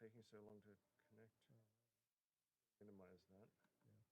taking so long to connect. Minimize that. Yeah.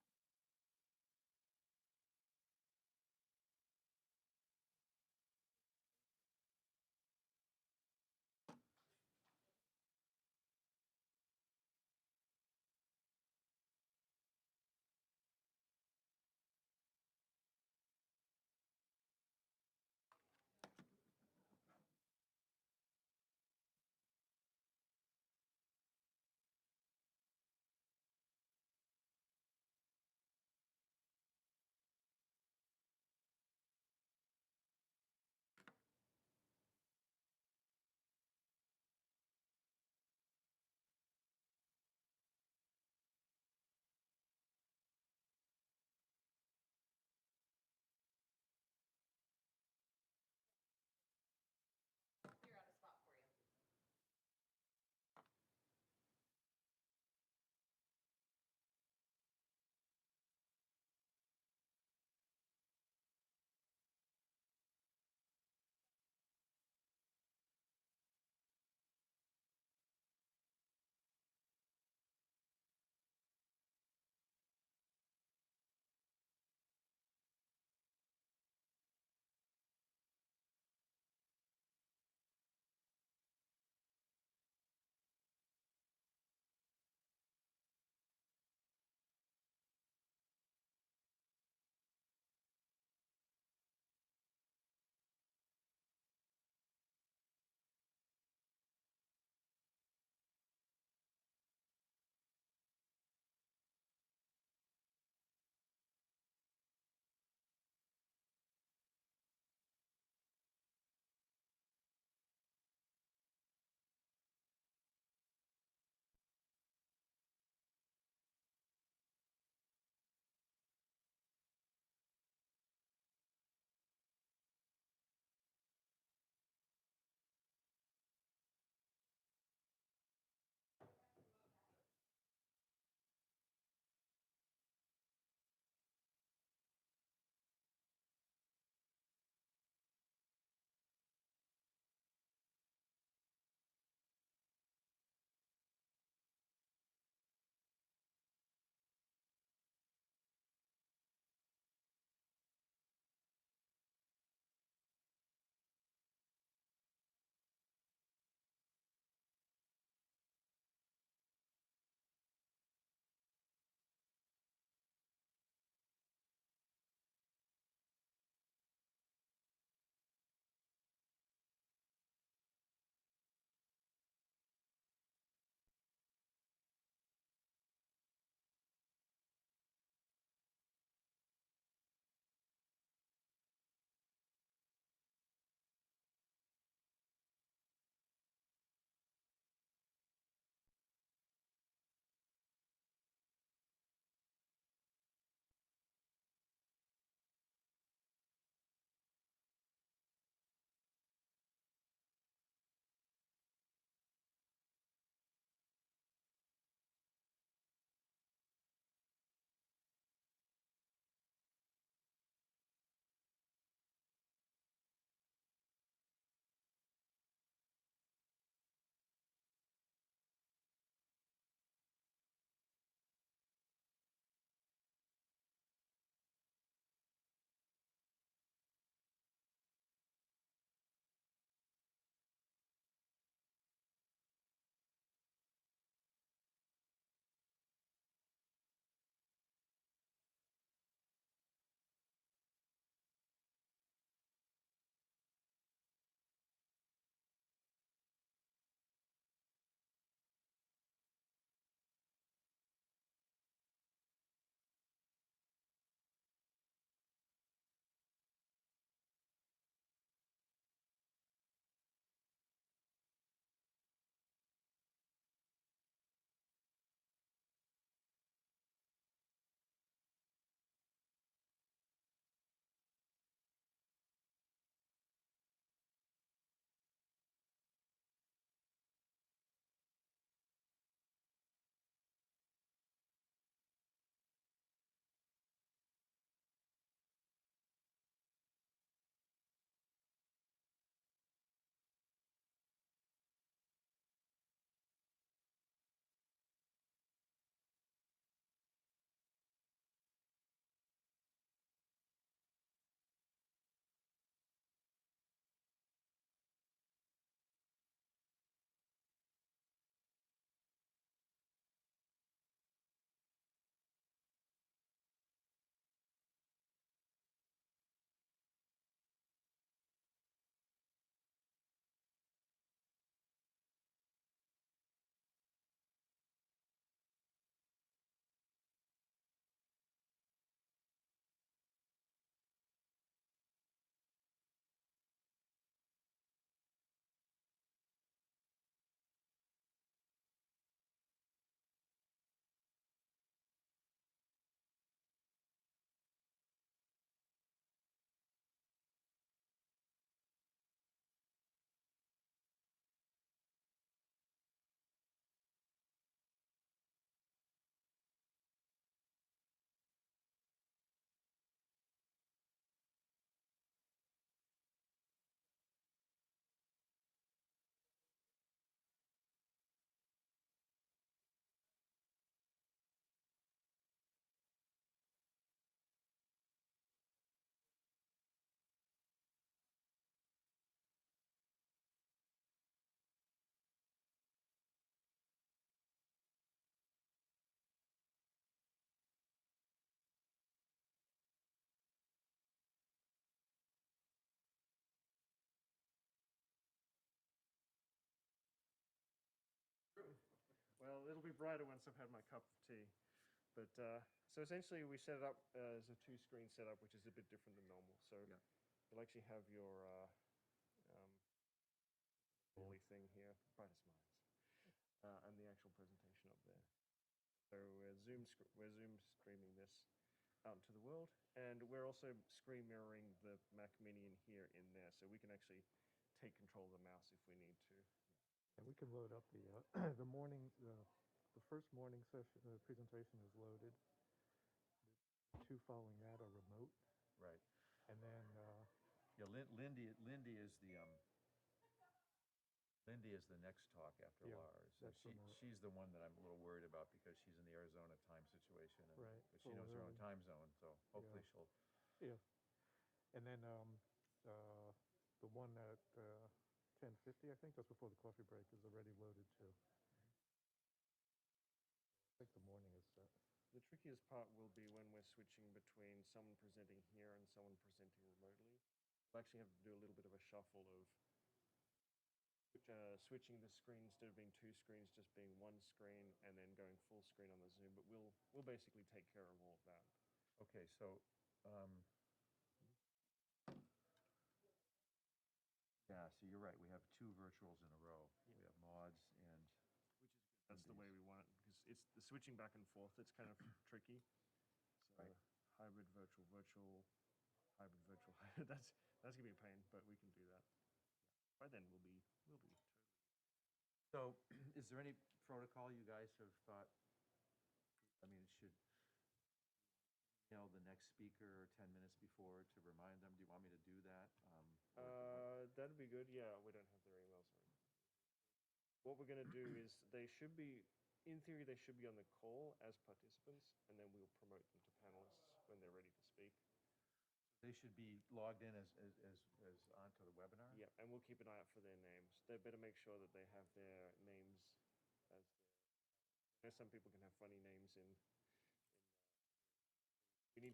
it'll be brighter once I've had my cup of tea. But so essentially, we set it up as a two-screen setup, which is a bit different than normal. So Yeah. you'll actually have your holy thing here, brightest minds, and the actual presentation up there. So we're Zoom streaming this out into the world, and we're also screen mirroring the Mac Mini in here in there, so we can actually take control of the mouse if we need to. And we can load up the the first morning session presentation is loaded. The two following that are remote, Right. and then Yeah, Lindy is the next talk after Yeah, Lars. And that's remote. she's the one that I'm a little worried about because she's in the Arizona time situation. And, Right, but she so knows her own early. time zone, so hopefully Yeah. she'll. And then the one at 10:50, I think, just before the coffee break, is already loaded too. I think the morning is set. The trickiest part will be when we're switching between someone presenting here and someone presenting remotely. We'll actually have to do a little bit of a shuffle of switching the screen instead of being two screens, just being one screen, and then going full screen on the Zoom. But we'll basically take care of all of that. Okay, so yeah, so you're right. We have two virtuals in a row. Yeah. We have mods and. Which is good. That's the way we want it, because it's the switching back and forth. It's kind of tricky. So Right. hybrid, virtual, hybrid, virtual. That's gonna be a pain, but we can do that. Yeah. By then we'll be totally. So, is there any protocol you guys have thought? I mean, should email the next speaker 10 minutes before to remind them? Do you want me to do that? That'd be good. Yeah, we don't have their emails. What we're going to do is in theory, they should be on the call as participants, and then we'll promote them to panelists when they're ready to speak. They should be logged in as onto the webinar? Yeah, and we'll keep an eye out for their names. They better make sure that they have their names as their. I know some people can have funny names we need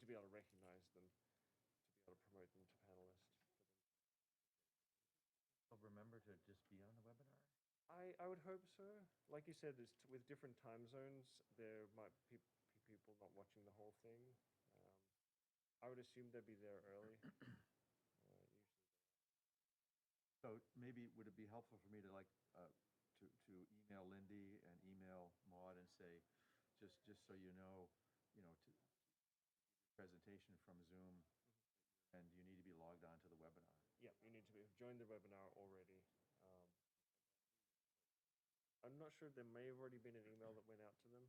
to be able to recognize them to be able to promote them to panelists. I'll remember to just be on the webinar? I would hope so. Like you said, with different time zones, there might be people not watching the whole thing. I would assume they'd be there early. Usually they are. So maybe would it be helpful for me to to email Lindy and email Maud and say, just so you know, to give your presentation from Zoom, and you need to be logged on to the webinar. Yeah, you need to have joined the webinar already. I'm not sure. There may have already been an email that went out to them.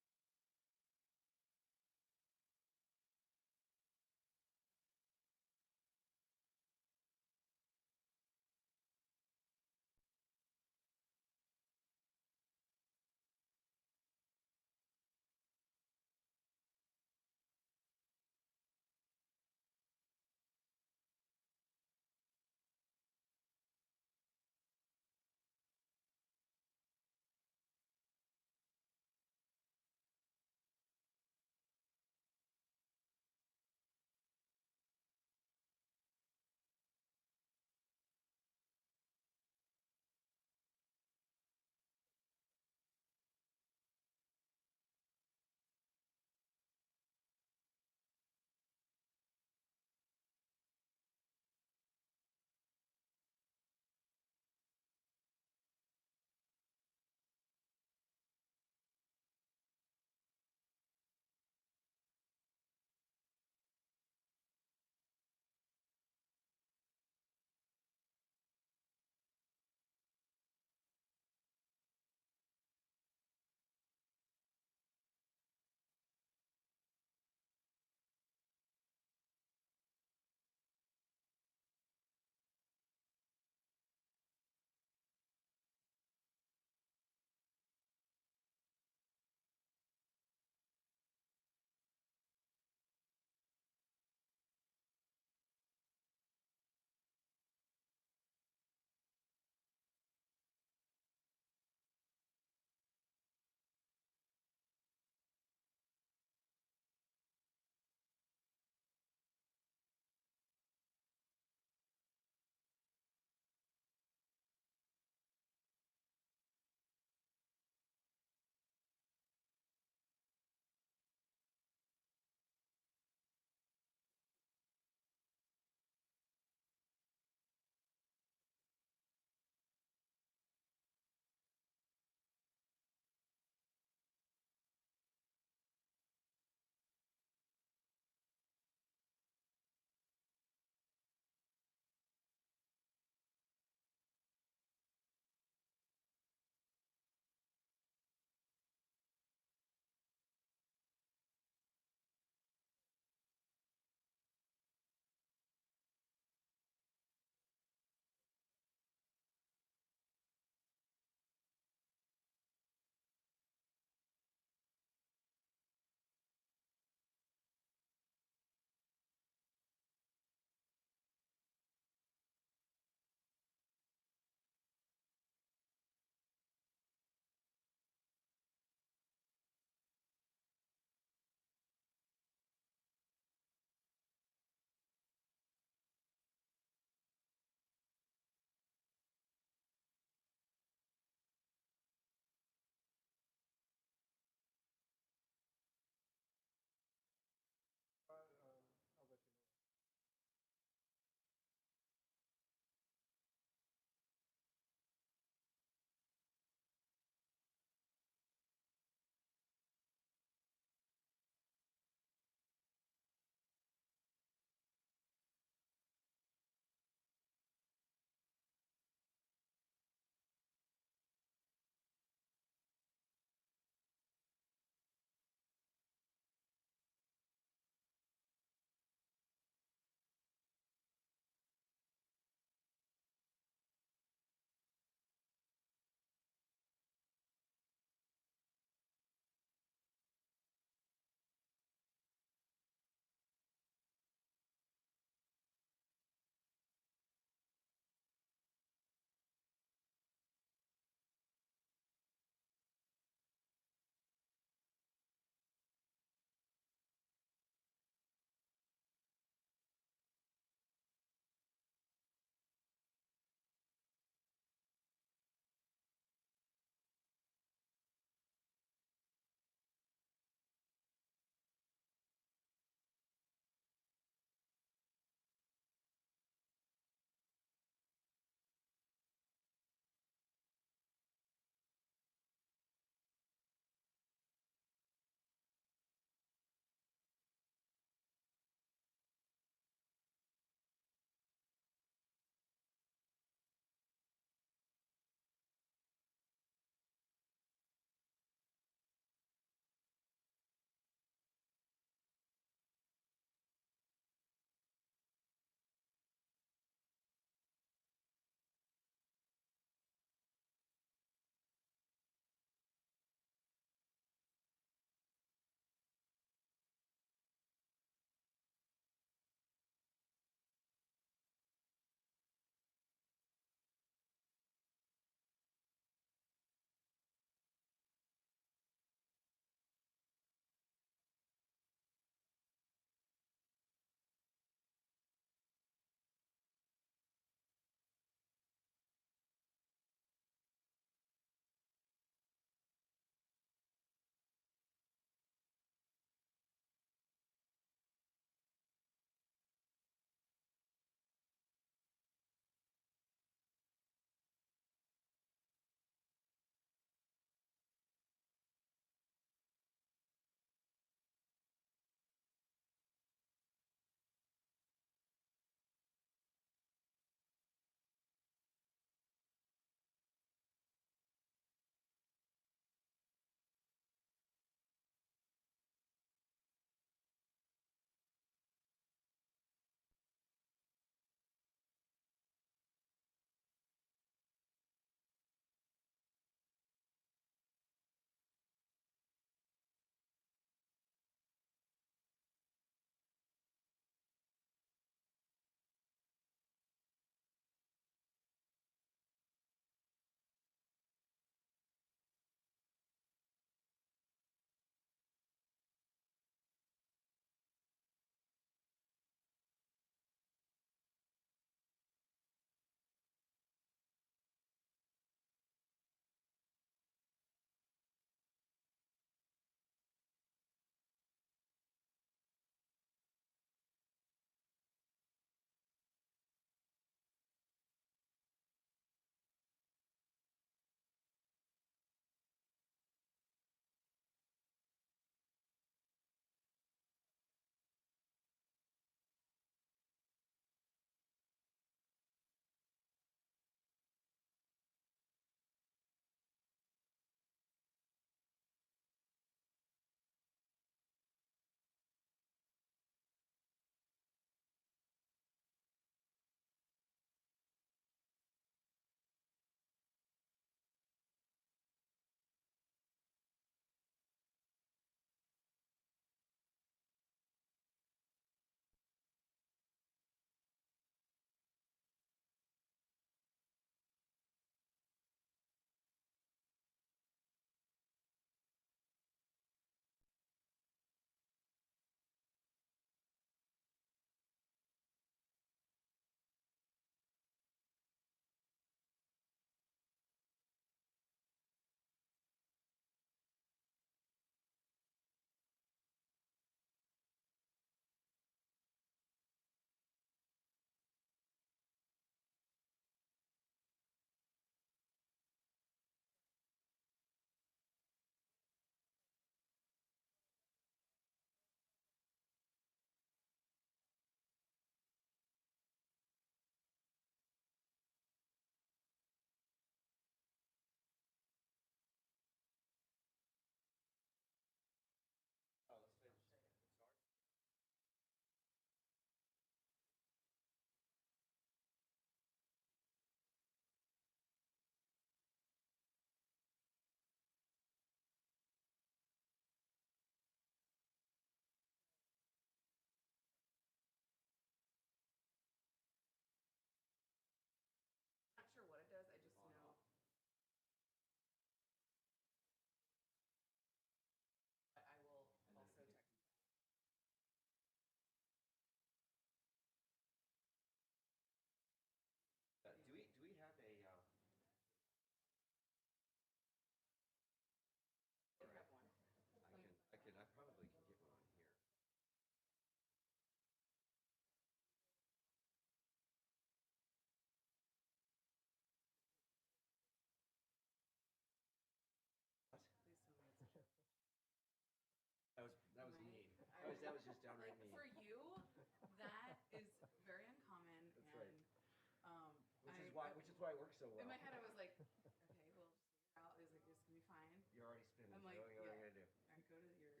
why it works so well. In my head, I was like, okay, we'll just figure it out. I was like, it's gonna be fine. You're already spinning. I'm like, what are you yeah. gonna do? All right, go to yours.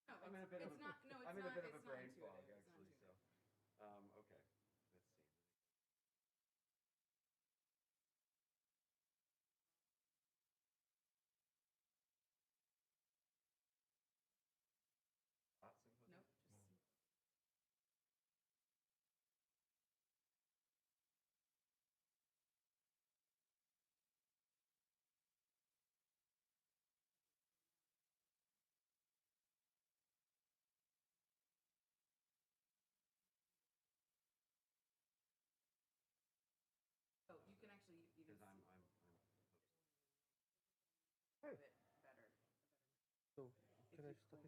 No, I'm in a bit of it's a not. No, it's I'm in not. a bit of It's a not brain intuitive. fog It's not actually. So, intuitive. okay. Let's see. Hot symposium? Nope, just oh, you can actually even Because see I'm a bit better. So, If can I you start?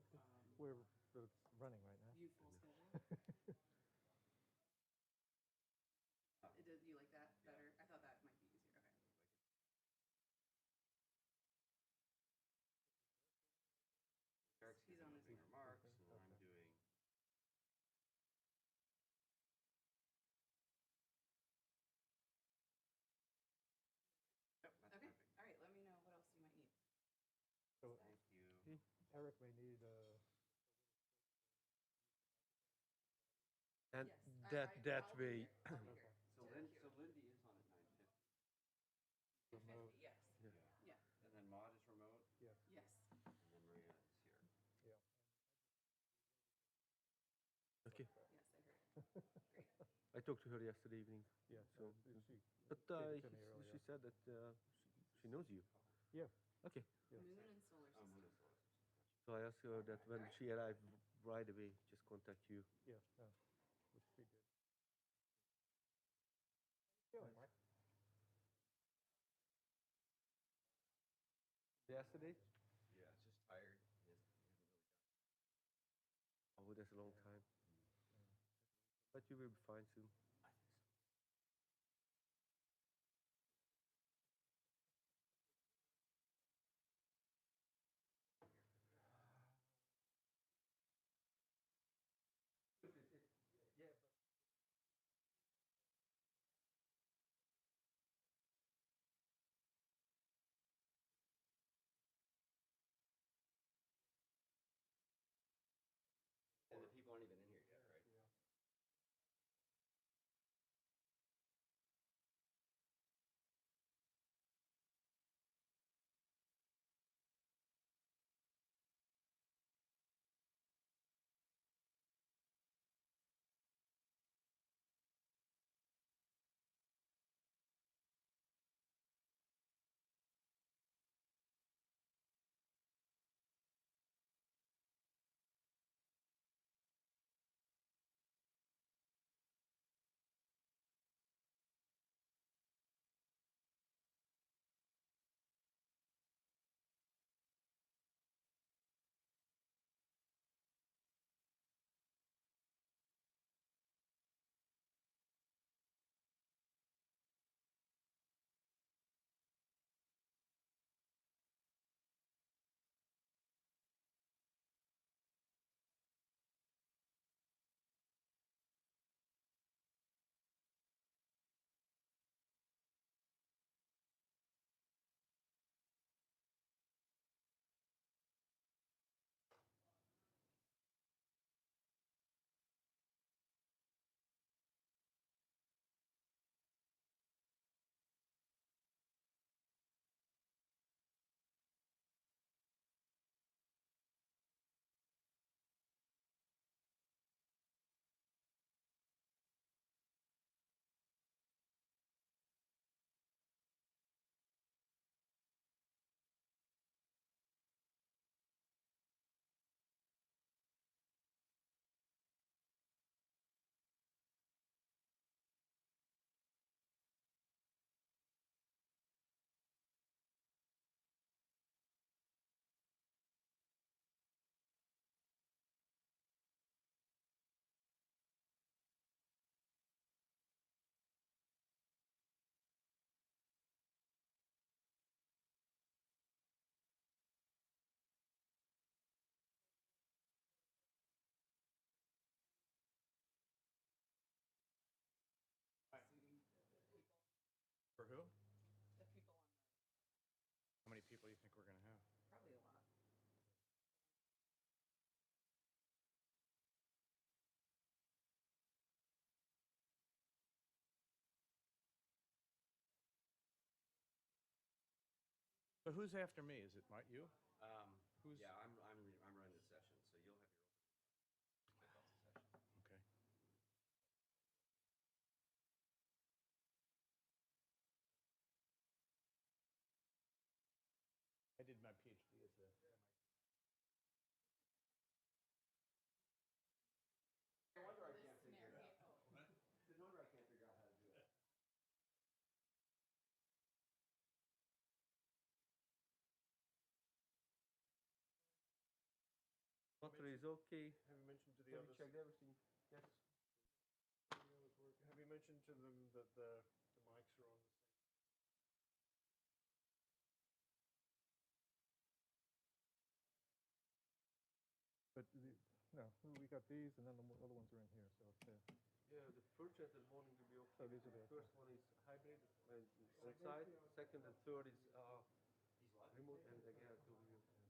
click, We're running right now. view full schedule. Did you like that better? I thought that might be easier. Okay. Eric's He's giving on his opening own. remarks, and Okay. I'm doing. Yep, that's Okay. perfect. All right. Let me know what else you might need. So Thank you. Eric may need And Yes. that I'll be way, here. I'll be here. So Lindy is on at 9:50. 50, yes. Yeah. Yeah. And then Maud is remote, Yes. and then Maria is here. yeah. okay. Yes, I heard. Great. I talked to her yesterday evening. Yeah. So, She but gave it to me earlier. she said that she knows you. Yeah. Okay. Yeah. Moon and solar Oh, system. Moon is solar. So I asked her that when she arrived, right away, just contact you. Yeah. Which she did. Feeling, Mark? Yesterday? Yeah, it's just tired. He hasn't really done. Oh, that's a long time. But you will be fine soon. And the people aren't even in here yet, right? What do you think we're going to have? Probably a lot. So who's after me? Is it you? Who's- Yeah, I'm running the session, so you'll have your opening remarks. Kick off the session. Okay. I did my PhD as a No wonder I can't This figure it out. scenario. No wonder I can't figure out how to do it. Battery is okay. Have you mentioned to the Have you others? checked everything? Yes. Have you mentioned to them that the mics are on the same? But no, we got these, and then the other ones are in here. So Yeah, the first and morning will be okay. So these are The the- first one is hybrid and on site. Second and third is remote, and again it will be okay.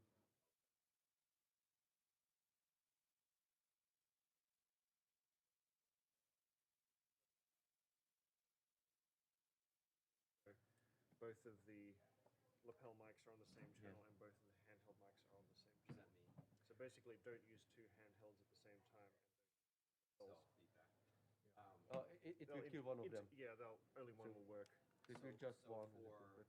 Both of the lapel mics are on the same channel, and both of the handheld mics are on the same What does channel. that mean? So basically, don't use two handhelds at the same time. Self-feedback. It will kill one of them. Yeah, only one So- will work. It will just So one. for,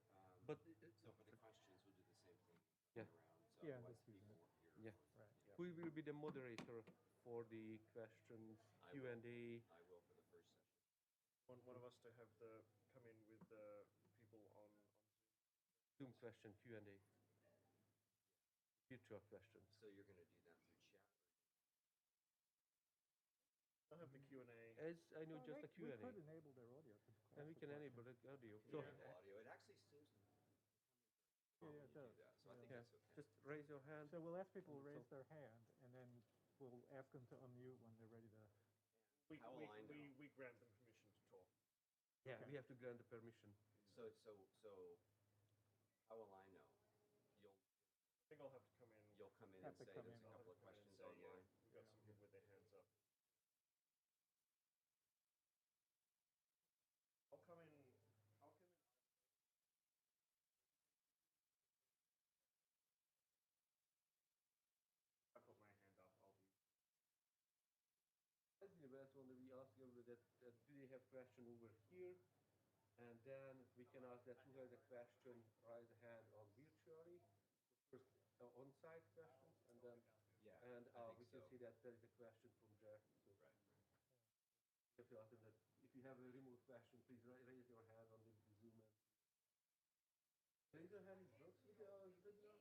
But so for the questions, we'll do the same thing. Yeah. Around, so Yeah, otherwise just use people it. won't hear. Yeah. right. we will be the moderator for the questions, I Q&A. I will for the first session. One of us to have come in with the people on Zoom question, Q&A. Virtual questions. So you're going to do that through chat? I'll have the Q&A. As I know, Well, just a we Q&A. could enable their audio. to And we ask can the enable question. the audio. So, So, audio, it actually seems to come in Yeah, very it when you does. do that, so I think yeah, that's okay. just raise your hand. So we'll ask people to So- raise their hand, and then we'll ask them to unmute when they're ready to. How will I know? We grant them permission to talk. Yeah, Okay. we have to grant the permission. So, how will I know? I think I'll have to come in. You'll come in Have and to say come there's in. a couple of Come in and questions say, yeah, online? we've got some people with their hands up. I'll come in. I put my hand up. I'll be. As the last one, we ask them that do they have question over here? And then we can ask that who has a question, raise a hand on virtually. So first on-site questions, and then Yeah, and I think we can so. see that there is a question from there. So Right. you have to ask them that if you have a remote question, please raise your hand on the Zoom. And raise your hand is works with the video.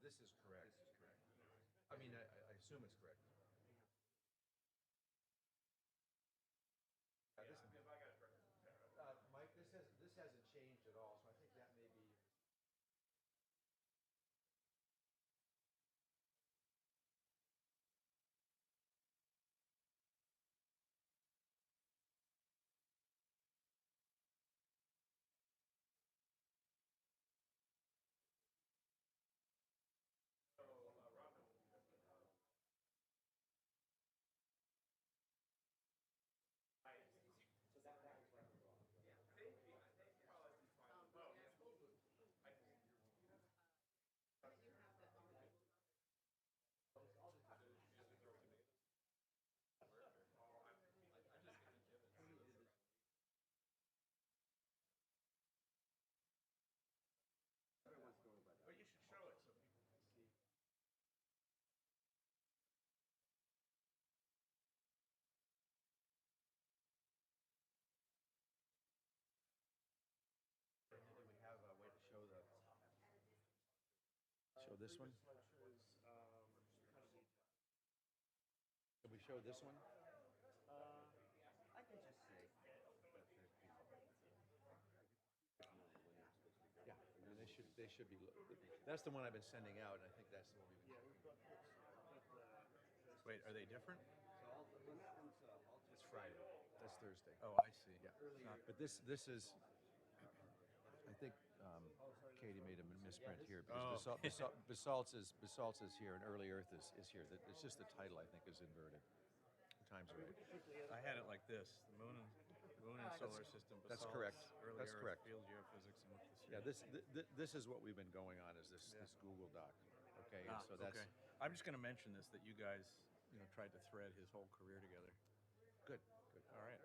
this is correct. This is correct. I mean, I assume it's correct. Mike, this hasn't changed at all, so I think that may be. Everyone's going by that. But you should show it so people can see. Do we have a way to show the? Show this one? Slide shows kind of detail. Can we show this one? I can just say that there's people. Yeah, I mean, they should be, that's the one I've been sending out, and I think that's the one we've been. Yeah, we've got books. Wait, are they different? So when that one's all It's Friday, that's Thursday. Oh, I see. Yeah, but this is, I think Katie made a misprint here, because Basalts is here, and Early Earth is here. It's just the title, I think, is inverted. Times are right. I had it like this: the moon and solar system. That's basalts, correct. Early That's Earth, correct. Field geophysics, and what this. Yeah, this is what we've been going on, is this Google Doc. Okay, and so that's okay. I'm just going to mention this, that you guys, tried to thread his whole career together. good. Good. All right.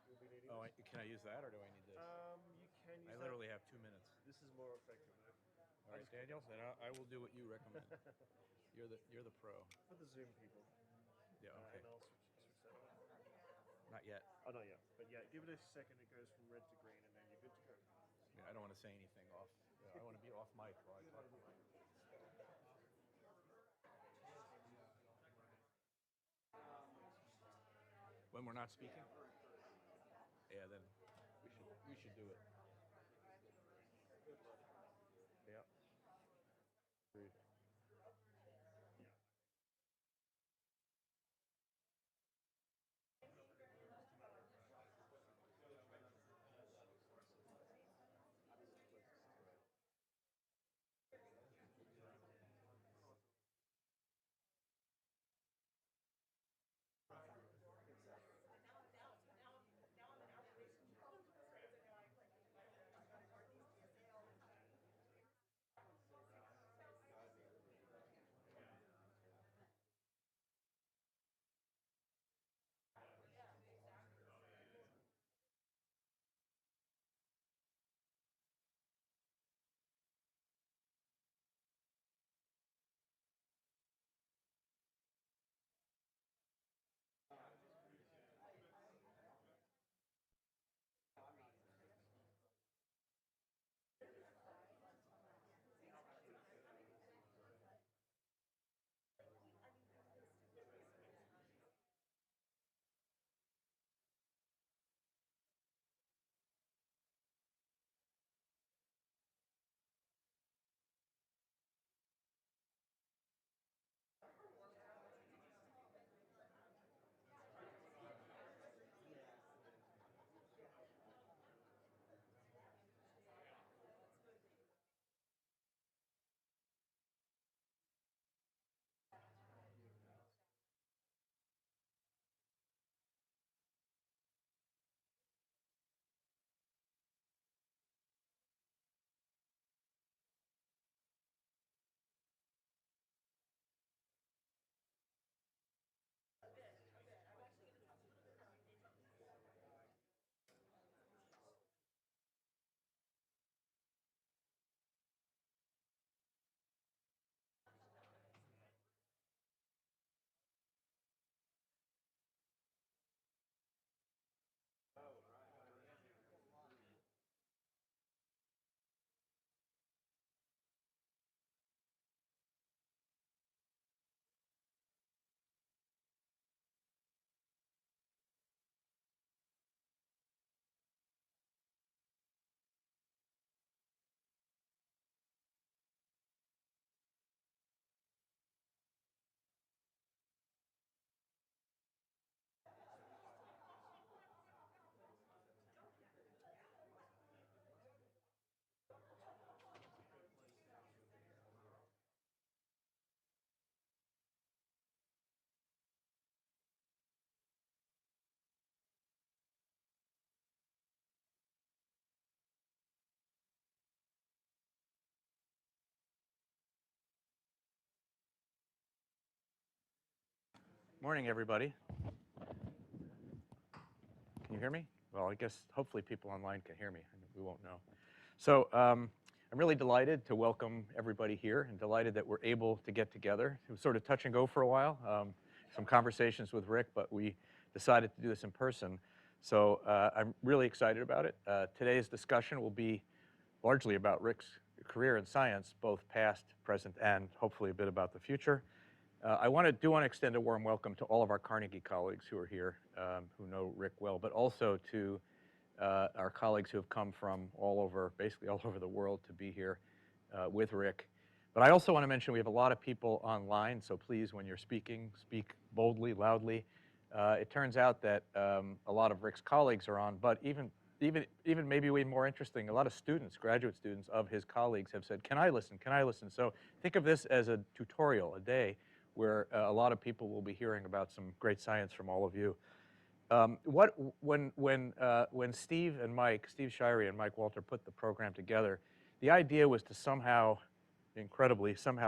We'll be needing Oh, this. can I use that, or do I need this? You can use I that. literally have 2 minutes. This is more effective. All right, Daniel. Then I will do what you recommend. You're the pro. For the Zoom people. Yeah. Okay. And I'll switch that on. Not yet. Oh, not yet. But yeah, give it a second. It goes from red to green, and then you're good to go. Yeah, I don't want to say anything off. I want to be off mic while I talk. When we're not speaking? Yeah, then we should do it. Yeah. Agreed. Morning, everybody. Can you hear me? Well, I guess hopefully people online can hear me. We won't know. So I'm really delighted to welcome everybody here and delighted that we're able to get together. It was sort of touch and go for a while, some conversations with Rick, but we decided to do this in person. So I'm really excited about it. Today's discussion will be largely about Rick's career in science, both past, present, and hopefully a bit about the future. I do want to extend a warm welcome to all of our Carnegie colleagues who are here, who know Rick well, but also to our colleagues who have come from basically all over the world to be here with Rick. But I also want to mention we have a lot of people online, so please, when you're speaking, speak boldly, loudly. It turns out that a lot of Rick's colleagues are on, but even maybe way more interesting, a lot of students, graduate students of his colleagues have said, can I listen? Can I listen? So think of this as a tutorial, a day, where a lot of people will be hearing about some great science from all of you. When Steve Shirey and Mike Walter put the program together, the idea was to somehow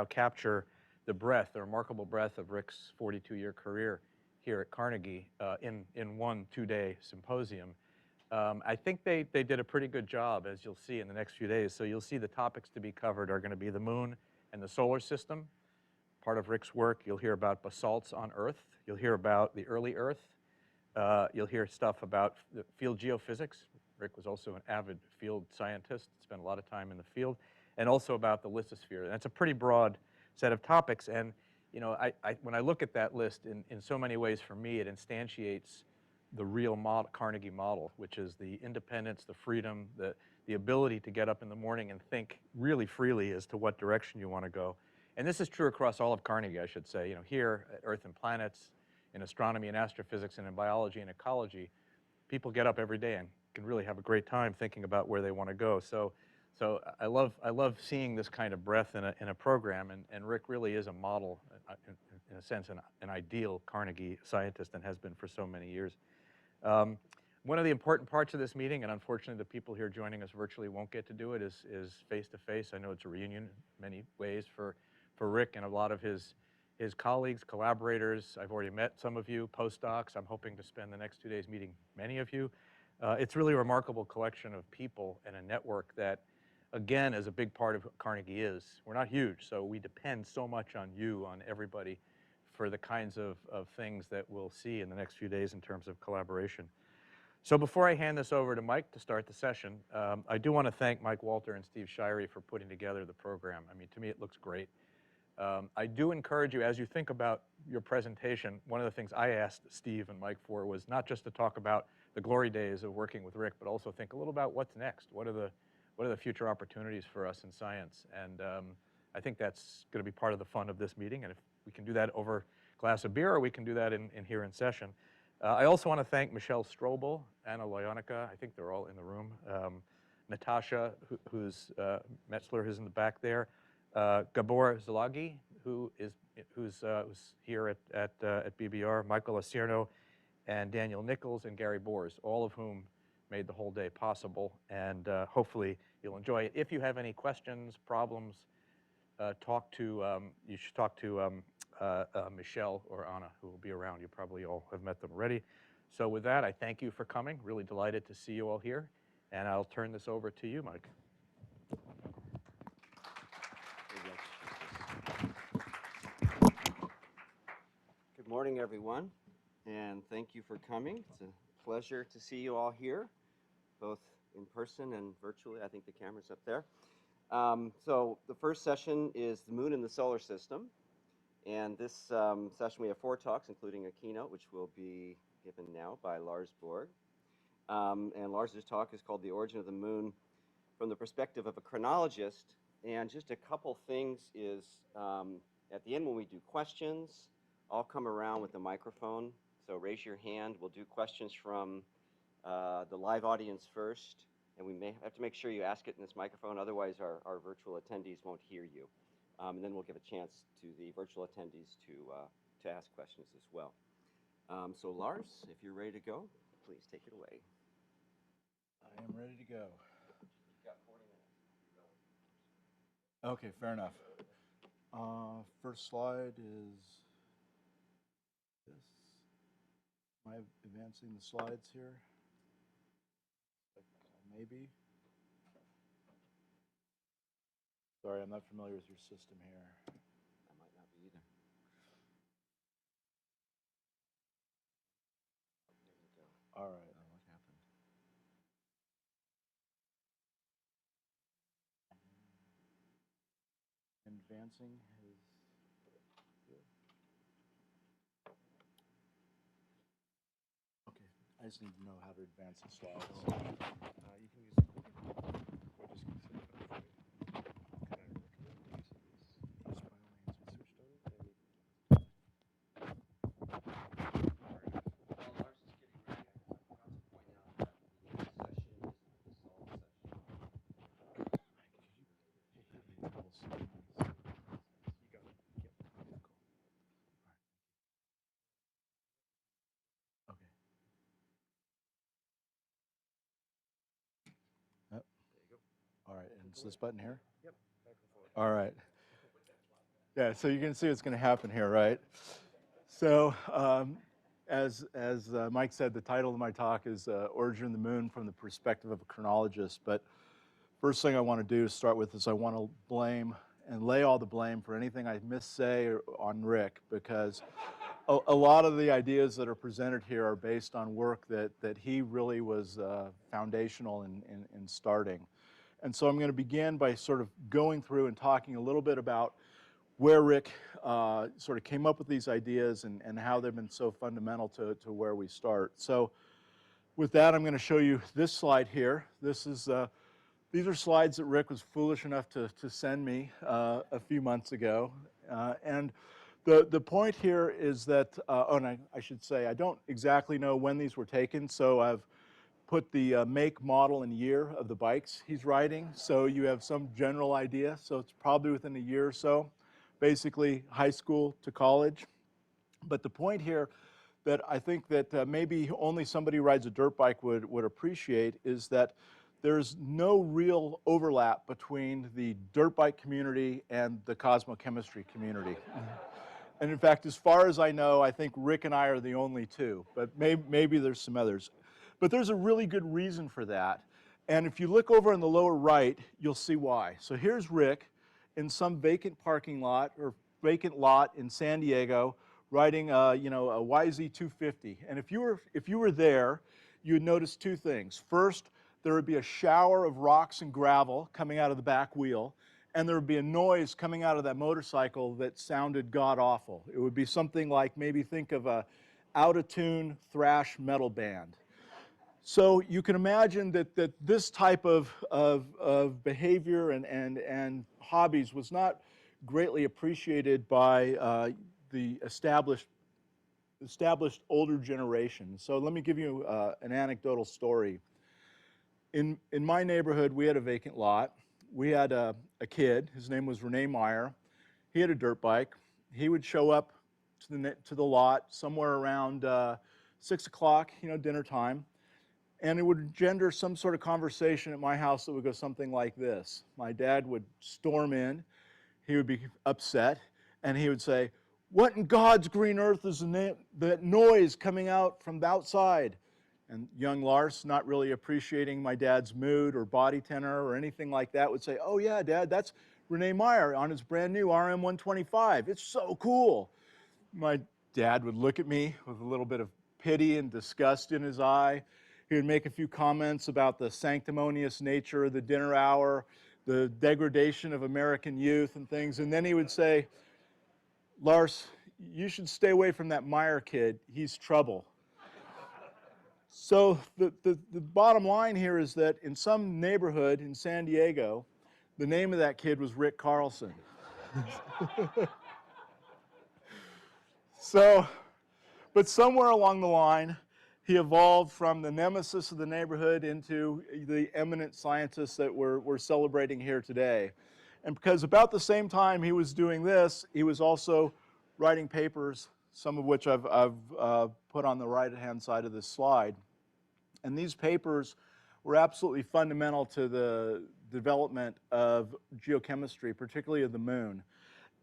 capture the remarkable breadth of Rick's 42-year career here at Carnegie in one 2-day symposium. I think they did a pretty good job, as you'll see in the next few days. So you'll see the topics to be covered are going to be the moon and the solar system. Part of Rick's work, you'll hear about basalts on Earth. You'll hear about the early Earth. You'll hear stuff about field geophysics. Rick was also an avid field scientist, spent a lot of time in the field, and also about the lithosphere. And that's a pretty broad set of topics. And you know, when I look at that list, in so many ways for me, it instantiates the real Carnegie model, which is the independence, the freedom, the ability to get up in the morning and think really freely as to what direction you want to go. And this is true across all of Carnegie, I should say. You know, here at Earth and Planets, in astronomy and astrophysics, and in biology and ecology, people get up every day and can really have a great time thinking about where they want to go. So I love seeing this kind of breadth in a program, and Rick really is a model, in a sense, an ideal Carnegie scientist, and has been for so many years. One of the important parts of this meeting, and unfortunately the people here joining us virtually won't get to do it, is face-to-face. I know it's a reunion in many ways for Rick and a lot of his colleagues, collaborators. I've already met some of you, postdocs. I'm hoping to spend the next 2 days meeting many of you. It's really a remarkable collection of people and a network that, again, is a big part of what Carnegie is. We're not huge, so we depend so much on you, on everybody, for the kinds of things that we'll see in the next few days in terms of collaboration. So before I hand this over to Mike to start the session, I do want to thank Mike Walter and Steve Shirey for putting together the program. I mean, to me, it looks great. I do encourage you, as you think about your presentation, one of the things I asked Steve and Mike for was not just to talk about the glory days of working with Rick, but also think a little about what's next. What are the future opportunities for us in science? And I think that's going to be part of the fun of this meeting. And if we can do that over a glass of beer, or we can do that in here in session. I also want to thank Michelle Strobel, Anna Loyonica, I think they're all in the room, Natasha, Metzler, who's in the back there, Gabor Zalagi, who's here at BBR, Michael Acierno, and Daniel Nichols, and Gary Bors, all of whom made the whole day possible, and hopefully you'll enjoy it. If you have any questions, problems, you should talk to Michelle or Anna, who will be around. You probably all have met them already. So with that, I thank you for coming. Really delighted to see you all here, and I'll turn this over to you, Mike. Good morning, everyone, and thank you for coming. It's a pleasure to see you all here, both in person and virtually. I think the camera's up there. So the first session is the moon and the solar system. And this session we have 4 talks, including a keynote, which will be given now by Lars Borg. And Lars's talk is called The Origin of the Moon from the Perspective of a Chronologist. And just a couple things is, at the end when we do questions, I'll come around with a microphone. So raise your hand. We'll do questions from the live audience first. And we may have to make sure you ask it in this microphone, otherwise our virtual attendees won't hear you. And then we'll give a chance to the virtual attendees to ask questions as well. So Lars, if you're ready to go, please take it away. I am ready to go. You've got 40 minutes. Okay, fair enough. First slide is This. Am I advancing the slides here? Maybe. Sorry, I'm not familiar with your system here. I might not be either. There you go. All right. What happened? Advancing is good. Okay, I just need to know how to advance the slides. You can use the clicker. We're just going to set it up for you. Can I recommend the use of this? Yes, by all means. Switched on and While Lars is getting ready, I forgot to point out that the next session is the Basalt session. you got it. Yep. Cool. All right, thank you. Okay. Yep. There you go. All right, and it's this button here? Yep. Back and forth. All right. Yeah, so you can see what's going to happen here, right? So, as Mike said, the title of my talk is Origin of the Moon from the Perspective of a Chronologist. But first thing I want to do to start with is I want to blame and lay all the blame for anything I missay on Rick, because a lot of the ideas that are presented here are based on work that he really was foundational in starting. And so I'm going to begin by sort of going through and talking a little bit about where Rick sort of came up with these ideas and how they've been so fundamental to where we start. So with that, I'm going to show you this slide here. This is, these are slides that Rick was foolish enough to send me a few months ago. And the point here is that, and I should say, I don't exactly know when these were taken, so I've put the make, model, and year of the bikes he's riding, so you have some general idea. So it's probably within a year or so, basically high school to college. But the point here that I think that maybe only somebody who rides a dirt bike would appreciate is that there's no real overlap between the dirt bike community and the cosmochemistry community. And in fact, as far as I know, I think Rick and I are the only two, but maybe there's some others. But there's a really good reason for that. And if you look over in the lower right, you'll see why. So here's Rick in some vacant parking lot or vacant lot in San Diego riding a YZ250. And if you were there, you would notice two things. First, there would be a shower of rocks and gravel coming out of the back wheel, and there would be a noise coming out of that motorcycle that sounded god-awful. It would be something like, maybe think of a out-of-tune thrash metal band. So you can imagine that this type of behavior and hobbies was not greatly appreciated by the established older generation. So let me give you an anecdotal story. In my neighborhood, we had a vacant lot. We had a kid. His name was Rene Meyer. He had a dirt bike. He would show up to the lot somewhere around 6 o'clock, dinner time. And it would engender some sort of conversation at my house that would go something like this. My dad would storm in. He would be upset. And he would say, "What in God's green earth is that noise coming out from the outside?" And young Lars, not really appreciating my dad's mood or body tenor or anything like that, would say, "Oh yeah, Dad, that's Rene Meyer on his brand new RM125. It's so cool." My dad would look at me with a little bit of pity and disgust in his eye. He would make a few comments about the sanctimonious nature of the dinner hour, the degradation of American youth and things, and then he would say, "Lars, you should stay away from that Meyer kid. He's trouble." So the bottom line here is that in some neighborhood in San Diego, the name of that kid was Rick Carlson. But somewhere along the line, he evolved from the nemesis of the neighborhood into the eminent scientist that we're celebrating here today. And because about the same time he was doing this, he was also writing papers, some of which I've put on the right-hand side of this slide. And these papers were absolutely fundamental to the development of geochemistry, particularly of the moon.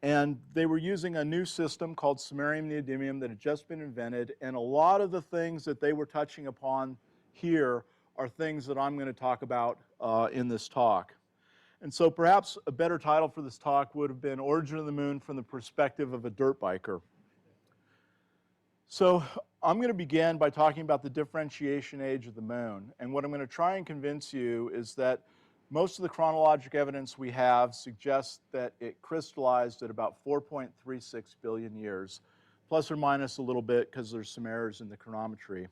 And they were using a new system called samarium neodymium that had just been invented, and a lot of the things that they were touching upon here are things that I'm going to talk about in this talk. And so perhaps a better title for this talk would have been Origin of the Moon from the Perspective of a Dirt Biker. So I'm going to begin by talking about the differentiation age of the moon. And what I'm going to try and convince you is that most of the chronologic evidence we have suggests that it crystallized at about 4.36 billion years, plus or minus a little bit because there's some errors in the chronometry.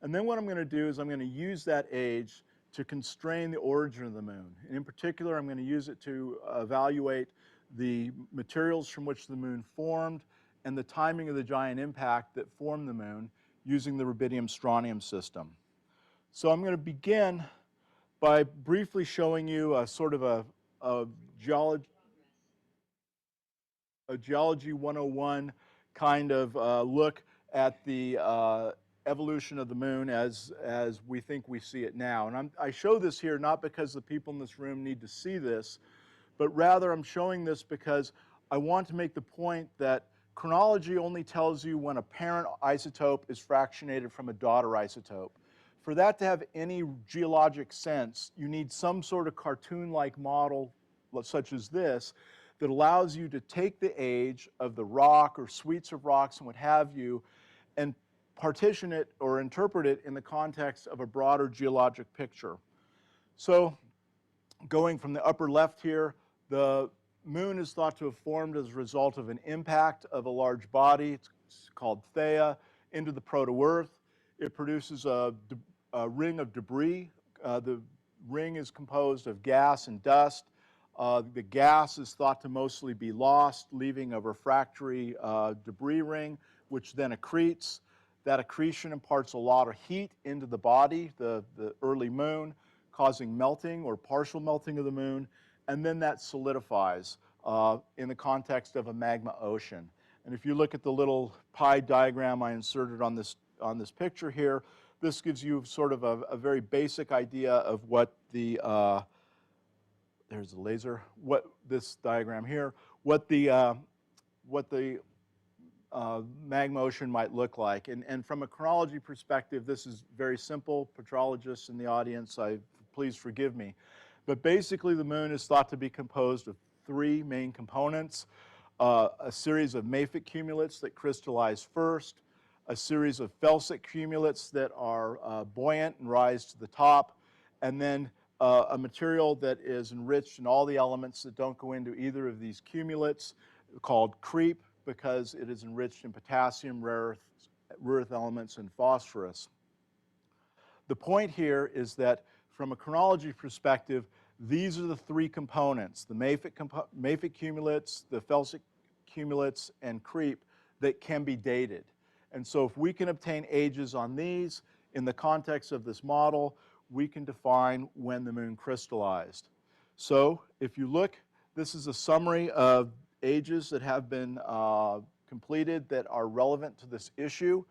And then what I'm going to do is I'm going to use that age to constrain the origin of the moon. And in particular, I'm going to use it to evaluate the materials from which the moon formed and the timing of the giant impact that formed the moon using the rubidium-strontium system. So I'm going to begin by briefly showing you a sort of a geology 101 kind of look at the evolution of the moon as we think we see it now. And I show this here not because the people in this room need to see this, but rather I'm showing this because I want to make the point that chronology only tells you when a parent isotope is fractionated from a daughter isotope. For that to have any geologic sense, you need some sort of cartoon-like model, such as this, that allows you to take the age of the rock or suites of rocks and what have you, and partition it or interpret it in the context of a broader geologic picture. So going from the upper left here, the moon is thought to have formed as a result of an impact of a large body, it's called Theia, into the proto-Earth. It produces a ring of debris. The ring is composed of gas and dust. The gas is thought to mostly be lost, leaving a refractory debris ring, which then accretes. That accretion imparts a lot of heat into the body, the early moon, causing melting or partial melting of the moon, and then that solidifies in the context of a magma ocean. And if you look at the little pie diagram I inserted on this picture here, this gives you sort of a very basic idea of what the, there's the laser, what this diagram here, what the magma ocean might look like. And from a chronology perspective, this is very simple. Petrologists in the audience, please forgive me. But basically, the moon is thought to be composed of three main components. A series of mafic cumulates that crystallize first, a series of felsic cumulates that are buoyant and rise to the top, and then a material that is enriched in all the elements that don't go into either of these cumulates, called creep, because it is enriched in potassium, rare earth elements, and phosphorus. The point here is that from a chronology perspective, these are the three components, the mafic cumulates, the felsic cumulates, and creep, that can be dated. And so if we can obtain ages on these in the context of this model, we can define when the moon crystallized. So if you look, this is a summary of ages that have been completed that are relevant to this issue.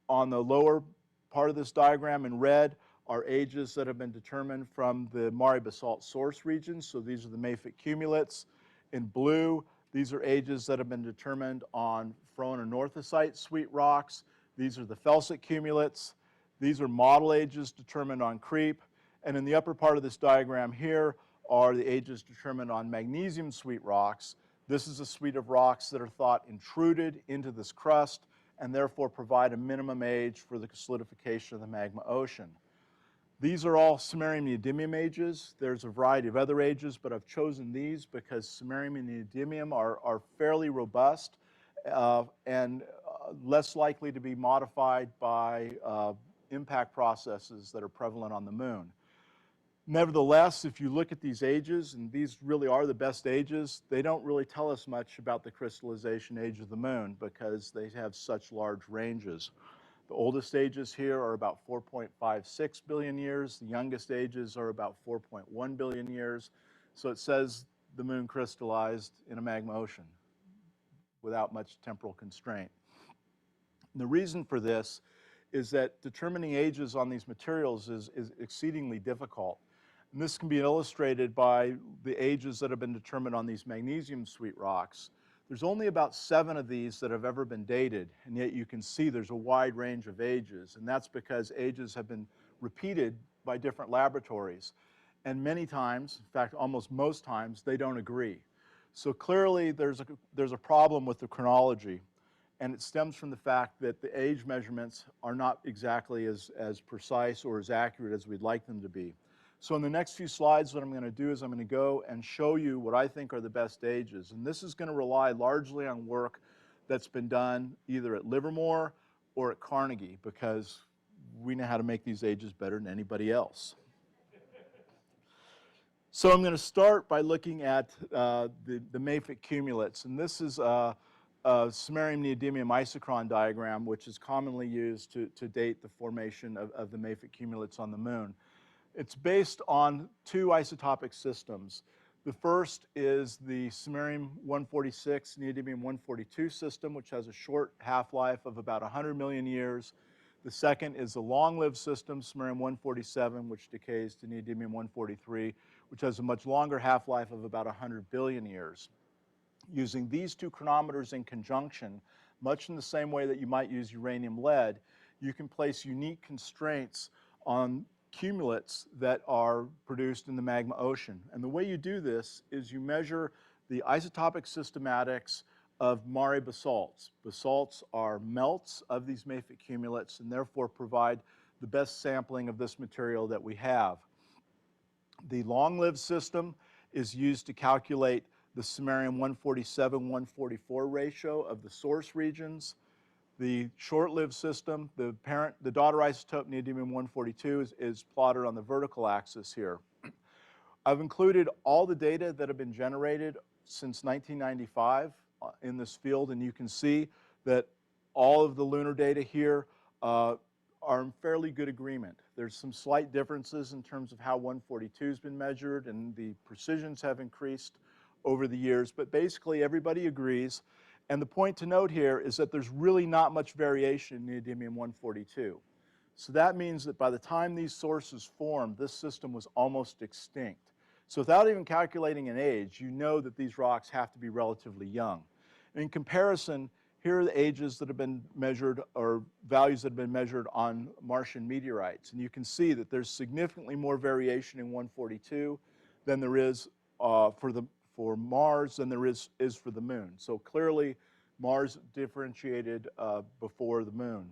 On the lower part of this diagram in red are ages that have been determined from the Mare basalt source regions. So these are the mafic cumulates. In blue, these are ages that have been determined on phrononorthosite sweet rocks. These are the felsic cumulates. These are model ages determined on creep. And in the upper part of this diagram here are the ages determined on magnesium sweet rocks. This is a suite of rocks that are thought intruded into this crust and therefore provide a minimum age for the solidification of the magma ocean. These are all samarium neodymium ages. There's a variety of other ages, but I've chosen these because samarium and neodymium are fairly robust and less likely to be modified by impact processes that are prevalent on the moon. Nevertheless, if you look at these ages, and these really are the best ages, they don't really tell us much about the crystallization age of the moon because they have such large ranges. The oldest ages here are about 4.56 billion years. The youngest ages are about 4.1 billion years. So it says the moon crystallized in a magma ocean without much temporal constraint. And the reason for this is that determining ages on these materials is exceedingly difficult. And this can be illustrated by the ages that have been determined on these magnesium sweet rocks. There's only about 7 of these that have ever been dated, and yet you can see there's a wide range of ages, and that's because ages have been repeated by different laboratories. And many times, in fact, almost most times, they don't agree. So clearly there's a problem with the chronology, and it stems from the fact that the age measurements are not exactly as precise or as accurate as we'd like them to be. So in the next few slides, what I'm going to do is I'm going to go and show you what I think are the best ages. And this is going to rely largely on work that's been done either at Livermore or at Carnegie, because we know how to make these ages better than anybody else. So I'm going to start by looking at the mafic cumulates. And this is a samarium-neodymium isochron diagram, which is commonly used to date the formation of the mafic cumulates on the moon. It's based on 2 isotopic systems. The first is the samarium-146, neodymium-142 system, which has a short half-life of about 100 million years. The second is the long-lived system, samarium-147, which decays to neodymium-143, which has a much longer half-life of about 100 billion years. Using these 2 chronometers in conjunction, much in the same way that you might use uranium-lead, you can place unique constraints on cumulates that are produced in the magma ocean. And the way you do this is you measure the isotopic systematics of mare basalts. Basalts are melts of these mafic cumulates and therefore provide the best sampling of this material that we have. The long-lived system is used to calculate the samarium-147-144 ratio of the source regions. The short-lived system, the daughter isotope neodymium-142 is plotted on the vertical axis here. I've included all the data that have been generated since 1995 in this field, and you can see that all of the lunar data here are in fairly good agreement. There's some slight differences in terms of how 142 has been measured, and the precisions have increased over the years, but basically everybody agrees. And the point to note here is that there's really not much variation in neodymium-142. So that means that by the time these sources formed, this system was almost extinct. So without even calculating an age, you know that these rocks have to be relatively young. In comparison, here are the ages that have been measured, or values that have been measured on Martian meteorites. And you can see that there's significantly more variation in 142 than there is for Mars than there is for the moon. So clearly, Mars differentiated before the moon.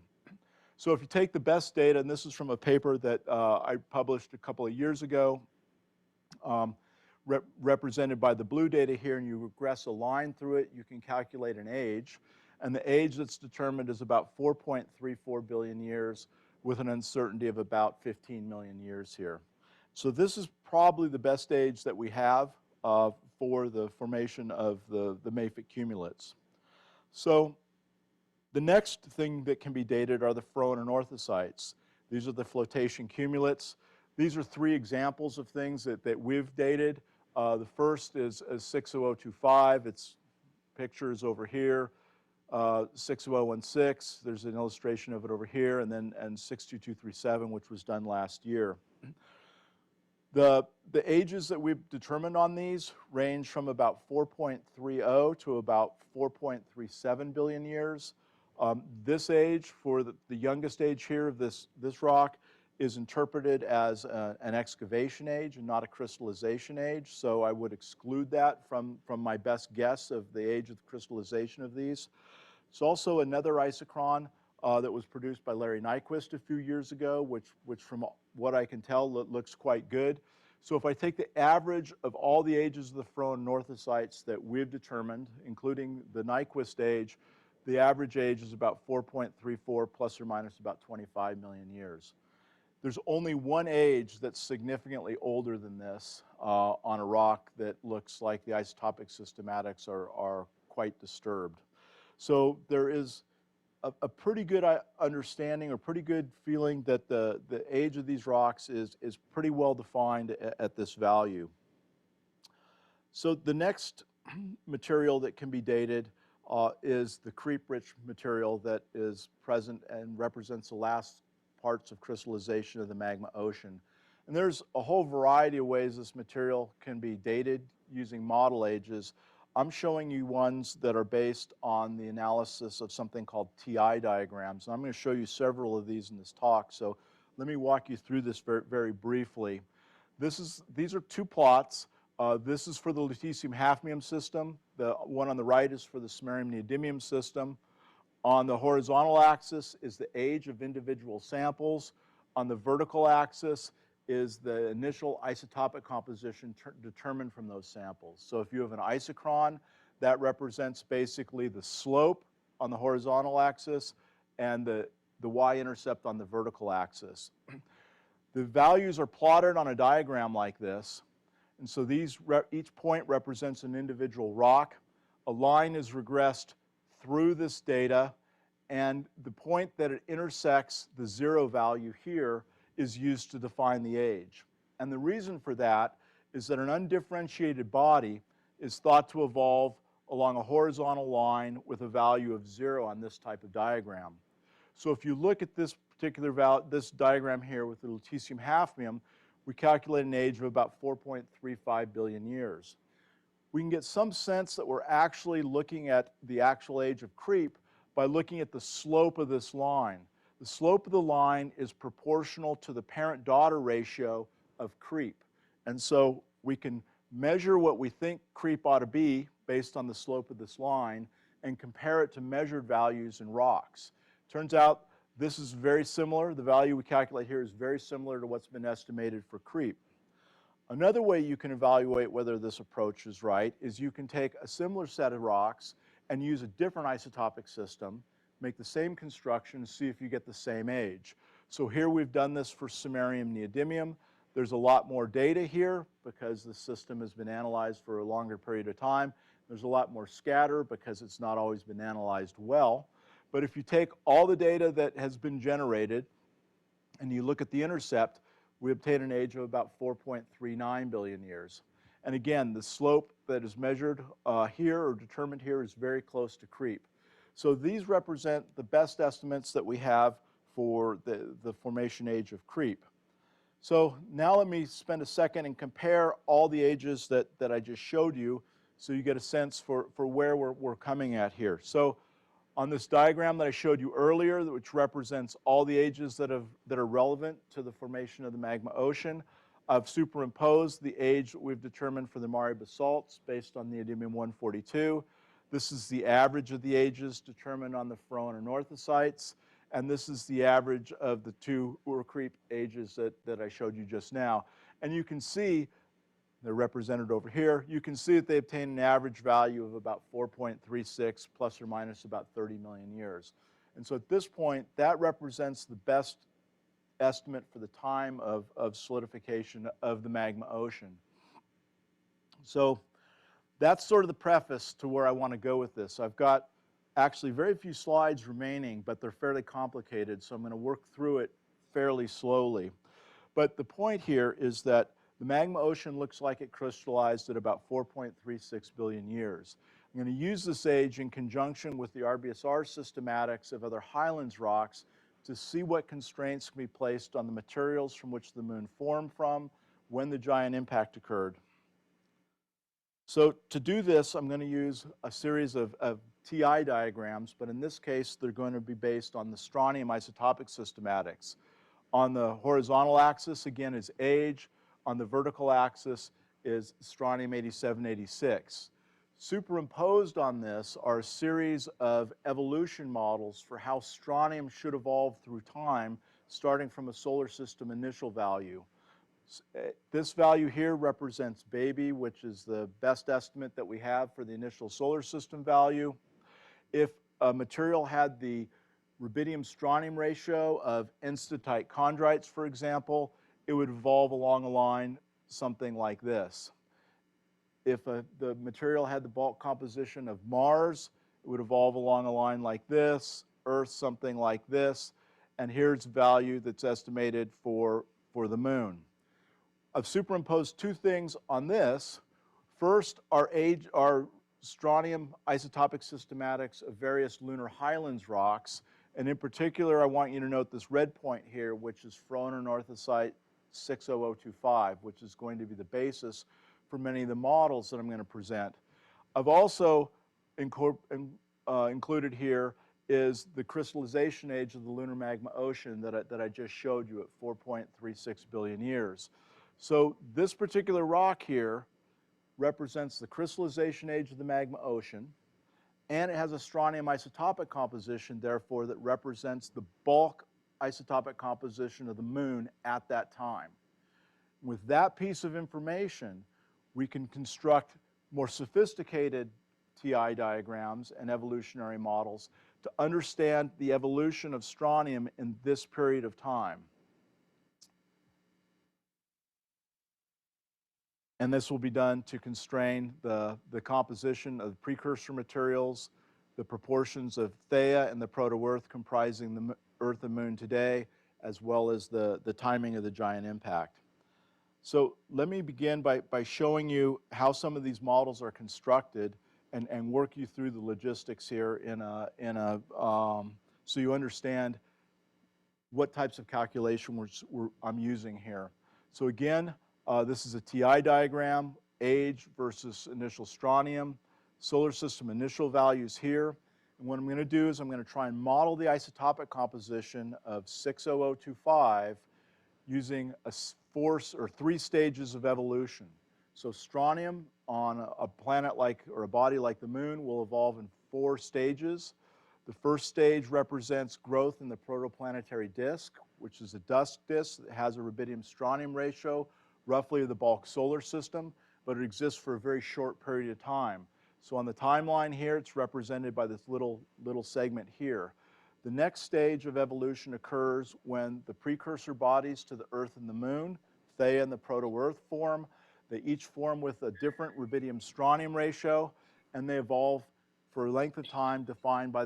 So if you take the best data, and this is from a paper that I published a couple of years ago, represented by the blue data here, and you regress a line through it, you can calculate an age. And the age that's determined is about 4.34 billion years with an uncertainty of about 15 million years here. So this is probably the best age that we have for the formation of the mafic cumulates. So the next thing that can be dated are the phoron and orthosites. These are the flotation cumulates. These are 3 examples of things that we've dated. The first is 60025. Its pictures over here. 60016, there's an illustration of it over here, and 62237, which was done last year. The ages that we've determined on these range from about 4.30 to about 4.37 billion years. This age, for the youngest age here of this rock, is interpreted as an excavation age and not a crystallization age, so I would exclude that from my best guess of the age of the crystallization of these. It's also another isochron that was produced by Larry Nyquist a few years ago, which from what I can tell looks quite good. So if I take the average of all the ages of the phoron and orthosites that we've determined, including the Nyquist age, the average age is about 4.34 plus or minus about 25 million years. There's only one age that's significantly older than this on a rock that looks like the isotopic systematics are quite disturbed. So there is a pretty good understanding or pretty good feeling that the age of these rocks is pretty well defined at this value. So the next material that can be dated is the creep-rich material that is present and represents the last parts of crystallization of the magma ocean. And there's a whole variety of ways this material can be dated using model ages. I'm showing you ones that are based on the analysis of something called TI diagrams. And I'm going to show you several of these in this talk. So let me walk you through this very, very briefly. These are two plots. This is for the lutetium-hafnium system. The one on the right is for the samarium-neodymium system. On the horizontal axis is the age of individual samples. On the vertical axis is the initial isotopic composition determined from those samples. So if you have an isochron, that represents basically the slope on the horizontal axis and the y-intercept on the vertical axis. The values are plotted on a diagram like this. And so each point represents an individual rock. A line is regressed through this data, and the point that it intersects the 0 value here is used to define the age. And the reason for that is that an undifferentiated body is thought to evolve along a horizontal line with a value of 0 on this type of diagram. So if you look at this particular this diagram here with the lutetium-hafnium, we calculate an age of about 4.35 billion years. We can get some sense that we're actually looking at the actual age of creep by looking at the slope of this line. The slope of the line is proportional to the parent-daughter ratio of creep. And so we can measure what we think creep ought to be based on the slope of this line and compare it to measured values in rocks. Turns out this is very similar. The value we calculate here is very similar to what's been estimated for creep. Another way you can evaluate whether this approach is right is you can take a similar set of rocks and use a different isotopic system, make the same construction, see if you get the same age. So here we've done this for samarium-neodymium. There's a lot more data here because the system has been analyzed for a longer period of time. There's a lot more scatter because it's not always been analyzed well. But if you take all the data that has been generated and you look at the intercept, we obtain an age of about 4.39 billion years. And again, the slope that is measured here or determined here is very close to creep. So these represent the best estimates that we have for the formation age of creep. So now let me spend a second and compare all the ages that I just showed you so you get a sense for where we're coming at here. So on this diagram that I showed you earlier, which represents all the ages that are relevant to the formation of the magma ocean, I've superimposed the age that we've determined for the Mare basalts based on neodymium-142. This is the average of the ages determined on the ferronornithocytes, and this is the average of the two Ur-Creep ages that I showed you just now. And you can see, they're represented over here, you can see that they obtain an average value of about 4.36 plus or minus about 30 million years. And so at this point, that represents the best estimate for the time of solidification of the magma ocean. So that's sort of the preface to where I want to go with this. I've got actually very few slides remaining, but they're fairly complicated, so I'm going to work through it fairly slowly. But the point here is that the magma ocean looks like it crystallized at about 4.36 billion years. I'm going to use this age in conjunction with the RBSR systematics of other highlands rocks to see what constraints can be placed on the materials from which the moon formed from when the giant impact occurred. So to do this, I'm going to use a series of TI diagrams, but in this case, they're going to be based on the strontium isotopic systematics. On the horizontal axis, again, is age. On the vertical axis is strontium 8786. Superimposed on this are a series of evolution models for how strontium should evolve through time, starting from a solar system initial value. This value here represents baby, which is the best estimate that we have for the initial solar system value. If a material had the rubidium-strontium ratio of enstatite chondrites, for example, it would evolve along a line something like this. If the material had the bulk composition of Mars, it would evolve along a line like this, Earth something like this, and here's value that's estimated for the moon. I've superimposed two things on this. First, our strontium isotopic systematics of various lunar highlands rocks, and in particular, I want you to note this red point here, which is ferronornithosite 60025, which is going to be the basis for many of the models that I'm going to present. I've also included here is the crystallization age of the lunar magma ocean that I just showed you at 4.36 billion years. So this particular rock here represents the crystallization age of the magma ocean, and it has a strontium isotopic composition, therefore, that represents the bulk isotopic composition of the moon at that time. With that piece of information, we can construct more sophisticated TI diagrams and evolutionary models to understand the evolution of strontium in this period of time. And this will be done to constrain the composition of precursor materials, the proportions of Theia and the proto-Earth comprising the Earth and Moon today, as well as the timing of the giant impact. So let me begin by showing you how some of these models are constructed and work you through the logistics here so you understand what types of calculations I'm using here. So again, this is a TI diagram, age versus initial strontium, solar system initial values here. And what I'm going to do is I'm going to try and model the isotopic composition of 60025 using three stages of evolution. So strontium on a planet like, or a body like the moon, will evolve in 4 stages. The first stage represents growth in the protoplanetary disk, which is a dust disk that has a rubidium-strontium ratio, roughly of the bulk solar system, but it exists for a very short period of time. So on the timeline here, it's represented by this little segment here. The next stage of evolution occurs when the precursor bodies to the Earth and the Moon, Theia and the proto-Earth, form. They each form with a different rubidium-strontium ratio, and they evolve for a length of time defined by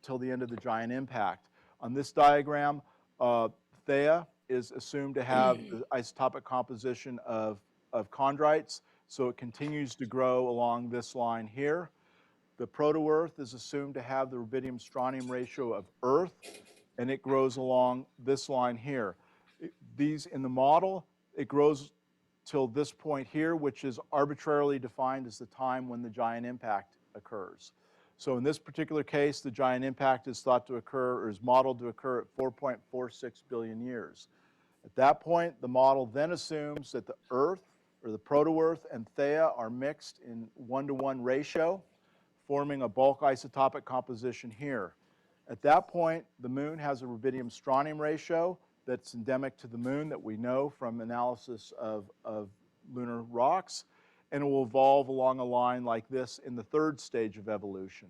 till the end of the giant impact. On this diagram, Theia is assumed to have the isotopic composition of chondrites, so it continues to grow along this line here. The proto-Earth is assumed to have the rubidium-strontium ratio of Earth, and it grows along this line here. In the model, it grows till this point here, which is arbitrarily defined as the time when the giant impact occurs. So in this particular case, the giant impact is thought to occur, or is modeled to occur at 4.46 billion years. At that point, the model then assumes that the Earth, or the proto-Earth, and Theia are mixed in 1-to-1 ratio, forming a bulk isotopic composition here. At that point, the moon has a rubidium-strontium ratio that's endemic to the moon that we know from analysis of lunar rocks, and it will evolve along a line like this in the third stage of evolution.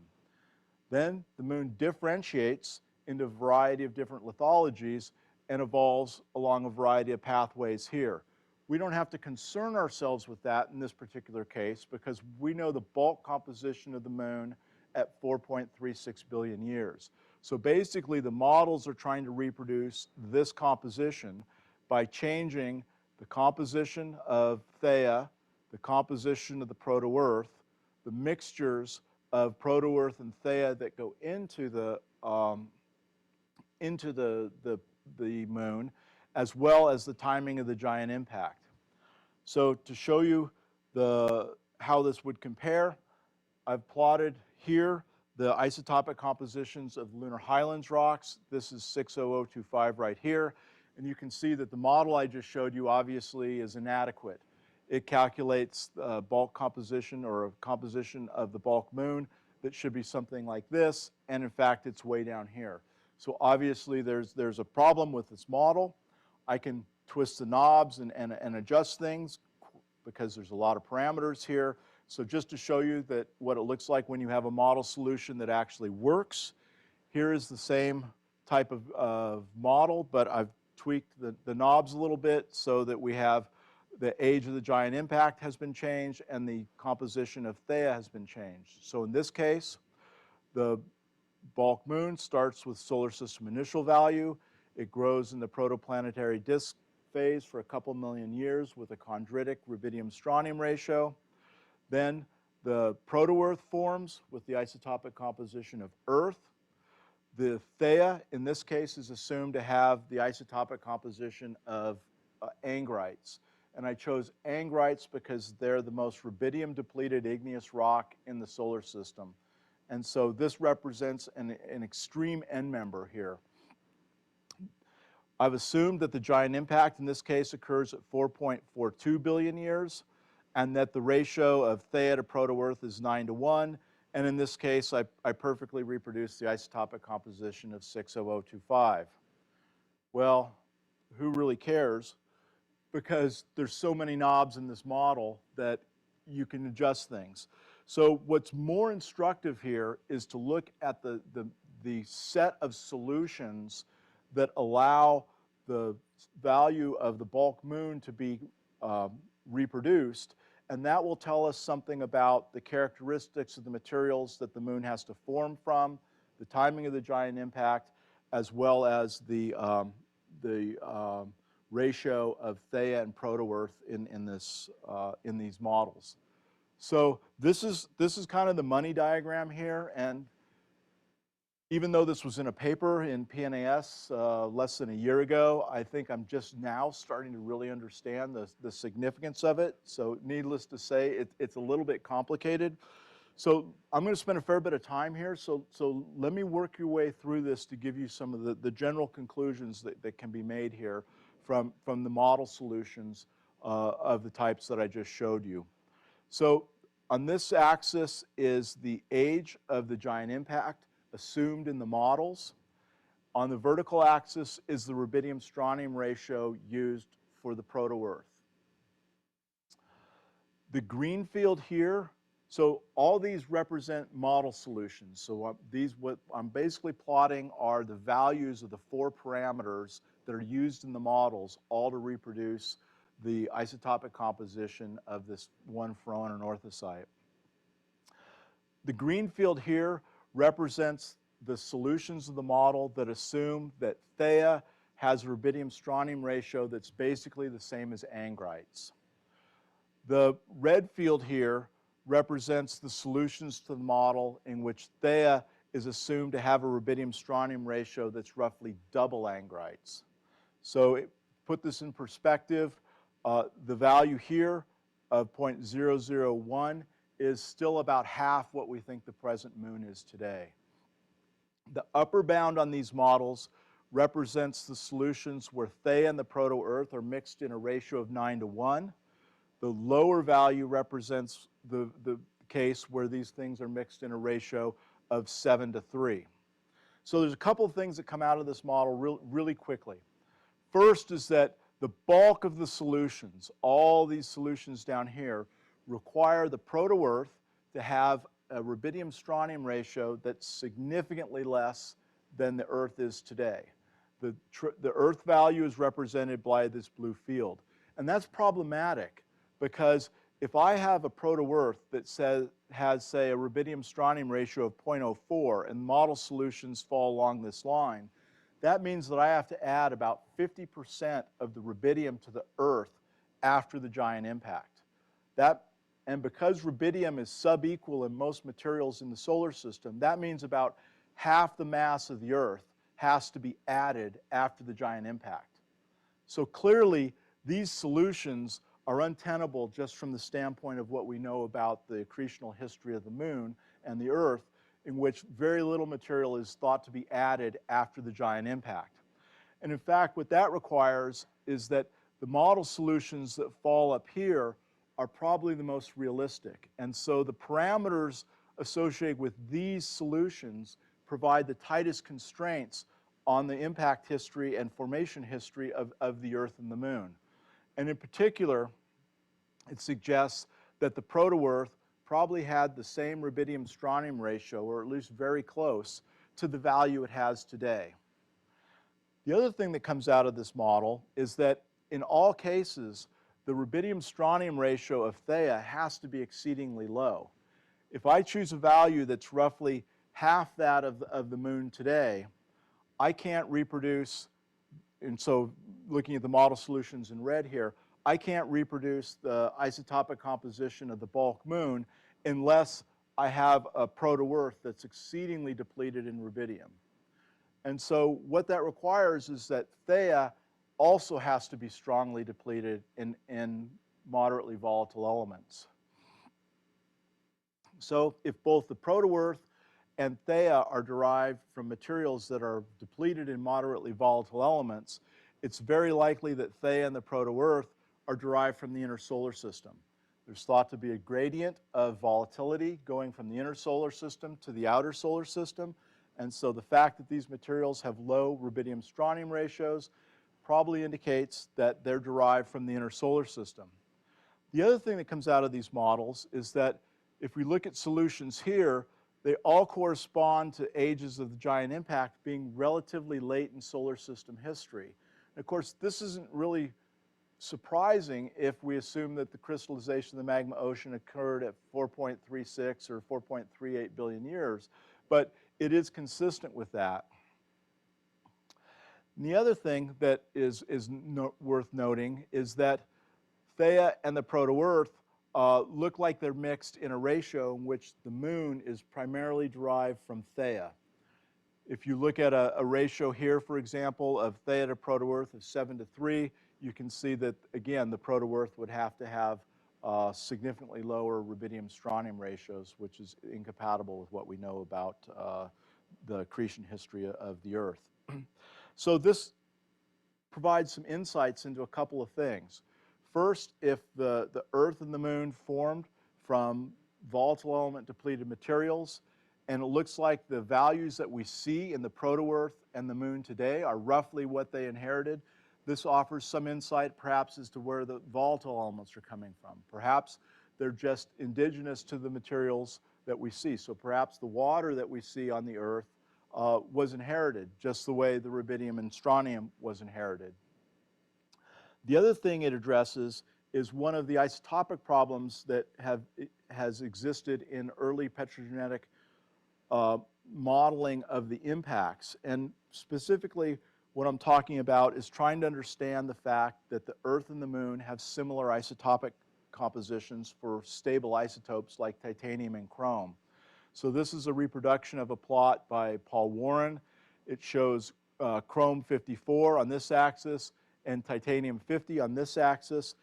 Then the moon differentiates into a variety of different lithologies and evolves along a variety of pathways here. We don't have to concern ourselves with that in this particular case because we know the bulk composition of the moon at 4.36 billion years. So basically, the models are trying to reproduce this composition by changing the composition of Theia, the composition of the proto-Earth, the mixtures of proto-Earth and Theia that go into the moon, as well as the timing of the giant impact. So to show you how this would compare, I've plotted here the isotopic compositions of lunar highlands rocks. This is 60025 right here. And you can see that the model I just showed you obviously is inadequate. It calculates bulk composition, or a composition of the bulk moon that should be something like this, and in fact it's way down here. So obviously there's a problem with this model. I can twist the knobs and adjust things because there's a lot of parameters here. So just to show you that what it looks like when you have a model solution that actually works, here is the same type of model, but I've tweaked the knobs a little bit so that we have the age of the giant impact has been changed and the composition of Theia has been changed. So in this case, the bulk moon starts with solar system initial value. It grows in the protoplanetary disk phase for a couple million years with a chondritic rubidium-strontium ratio. Then the proto-Earth forms with the isotopic composition of Earth. The Theia, in this case, is assumed to have the isotopic composition of angrites. And I chose angrites because they're the most rubidium-depleted igneous rock in the solar system. And so this represents an extreme end member here. I've assumed that the giant impact in this case occurs at 4.42 billion years, and that the ratio of Theia to proto-Earth is 9:1. And in this case, I perfectly reproduced the isotopic composition of 60025. Well, who really cares? Because there's so many knobs in this model that you can adjust things. So what's more instructive here is to look at the set of solutions that allow the value of the bulk moon to be reproduced, and that will tell us something about the characteristics of the materials that the moon has to form from, the timing of the giant impact, as well as the ratio of Theia and proto-Earth in these models. So this is kind of the money diagram here, and even though this was in a paper in PNAS less than a year ago, I think I'm just now starting to really understand the significance of it. So needless to say, it's a little bit complicated. So I'm going to spend a fair bit of time here. So let me work your way through this to give you some of the general conclusions that can be made here from the model solutions of the types that I just showed you. So on this axis is the age of the giant impact assumed in the models. On the vertical axis is the rubidium-strontium ratio used for the proto-Earth. The green field here, so all these represent model solutions. So what I'm basically plotting are the values of the 4 parameters that are used in the models, all to reproduce the isotopic composition of this one ferroin and orthosite. The green field here represents the solutions of the model that assume that Theia has a rubidium-strontium ratio that's basically the same as angrites. The red field here represents the solutions to the model in which Theia is assumed to have a rubidium-strontium ratio that's roughly double angrites. So put this in perspective, the value here of 0.001 is still about half what we think the present moon is today. The upper bound on these models represents the solutions where Theia and the proto-Earth are mixed in a ratio of 9:1. The lower value represents the case where these things are mixed in a ratio of 7:3. So there's a couple of things that come out of this model really quickly. First is that the bulk of the solutions, all these solutions down here, require the proto-Earth to have a rubidium-strontium ratio that's significantly less than the Earth is today. The Earth value is represented by this blue field. And that's problematic because if I have a proto-Earth that has, say, a rubidium-strontium ratio of 0.04 and model solutions fall along this line, that means that I have to add about 50% of the rubidium to the Earth after the giant impact. And because rubidium is subequal in most materials in the solar system, that means about half the mass of the Earth has to be added after the giant impact. So clearly, these solutions are untenable just from the standpoint of what we know about the accretional history of the moon and the Earth, in which very little material is thought to be added after the giant impact. And in fact, what that requires is that the model solutions that fall up here are probably the most realistic. And so the parameters associated with these solutions provide the tightest constraints on the impact history and formation history of the Earth and the Moon. And in particular, it suggests that the proto-Earth probably had the same rubidium-strontium ratio, or at least very close, to the value it has today. The other thing that comes out of this model is that in all cases, the rubidium-strontium ratio of Theia has to be exceedingly low. If I choose a value that's roughly half that of the moon today, I can't reproduce, and so looking at the model solutions in red here, I can't reproduce the isotopic composition of the bulk moon unless I have a proto-Earth that's exceedingly depleted in rubidium. And so what that requires is that Theia also has to be strongly depleted in moderately volatile elements. So if both the proto-Earth and Theia are derived from materials that are depleted in moderately volatile elements, it's very likely that Theia and the proto-Earth are derived from the inner solar system. There's thought to be a gradient of volatility going from the inner solar system to the outer solar system, and so the fact that these materials have low rubidium-strontium ratios probably indicates that they're derived from the inner solar system. The other thing that comes out of these models is that if we look at solutions here, they all correspond to ages of the giant impact being relatively late in solar system history. And of course, this isn't really surprising if we assume that the crystallization of the magma ocean occurred at 4.36 or 4.38 billion years, but it is consistent with that. And the other thing that is worth noting is that Theia and the proto-Earth look like they're mixed in a ratio in which the moon is primarily derived from Theia. If you look at a ratio here, for example, of Theia to proto-Earth of 7:3, you can see that, again, the proto-Earth would have to have significantly lower rubidium-strontium ratios, which is incompatible with what we know about the accretion history of the Earth. So this provides some insights into a couple of things. First, if the Earth and the moon formed from volatile element depleted materials, and it looks like the values that we see in the proto-Earth and the moon today are roughly what they inherited, this offers some insight perhaps as to where the volatile elements are coming from. Perhaps they're just indigenous to the materials that we see. So perhaps the water that we see on the Earth was inherited just the way the rubidium and strontium was inherited. The other thing it addresses is one of the isotopic problems that has existed in early petrogenetic modeling of the impacts. And specifically, what I'm talking about is trying to understand the fact that the Earth and the moon have similar isotopic compositions for stable isotopes like titanium and chrome. So this is a reproduction of a plot by Paul Warren. It shows chrome 54 on this axis and titanium 50 on this axis.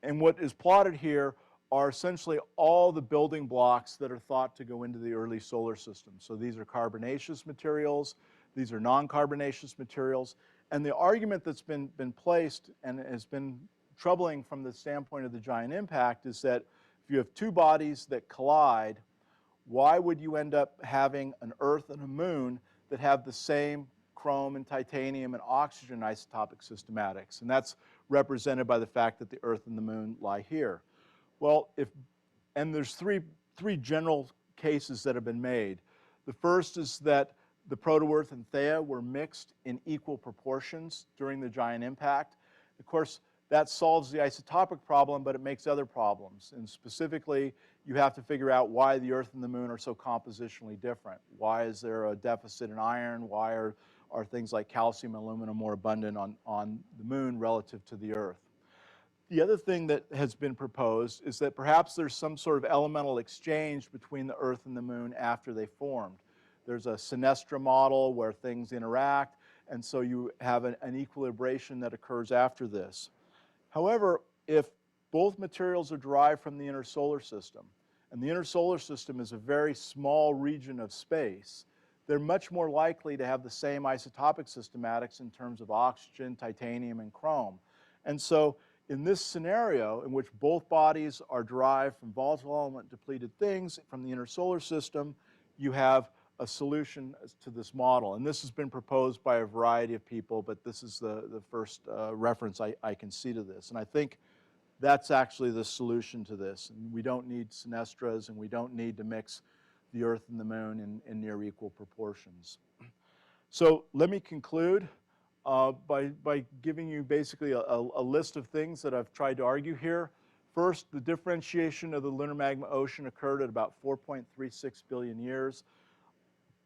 And what is plotted here are essentially all the building blocks that are thought to go into the early solar system. So these are carbonaceous materials, these are non-carbonaceous materials, and the argument that's been placed and has been troubling from the standpoint of the giant impact is that if you have two bodies that collide, why would you end up having an Earth and a moon that have the same chrome and titanium and oxygen isotopic systematics? And that's represented by the fact that the Earth and the moon lie here. Well, and there's three general cases that have been made. The first is that the proto-Earth and Theia were mixed in equal proportions during the giant impact. Of course, that solves the isotopic problem, but it makes other problems. And specifically, you have to figure out why the Earth and the moon are so compositionally different. Why is there a deficit in iron? Why are things like calcium and aluminum more abundant on the moon relative to the Earth? The other thing that has been proposed is that perhaps there's some sort of elemental exchange between the Earth and the moon after they formed. There's a Sinestra model where things interact, and so you have an equilibration that occurs after this. However, if both materials are derived from the inner solar system, and the inner solar system is a very small region of space, they're much more likely to have the same isotopic systematics in terms of oxygen, titanium, and chrome. And so in this scenario, in which both bodies are derived from volatile element depleted things from the inner solar system, you have a solution to this model. And this has been proposed by a variety of people, but this is the first reference I can see to this. And I think that's actually the solution to this. And we don't need Sinestras, and we don't need to mix the Earth and the moon in near equal proportions. So let me conclude by giving you basically a list of things that I've tried to argue here. First, the differentiation of the lunar magma ocean occurred at about 4.36 billion years.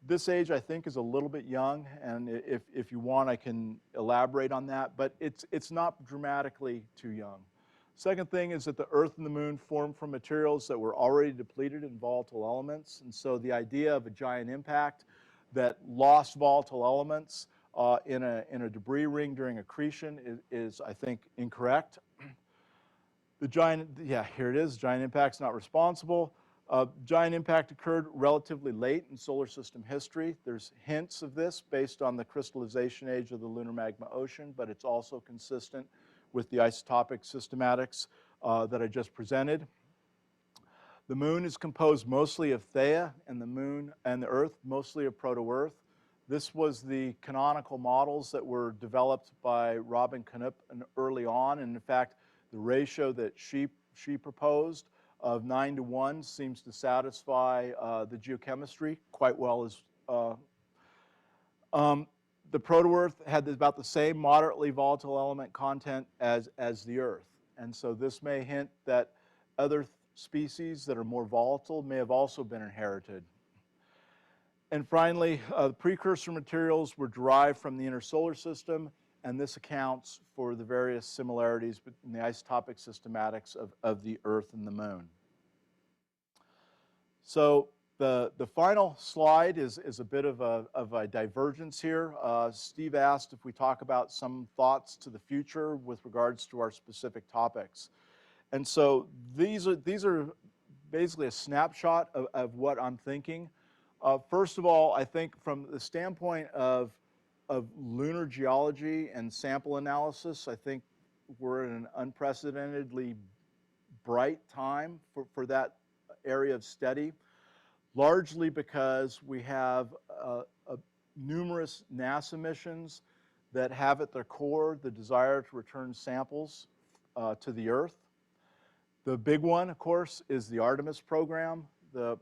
This age, I think, is a little bit young, and if you want, I can elaborate on that, but it's not dramatically too young. Second thing is that the Earth and the moon formed from materials that were already depleted in volatile elements, and so the idea of a giant impact that lost volatile elements in a debris ring during accretion is I think, incorrect. The giant, yeah, here it is, giant impact's not responsible. Giant impact occurred relatively late in solar system history. There's hints of this based on the crystallization age of the lunar magma ocean, but it's also consistent with the isotopic systematics that I just presented. The moon is composed mostly of Theia, and the moon and the Earth mostly of proto-Earth. This was the canonical models that were developed by Robin Knupp early on, and in fact, the ratio that she proposed of 9:1 seems to satisfy the geochemistry quite well. The proto-Earth had about the same moderately volatile element content as the Earth, and so this may hint that other species that are more volatile may have also been inherited. And finally, the precursor materials were derived from the inner solar system, and this accounts for the various similarities in the isotopic systematics of the Earth and the Moon. So the final slide is a bit of a divergence here. Steve asked if we talk about some thoughts to the future with regards to our specific topics. And so these are basically a snapshot of what I'm thinking. First of all, I think from the standpoint of lunar geology and sample analysis, I think we're in an unprecedentedly bright time for that area of study, largely because we have numerous NASA missions that have at their core the desire to return samples to the Earth. The big one, of course, is the Artemis program. The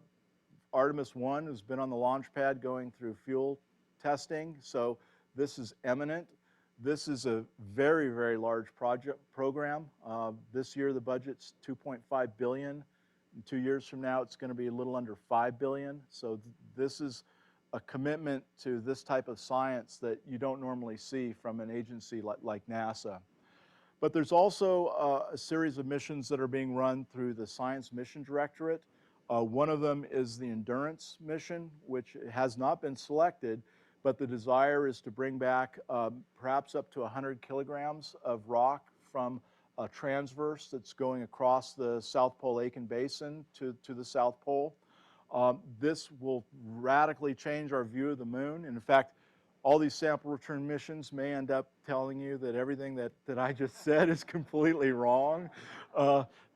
Artemis 1 has been on the launch pad going through fuel testing, so this is imminent. This is a very, very large program. This year the budget's $2.5 billion. In 2 years from now it's going to be a little under $5 billion. So this is a commitment to this type of science that you don't normally see from an agency like NASA. But there's also a series of missions that are being run through the Science Mission Directorate. One of them is the Endurance mission, which has not been selected, but the desire is to bring back perhaps up to 100 kilograms of rock from a transverse that's going across the South Pole Aitken Basin to the South Pole. This will radically change our view of the moon. And in fact, all these sample return missions may end up telling you that everything that I just said is completely wrong.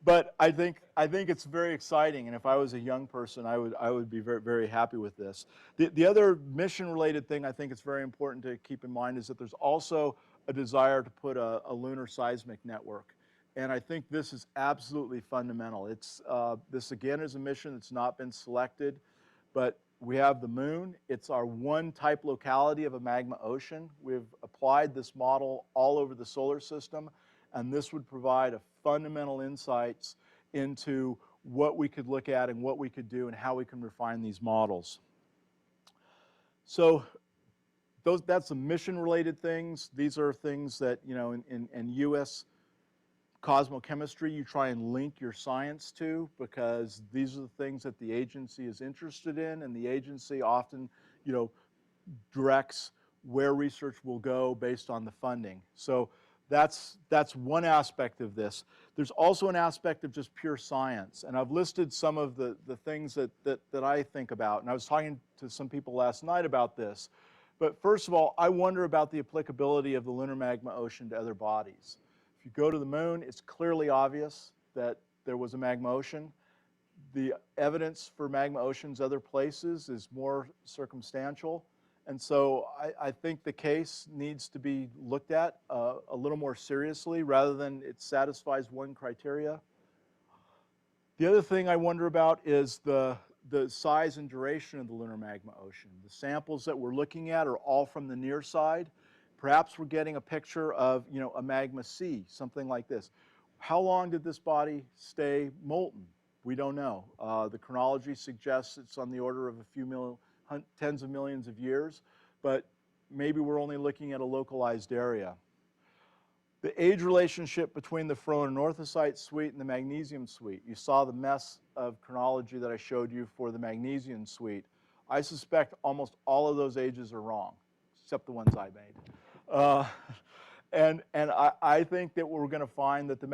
But I think it's very exciting, and if I was a young person, I would be very, very happy with this. The other mission-related thing I think it's very important to keep in mind is that there's also a desire to put a lunar seismic network, and I think this is absolutely fundamental. This again is a mission that's not been selected, but we have the moon. It's our one type locality of a magma ocean. We've applied this model all over the solar system, and this would provide a fundamental insights into what we could look at and what we could do and how we can refine these models. So that's the mission-related things. These are things that, you know, in U.S. cosmochemistry, you try and link your science to, because these are the things that the agency is interested in, and the agency often, you know, directs where research will go based on the funding. So that's one aspect of this. There's also an aspect of just pure science, and I've listed some of the things that I think about, and I was talking to some people last night about this. But first of all, I wonder about the applicability of the lunar magma ocean to other bodies. If you go to the moon, it's clearly obvious that there was a magma ocean. The evidence for magma oceans other places is more circumstantial. And so I think the case needs to be looked at a little more seriously rather than it satisfies one criteria. The other thing I wonder about is the size and duration of the lunar magma ocean. The samples that we're looking at are all from the near side. Perhaps we're getting a picture of, you know, a magma sea, something like this. How long did this body stay molten? We don't know. The chronology suggests it's on the order of a few tens of millions of years, but maybe we're only looking at a localized area. The age relationship between the ferronorthosite suite and the magnesium suite. You saw the mess of chronology that I showed you for the magnesium suite. I suspect almost all of those ages are wrong. except the ones I made. And I think that we're going to find that the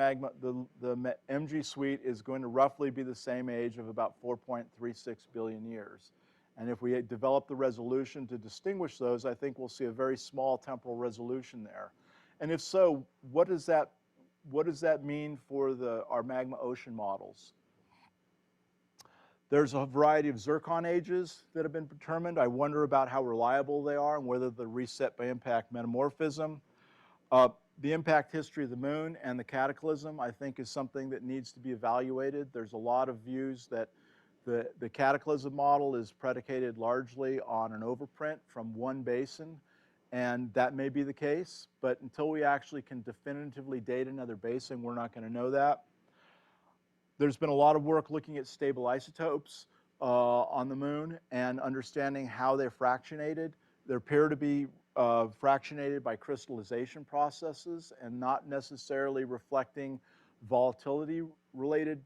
MG suite is going to roughly be the same age of about 4.36 billion years. And if we develop the resolution to distinguish those, I think we'll see a very small temporal resolution there. And if so, what does that mean for our magma ocean models? There's a variety of zircon ages that have been determined. I wonder about how reliable they are and whether they're reset by impact metamorphism. The impact history of the moon and the cataclysm, I think, is something that needs to be evaluated. There's a lot of views that the cataclysm model is predicated largely on an overprint from one basin, and that may be the case, but until we actually can definitively date another basin, we're not going to know that. There's been a lot of work looking at stable isotopes on the moon and understanding how they're fractionated. They appear to be fractionated by crystallization processes and not necessarily reflecting volatility-related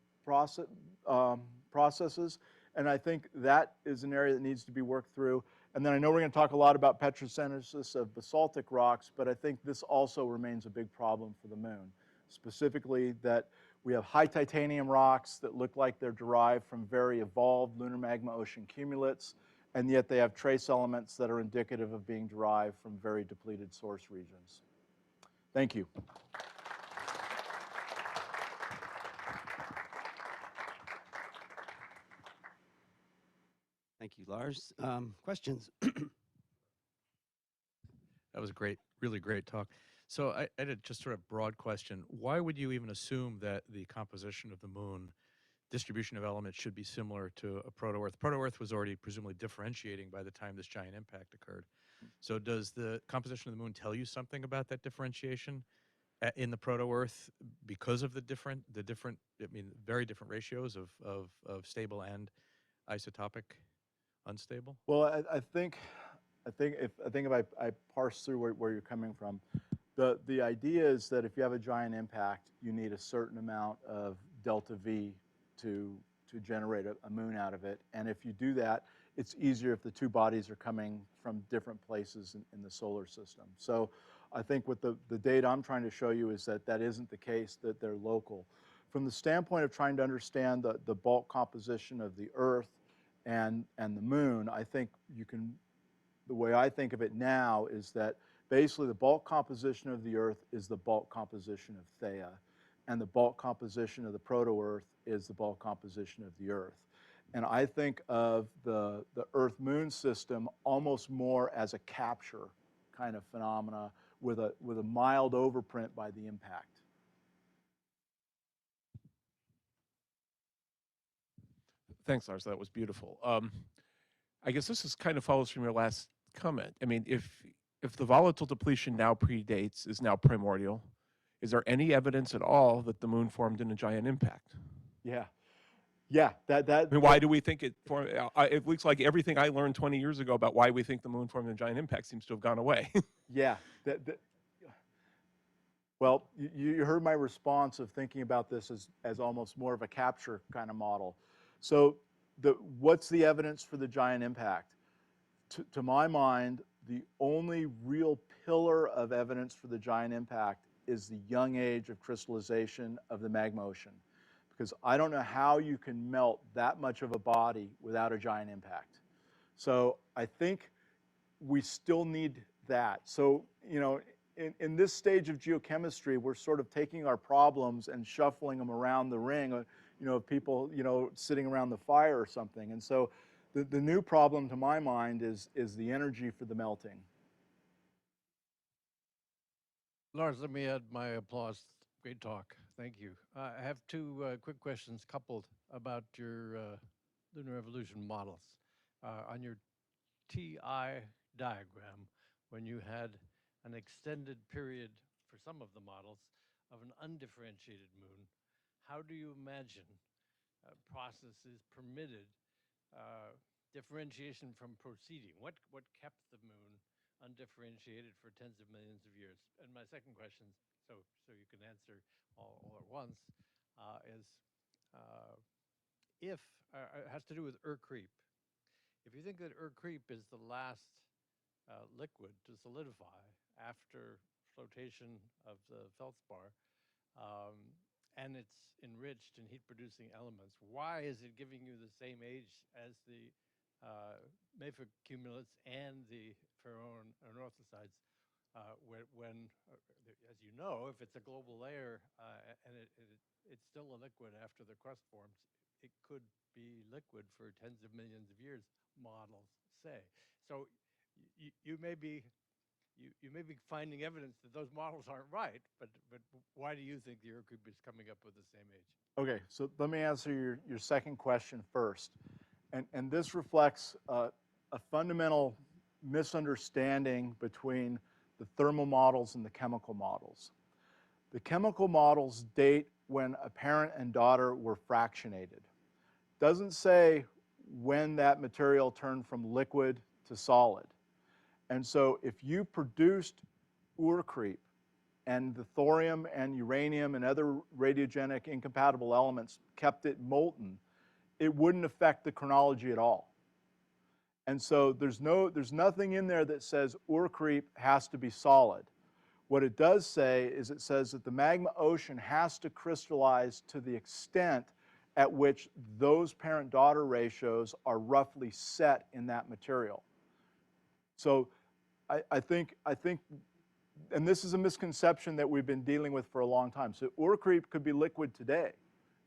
processes. And I think that is an area that needs to be worked through. And then I know we're going to talk a lot about petrogenesis of basaltic rocks, but I think this also remains a big problem for the moon. Specifically that we have high titanium rocks that look like they're derived from very evolved lunar magma ocean cumulates, and yet they have trace elements that are indicative of being derived from very depleted source regions. Thank you. Thank you, Lars. Questions? That was a great, really great talk. So I had a just sort of broad question. Why would you even assume that the composition of the moon, distribution of elements, should be similar to a proto-Earth? Proto-Earth was already presumably differentiating by the time this giant impact occurred. So does the composition of the moon tell you something about that differentiation in the proto-Earth because of the different, I mean, very different ratios of stable and isotopic unstable? Well, I think if I parse through where you're coming from, the idea is that if you have a giant impact, you need a certain amount of delta V to generate a moon out of it. And if you do that, it's easier if the two bodies are coming from different places in the solar system. So I think what the data I'm trying to show you is that that isn't the case, that they're local. From the standpoint of trying to understand the bulk composition of the Earth and the moon, I think the way I think of it now is that basically the bulk composition of the Earth is the bulk composition of Theia, and the bulk composition of the proto-Earth is the bulk composition of the Earth. And I think of the Earth-Moon system almost more as a capture kind of phenomena with a mild overprint by the impact. Thanks, Lars. That was beautiful. I guess this kind of follows from your last comment. I mean, if the volatile depletion now predates, is now primordial, is there any evidence at all that the moon formed in a giant impact? Yeah. Yeah, I mean, why do we think it formed? It looks like everything I learned 20 years ago about why we think the moon formed in a giant impact seems to have gone away. Yeah. Well, you heard my response of thinking about this as almost more of a capture kind of model. So what's the evidence for the giant impact? To my mind, the only real pillar of evidence for the giant impact is the young age of crystallization of the magma ocean. Because I don't know how you can melt that much of a body without a giant impact. So I think we still need that. So, you know, in this stage of geochemistry, we're sort of taking our problems and shuffling them around the ring, you know, of people, you know, sitting around the fire or something. And so the new problem to my mind is the energy for the melting. Lars, let me add my applause. Great talk. Thank you. I have two quick questions coupled about your lunar evolution models. On your TI diagram, when you had an extended period for some of the models of an undifferentiated moon, how do you imagine processes permitted differentiation from proceeding? What kept the moon undifferentiated for tens of millions of years? And my second question, so you can answer all at once, is it has to do with creep. If you think that creep is the last liquid to solidify after flotation of the feldspar, and it's enriched in heat-producing elements. Why is it giving you the same age as the mafic cumulates and the ferroan anorthosides? When as you know, if it's a global layer and it's still a liquid after the crust forms, it could be liquid for tens of millions of years, models say. So you may be finding evidence that those models aren't right, but why do you think the Urquhart is coming up with the same age? Okay, so let me answer your second question first. And this reflects a fundamental misunderstanding between the thermal models and the chemical models. The chemical models date when a parent and daughter were fractionated. Doesn't say when that material turned from liquid to solid. And so if you produced Urquhart and the thorium and uranium and other radiogenic incompatible elements kept it molten, it wouldn't affect the chronology at all. And so there's nothing in there that says Urquhart has to be solid. What it does say is it says that the magma ocean has to crystallize to the extent at which those parent-daughter ratios are roughly set in that material. So I think, and this is a misconception that we've been dealing with for a long time. So Urquhart could be liquid today.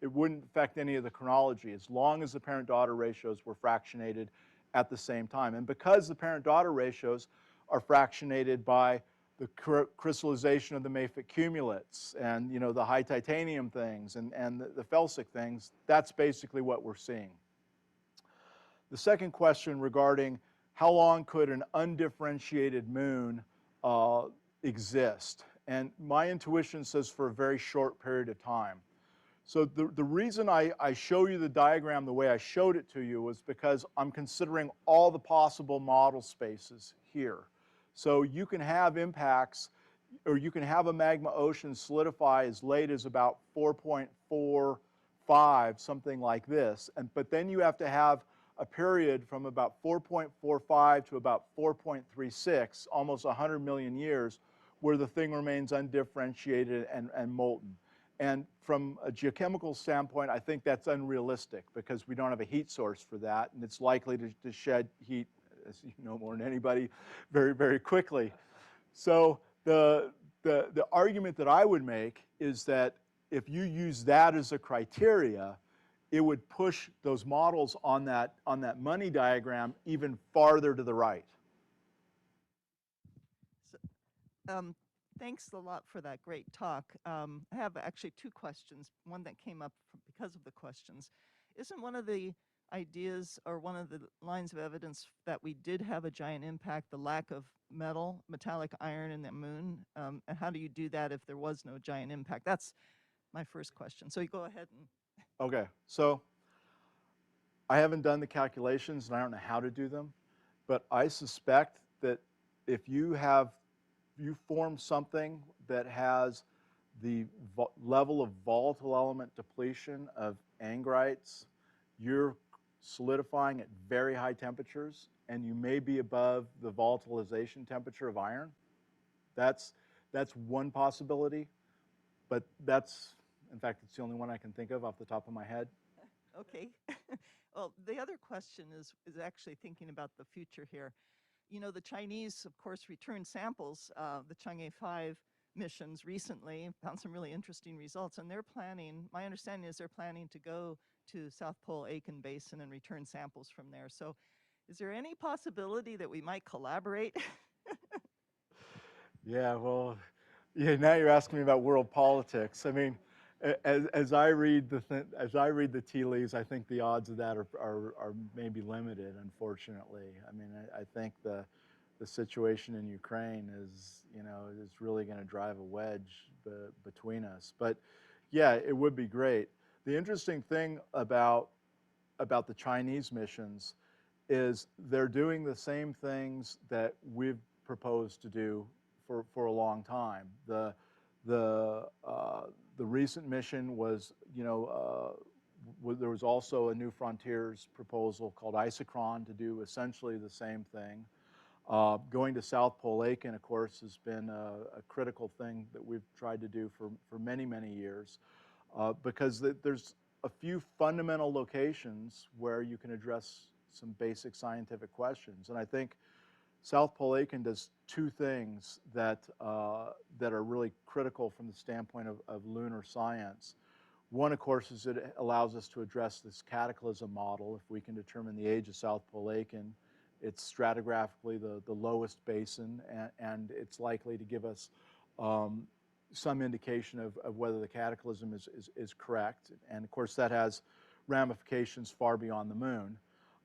It wouldn't affect any of the chronology as long as the parent-daughter ratios were fractionated at the same time. And because the parent-daughter ratios are fractionated by the crystallization of the mafic cumulates and the high titanium things and the felsic things, that's basically what we're seeing. The second question regarding how long could an undifferentiated moon exist? And my intuition says for a very short period of time. So the reason I show you the diagram the way I showed it to you was because I'm considering all the possible model spaces here. So you can have impacts, or you can have a magma ocean solidify as late as about 4.45, something like this. But then you have to have a period from about 4.45 to about 4.36, almost 100 million years, where the thing remains undifferentiated and molten. And from a geochemical standpoint, I think that's unrealistic because we don't have a heat source for that, and it's likely to shed heat, as you know more than anybody, very, very quickly. So the argument that I would make is that if you use that as a criteria, it would push those models on that money diagram even farther to the right. So, thanks a lot for that great talk. I have actually two questions, one that came up because of the questions. Isn't one of the ideas or one of the lines of evidence that we did have a giant impact the lack of metallic iron in the moon? And how do you do that if there was no giant impact? That's my first question. So you go ahead and... Okay, so I haven't done the calculations and I don't know how to do them, but I suspect that if you form something that has the level of volatile element depletion of angrites, you're solidifying at very high temperatures, and you may be above the volatilization temperature of iron. That's one possibility, but in fact, it's the only one I can think of off the top of my head. Okay. Well, the other question is actually thinking about the future here. You know, the Chinese, of course, returned samples, the Chang'e 5 missions recently, found some really interesting results, and they're planning, my understanding is they're planning to go to South Pole Aitken Basin and return samples from there. So is there any possibility that we might collaborate? Yeah, well, now you're asking me about world politics. I mean, as I read the tea leaves, I think the odds of that are maybe limited, unfortunately. I mean, I think the situation in Ukraine is really going to drive a wedge between us. But yeah, it would be great. The interesting thing about the Chinese missions is they're doing the same things that we've proposed to do for a long time. The recent mission was, there was also a New Frontiers proposal called Isochron to do essentially the same thing. Going to South Pole Aiken, of course, has been a critical thing that we've tried to do for many, many years, because there's a few fundamental locations where you can address some basic scientific questions. And I think South Pole Aiken does two things that are really critical from the standpoint of lunar science. One, of course, is it allows us to address this cataclysm model. If we can determine the age of South Pole Aiken, it's stratigraphically the lowest basin, and it's likely to give us some indication of whether the cataclysm is correct. And of course, that has ramifications far beyond the moon.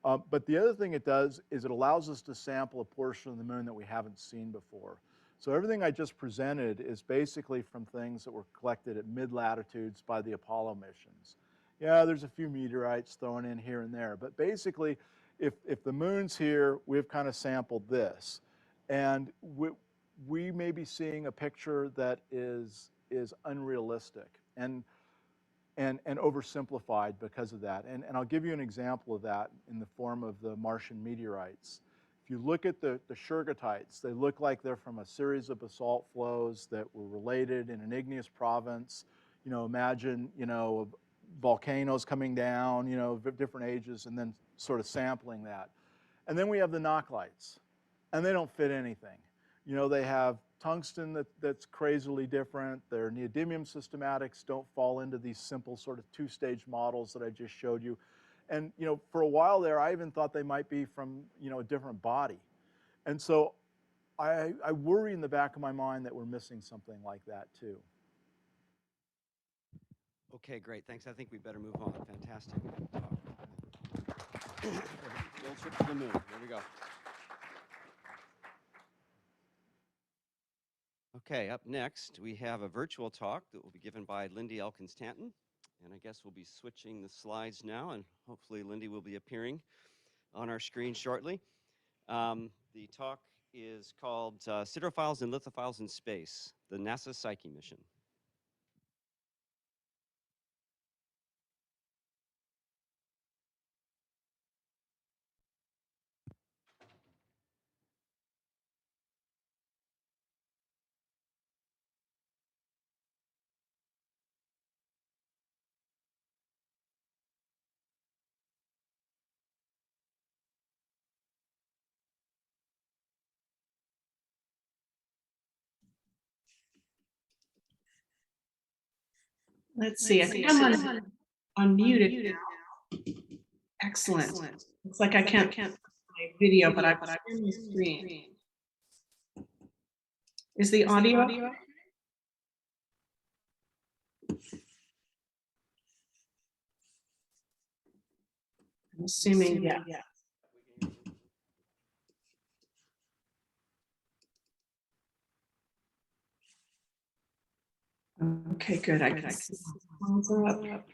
But the other thing it does is it allows us to sample a portion of the moon that we haven't seen before. So everything I just presented is basically from things that were collected at mid-latitudes by the Apollo missions. Yeah, there's a few meteorites thrown in here and there, but basically, if the moon's here, we've kind of sampled this. And we may be seeing a picture that is unrealistic and oversimplified because of that. And I'll give you an example of that in the form of the Martian meteorites. If you look at the Schönbächler, they look like they're from a series of basalt flows that were related in an igneous province. You know, imagine, you know, volcanoes coming down, you know, different ages, and then sort of sampling that. And then we have the Knocklights, and they don't fit anything. You know, they have tungsten that's crazily different. Their neodymium systematics don't fall into these simple sort of two-stage models that I just showed you. And, you know, for a while there, I even thought they might be from, you know, a different body. And so I worry in the back of my mind that we're missing something like that too. Okay, great. Thanks. I think we better move on. Fantastic. Field trip to the moon. There we go. Okay, up next, we have a virtual talk that will be given by Lindy Elkins-Tanton. And I guess we'll be switching the slides now, and hopefully Lindy will be appearing on our screen shortly. The talk is called Siderophiles and Lithophiles in Space, the NASA Psyche mission. Let's see, I think I'm unmuted now. Excellent. Looks like I can't my video, but I've got my screen. Is the audio? I'm assuming, yeah. Okay, good. I can see my slides are up.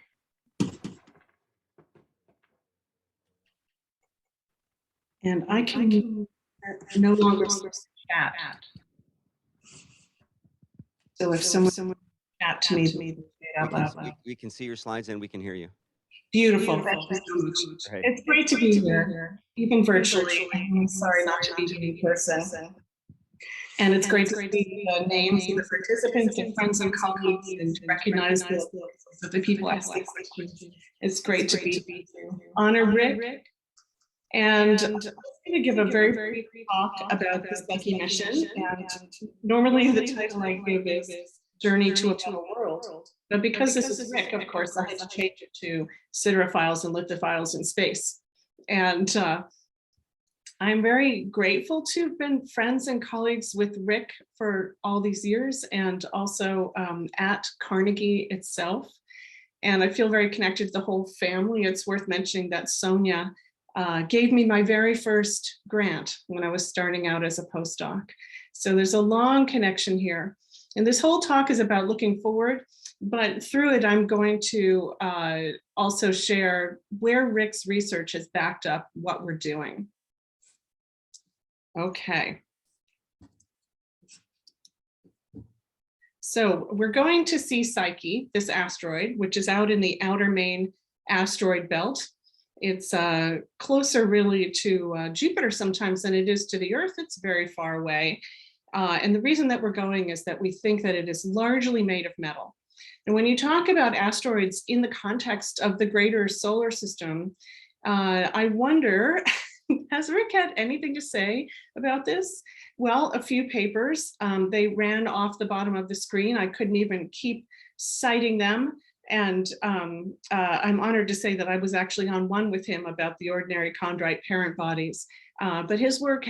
And I can no longer chat. So if someone chat to me, we can see your slides and we can hear you. Beautiful. Thank you so much. Right. It's great to be here, even virtually. I'm sorry not to be in person. And it's great to see the names of the participants and friends and colleagues and to recognize the people asking questions. It's great to be here. Honor Rick. And I'm going to give a very brief talk about the Psyche mission. And normally the title I give is Journey to a Better World. But because this is Rick, of course, I had to change it to Siderophiles and Lithophiles in Space. And I'm very grateful to have been friends and colleagues with Rick for all these years, and also at Carnegie itself. And I feel very connected to the whole family. It's worth mentioning that Sonia gave me my very first grant when I was starting out as a postdoc. So there's a long connection here. And this whole talk is about looking forward, but through it, I'm going to also share where Rick's research has backed up what we're doing. Okay. So we're going to see Psyche, this asteroid, which is out in the outer main asteroid belt. It's closer really to Jupiter sometimes than it is to the Earth. It's very far away. And the reason that we're going is that we think that it is largely made of metal. And when you talk about asteroids in the context of the greater solar system, I wonder, has Rick had anything to say about this? Well, a few papers. They ran off the bottom of the screen. I couldn't even keep citing them. And I'm honored to say that I was actually on one with him about the ordinary chondrite parent bodies. But his work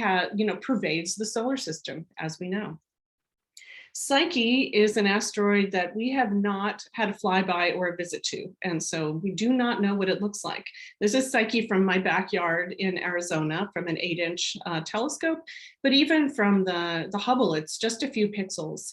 pervades the solar system, as we know. Psyche is an asteroid that we have not had a flyby or a visit to, and so we do not know what it looks like. This is Psyche from my backyard in Arizona from an 8-inch telescope, but even from the Hubble, it's just a few pixels.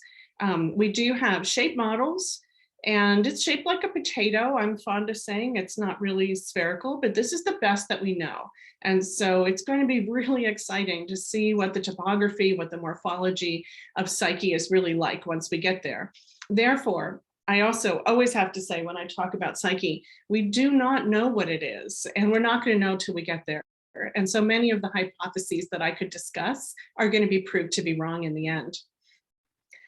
We do have shape models, and it's shaped like a potato. I'm fond of saying it's not really spherical, but this is the best that we know. And so it's going to be really exciting to see what the topography, what the morphology of Psyche is really like once we get there. Therefore, I also always have to say when I talk about Psyche, we do not know what it is, and we're not going to know till we get there. And so many of the hypotheses that I could discuss are going to be proved to be wrong in the end.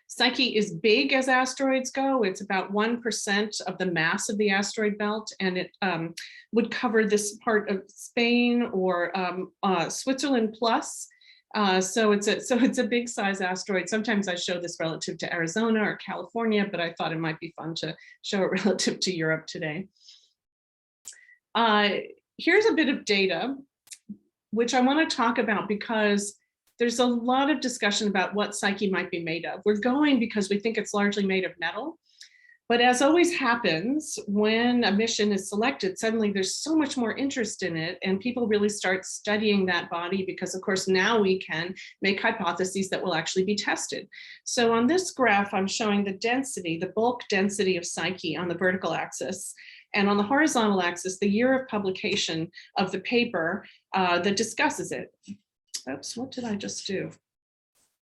Psyche is big as asteroids go. It's about 1% of the mass of the asteroid belt, and it would cover this part of Spain or Switzerland plus. So it's a big size asteroid. Sometimes I show this relative to Arizona or California, but I thought it might be fun to show it relative to Europe today. Here's a bit of data, which I want to talk about because there's a lot of discussion about what Psyche might be made of. We're going because we think it's largely made of metal. But as always happens, when a mission is selected, suddenly there's so much more interest in it, and people really start studying that body because, of course, now we can make hypotheses that will actually be tested. So on this graph, I'm showing the density, the bulk density of Psyche on the vertical axis. And on the horizontal axis, the year of publication of the paper that discusses it. Oops, what did I just do?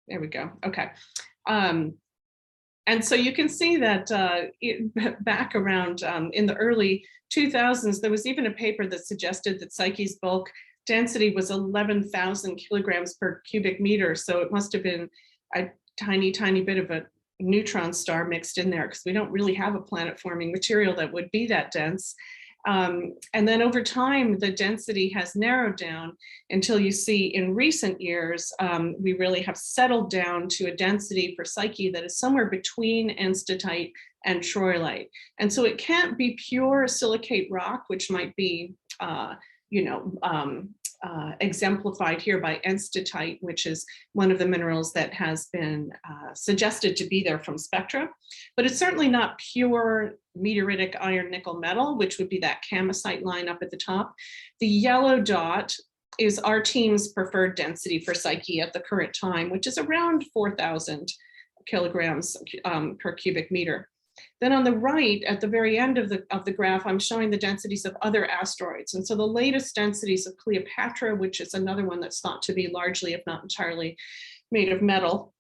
There we go. Okay. And so you can see that back around in the early 2000s, there was even a paper that suggested that Psyche's bulk density was 11,000 kilograms per cubic meter. So it must have been a tiny, tiny bit of a neutron star mixed in there because we don't really have a planet forming material that would be that dense. And then over time, the density has narrowed down until you see in recent years, we really have settled down to a density for Psyche that is somewhere between enstatite and troilite. And so it can't be pure silicate rock, which might be, exemplified here by enstatite, which is one of the minerals that has been suggested to be there from spectra. But it's certainly not pure meteoritic iron nickel metal, which would be that camosite line up at the top. The yellow dot is our team's preferred density for Psyche at the current time, which is around 4,000 kilograms per cubic meter. Then on the right, at the very end of the graph, I'm showing the densities of other asteroids. And so the latest densities of Cleopatra, which is another one that's thought to be largely, if not entirely, made of metal,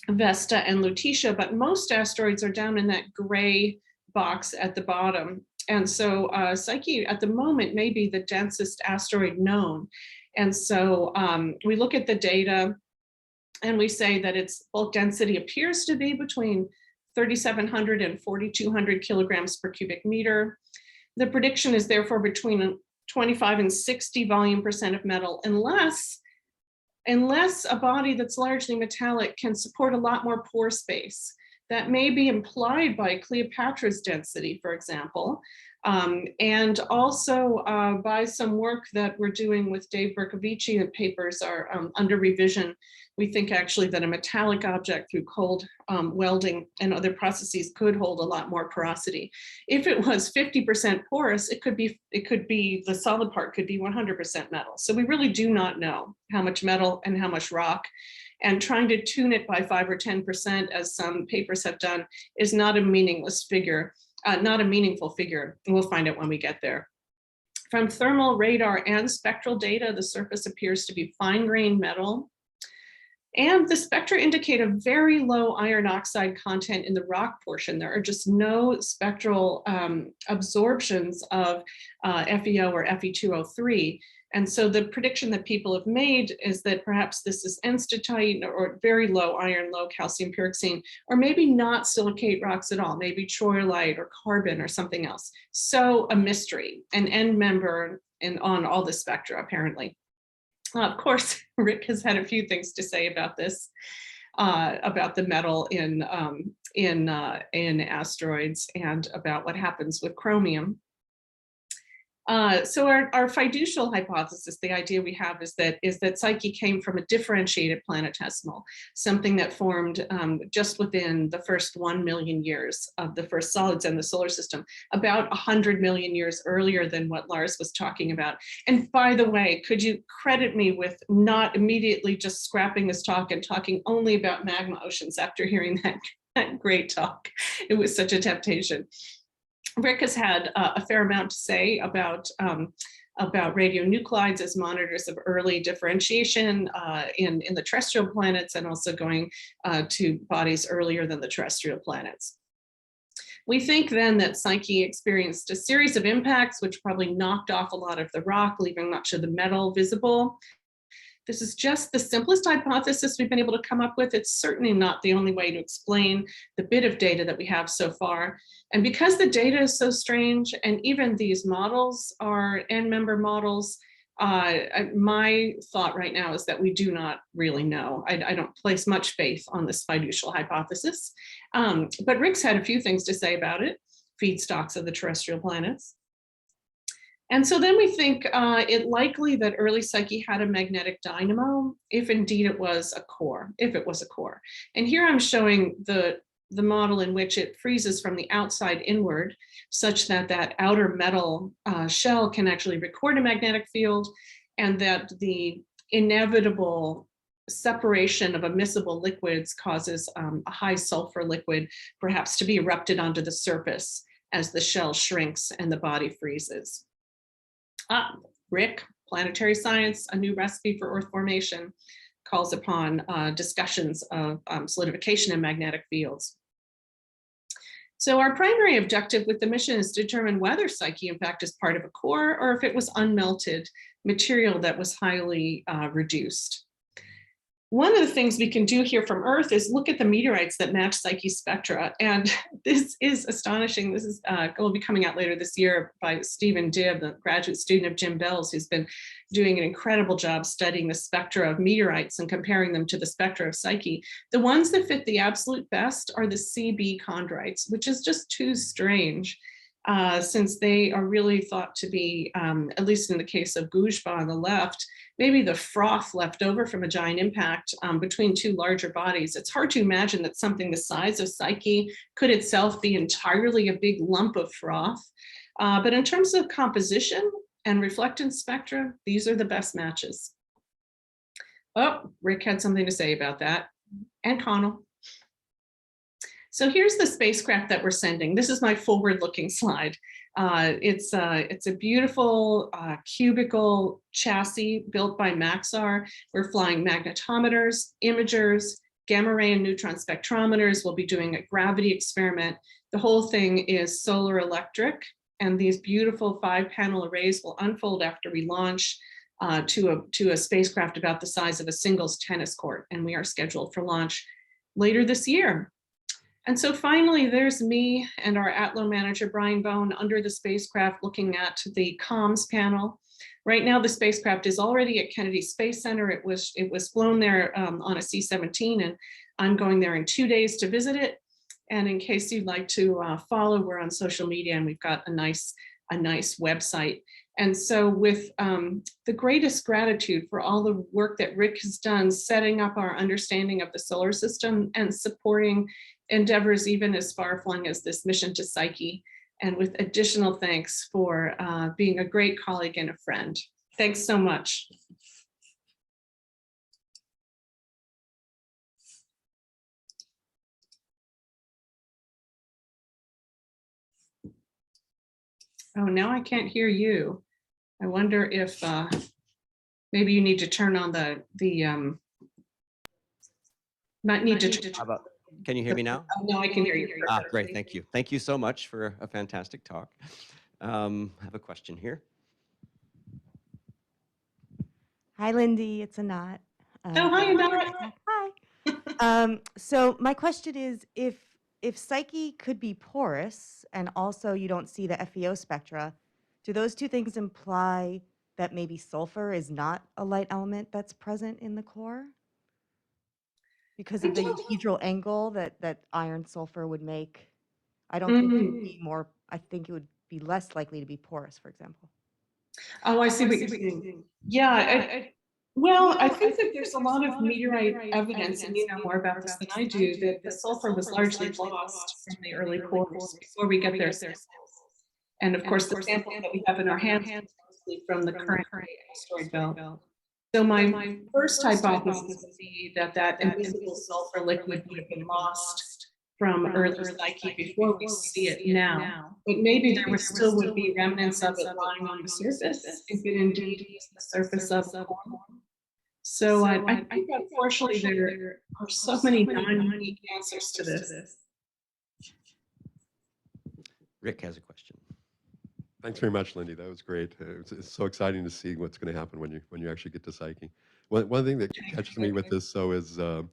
Vesta and Lutetia, but most asteroids are down in that gray box at the bottom. And so Psyche at the moment may be the densest asteroid known. And so we look at the data and we say that its bulk density appears to be between 3,700 and 4,200 kilograms per cubic meter. The prediction is therefore between 25 and 60 volume percent of metal, unless a body that's largely metallic can support a lot more pore space. That may be implied by Cleopatra's density, for example, and also by some work that we're doing with Dave Bercovici. The papers are under revision. We think actually that a metallic object through cold welding and other processes could hold a lot more porosity. If it was 50% porous, it could be the solid part could be 100% metal. So we really do not know how much metal and how much rock. And trying to tune it by 5 or 10%, as some papers have done, is not a meaningless figure, not a meaningful figure. And we'll find out when we get there. From thermal, radar, and spectral data, the surface appears to be fine-grained metal. And the spectra indicate a very low iron oxide content in the rock portion. There are just no spectral absorptions of FeO or Fe2O3. And so the prediction that people have made is that perhaps this is enstatite or very low iron, low calcium pyroxene, or maybe not silicate rocks at all, maybe troilite or carbon or something else. So a mystery, an end member on all the spectra, apparently. Of course, Rick has had a few things to say about this, about the metal in asteroids and about what happens with chromium. So our fiducial hypothesis, the idea we have is that Psyche came from a differentiated planetesimal, something that formed just within the first 1 million years of the first solids in the solar system, about 100 million years earlier than what Lars was talking about. And by the way, could you credit me with not immediately just scrapping this talk and talking only about magma oceans after hearing that great talk? It was such a temptation. Rick has had a fair amount to say about radionuclides as monitors of early differentiation in the terrestrial planets, and also going to bodies earlier than the terrestrial planets. We think then that Psyche experienced a series of impacts which probably knocked off a lot of the rock, leaving much of the metal visible. This is just the simplest hypothesis we've been able to come up with. It's certainly not the only way to explain the bit of data that we have so far. And because the data is so strange, and even these models are end-member models, my thought right now is that we do not really know. I don't place much faith on this fiducial hypothesis. But Rick's had a few things to say about it, feedstocks of the terrestrial planets. And so then we think it likely that early Psyche had a magnetic dynamo, if indeed it was a core, if it was a core. And here I'm showing the model in which it freezes from the outside inward, such that that outer metal shell can actually record a magnetic field, and that the inevitable separation of immiscible liquids causes a high sulfur liquid perhaps to be erupted onto the surface as the shell shrinks and the body freezes. Rick, Planetary Science, a New Recipe for Earth Formation, calls upon discussions of solidification in magnetic fields. So our primary objective with the mission is to determine whether Psyche in fact is part of a core, or if it was unmelted material that was highly reduced. One of the things we can do here from Earth is look at the meteorites that match Psyche's spectra. And this is astonishing. This is will be coming out later this year by Stephen Dibb, the graduate student of Jim Bell's, who's been doing an incredible job studying the spectra of meteorites and comparing them to the spectra of Psyche. The ones that fit the absolute best are the CB chondrites, which is just too strange, since they are really thought to be, at least in the case of Gujba on the left, maybe the froth left over from a giant impact between two larger bodies. It's hard to imagine that something the size of Psyche could itself be entirely a big lump of froth. But in terms of composition and reflectance spectra, these are the best matches. Oh, Rick had something to say about that, and Connell. So here's the spacecraft that we're sending. This is my forward-looking slide. It's a beautiful cubical chassis built by Maxar. We're flying magnetometers, imagers, gamma ray and neutron spectrometers. We'll be doing a gravity experiment. The whole thing is solar electric, and these beautiful 5-panel arrays will unfold after we launch to a spacecraft about the size of a singles tennis court, and we are scheduled for launch later this year. And so finally, there's me and our ATLO manager, Brian Bone, under the spacecraft looking at the comms panel. Right now, the spacecraft is already at Kennedy Space Center. It was flown there on a C-17, and I'm going there in 2 days to visit it. And in case you'd like to follow, we're on social media, and we've got a nice website. And so with the greatest gratitude for all the work that Rick has done setting up our understanding of the solar system and supporting endeavors even as far-flung as this mission to Psyche, and with additional thanks for being a great colleague and a friend. Thanks so much. Oh, now I can't hear you. I wonder if maybe you need to turn on the Might need to. How about, can you hear me now? No, I can hear you. Great, thank you. Thank you so much for a fantastic talk. I have a question here. Hi, Lindy. It's Anat. Hi, Anat. Hi. So my question is, if Psyche could be porous and also you don't see the FeO spectra, do those two things imply that maybe sulfur is not a light element that's present in the core? Because of the euhedral angle that iron sulfur would make, I don't think it would be more, I think it would be less likely to be porous, for example. Oh, I see what you're saying. Yeah, well, I think that there's a lot of meteorite evidence, and you know more about this than I do, that the sulfur was largely lost from the early cores before we get their samples. And of course, the samples that we have in our hands are mostly from the current asteroid belt. So my first hypothesis would be that that invisible sulfur liquid would have been lost from early Psyche before we see it now. But maybe there still would be remnants of it lying on the surface if it indeed is the surface of the core. So I think unfortunately there are so many non-unique answers to this. Rick has a question. Thanks very much, Lindy. That was great. It's so exciting to see what's going to happen when you actually get to Psyche. One thing that catches me with this, so, is the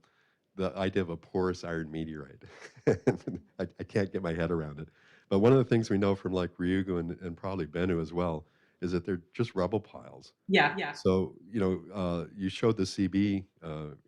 idea of a porous iron meteorite. I can't get my head around it. But one of the things we know from like Ryugu and probably Bennu as well is that they're just rubble piles. Yeah. So, you know, you showed the CB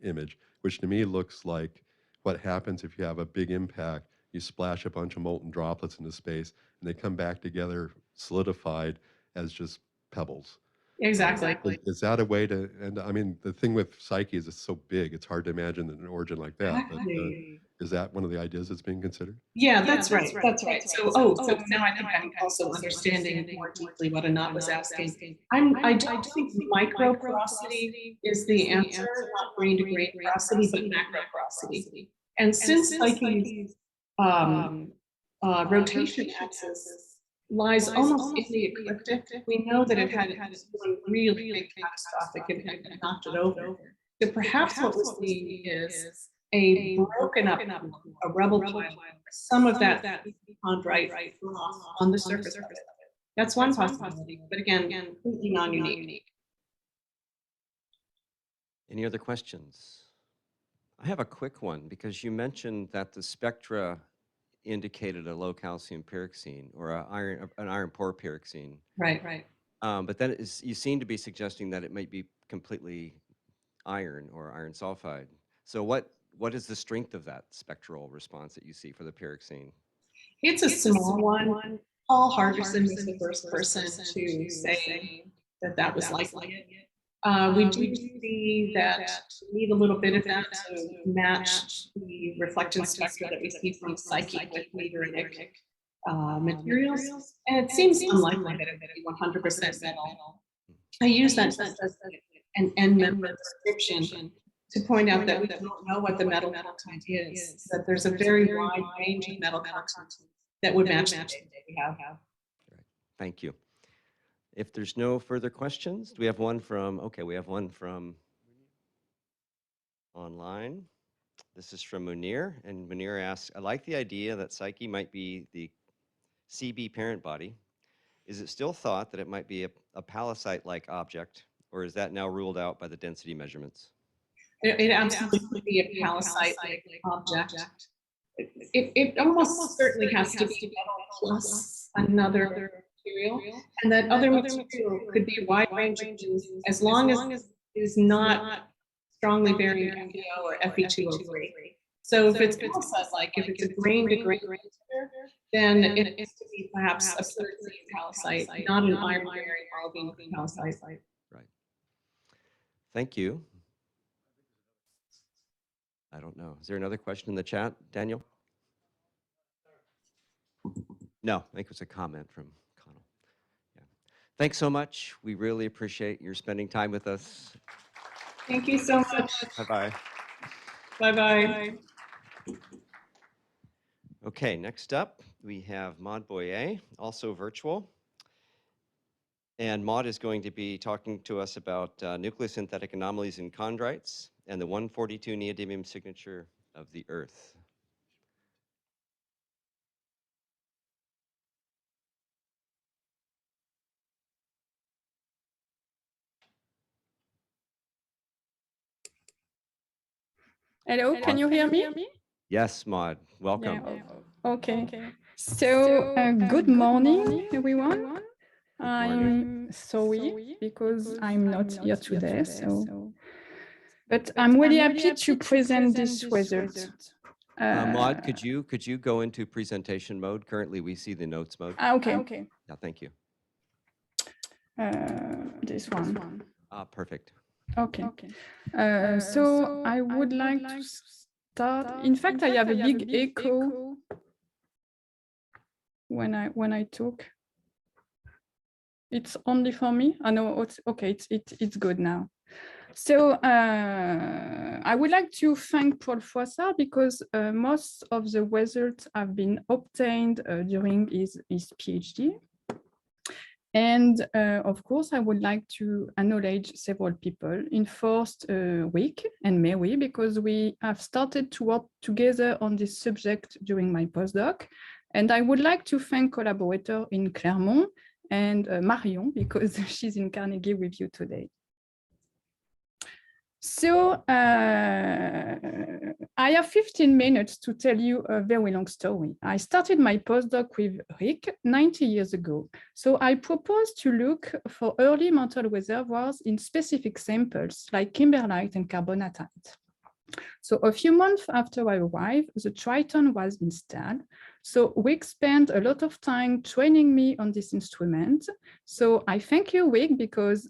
image, which to me looks like what happens if you have a big impact. You splash a bunch of molten droplets into space, and they come back together solidified as just pebbles. Exactly. Is that a way to, and I mean, the thing with Psyche is it's so big, it's hard to imagine an origin like that. Exactly. But is that one of the ideas that's being considered? Yeah, that's right. That's right. So, so now I think I'm also understanding more deeply what Anat was asking. I don't think micro porosity is the answer, not grain to grain porosity, but macro porosity. And since Psyche's rotation axis lies almost in the ecliptic, we know that it had one really big catastrophic impact that knocked it over. So perhaps what we're seeing is a broken up, a rubble pile, some of that chondrite on the surface of it. That's one possibility, but again, completely non-unique. Any other questions? I have a quick one, because you mentioned that the spectra indicated a low calcium pyroxene or an iron poor pyroxene. Right. But then you seem to be suggesting that it might be completely iron or iron sulfide. So what is the strength of that spectral response that you see for the pyroxene? It's a small one. Paul Hardison was the first person to say that was likely. We do see that we need a little bit of that to match the reflectance spectra that we see from Psyche with meteoritic materials. And it seems unlikely that it would be 100% metal. I use that just as an end member description to point out that we don't know what the metal content is, that there's a very wide range of metal content that would match the data we have. Right. Thank you. If there's no further questions, do we have one from, okay, we have one from online. This is from Munir, and Munir asks, I like the idea that Psyche might be the CB parent body. Is it still thought that it might be a palisite-like object, or is that now ruled out by the density measurements? It absolutely could be a palisite-like object. It almost certainly has to be metal plus another material, and that other material could be a wide range of things as long as it is not strongly bearing FeO or Fe2O3. So if it's palisite-like, if it's a grain-to-grain transfer, then it has to be perhaps a pure palisite, not an iron-bearing olivine palisite. Right. Thank you. I don't know. Is there another question in the chat, Daniel? No, I think it was a comment from Connell. Yeah. Thanks so much. We really appreciate your spending time with us. Thank you so much. Bye-bye. Bye-bye. Okay, next up, we have Maud Boyet, also virtual. And Maud is going to be talking to us about nucleosynthetic anomalies in chondrites and the 142 neodymium signature of the Earth. Hello, can you hear me? Yes, Maud, welcome. Yeah, okay. So, good morning, everyone. I'm sorry because I'm not here today, but I'm really happy to present this result. Maud, could you go into presentation mode? Currently, we see the notes mode. Okay. Yeah, thank you. This one. Perfect. Okay. So I would like to start. In fact, I have a big echo when I talk. It's only for me. I know it's okay. It's good now. So I would like to thank Paul Froissart because most of the results have been obtained during his PhD. And of course, I would like to acknowledge several people in first Rick and Mary, because we have started to work together on this subject during my postdoc. And I would like to thank collaborators in Clermont and Marion, because she's in Carnegie with you today. So I have 15 minutes to tell you a very long story. I started my postdoc with Rick 90 years ago. So I proposed to look for early mantle reservoirs in specific samples like kimberlite and carbonatite. So a few months after I arrived, the Triton was installed. So Rick spent a lot of time training me on this instrument. So I thank you, Rick, because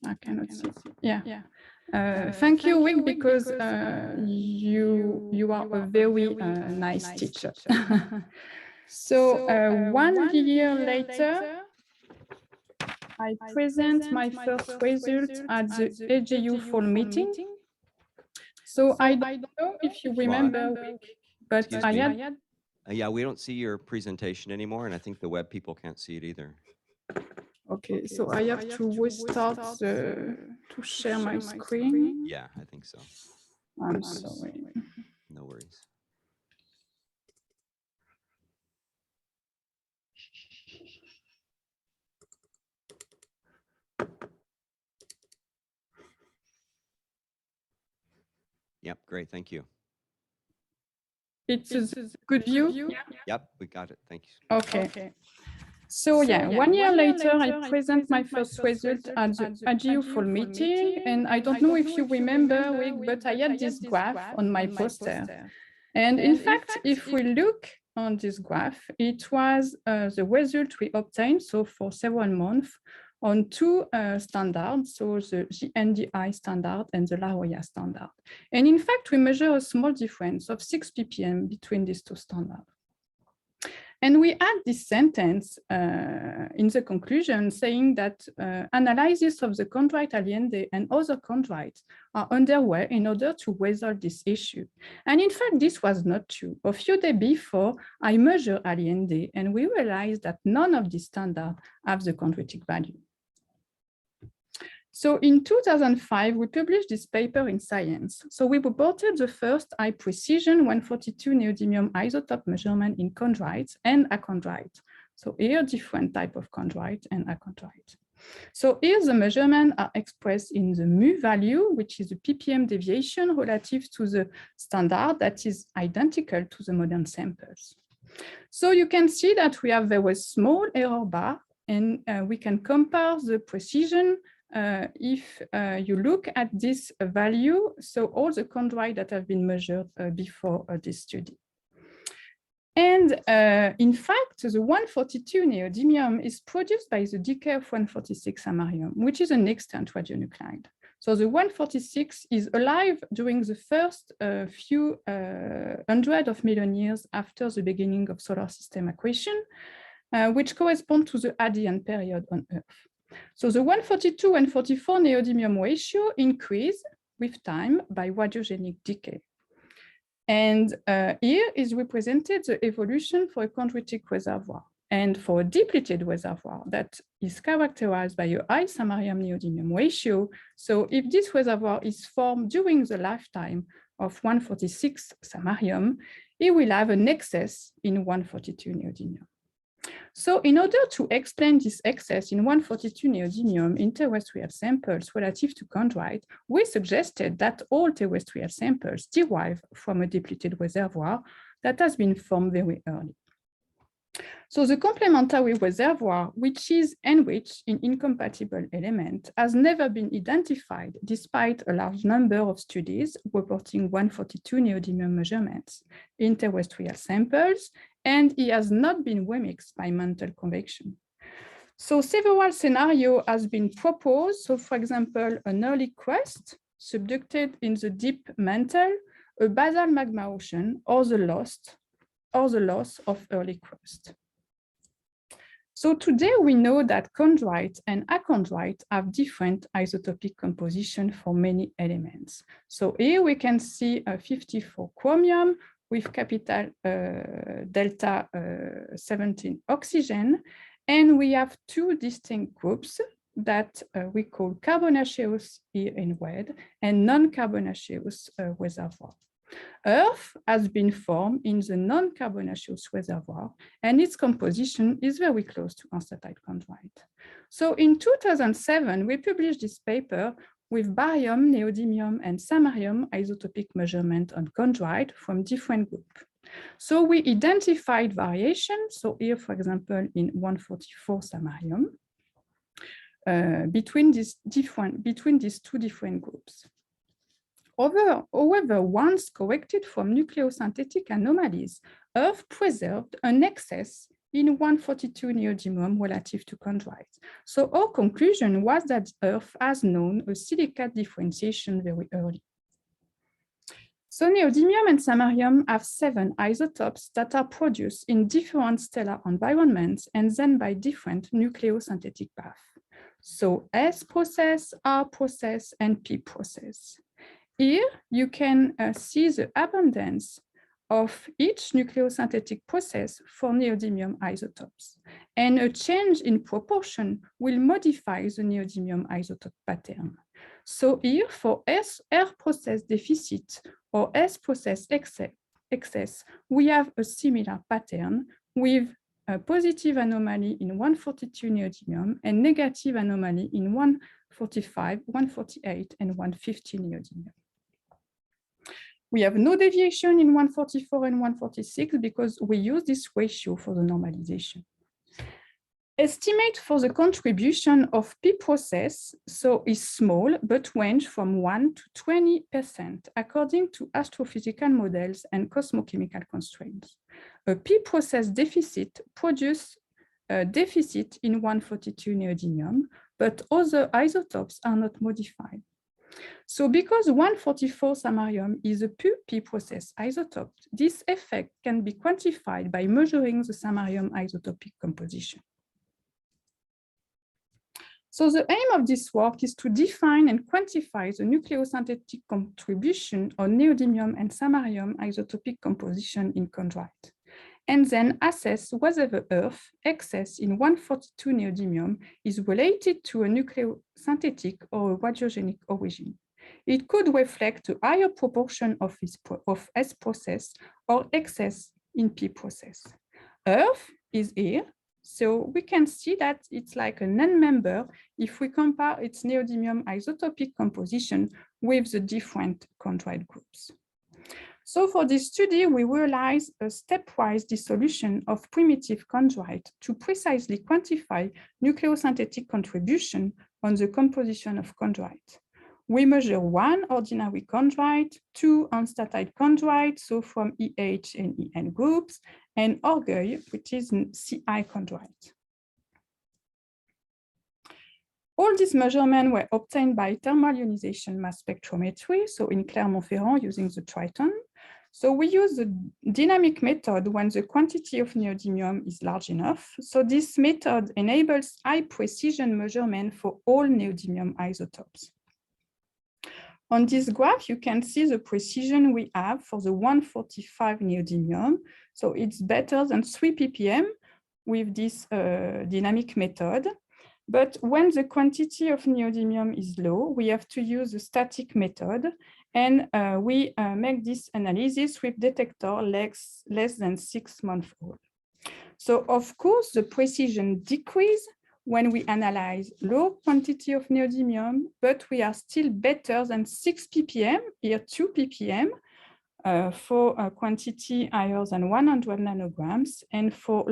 I cannot see. Yeah. Thank you, Rick, because you are a very nice teacher. So 1 year later, I present my first result at the AGU fall meeting. So I don't know if you remember, Rick, but I had. Yeah, we don't see your presentation anymore, and I think the web people can't see it either. Okay, so I have to restart to share my screen. Yeah, I think so. I'm sorry. No worries. Yep, great, thank you. It's a good view? Yep, we got it, thank you. Okay. So yeah, 1 year later, I present my first result at the AGU fall meeting. And I don't know if you remember, Rick, but I had this graph on my poster. And in fact, if we look on this graph, it was the result we obtained, so for several months, on two standards, so the GNDI standard and the La Jolla standard. And in fact, we measure a small difference of 6 ppm between these two standards. And we add this sentence in the conclusion saying that analysis of the chondrite Allende and other chondrites are underway in order to resolve this issue. And in fact, this was not true. A few days before, I measured Allende and we realized that none of these standards have the chondritic value. So in 2005, we published this paper in Science. So we reported the first high precision 142 neodymium isotope measurement in chondrites and achondrite. So here, different type of chondrite and achondrite. So here the measurements are expressed in the mu value, which is the ppm deviation relative to the standard that is identical to the modern samples. So you can see that we have a very small error bar, and we can compare the precision if you look at this value, so all the chondrites that have been measured before this study. And in fact, the 142 neodymium is produced by the decay of 146 samarium, which is an extant radionuclide. So the 146 is alive during the first few hundred of million years after the beginning of solar system accretion, which correspond to the Hadean period on Earth. So the 142 and 44 neodymium ratio increase with time by radiogenic decay. And here is represented the evolution for a chondritic reservoir. And for a depleted reservoir that is characterized by a high samarium-neodymium ratio, so if this reservoir is formed during the lifetime of 146 samarium, it will have an excess in 142 neodymium. So in order to explain this excess in 142 neodymium in terrestrial samples relative to chondrite, we suggested that all terrestrial samples derive from a depleted reservoir that has been formed very early. So the complementary reservoir, which is enriched in incompatible elements, has never been identified despite a large number of studies reporting 142 neodymium measurements in terrestrial samples, and it has not been remixed by mantle convection. So several scenarios has been proposed. So for example, an early crust subducted in the deep mantle, a basal magma ocean, or the loss of early crust. So today we know that chondrite and achondrite have different isotopic composition for many elements. So here we can see a 54 chromium with capital delta 17 oxygen, and we have two distinct groups that we call carbonaceous here in red and non-carbonaceous reservoir. Earth has been formed in the non-carbonaceous reservoir, and its composition is very close to unstatied chondrite. So in 2007, we published this paper with barium, neodymium, and samarium isotopic measurement on chondrite from different groups. So we identified variations. So here, for example, in 144 samarium, between these two different groups. However, once corrected from nucleosynthetic anomalies, Earth preserved an excess in 142 neodymium relative to chondrite. So our conclusion was that Earth has known a silicate differentiation very early. So neodymium and samarium have 7 isotopes that are produced in different stellar environments and then by different nucleosynthetic paths. So S process, R process, and P process. Here, you can see the abundance of each nucleosynthetic process for neodymium isotopes. And a change in proportion will modify the neodymium isotope pattern. So here, for R process deficit or S process excess, we have a similar pattern with a positive anomaly in 142 neodymium and negative anomaly in 145, 148, and 150 neodymium. We have no deviation in 144 and 146 because we use this ratio for the normalization. Estimate for the contribution of P process is small, but range from 1 to 20% according to astrophysical models and cosmochemical constraints. A P process deficit produces a deficit in 142 neodymium, but other isotopes are not modified. So because 144 samarium is a pure P process isotope, this effect can be quantified by measuring the samarium isotopic composition. So the aim of this work is to define and quantify the nucleosynthetic contribution of neodymium and samarium isotopic composition in chondrite, and then assess whether the Earth excess in 142 neodymium is related to a nucleosynthetic or a radiogenic origin. It could reflect a higher proportion of S process or excess in P process. Earth is here, so we can see that it's like an N member if we compare its neodymium isotopic composition with the different chondrite groups. So for this study, we realized a stepwise dissolution of primitive chondrite to precisely quantify nucleosynthetic contribution on the composition of chondrite. We measure 1 ordinary chondrite, 2 unstatied chondrite, so from EH and EN groups, and Orgueil, which is CI chondrite. All these measurements were obtained by thermal ionization mass spectrometry, so in Clermont-Ferrand using the Triton. So we use the dynamic method when the quantity of neodymium is large enough. So this method enables high precision measurement for all neodymium isotopes. On this graph, you can see the precision we have for the 145 neodymium. So it's better than 3 ppm, with this dynamic method. But when the quantity of neodymium is low, we have to use the static method, and we make this analysis with detector less than 6 months old. So of course, the precision decrease when we analyze low quantity of neodymium, but we are still better than 6 ppm, here 2 ppm, for a quantity higher than 100 nanograms, and for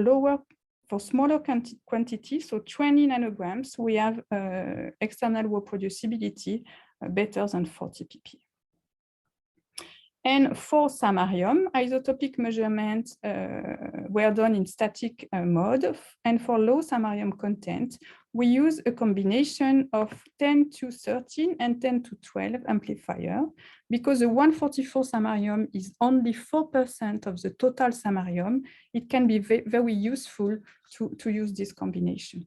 smaller quantity, so 20 nanograms, we have external reproducibility better than 40 ppm. And for samarium, isotopic measurements were done in static mode. And for low samarium content, we use a combination of 10 to 13 and 10 to 12 amplifier, because the 144 samarium is only 4% of the total samarium. It can be very useful to use this combination.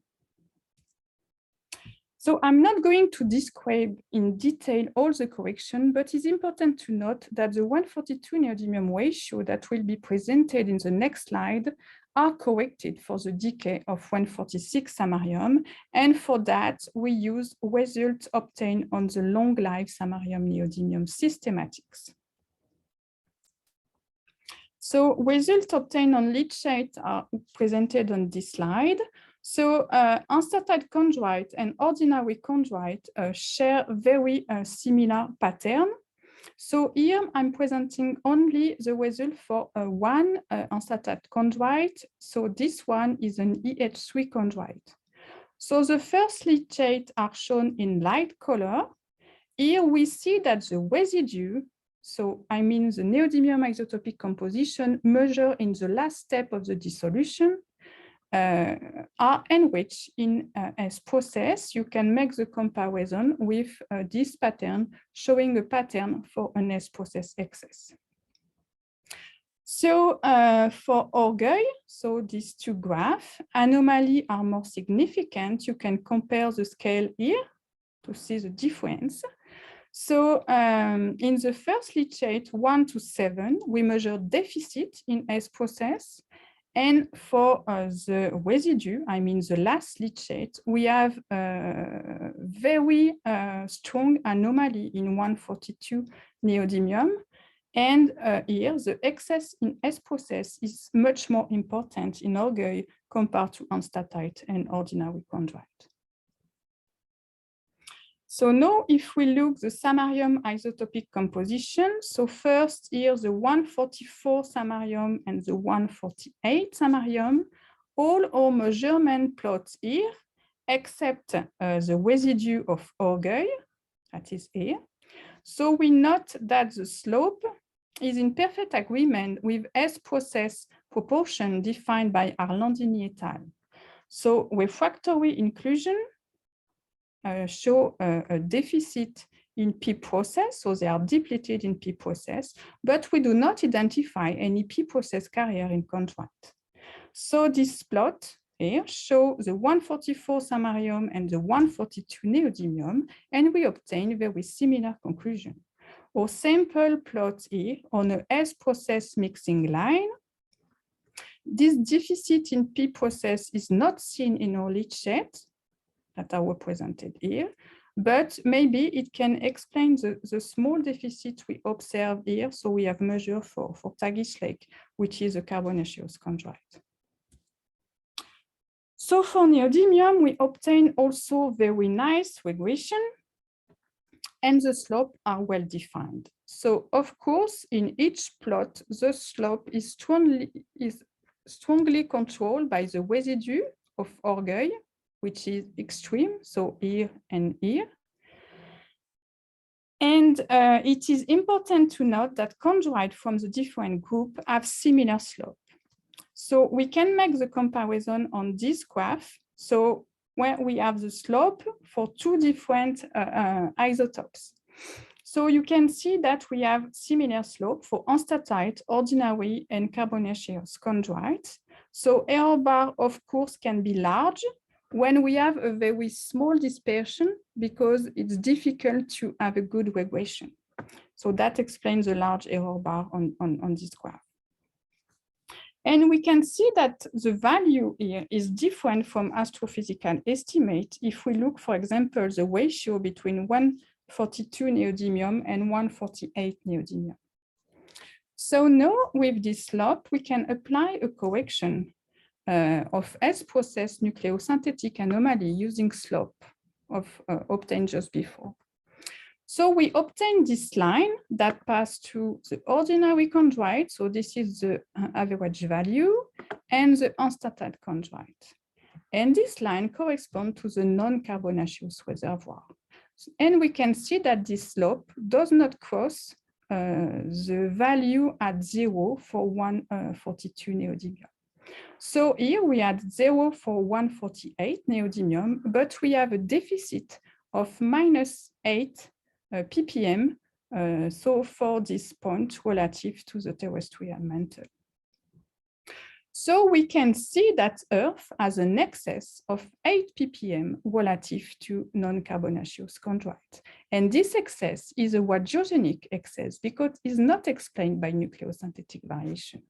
So I'm not going to describe in detail all the correction, but it's important to note that the 142 neodymium ratio that will be presented in the next slide are corrected for the decay of 146 samarium. And for that, we use results obtained on the long life samarium neodymium systematics. So results obtained on lead sheet are presented on this slide. So uncertified chondrite and ordinary chondrite share very similar pattern. So here I'm presenting only the result for one uncertified chondrite. So this one is an EH3 chondrite. So the first lead sheet are shown in light color. Here we see that the residue, so I mean the neodymium isotopic composition measured in the last step of the dissolution, are enriched in S process. You can make the comparison with this pattern, showing a pattern for an S process excess. So for orgueil, so these two graphs, anomalies are more significant. You can compare the scale here to see the difference. So in the first lead sheet 1 to 7, we measure deficit in S process. And for the residue, I mean the last lead sheet, we have a very strong anomaly in 142 neodymium. And here, the excess in S process is much more important in orgueil compared to unstatite and ordinary chondrite. So now if we look the samarium isotopic composition, so first here the 144 samarium and the 148 samarium, all our measurement plots here, except the residue of orgueil, that is here. So we note that the slope is in perfect agreement with S process proportion defined by Arlandini et al. So refractory inclusion show a deficit in P process, so they are depleted in P process, but we do not identify any P process carrier in chondrite. So this plot here show the 144 samarium and the 142 neodymium, and we obtain very similar conclusion. Our sample plot here on a S process mixing line. This deficit in P process is not seen in our lead sheet that are represented here, but maybe it can explain the small deficit we observe here. So we have measured for Tagish Lake, which is a carbonaceous chondrite. So for neodymium, we obtain also very nice regression, and the slope are well defined. So of course, in each plot, the slope is strongly controlled by the residue of orgueil, which is extreme, so here and here. And it is important to note that chondrite from the different group have similar slope. So we can make the comparison on this graph. So where we have the slope for two different isotopes. So you can see that we have similar slope for unstatite, ordinary, and carbonaceous chondrite. So error bar, of course, can be large when we have a very small dispersion, because it's difficult to have a good regression. So that explains the large error bar on this graph. And we can see that the value here is different from astrophysical estimate if we look, for example, the ratio between 142 neodymium and 148 neodymium. So now with this slope, we can apply a correction of S-process nucleosynthetic anomaly using slope of obtained just before. So we obtain this line that passes through the ordinary chondrite. So this is the average value and the unstable chondrite. And this line corresponds to the non-carbonaceous reservoir. And we can see that this slope does not cross the value at 0 for 142 neodymium. So here we had 0 for 148 neodymium, but we have a deficit of -8 ppm, so for this point relative to the terrestrial mantle. So we can see that Earth has an excess of 8 ppm relative to non-carbonaceous chondrite. And this excess is a radiogenic excess because it's not explained by nucleosynthetic variation.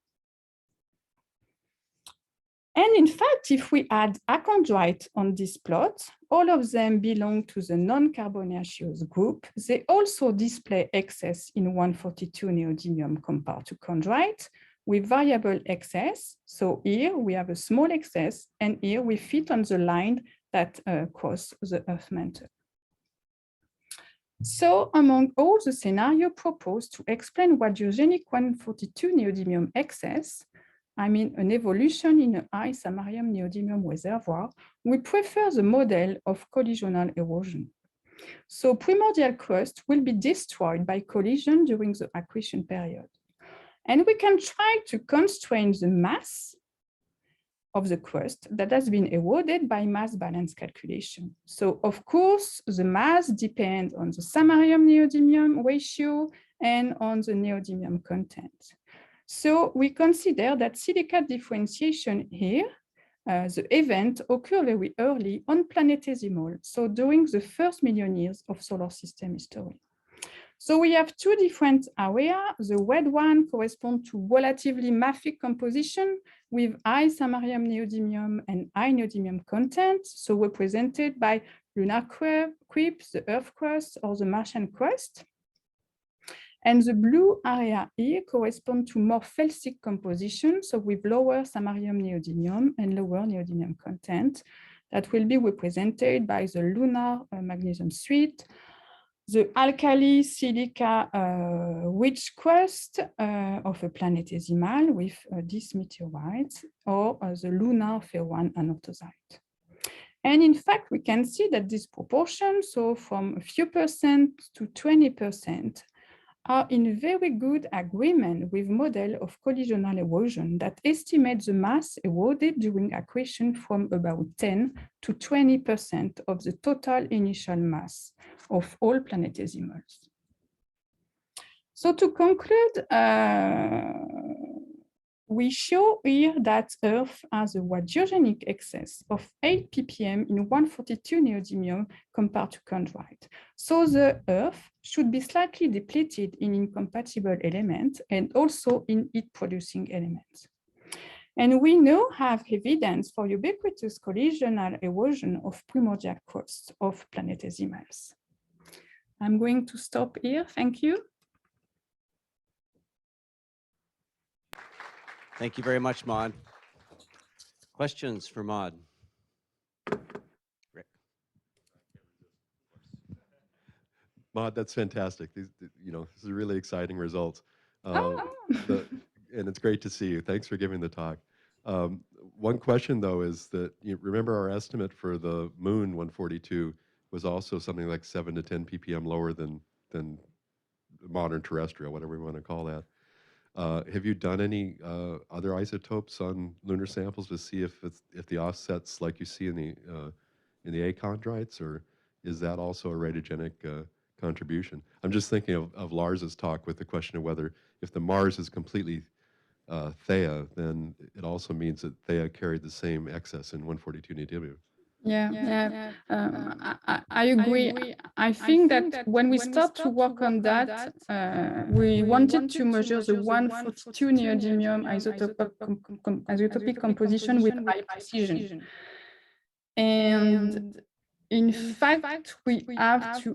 And in fact, if we add achondrite on this plot, all of them belong to the non-carbonaceous group. They also display excess in 142 neodymium compared to chondrite with variable excess. So here we have a small excess, and here we fit on the line that crosses the Earth mantle. So among all the scenarios proposed to explain radiogenic 142 neodymium excess, I mean an evolution in a high samarium neodymium reservoir, we prefer the model of collisional erosion. So primordial crust will be destroyed by collision during the accretion period. And we can try to constrain the mass of the crust that has been eroded by mass balance calculation. So of course, the mass depends on the samarium neodymium ratio and on the neodymium content. So we consider that silica differentiation here, the event occurred very early on planetesimal, so during the first million years of solar system history. So we have two different areas. The red one corresponds to relatively mafic composition with high samarium neodymium and high neodymium content, so represented by lunar crypts, the Earth crust, or the Martian crust. And the blue area here corresponds to more felsic composition, so with lower samarium neodymium and lower neodymium content that will be represented by the lunar magnesium suite, the alkali silica rich crust of a planetesimal with this meteorite, or the lunar ferroan anorthosite. And in fact, we can see that this proportion, so from a few percent to 20%, are in very good agreement with model of collisional erosion that estimates the mass eroded during accretion from about 10 to 20% of the total initial mass of all planetesimals. So to conclude, we show here that Earth has a radiogenic excess of 8 ppm in 142 neodymium compared to chondrite. So the Earth should be slightly depleted in incompatible elements and also in heat-producing elements. And we now have evidence for ubiquitous collisional erosion of primordial crusts of planetesimals. I'm going to stop here. Thank you. Thank you very much, Maud. Questions for Maud? Rick. Maud, that's fantastic. These are really exciting results. And it's great to see you. Thanks for giving the talk. One question, though, is that you remember our estimate for the moon 142 was also something like 7 to 10 ppm lower than modern terrestrial, whatever we want to call that. Have you done any other isotopes on lunar samples to see if the offsets like you see in the achondrites, or is that also a radiogenic contribution? I'm just thinking of Lars's talk with the question of whether if the Mars is completely Theia, then it also means that Theia carried the same excess in 142 neodymium. I agree. I think that when we start to work on that, we wanted to measure the 142 neodymium isotopic composition with high precision. And in fact, we have to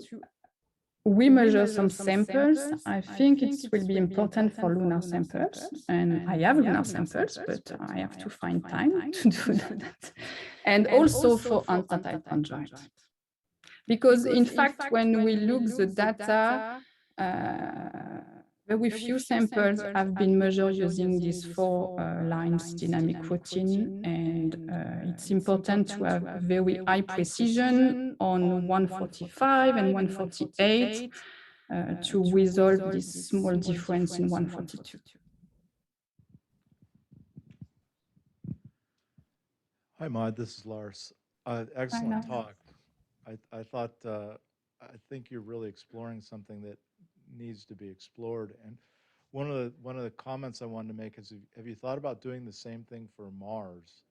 measure some samples. I think it will be important for lunar samples. And I have lunar samples, but I have to find time to do that. And also for untitled chondrite. Because in fact, when we look the data, very few samples have been measured using these 4 lines dynamic routine, and it's important to have very high precision on 145 and 148 to resolve this small difference in 142. Hi, Maud. This is Lars. Excellent talk. I thought, I think you're really exploring something that needs to be explored. And one of the comments I wanted to make is, have you thought about doing the same thing for Mars?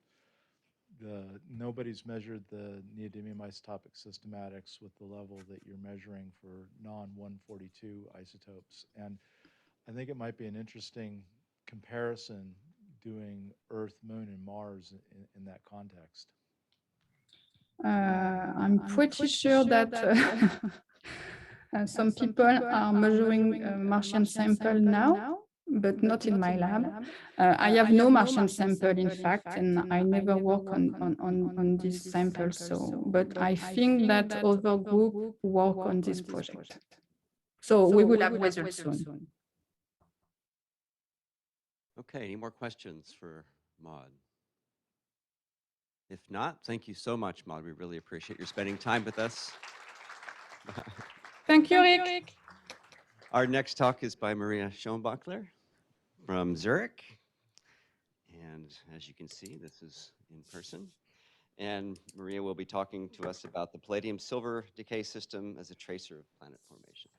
Nobody's measured the neodymium isotopic systematics with the level that you're measuring for non-142 isotopes. And I think it might be an interesting comparison doing Earth, Moon, and Mars in that context. I'm pretty sure that some people are measuring Martian sample now, but not in my lab. I have no Martian sample, in fact, and I never work on this sample. So, but I think that other group work on this project. So we will have results soon. Okay, any more questions for Maud? If not, thank you so much, Maud. We really appreciate your spending time with us. Thank you, Rick. Our next talk is by Maria Schönbächler from Zurich. And as you can see, this is in person. And Maria will be talking to us about the palladium-silver decay system as a tracer of planet formation.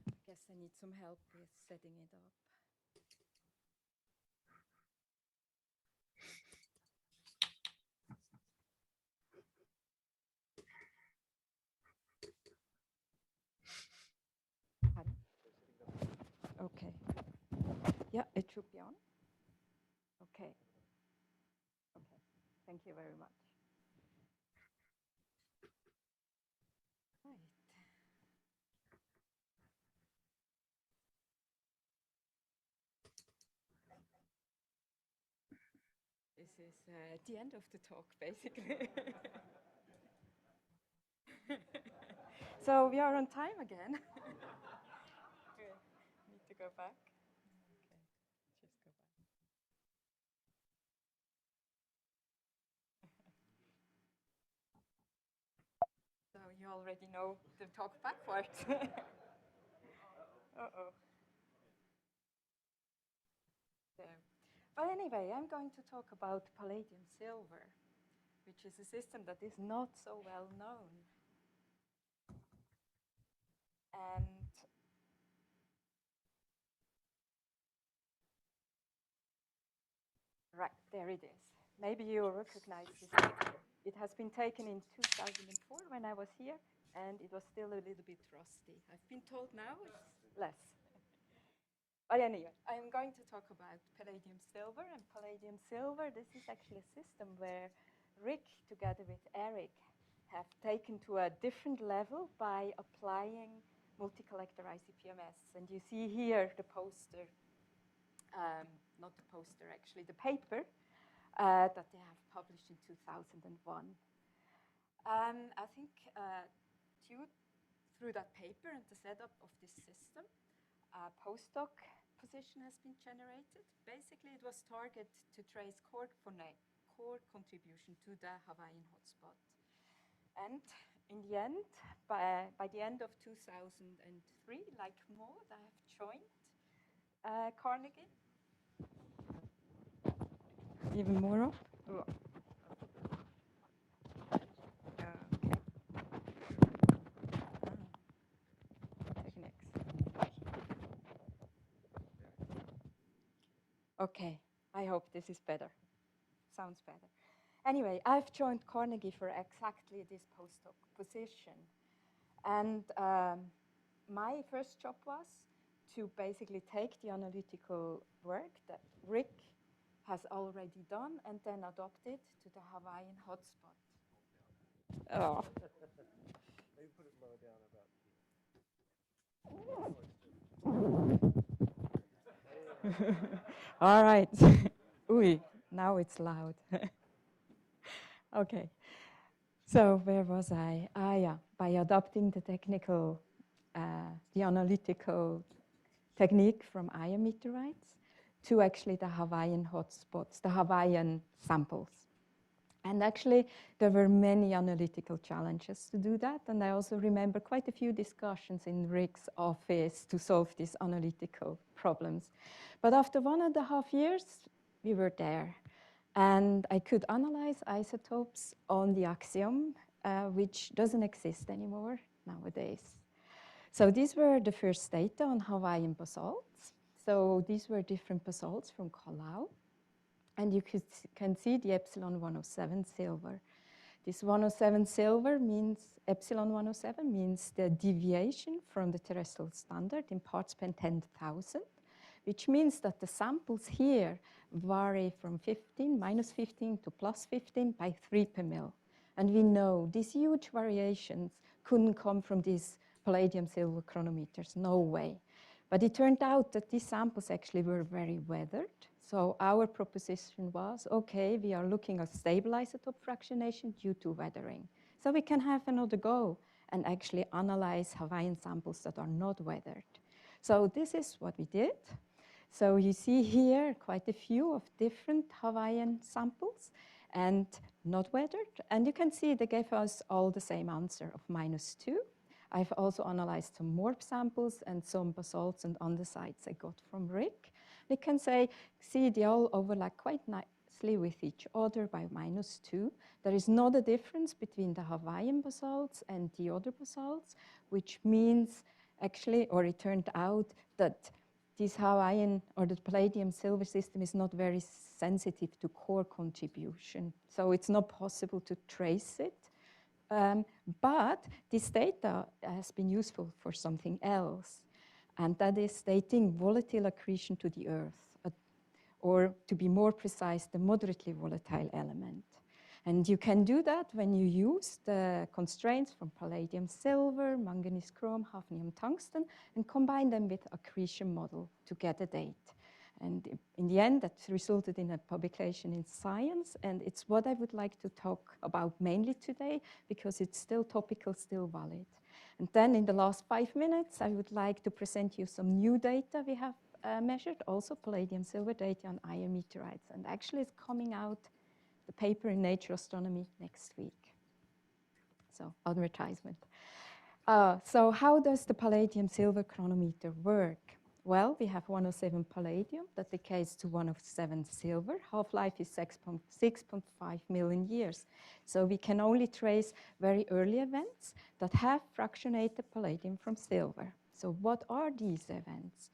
I guess I need some help with setting it up. Okay. Yeah, it should be on. Okay. Okay. Thank you very much. Right. This is the end of the talk, basically. So we are on time again. Need to go back. Okay, just go back. So you already know the talk backwards. Uh-oh. So, but anyway, I'm going to talk about palladium silver, which is a system that is not so well known. And right, there it is. Maybe you recognize this picture. It has been taken in 2004 when I was here, and it was still a little bit rusty. I've been told now it's less. But anyway, I'm going to talk about palladium silver. And palladium silver, this is actually a system where Rick, together with Eric, have taken to a different level by applying multi-collector ICP-MS. And you see here the poster, not the poster actually, the paper that they have published in 2001. I think through that paper and the setup of this system, a postdoc position has been generated. Basically, it was targeted to trace core contribution to the Hawaiian hotspot. And in the end, by the end of 2003, like Maud, I have joined Carnegie. Even more up? Oh. Okay, I hope this is better. Sounds better. Anyway, I've joined Carnegie for exactly this postdoc position. And my first job was to basically take the analytical work that Rick has already done and then adopt it to the Hawaiian hotspot. Oh. Maybe put it lower down about here. All right. Ooh, now it's loud. Okay. So where was I? Yeah, by adopting the technical, the analytical technique from Aya meteorites to actually the Hawaiian hotspots, the Hawaiian samples. And actually, there were many analytical challenges to do that. And I also remember quite a few discussions in Rick's office to solve these analytical problems. But after 1.5 years, we were there. And I could analyze isotopes on the axiom, which doesn't exist anymore nowadays. So these were the first data on Hawaiian basalts. So these were different basalts from Kalau. And you can see the epsilon 107 silver. This 107 silver means, epsilon 107 means the deviation from the terrestrial standard in parts per 10,000, which means that the samples here vary from minus 15 to plus 15 by 3 per mil. And we know these huge variations couldn't come from these palladium silver chronometers, no way. But it turned out that these samples actually were very weathered. So our proposition was, okay, we are looking at stable isotope fractionation due to weathering. So we can have another go and actually analyze Hawaiian samples that are not weathered. So this is what we did. So you see here quite a few of different Hawaiian samples and not weathered. And you can see they gave us all the same answer of -2. I've also analyzed some MORP samples and some basalts and andesites I got from Rick. You can see they all overlap quite nicely with each other by -2. There is not a difference between the Hawaiian basalts and the other basalts, which means actually, or it turned out that this Hawaiian or the palladium silver system is not very sensitive to core contribution. So it's not possible to trace it. But this data has been useful for something else, and that is stating volatile accretion to the Earth, or to be more precise, the moderately volatile element. And you can do that when you use the constraints from palladium silver, manganese chrome, hafnium tungsten, and combine them with accretion model to get a date. And in the end, that resulted in a publication in Science, and it's what I would like to talk about mainly today, because it's still topical, still valid. And then in the last 5 minutes, I would like to present you some new data we have measured, also palladium silver data on Aya meteorites. And actually it's coming out, the paper in Nature Astronomy next week. So advertisement. So how does the palladium silver chronometer work? Well, we have 107 palladium that decays to 107 silver. Half-life is 6.5 million years. So we can only trace very early events that have fractionated palladium from silver. So what are these events?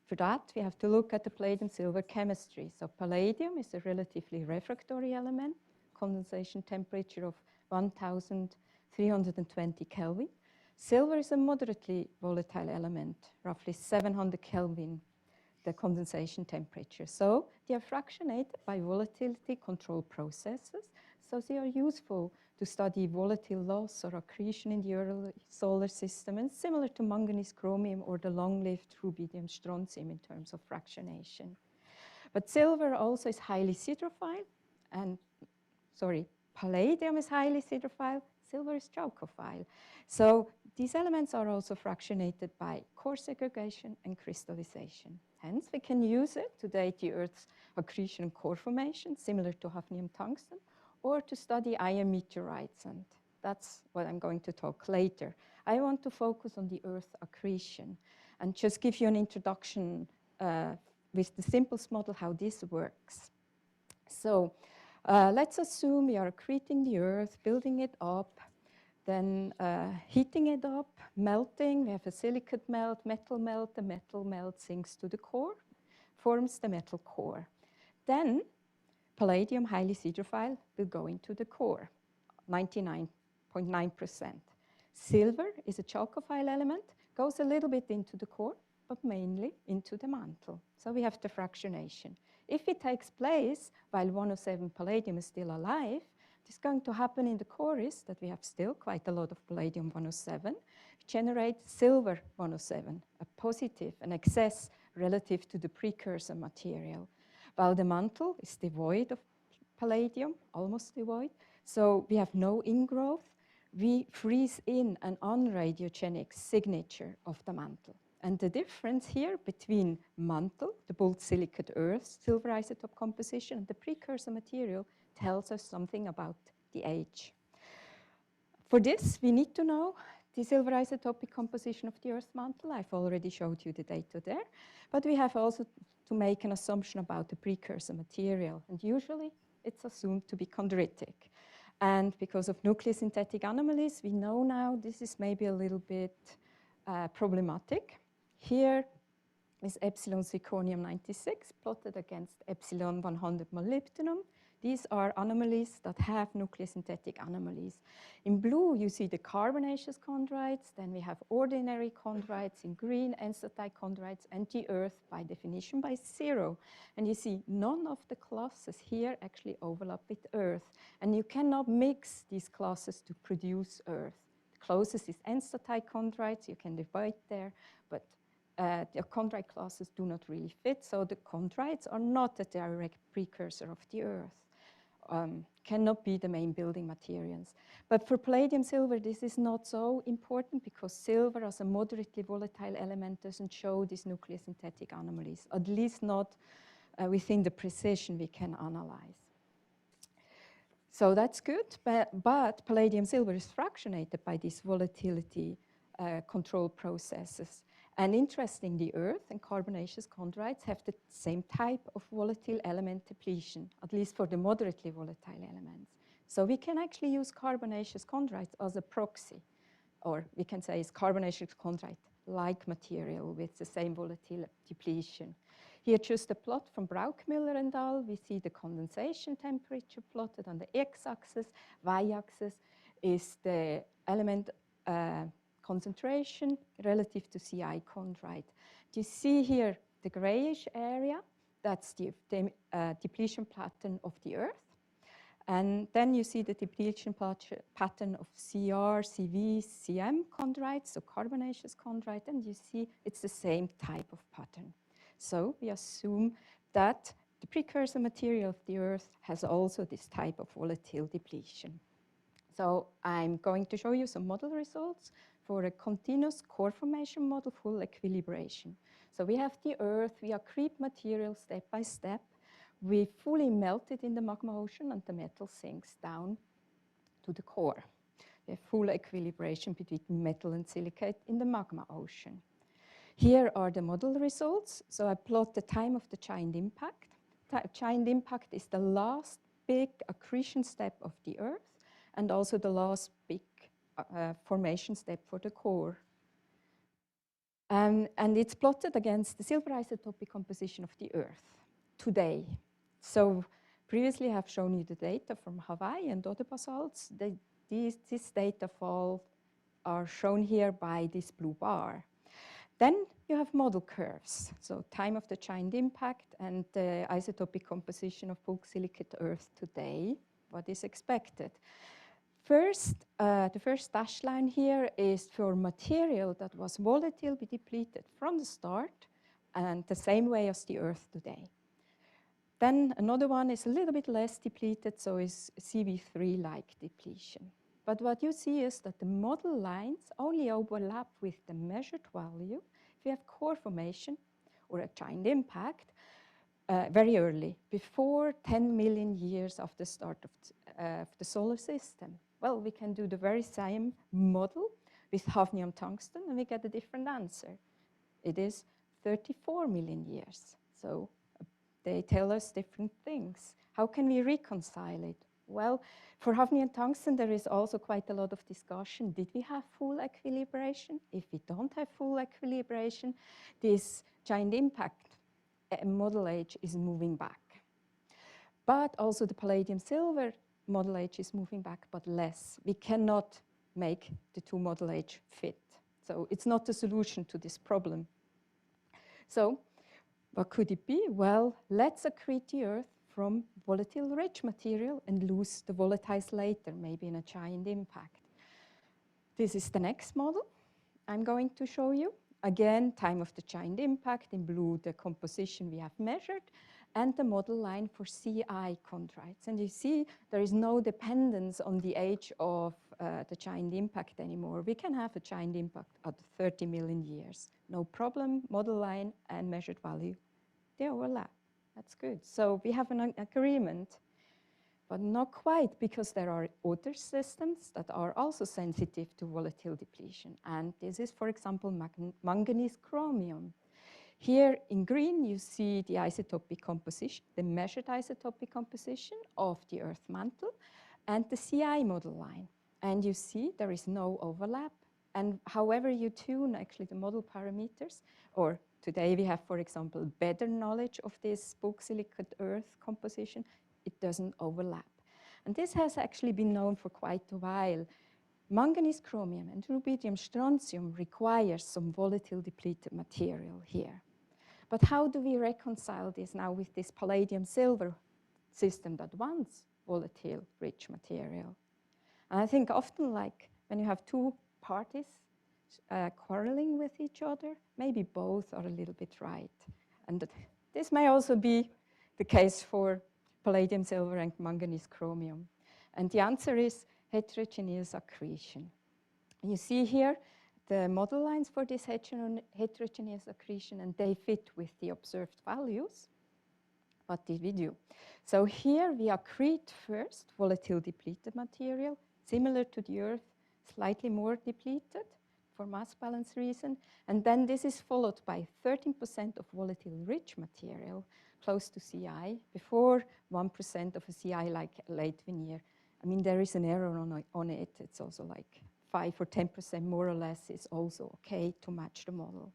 For that, we have to look at the palladium silver chemistry. So palladium is a relatively refractory element, condensation temperature of 1,320 Kelvin. Silver is a moderately volatile element, roughly 700 Kelvin, the condensation temperature. So they are fractionated by volatility control processes. So they are useful to study volatile loss or accretion in the early solar system, and similar to manganese chromium or the long-lived rubidium strontium in terms of fractionation. But silver also is highly siderophile, and palladium is highly siderophile, silver is chalcophile. So these elements are also fractionated by core segregation and crystallization. Hence, we can use it to date the Earth's accretion and core formation, similar to hafnium tungsten, or to study Aya meteorites, and that's what I'm going to talk later. I want to focus on the Earth accretion and just give you an introduction with the simplest model how this works. So let's assume we are accreting the Earth, building it up, then heating it up, melting. We have a silicate melt, the metal melt sinks to the core, forms the metal core. Then palladium, highly hydrophile, will go into the core, 99.9%. Silver is a chalcophile element, goes a little bit into the core, but mainly into the mantle. So we have the fractionation. If it takes place while 107 palladium is still alive, what is going to happen in the core is that we have still quite a lot of palladium 107, generate silver 107, a positive, an excess relative to the precursor material, while the mantle is devoid of palladium, almost devoid. So we have no ingrowth. We freeze in an unradiogenic signature of the mantle. And the difference here between mantle, the bulk silicate earth, silver isotope composition, and the precursor material tells us something about the age. For this, we need to know the silver isotopic composition of the earth mantle. I've already showed you the data there, but we have also to make an assumption about the precursor material, and usually it's assumed to be chondritic. And because of nucleosynthetic anomalies, we know now this is maybe a little bit problematic. Here is epsilon zirconium-96 plotted against epsilon 100 molybdenum. These are anomalies that have nucleosynthetic anomalies. In blue, you see the carbonaceous chondrites. Then we have ordinary chondrites in green, enstatite chondrites, and the earth by definition by 0. And you see none of the classes here actually overlap with earth. And you cannot mix these classes to produce earth. The closest is enstatite chondrites. You can divide there, but the chondrite classes do not really fit. So the chondrites are not a direct precursor of the earth. Cannot be the main building materials. But for palladium silver, this is not so important because silver as a moderately volatile element doesn't show these nucleosynthetic anomalies, at least not within the precision we can analyze. So that's good, but palladium silver is fractionated by these volatility control processes. And interestingly, earth and carbonaceous chondrites have the same type of volatile element depletion, at least for the moderately volatile elements. So we can actually use carbonaceous chondrites as a proxy, or we can say it's carbonaceous chondrite-like material with the same volatile depletion. Here, just a plot from Braukmüller and al. We see the condensation temperature plotted on the x-axis. Y-axis is the element concentration relative to CI chondrite. You see here the grayish area, that's the depletion pattern of the earth. And then you see the depletion pattern of CR, CV, CM chondrites, so carbonaceous chondrite, and you see it's the same type of pattern. So we assume that the precursor material of the earth has also this type of volatile depletion. So I'm going to show you some model results for a continuous core formation model, full equilibration. So we have the earth, we accrete material step by step. We fully melt it in the magma ocean and the metal sinks down to the core. We have full equilibration between metal and silicate in the magma ocean. Here are the model results. So I plot the time of the giant impact. Giant impact is the last big accretion step of the earth and also the last big formation step for the core. And it's plotted against the silver isotopic composition of the earth today. So previously I have shown you the data from Hawaii and other basalts. This data are shown here by this blue bar. Then you have model curves, so time of the giant impact and the isotopic composition of bulk silicate earth today, what is expected. First, the first dashed line here is for material that was volatile, be depleted from the start, and the same way as the earth today. Then another one is a little bit less depleted, so is CV3-like depletion. But what you see is that the model lines only overlap with the measured value if we have core formation or a giant impact very early, before 10 million years after the start of the solar system. Well, we can do the very same model with hafnium tungsten and we get a different answer. It is 34 million years. So they tell us different things. How can we reconcile it? Well, for hafnium tungsten, there is also quite a lot of discussion. Did we have full equilibration? If we don't have full equilibration, this giant impact model age is moving back. But also the palladium silver model age is moving back, but less. We cannot make the two model age fit. So it's not the solution to this problem. So what could it be? Well, let's accrete the Earth from volatile rich material and lose the volatiles later, maybe in a giant impact. This is the next model I'm going to show you. Again, time of the giant impact, in blue the composition we have measured, and the model line for CI chondrites. And you see there is no dependence on the age of the giant impact anymore. We can have a giant impact at 30 million years. No problem, model line and measured value, they overlap. That's good. So we have an agreement, but not quite, because there are other systems that are also sensitive to volatile depletion. And this is, for example, manganese chromium. Here in green, you see the isotopic composition, the measured isotopic composition of the Earth mantle, and the CI model line. And you see there is no overlap. And however you tune actually the model parameters, or today we have, for example, better knowledge of this bauxite Earth composition, it doesn't overlap. And this has actually been known for quite a while. Manganese chromium and rubidium strontium requires some volatile depleted material here. But how do we reconcile this now with this palladium silver system that wants volatile rich material? And I think often, like when you have two parties quarreling with each other, maybe both are a little bit right. And this may also be the case for palladium silver and manganese chromium. And the answer is heterogeneous accretion. You see here the model lines for this heterogeneous accretion, and they fit with the observed values. What did we do? So here we accrete first volatile depleted material, similar to the Earth, slightly more depleted for mass balance reason. And then this is followed by 13% of volatile rich material, close to CI, before 1% of a CI like late veneer. I mean, there is an error on it. It's also like 5 or 10% more or less is also okay to match the model.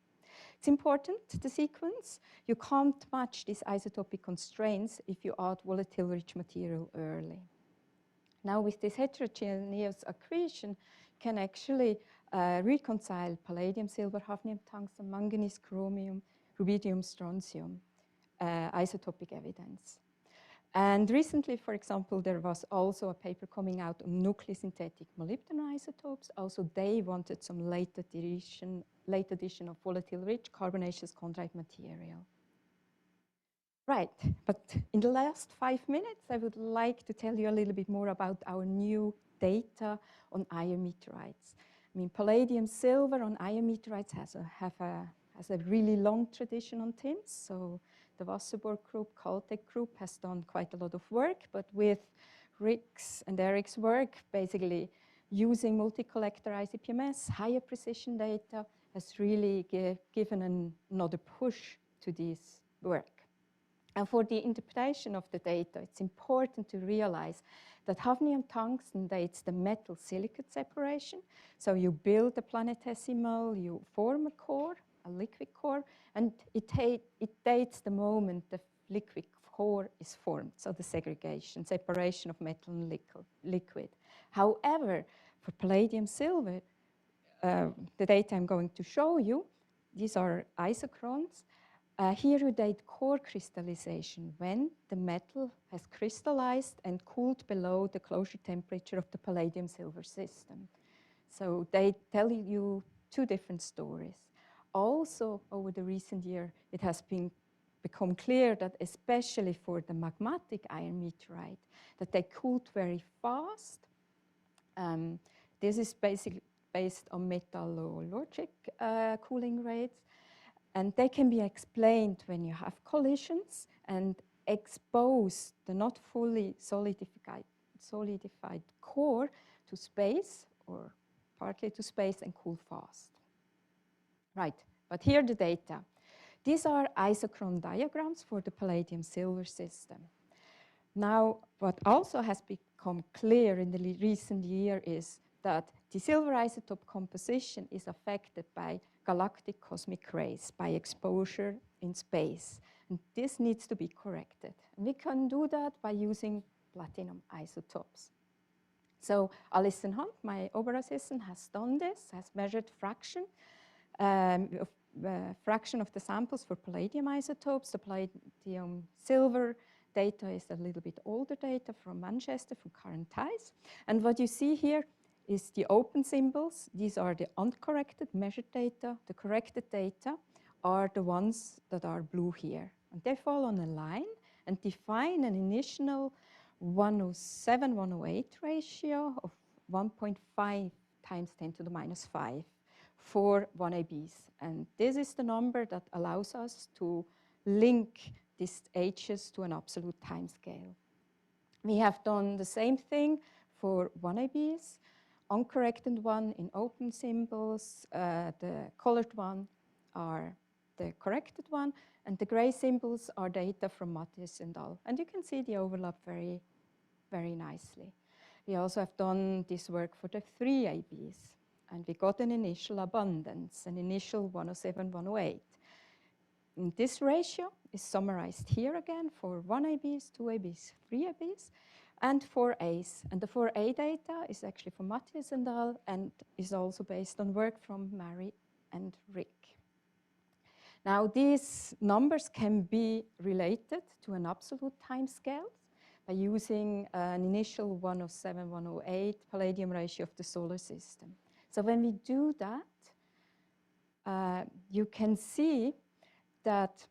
It's important, the sequence. You can't match these isotopic constraints if you add volatile rich material early. Now with this heterogeneous accretion, can actually reconcile palladium, silver, hafnium, tungsten, manganese, chromium, rubidium, strontium, isotopic evidence. And recently, for example, there was also a paper coming out on nucleosynthetic molybdenum isotopes. Also, they wanted some late addition of volatile rich carbonaceous chondrite material. Right, but in the last 5 minutes, I would like to tell you a little bit more about our new data on iron meteorites. I mean, palladium silver on iron meteorites has a really long tradition on TIMS. So the Wasserburg group, Caltech group has done quite a lot of work, but with Rick's and Eric's work, basically using multi-collector ICP-MS, higher precision data has really given another push to this work. And for the interpretation of the data, it's important to realize that hafnium tungsten dates the metal silicate separation. So you build a planetesimal, you form a core, a liquid core, and it dates the moment the liquid core is formed, so the separation of metal and liquid. However, for palladium silver, the data I'm going to show you, these are isochrons. Here you date core crystallization when the metal has crystallized and cooled below the closure temperature of the palladium silver system. So they tell you two different stories. Also, over the recent year, it has become clear that especially for the magmatic iron meteorite, that they cooled very fast. This is basically based on metallurgic cooling rates. And they can be explained when you have collisions and expose the not fully solidified core to space or partly to space and cool fast. Right, but here are the data. These are isochron diagrams for the palladium silver system. Now, what also has become clear in the recent year is that the silver isotope composition is affected by galactic cosmic rays, by exposure in space. And this needs to be corrected. And we can do that by using platinum isotopes. So Alison Hunt, my Ober assistant, has done this, has measured fraction of the samples for palladium isotopes. The palladium silver data is a little bit older data from Manchester, from current ties. And what you see here is the open symbols. These are the uncorrected measured data. The corrected data are the ones that are blue here. And they fall on a line and define an initial 107-108 ratio of 1.5 times 10 to the minus 5 for 1ABs. And this is the number that allows us to link these H's to an absolute time scale. We have done the same thing for 1ABs, uncorrected one in open symbols, the colored one are the corrected one, and the gray symbols are data from Matthias and al. And you can see the overlap very, very nicely. We also have done this work for the 3ABs, and we got an initial abundance, an initial 107, 108. And this ratio is summarized here again for 1ABs, 2ABs, 3ABs, and 4As. And the 4A data is actually from Matthias and al. And is also based on work from Mary and Rick. Now, these numbers can be related to an absolute time scale by using an initial 107, 108 palladium ratio of the solar system. So when we do that, you can see that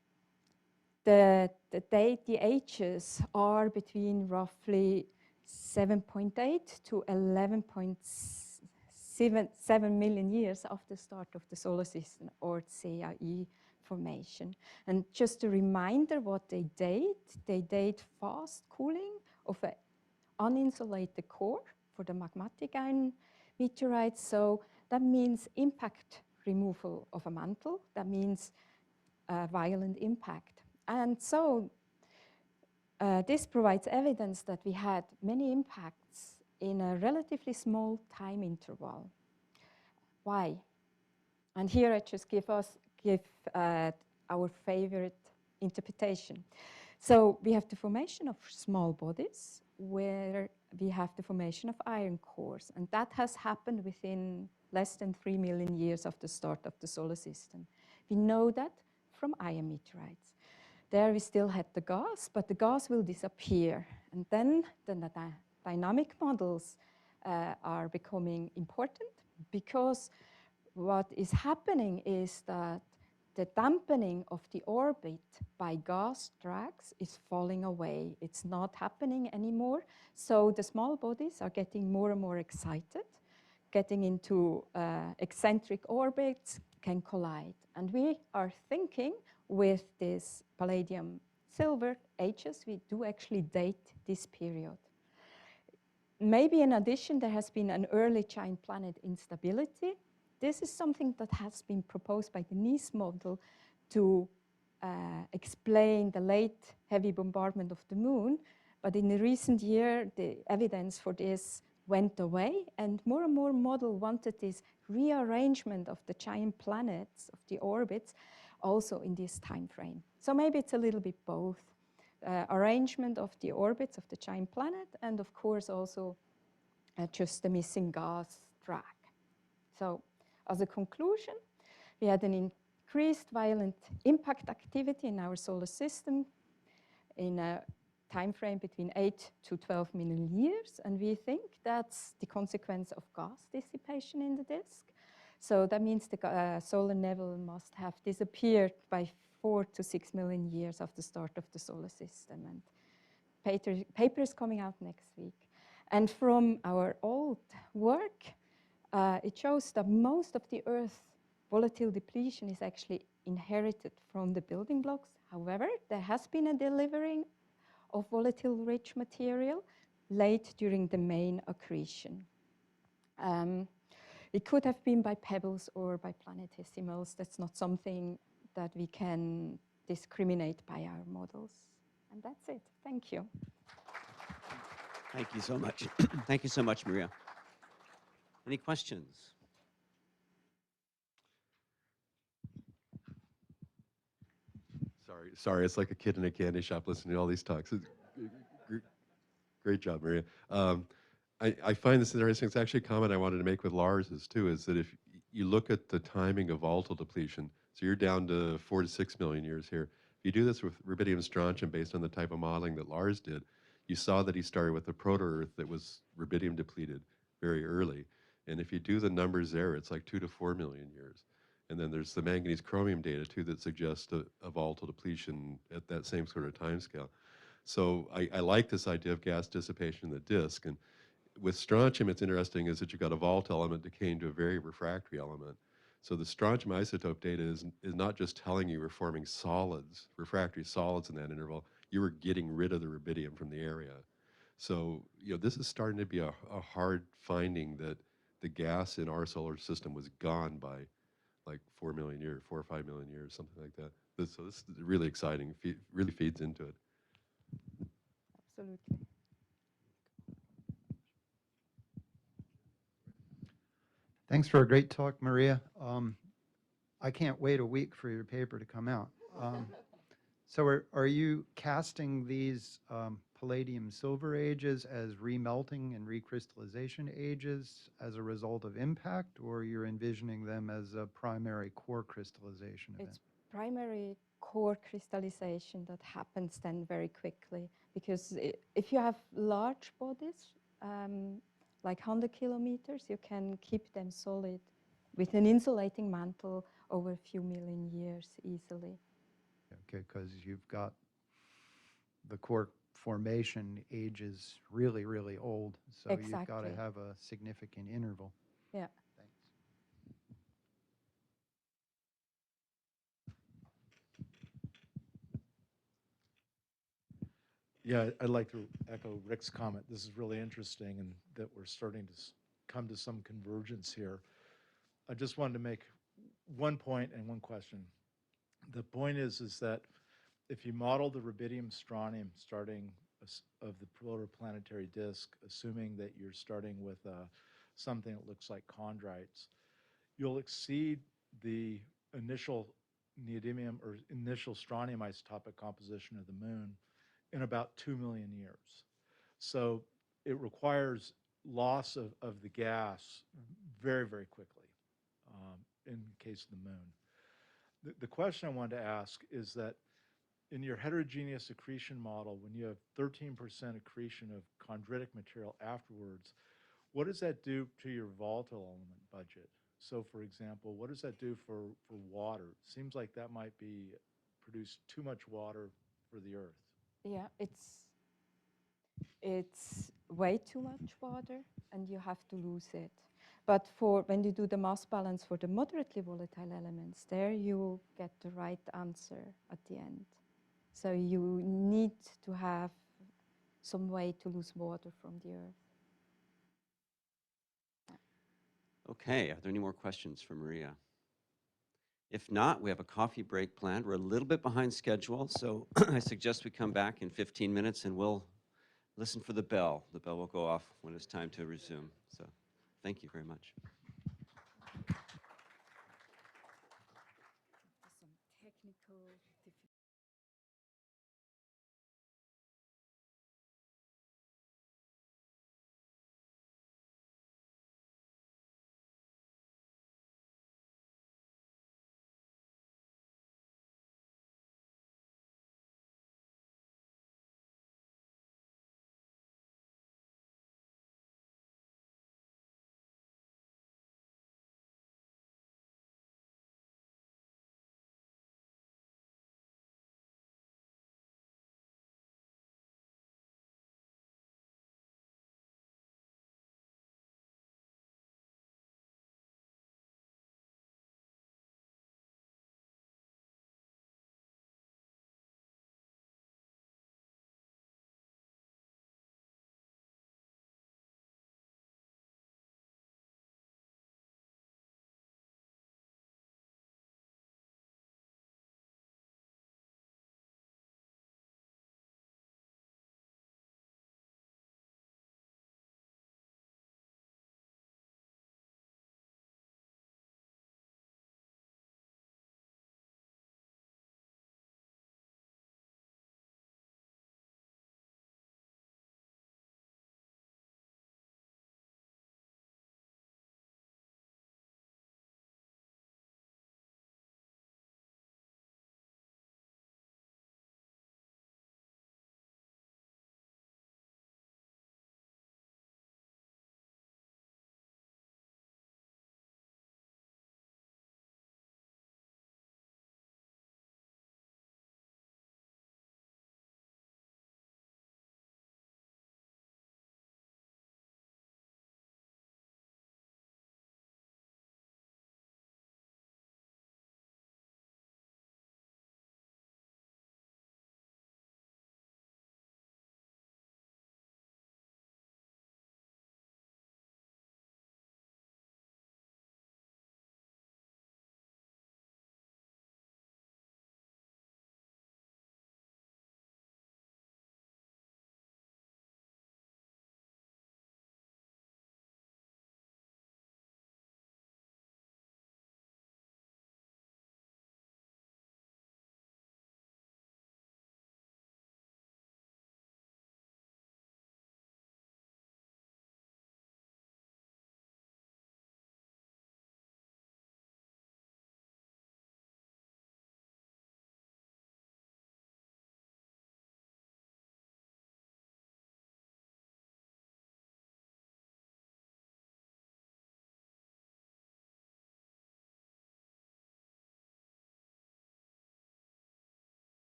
the H's are between roughly 7.8 to 11.7 million years after the start of the solar system, or CAE formation. And just a reminder what they date fast cooling of an uninsulated core for the magmatic iron meteorites. So that means impact removal of a mantle. That means violent impact. And so this provides evidence that we had many impacts in a relatively small time interval. Why? And here I just give our favorite interpretation. So we have the formation of small bodies where we have the formation of iron cores. And that has happened within less than 3 million years of the start of the solar system. We know that from iron meteorites. There we still had the gas, but the gas will disappear. And then the dynamic models are becoming important, because what is happening is that the dampening of the orbit by gas drags is falling away. It's not happening anymore. So the small bodies are getting more and more excited, getting into eccentric orbits, can collide. And we are thinking with this palladium silver H's, we do actually date this period. Maybe in addition, there has been an early giant planet instability. This is something that has been proposed by the NICE model to explain the late heavy bombardment of the moon. But in the recent year, the evidence for this went away, and more model wanted this rearrangement of the giant planets, of the orbits, also in this time frame. So maybe it's a little bit both. Arrangement of the orbits of the giant planet, and of course also just the missing gas drag. So as a conclusion, we had an increased violent impact activity in our solar system in a time frame between 8 to 12 million years, and we think that's the consequence of gas dissipation in the disk. So that means the solar nebula must have disappeared by 4 to 6 million years after the start of the solar system. And paper is coming out next week. And from our old work, it shows that most of the Earth's volatile depletion is actually inherited from the building blocks. However, there has been a delivering of volatile rich material late during the main accretion. It could have been by pebbles or by planetesimals. That's not something that we can discriminate by our models. And that's it. Thank you. Thank you so much. Thank you so much, Maria. Any questions? Sorry. Sorry, it's like a kid in a candy shop listening to all these talks. Great job, Maria. I find this interesting. It's actually a comment I wanted to make with Lars's too, is that if you look at the timing of volatile depletion, so you're down to 4 to 6 million years here. If you do this with rubidium strontium based on the type of modeling that Lars did, you saw that he started with a proto-Earth that was rubidium depleted very early. And if you do the numbers there, it's like 2 to 4 million years. And then there's the manganese chromium data too that suggests a volatile depletion at that same sort of time scale. So I like this idea of gas dissipation in the disk. And with strontium, it's interesting is that you've got a volatile element decaying to a very refractory element. So the strontium isotope data is not just telling you we're forming solids, refractory solids in that interval, you were getting rid of the rubidium from the area. So, this is starting to be a hard finding that the gas in our solar system was gone by like 4 million years, 4 or 5 million years, something like that. So this is really exciting, really feeds into it. Absolutely. Thanks for a great talk, Maria. I can't wait a week for your paper to come out. So are you casting these palladium silver ages as remelting and recrystallization ages as a result of impact, or you're envisioning them as a primary core crystallization event? It's primary core crystallization that happens then very quickly, because if you have large bodies, like 100 kilometers, you can keep them solid with an insulating mantle over a few million years easily. Okay, because you've got the core formation ages really, really old, so you've got to have a significant interval. Yeah. Thanks. Yeah, I'd like to echo Rick's comment. This is really interesting, and that we're starting to come to some convergence here. I just wanted to make one point and one question. The point is that if you model the rubidium strontium starting of the protoplanetary disk, assuming that you're starting with something that looks like chondrites, you'll exceed the initial neodymium or initial strontium isotopic composition of the moon in about 2 million years. So it requires loss of the gas very, very quickly in the case of the moon. The question I wanted to ask is that in your heterogeneous accretion model, when you have 13% accretion of chondritic material afterwards, what does that do to your volatile element budget? So for example, what does that do for water? It seems like that might produce too much water for the Earth. Yeah, it's way too much water, and you have to lose it. But when you do the mass balance for the moderately volatile elements, there you get the right answer at the end. So you need to have some way to lose water from the Earth. Okay, are there any more questions for Maria? If not, we have a coffee break planned. We're a little bit behind schedule, so I suggest we come back in 15 minutes and we'll listen for the bell. The bell will go off when it's time to resume. So thank you very much. Some technical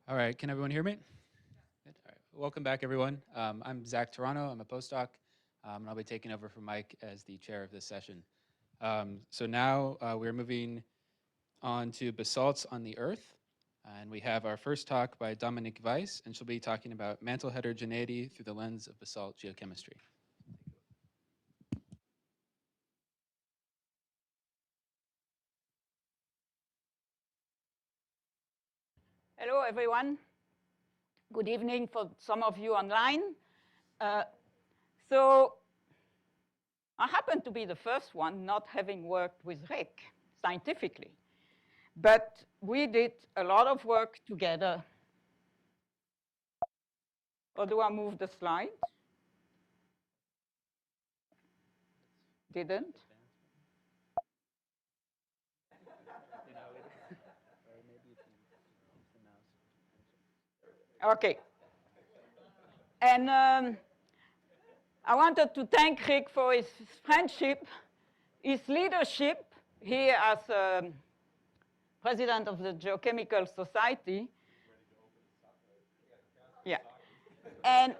All right, can everyone hear me? Good. All right. Welcome back, everyone. I'm Zack Torrano. I'm a postdoc, and I'll be taking over from Mike as the chair of this session. So now we're moving on to basalts on the Earth, and we have our first talk by Dominique Weis, and she'll be talking about mantle heterogeneity through the lens of basalt geochemistry. Hello, everyone. Good evening for some of you online. So I happen to be the first one not having worked with Rick scientifically, but we did a lot of work together. Or do I move the slide? Didn't? Okay. And I wanted to thank Rick for his friendship, his leadership here as president of the Geochemical Society. Yeah. And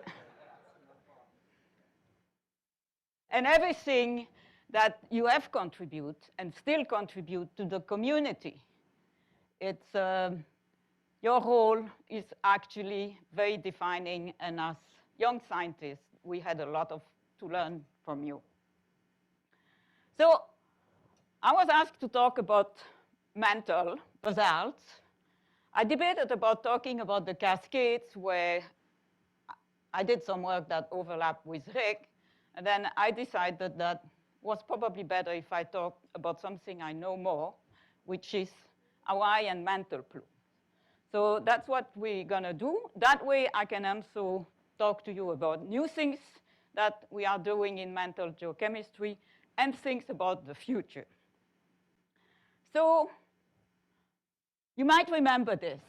everything that you have contributed and still contribute to the community. It's your role is actually very defining, and as young scientists, we had a lot to learn from you. So I was asked to talk about mantle basalts. I debated about talking about the cascades, where I did some work that overlapped with Rick, and then I decided that was probably better if I talked about something I know more, which is Hawaiian mantle plume. So that's what we're going to do. That way I can also talk to you about new things that we are doing in mantle geochemistry and things about the future. So you might remember this.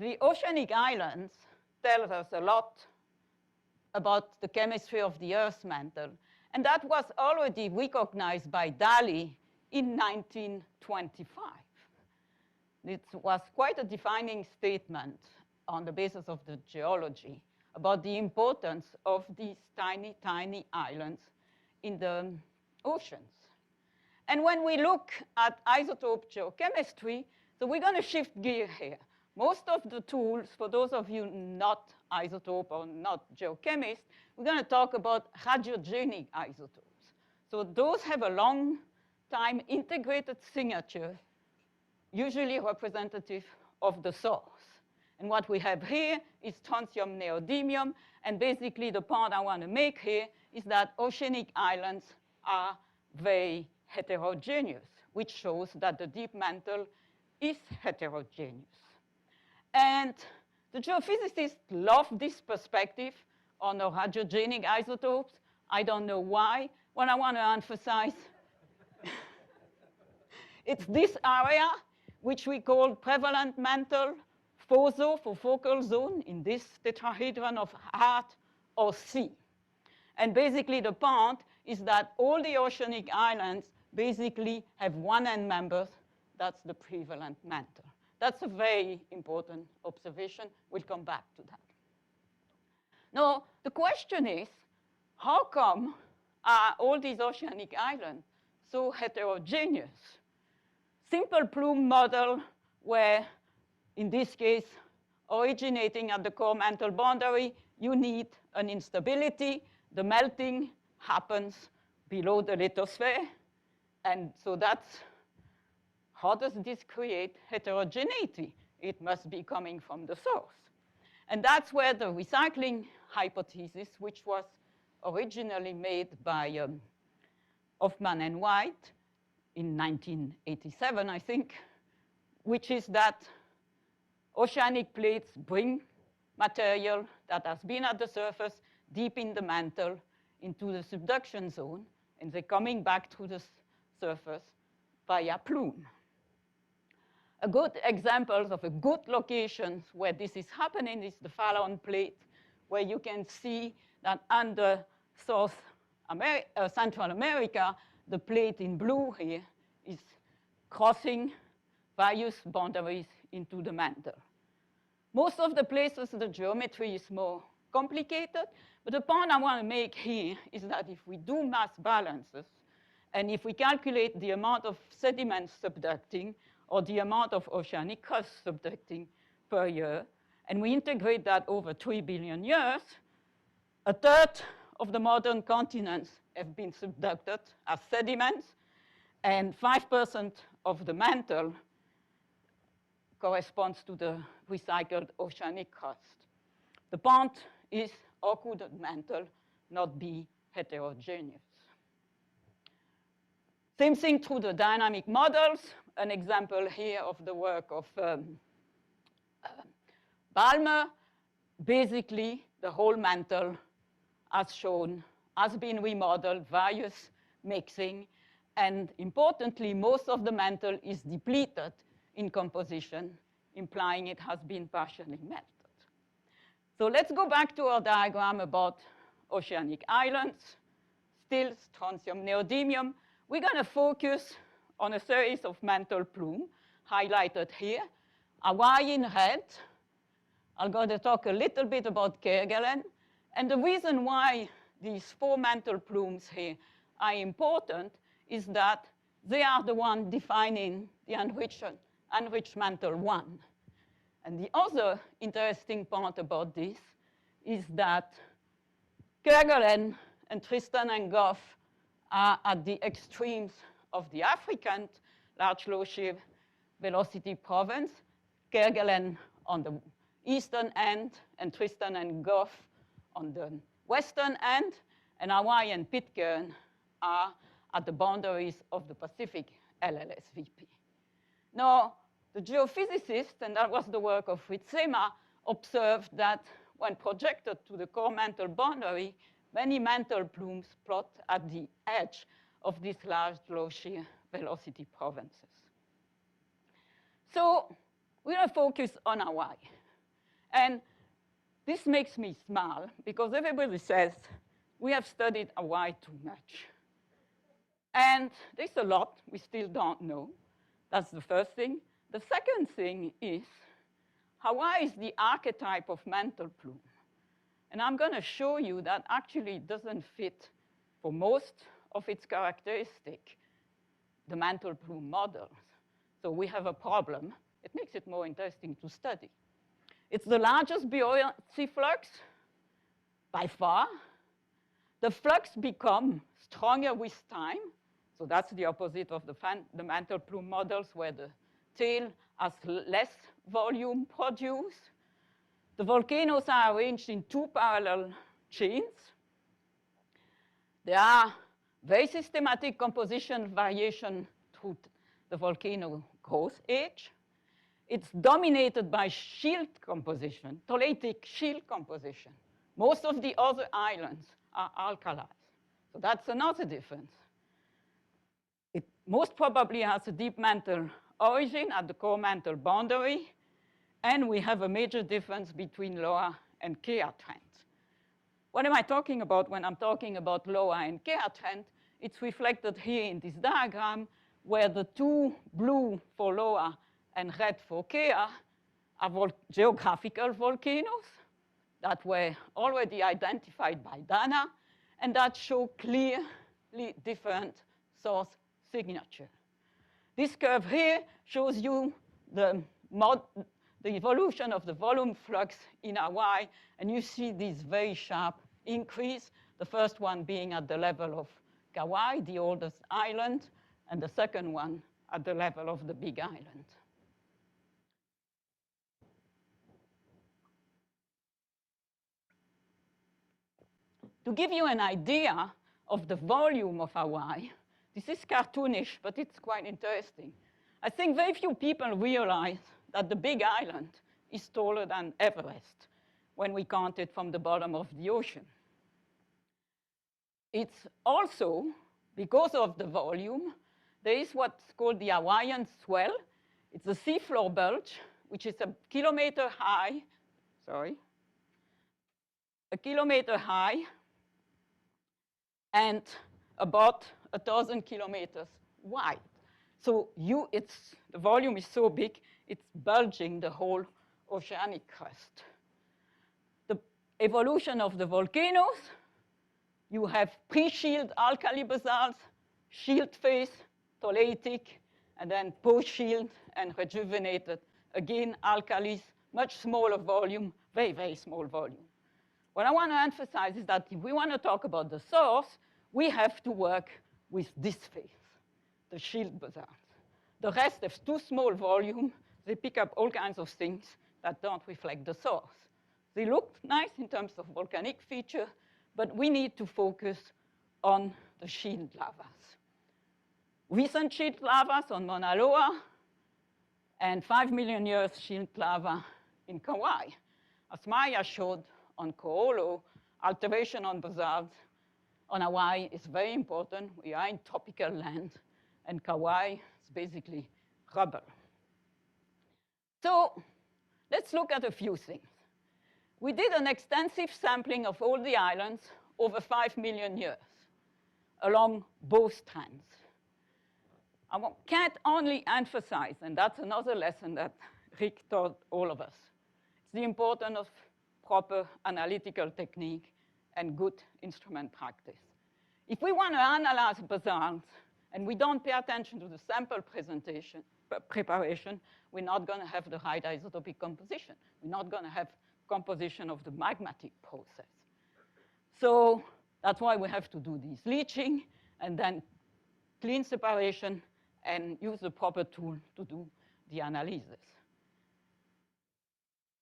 The oceanic islands tell us a lot about the chemistry of the Earth's mantle, and that was already recognized by Daly in 1925. It was quite a defining statement on the basis of the geology about the importance of these tiny, tiny islands in the oceans. And when we look at isotope geochemistry, so we're going to shift gear here. Most of the tools, for those of you not isotope or not geochemists, we're going to talk about radiogenic isotopes. So those have a long time integrated signature, usually representative of the source. And what we have here is strontium neodymium, and basically the point I want to make here is that oceanic islands are very heterogeneous, which shows that the deep mantle is heterogeneous. And the geophysicists love this perspective on the radiogenic isotopes. I don't know why. What I want to emphasize, it's this area, which we call prevalent mantle, FOZO for focal zone, in this tetrahedron of heart, or C. And basically the point is that all the oceanic islands basically have one end members. That's the prevalent mantle. That's a very important observation. We'll come back to that. Now, the question is, how come are all these oceanic islands so heterogeneous? Simple plume model where, in this case, originating at the core mantle boundary, you need an instability. The melting happens below the lithosphere. And so that's, how does this create heterogeneity? It must be coming from the source. And that's where the recycling hypothesis, which was originally made by Hoffman and White in 1987, I think, which is that oceanic plates bring material that has been at the surface deep in the mantle into the subduction zone, and they're coming back to the surface via plume. A good example of a good location where this is happening is the Fallon plate, where you can see that under Central America, the plate in blue here is crossing various boundaries into the mantle. Most of the places, the geometry is more complicated, but the point I want to make here is that if we do mass balances, and if we calculate the amount of sediment subducting or the amount of oceanic crust subducting per year, and we integrate that over 3 billion years, a third of the modern continents have been subducted as sediments, and 5% of the mantle corresponds to the recycled oceanic crust. The point is, how could a mantle not be heterogeneous? Same thing through the dynamic models. An example here of the work of Balmer. Basically, the whole mantle, as shown, has been remodeled, various mixing, and importantly, most of the mantle is depleted in composition, implying it has been partially melted. So let's go back to our diagram about oceanic islands, still strontium, neodymium. We're going to focus on a series of mantle plume highlighted here. Hawaii in red. I'm going to talk a little bit about Kerguelen. And the reason why these 4 mantle plumes here are important is that they are the one defining the enriched mantle 1. And the other interesting part about this is that Kerguelen and Tristan and Gulf are at the extremes of the African large low shear velocity province, Kerguelen on the eastern end and Tristan and Gulf on the western end, and Hawaii and Pitcairn are at the boundaries of the Pacific LLSVP. Now, the geophysicists, and that was the work of Ritzema, observed that when projected to the core mantle boundary, many mantle plumes plot at the edge of these large low shear velocity provinces. So we're going to focus on Hawaii. And this makes me smile because everybody says we have studied Hawaii too much. And there's a lot we still don't know. That's the first thing. The second thing is Hawaii is the archetype of mantle plume. And I'm going to show you that actually it doesn't fit for most of its characteristics, the mantle plume models. So we have a problem. It makes it more interesting to study. It's the largest buoyancy flux by far. The flux becomes stronger with time. So that's the opposite of the mantle plume models where the tail has less volume produced. The volcanoes are arranged in 2 parallel chains. There are very systematic composition variation through the volcano growth age. It's dominated by shield composition, tholeiitic shield composition. Most of the other islands are alkalis. So that's another difference. It most probably has a deep mantle origin at the core mantle boundary. And we have a major difference between Loa and Kea trend. What am I talking about when I'm talking about Loa and Kea trend? It's reflected here in this diagram where the 2 blue for Loa and red for Kea are geographical volcanoes that were already identified by Dana and that show clearly different source signature. This curve here shows you the evolution of the volume flux in Hawaii, and you see this very sharp increase, the first one being at the level of Kauai, the oldest island, and the second one at the level of the Big Island. To give you an idea of the volume of Hawaii, this is cartoonish, but it's quite interesting. I think very few people realize that the Big Island is taller than Everest when we count it from the bottom of the ocean. It's also, because of the volume, there is what's called the Hawaiian swell. It's a seafloor bulge, which is a kilometer high, and about 1,000 kilometers wide. So the volume is so big, it's bulging the whole oceanic crust. The evolution of the volcanoes, you have pre-shield alkali basalts, shield phase, tholeiitic, and then post-shield and rejuvenated, again, alkalis, much smaller volume, very, very small volume. What I want to emphasize is that if we want to talk about the source, we have to work with this phase, the shield basalts. The rest have too small volume. They pick up all kinds of things that don't reflect the source. They look nice in terms of volcanic feature, but we need to focus on the shield lavas. Recent shield lavas on Mauna Loa, and 5 million years shield lava in Kauai. As Maya showed on Ko'olo, alteration on basalts on Hawaii is very important. We are in tropical land, and Kauai is basically rubble. So let's look at a few things. We did an extensive sampling of all the islands over 5 million years along both trends. I can't only emphasize, and that's another lesson that Rick taught all of us, it's the importance of proper analytical technique and good instrument practice. If we want to analyze basalts and we don't pay attention to the sample preparation, we're not going to have the right isotopic composition. We're not going to have composition of the magmatic process. So that's why we have to do this leaching and then clean separation and use the proper tool to do the analysis.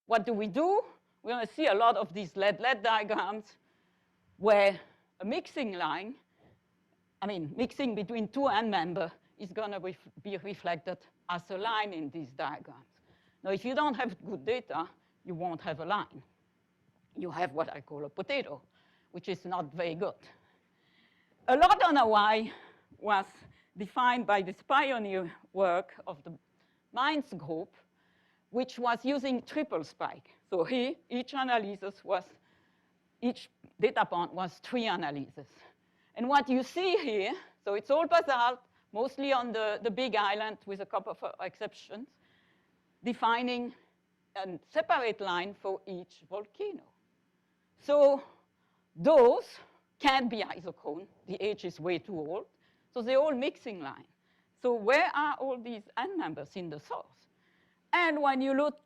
What do? We're going to see a lot of these lead-lead diagrams where a mixing line, mixing between two end members is going to be reflected as a line in these diagrams. Now, if you don't have good data, you won't have a line. You have what I call a potato, which is not very good. A lot on Hawaii was defined by this pioneer work of the Mainz group, which was using triple spike. So here, each data point was 3 analyses. And what you see here, so it's all basalt, mostly on the big island with a couple of exceptions, defining a separate line for each volcano. So those can't be isochrone. The age is way too old. So they're all mixing line. So where are all these end members in the source? And when you look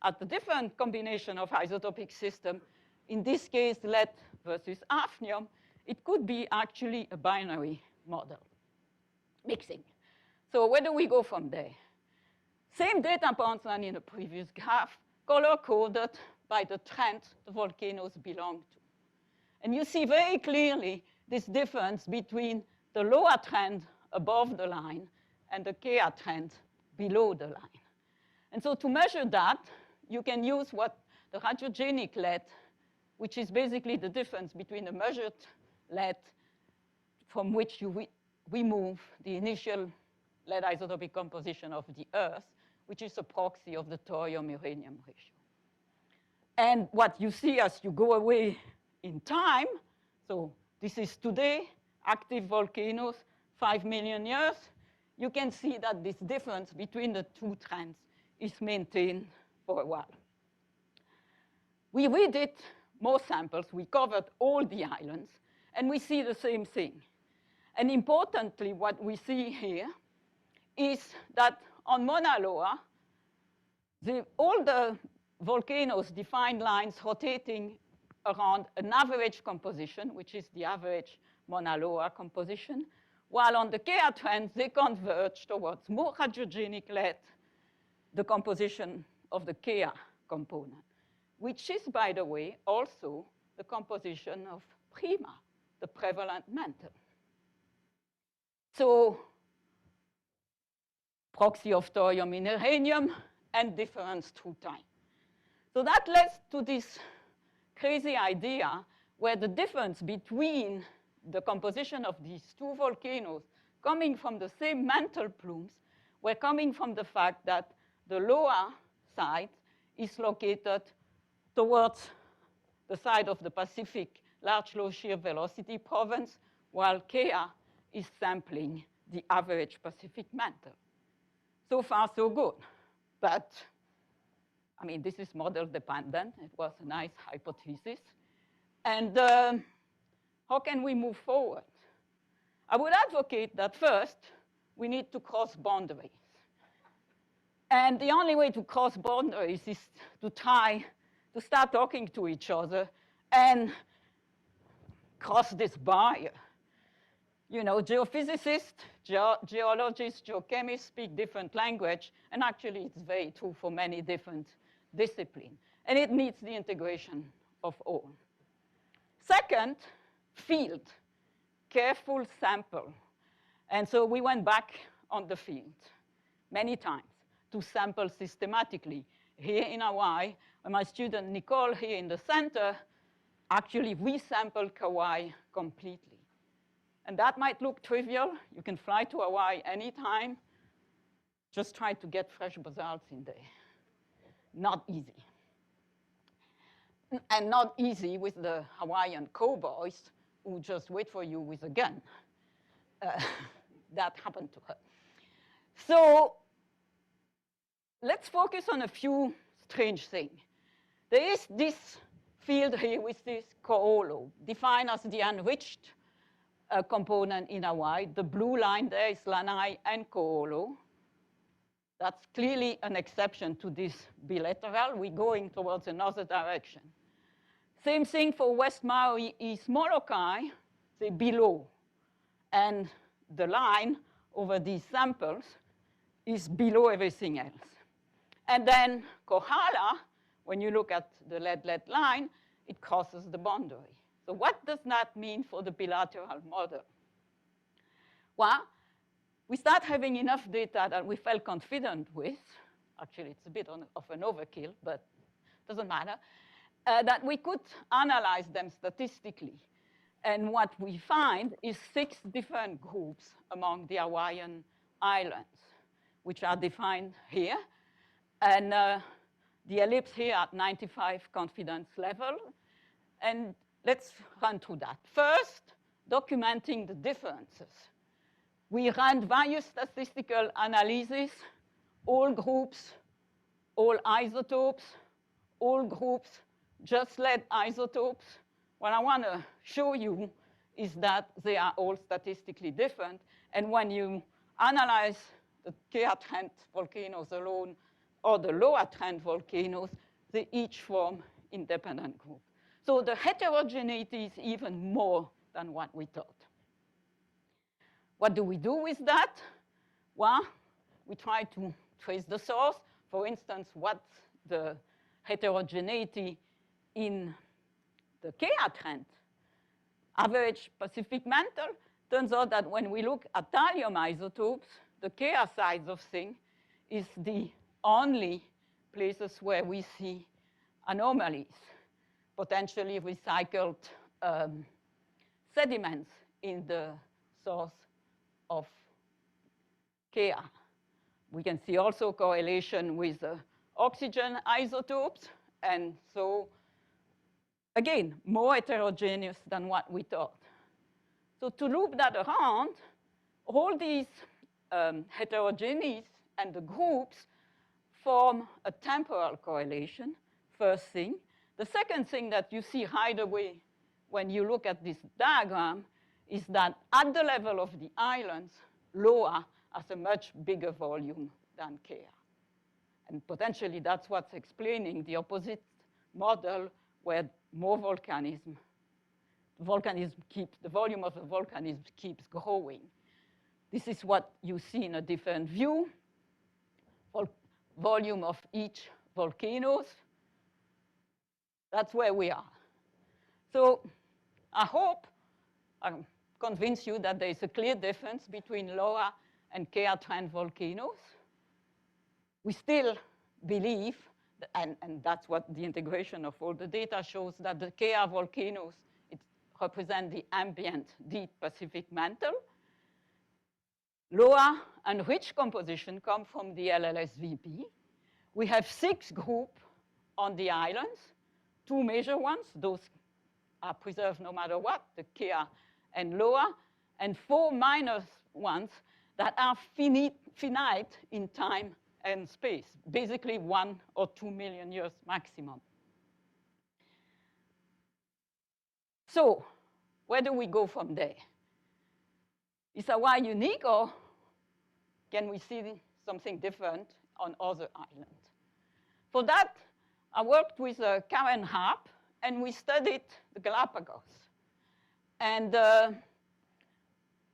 at the different combination of isotopic system, in this case, lead versus hafnium, it could be actually a binary model, mixing. So where do we go from there? Same data points than in the previous graph, color-coded by the trend the volcanoes belong to. And you see very clearly this difference between the lower trend above the line and the Kea trend below the line. And so to measure that, you can use what the radiogenic lead, which is basically the difference between the measured lead from which you remove the initial lead isotopic composition of the Earth, which is a proxy of the thorium-uranium ratio. And what you see as you go away in time, so this is today, active volcanoes, 5 million years, you can see that this difference between the two trends is maintained for a while. We redid more samples. We covered all the islands, and we see the same thing. And importantly, what we see here is that on Mauna Loa, all the volcanoes define lines rotating around an average composition, which is the average Mauna Loa composition, while on the Kea trend, they converge towards more radiogenic lead, the composition of the Kea component, which is, by the way, also the composition of prima, the prevalent mantle. So proxy of thorium in uranium and difference through time. So that led to this crazy idea where the difference between the composition of these two volcanoes coming from the same mantle plumes were coming from the fact that the lower side is located towards the side of the Pacific large low shear velocity province, while Kea is sampling the average Pacific mantle. So far, so good. But I mean, this is model dependent. It was a nice hypothesis. And how can we move forward? I would advocate that first, we need to cross boundaries. And the only way to cross boundaries is to try to start talking to each other and cross this barrier. You know, geophysicists, geologists, geochemists speak different language, and actually it's very true for many different disciplines. And it needs the integration of all. Second, field, careful sample. And so we went back on the field many times to sample systematically. Here in Hawaii, my student Nicole here in the center, actually we sampled Kauai completely. And that might look trivial. You can fly to Hawaii anytime. Just try to get fresh basalts in there. Not easy. And not easy with the Hawaiian cowboys who just wait for you with a gun. That happened to her. So let's focus on a few strange things. There is this field here with this ko'olo, defined as the enriched component in Hawaii. The blue line there is lanai and ko'olo. That's clearly an exception to this bilateral. We're going towards another direction. Same thing for West Maui, East Molokai, they're below. And the line over these samples is below everything else. And then Kohala, when you look at the lead line, it crosses the boundary. So what does that mean for the bilateral model? Well, we start having enough data that we felt confident with. Actually, it's a bit of an overkill, but doesn't matter. That we could analyze them statistically. And what we find is 6 different groups among the Hawaiian islands, which are defined here. And the ellipse here at 95 confidence level. And let's run through that. First, documenting the differences. We ran various statistical analyses, all groups, all isotopes, all groups, just lead isotopes. What I want to show you is that they are all statistically different. And when you analyze the Kea trend volcanoes alone or the lower trend volcanoes, they each form independent groups. So the heterogeneity is even more than what we thought. What do we do with that? Well, we try to trace the source. For instance, what's the heterogeneity in the Kea trend? Average Pacific mantle. Turns out that when we look at thallium isotopes, the Kea side of things is the only places where we see anomalies, potentially recycled sediments in the source of Kea. We can see also correlation with oxygen isotopes, and so again, more heterogeneous than what we thought. So to loop that around, all these heterogeneous and the groups form a temporal correlation, first thing. The second thing that you see right away when you look at this diagram is that at the level of the islands, Loa has a much bigger volume than Kea. And potentially that's what's explaining the opposite model where more volcanism, the volume of the volcanism keeps growing. This is what you see in a different view. Volume of each volcanoes. That's where we are. So I hope I convince you that there is a clear difference between Loa and Kea trend volcanoes. We still believe, and that's what the integration of all the data shows, that the Kea volcanoes represent the ambient deep Pacific mantle. Loa and rich composition come from the LLSVP. We have 6 groups on the islands, 2 major ones, those are preserved no matter what, the Kea and Loa, and 4 minor ones that are finite in time and space, basically 1 or 2 million years maximum. So where do we go from there? Is Hawaii unique, or can we see something different on other islands? For that, I worked with Karen Harp, and we studied the Galapagos. And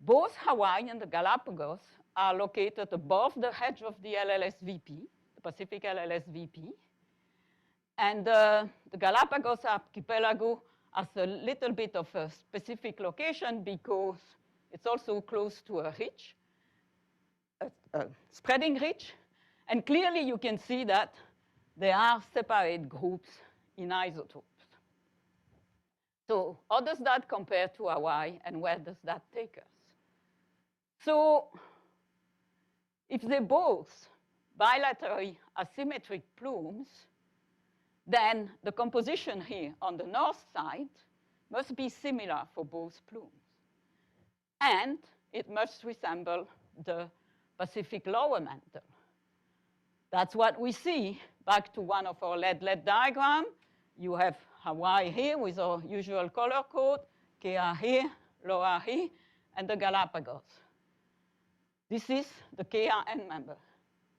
both Hawaii and the Galapagos are located above the edge of the LLSVP, the Pacific LLSVP. And the Galapagos archipelago has a little bit of a specific location because it's also close to a ridge, a spreading ridge. And clearly you can see that there are separate groups in isotopes. So how does that compare to Hawaii, and where does that take us? So if they're both bilaterally asymmetric plumes, then the composition here on the north side must be similar for both plumes. And it must resemble the Pacific lower mantle. That's what we see. Back to one of our lead diagram. You have Hawaii here with our usual color code, KR here, lower here, and the Galapagos. This is the KRN member,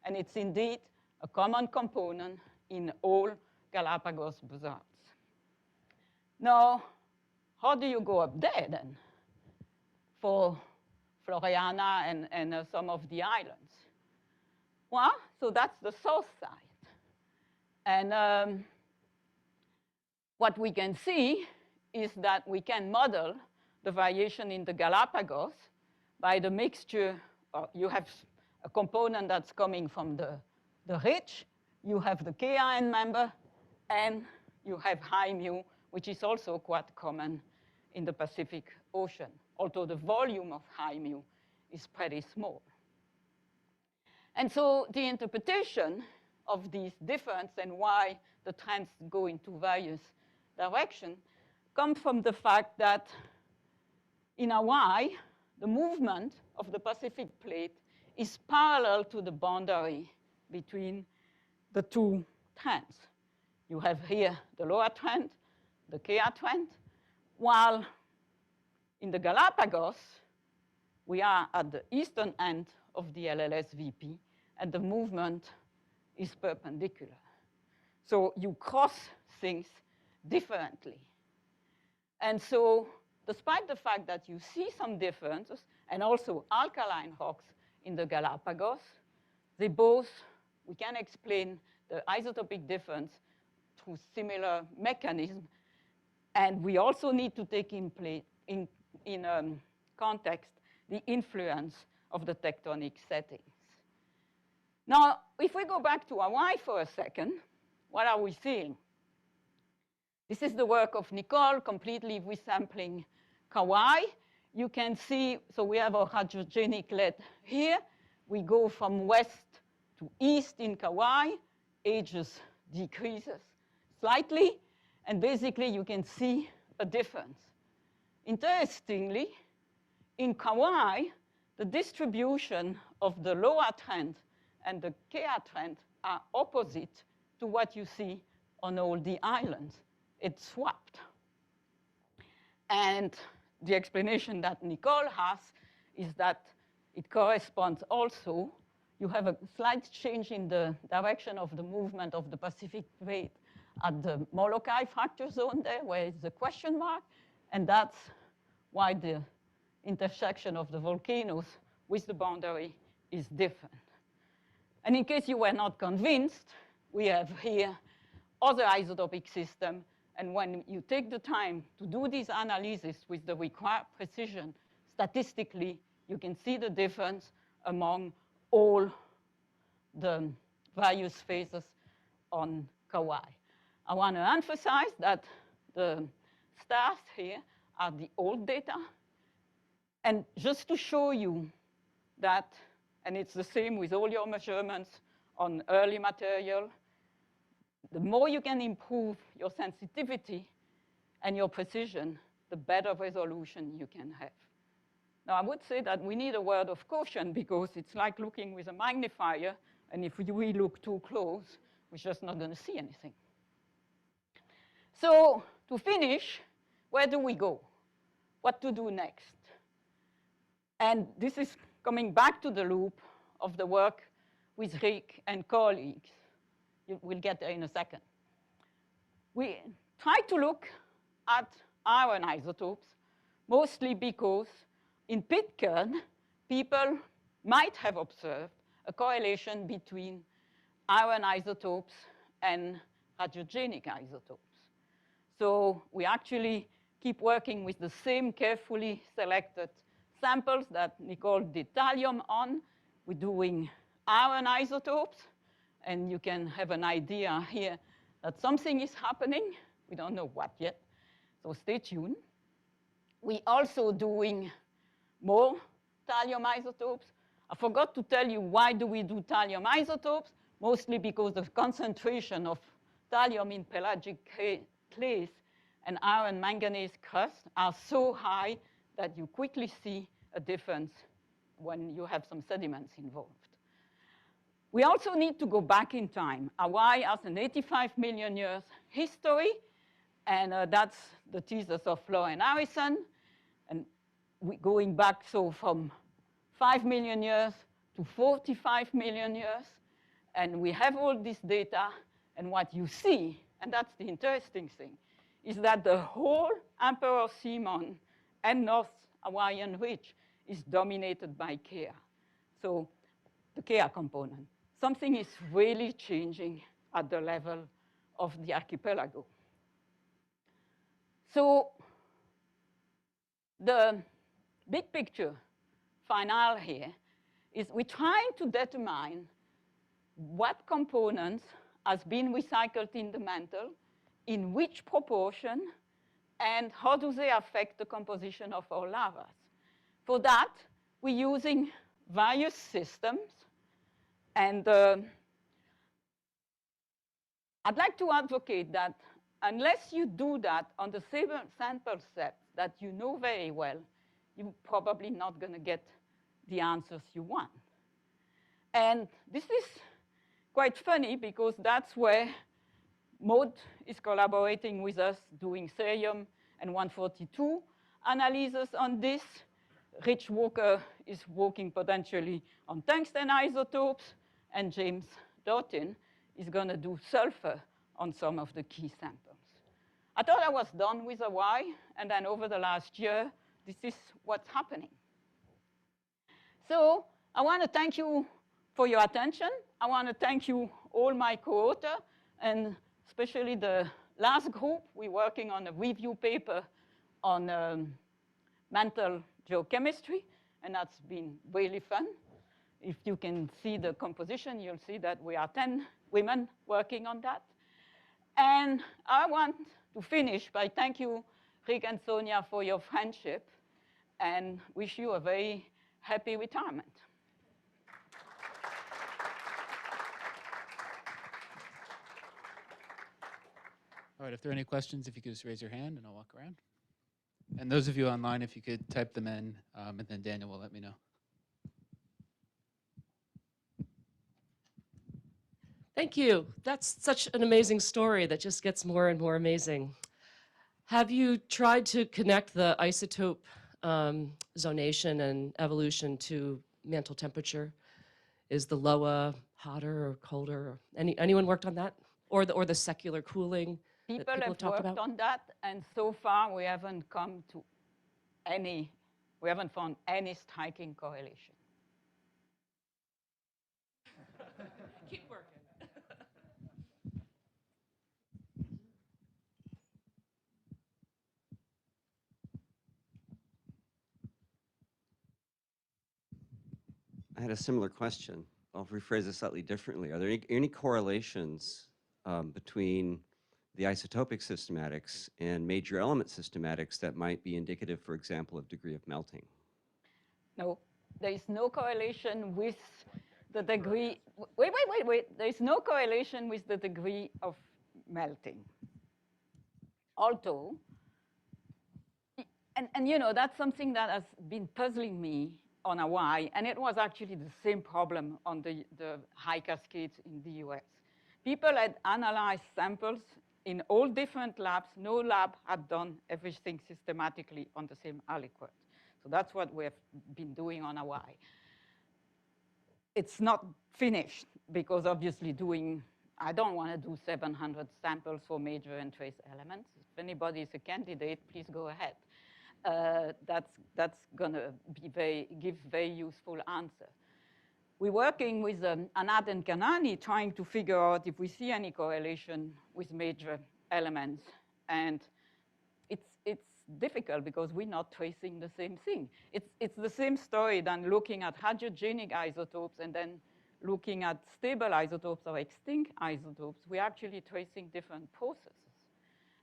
and it's indeed a common component in all Galapagos basalts. Now, how do you go up there then for Floriana and some of the islands? Well, so that's the south side. And what we can see is that we can model the variation in the Galapagos by the mixture. You have a component that's coming from the ridge, you have the KRN member, and you have high mu, which is also quite common in the Pacific Ocean, although the volume of high mu is pretty small. And so the interpretation of these difference and why the trends go into various directions come from the fact that in Hawaii, the movement of the Pacific plate is parallel to the boundary between the two trends. You have here the lower trend, the KR trend, while in the Galapagos, we are at the eastern end of the LLSVP, and the movement is perpendicular. So you cross things differently. And so despite the fact that you see some differences, and also alkaline rocks in the Galapagos, they both, we can explain the isotopic difference through similar mechanism. And we also need to take in context the influence of the tectonic settings. Now, if we go back to Hawaii for a second, what are we seeing? This is the work of Nicole, completely resampling Kauai. You can see, so we have a hydrogenic lead here. We go from west to east in Kauai. Ages decreases slightly, and basically you can see a difference. Interestingly, in Kauai, the distribution of the lower trend and the KR trend are opposite to what you see on all the islands. It's swapped. And the explanation that Nicole has is that it corresponds also, you have a slight change in the direction of the movement of the Pacific plate at the Molokai fracture zone there, where it's a question mark, and that's why the intersection of the volcanoes with the boundary is different. And in case you were not convinced, we have here other isotopic system, and when you take the time to do this analysis with the required precision, statistically, you can see the difference among all the various phases on Kauai. I want to emphasize that the stars here are the old data. And just to show you that, and it's the same with all your measurements on early material, the more you can improve your sensitivity and your precision, the better resolution you can have. Now, I would say that we need a word of caution because it's like looking with a magnifier And if we look too close, we're just not going to see anything. So to finish, where do we go? What to do next? And this is coming back to the loop of the work with Rick and colleagues. We'll get there in a second. We try to look at iron isotopes, mostly because in Pitcairn, people might have observed a correlation between iron isotopes and radiogenic isotopes. So we actually keep working with the same carefully selected samples that Nicole did thallium on. We're doing iron isotopes, and you can have an idea here that something is happening. We don't know what yet, so stay tuned. We're also doing more thallium isotopes. I forgot to tell you why do we do thallium isotopes, mostly because the concentration of thallium in pelagic clays and iron manganese crust are so high that you quickly see a difference when you have some sediments involved. We also need to go back in time. Hawaii has an 85 million years history, and that's the thesis of Flo and Harrison. And going back so from 5 million years to 45 million years, and we have all this data, and what you see, and that's the interesting thing, is that the whole Emperor Simon and North Hawaiian Ridge is dominated by Kea. So the Kea component. Something is really changing at the level of the archipelago. So the big picture final here is we're trying to determine what components has been recycled in the mantle, in which proportion, and how do they affect the composition of our lavas. For that, we're using various systems. And I'd like to advocate that unless you do that on the same sample set that you know very well, you're probably not going to get the answers you want. And this is quite funny because that's where Maud is collaborating with us doing cerium and 142 analysis on this. Rich Walker is working potentially on tungsten isotopes, and James Dottin is going to do sulfur on some of the key samples. I thought I was done with Hawaii, and then over the last year, this is what's happening. So I want to thank you for your attention. I want to thank you, all my co-authors, and especially the last group. We're working on a review paper on mantle geochemistry, and that's been really fun. If you can see the composition, you'll see that we are 10 women working on that. And I want to finish by thank you, Rick and Sonia, for your friendship, and wish you a very happy retirement. All right, if there are any questions, if you could just raise your hand and I'll walk around. And those of you online, if you could type them in, and then Daniel will let me know. Thank you. That's such an amazing story that just gets more and more amazing. Have you tried to connect the isotope zonation and evolution to mantle temperature? Is the Loa hotter or colder? Anyone worked on that? Or the secular cooling? People have worked on that, and so far we haven't come to we haven't found any striking correlation. Keep working. I had a similar question. I'll rephrase it slightly differently. Are there any correlations between the isotopic systematics and major element systematics that might be indicative, for example, of degree of melting? No, there is no correlation with the degree. Wait. There is no correlation with the degree of melting. Although, and you know, that's something that has been puzzling me on Hawaii, and it was actually the same problem on the high cascades in the US. People had analyzed samples in all different labs. No lab had done everything systematically on the same aliquot. So that's what we have been doing on Hawaii. It's not finished because obviously I don't want to do 700 samples for major and trace elements. If anybody is a candidate, please go ahead. That's going to give very useful answer. We're working with Anad and Kanani trying to figure out if we see any correlation with major elements. And it's difficult because we're not tracing the same thing. It's the same story than looking at hadrogenic isotopes and then looking at stable isotopes or extinct isotopes. We're actually tracing different processes.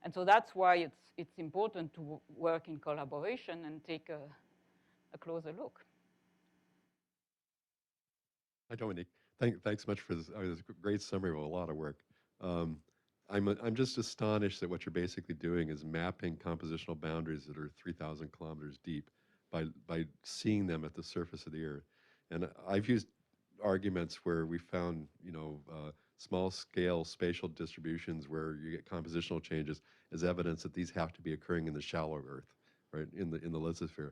And so that's why it's important to work in collaboration and take a closer look. Hi, Dominique. Thanks much for this. This a great summary of a lot of work. I'm just astonished that what you're basically doing is mapping compositional boundaries that are 3,000 kilometers deep by seeing them at the surface of the Earth. And I've used arguments where we found, small-scale spatial distributions where you get compositional changes as evidence that these have to be occurring in the shallow Earth, right, in the lithosphere.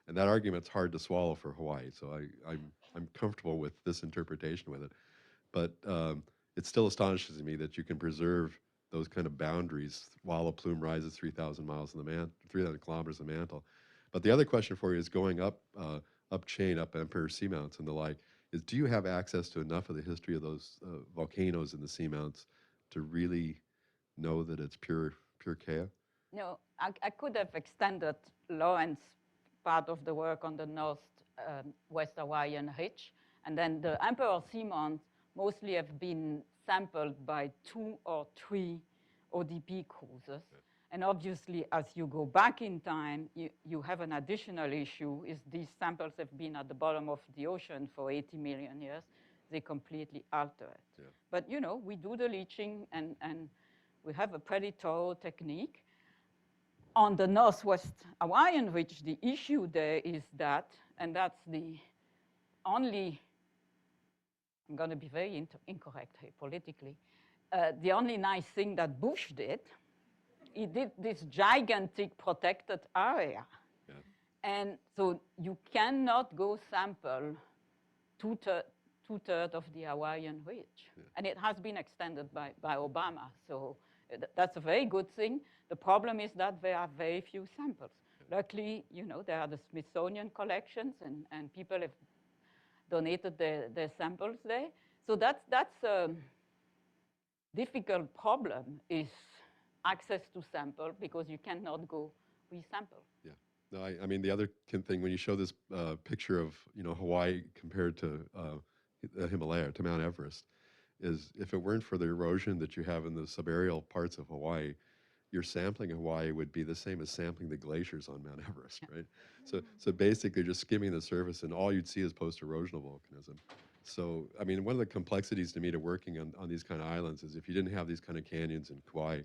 And that argument's hard to swallow for Hawaii, so I'm comfortable with this interpretation with it. But it still astonishes me that you can preserve those kind of boundaries while a plume rises 3,000 miles in the 3,000 kilometers in the mantle. But the other question for you is going up chain, up Emperor seamounts and the like, is do you have access to enough of the history of those volcanoes in the seamounts to really know that it's pure Kea? No, I could have extended Lawrence's part of the work on the West Hawaiian ridge. And then the Emperor seamounts mostly have been sampled by 2 or 3 ODP cruisers. And obviously, as you go back in time, you have an additional issue, is these samples have been at the bottom of the ocean for 80 million years. They completely alter it. Yeah. But, we do the leaching, and we have a pretty thorough technique. On the Northwest Hawaiian ridge, the issue there is that, and that's the only, I'm going to be very incorrect here politically, the only nice thing that Bush did, he did this gigantic protected area. Yeah. And so you cannot go sample two-thirds of the Hawaiian ridge. Yeah. And it has been extended by Obama. So that's a very good thing. The problem is that there are very few samples. Yeah. Luckily, there are the Smithsonian collections, and people have donated their samples there. So that's a difficult problem, is access to sample, because you cannot go resample. Yeah. No, I mean, the other thing, when you show this picture of, Hawaii compared to the Himalaya, to Mount Everest, is if it weren't for the erosion that you have in the subaerial parts of Hawaii, your sampling of Hawaii would be the same as sampling the glaciers on Mount Everest, right? So basically just skimming the surface, and all you'd see is post-erosional volcanism. So, I mean, one of the complexities to me to working on these kind of islands is if you didn't have these kind of canyons in Kauai,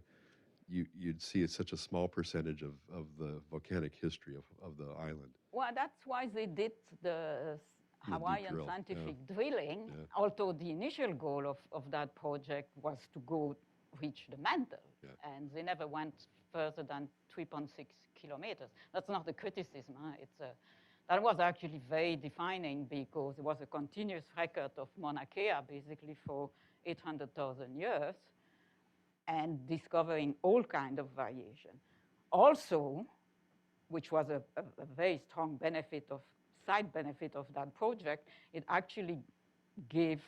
you'd see such a small percentage of the volcanic history of the island. Well, that's why they did the Hawaiian scientific drilling, although the initial goal of that project was to go reach the mantle. Yeah. And they never went further than 3.6 kilometers. That's not a criticism. Huh? That was actually very defining, because it was a continuous record of Mauna Kea basically for 800,000 years, and discovering all kinds of variation. Also, which was a very strong side benefit of that project, it actually gave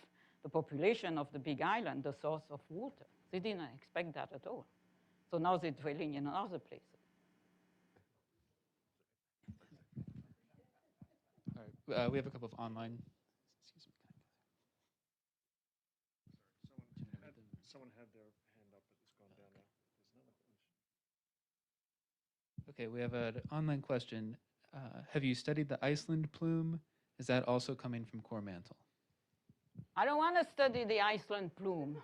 the population of the Big Island the source of water. They didn't expect that at all. So now they're drilling in other places. All right, we have a couple of online. Excuse me. Someone had their hand up, but it's gone down now. There's another question. Okay, we have an online question. Have you studied the Iceland plume? Is that also coming from core mantle? I don't want to study the Iceland plume.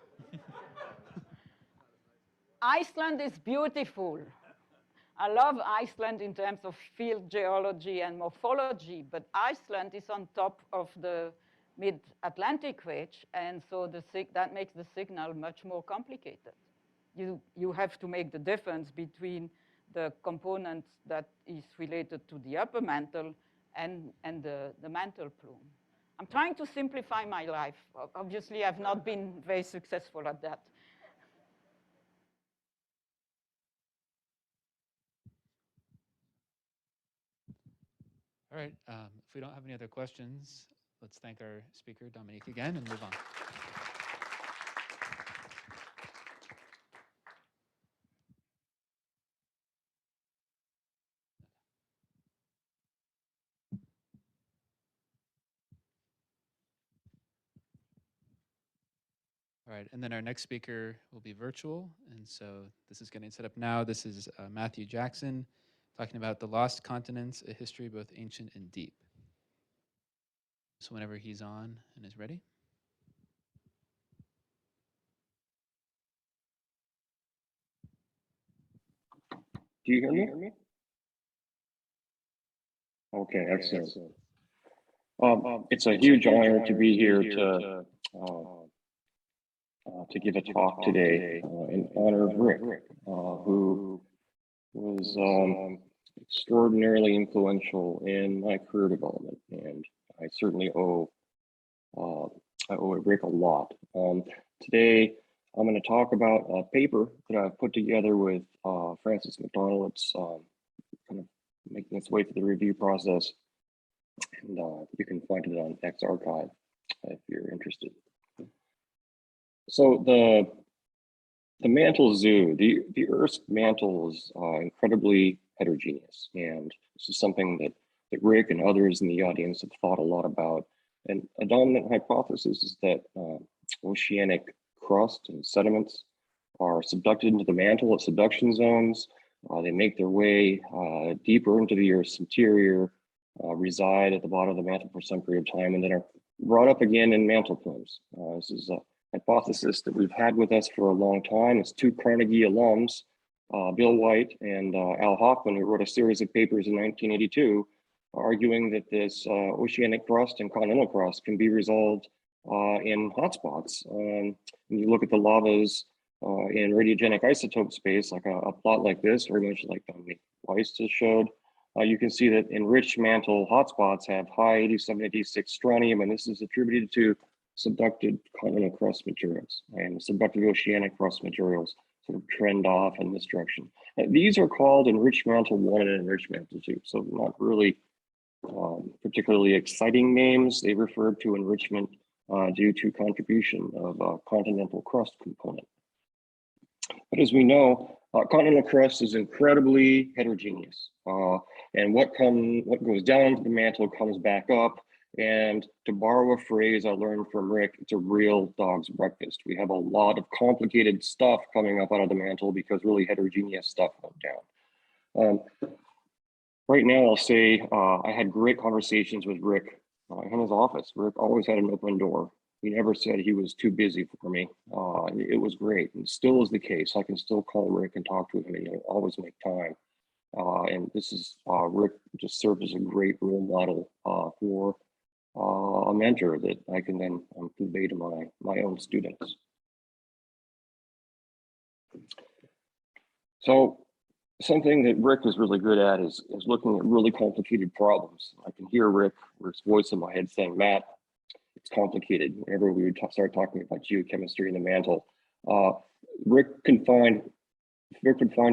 Iceland is beautiful. I love Iceland in terms of field geology and morphology, but Iceland is on top of the mid-Atlantic ridge, and so that makes the signal much more complicated. You have to make the difference between the component that is related to the upper mantle and the mantle plume. I'm trying to simplify my life. Obviously, I've not been very successful at that. All right, if we don't have any other questions, let's thank our speaker, Dominique, again, and move on. All right, and then our next speaker will be virtual. And so this is getting set up now. This is Matthew Jackson talking about the lost continents, a history both ancient and deep. So whenever he's on and is ready. Do you hear me? Okay, excellent. It's a huge honor to be here to give a talk today in honor of Rick, who was extraordinarily influential in my career development, and I certainly owe Rick a lot. Today, I'm going to talk about a paper that I've put together with Francis McDonald. It's kind of making its way through the review process, and you can find it on xArchive if you're interested. So the mantle zoo, the Earth's mantle is incredibly heterogeneous, and this is something that Rick and others in the audience have thought a lot about. And a dominant hypothesis is that oceanic crust and sediments are subducted into the mantle at subduction zones. They make their way deeper into the Earth's interior, reside at the bottom of the mantle for some period of time, and then are brought up again in mantle plumes. This is a hypothesis that we've had with us for a long time. It's two Carnegie alums, Bill White and Al Hoffman, who wrote a series of papers in 1982, arguing that this oceanic crust and continental crust can be resolved in hotspots. When you look at the lavas in radiogenic isotope space, like a plot like this, very much like Dominique Weis just showed, you can see that enriched mantle hotspots have high 87, 86 strontium, and this is attributed to subducted continental crust materials, and subducted oceanic crust materials sort of trend off in this direction. These are called enriched mantle 1 and enriched mantle 2, so not really particularly exciting names. They refer to enrichment due to contribution of a continental crust component. But as we know, continental crust is incredibly heterogeneous, and what goes down into the mantle comes back up. And to borrow a phrase I learned from Rick, it's a real dog's breakfast. We have a lot of complicated stuff coming up out of the mantle because really heterogeneous stuff went down. Right now, I'll say I had great conversations with Rick in his office. Rick always had an open door. He never said he was too busy for me. It was great, and still is the case. I can still call Rick and talk to him, and he'll always make time. And this is Rick just served as a great role model for a mentor that I can then convey to my own students. So something that Rick is really good at is looking at really complicated problems. I can hear Rick's voice in my head saying, Matt, it's complicated. Whenever we would start talking about geochemistry in the mantle, Rick can find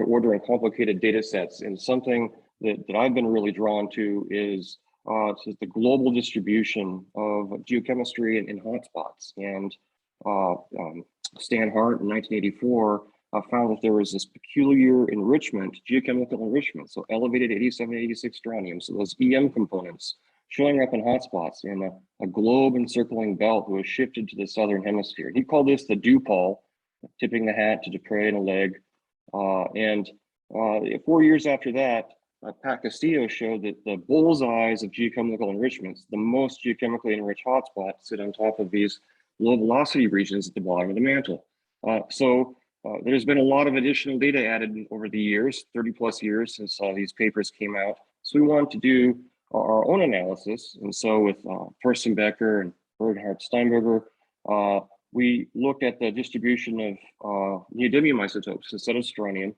order in complicated data sets, and something that I've been really drawn to is the global distribution of geochemistry in hotspots. And Stan Hart in 1984 found that there was this peculiar enrichment, geochemical enrichment, so elevated 87, 86 strontium, so those EM components showing up in hotspots in a globe encircling belt that was shifted to the southern hemisphere. He called this the dew pole, tipping the hat to Dupre and Oleg. 4 years after that, Pat Castillo showed that the bullseyes of geochemical enrichments, the most geochemically enriched hotspots, sit on top of these low velocity regions at the bottom of the mantle. So there's been a lot of additional data added over the years, 30 plus years since these papers came out. So we wanted to do our own analysis. And so with Schönbächler and Bernhard Steinberger, we looked at the distribution of neodymium isotopes instead of strontium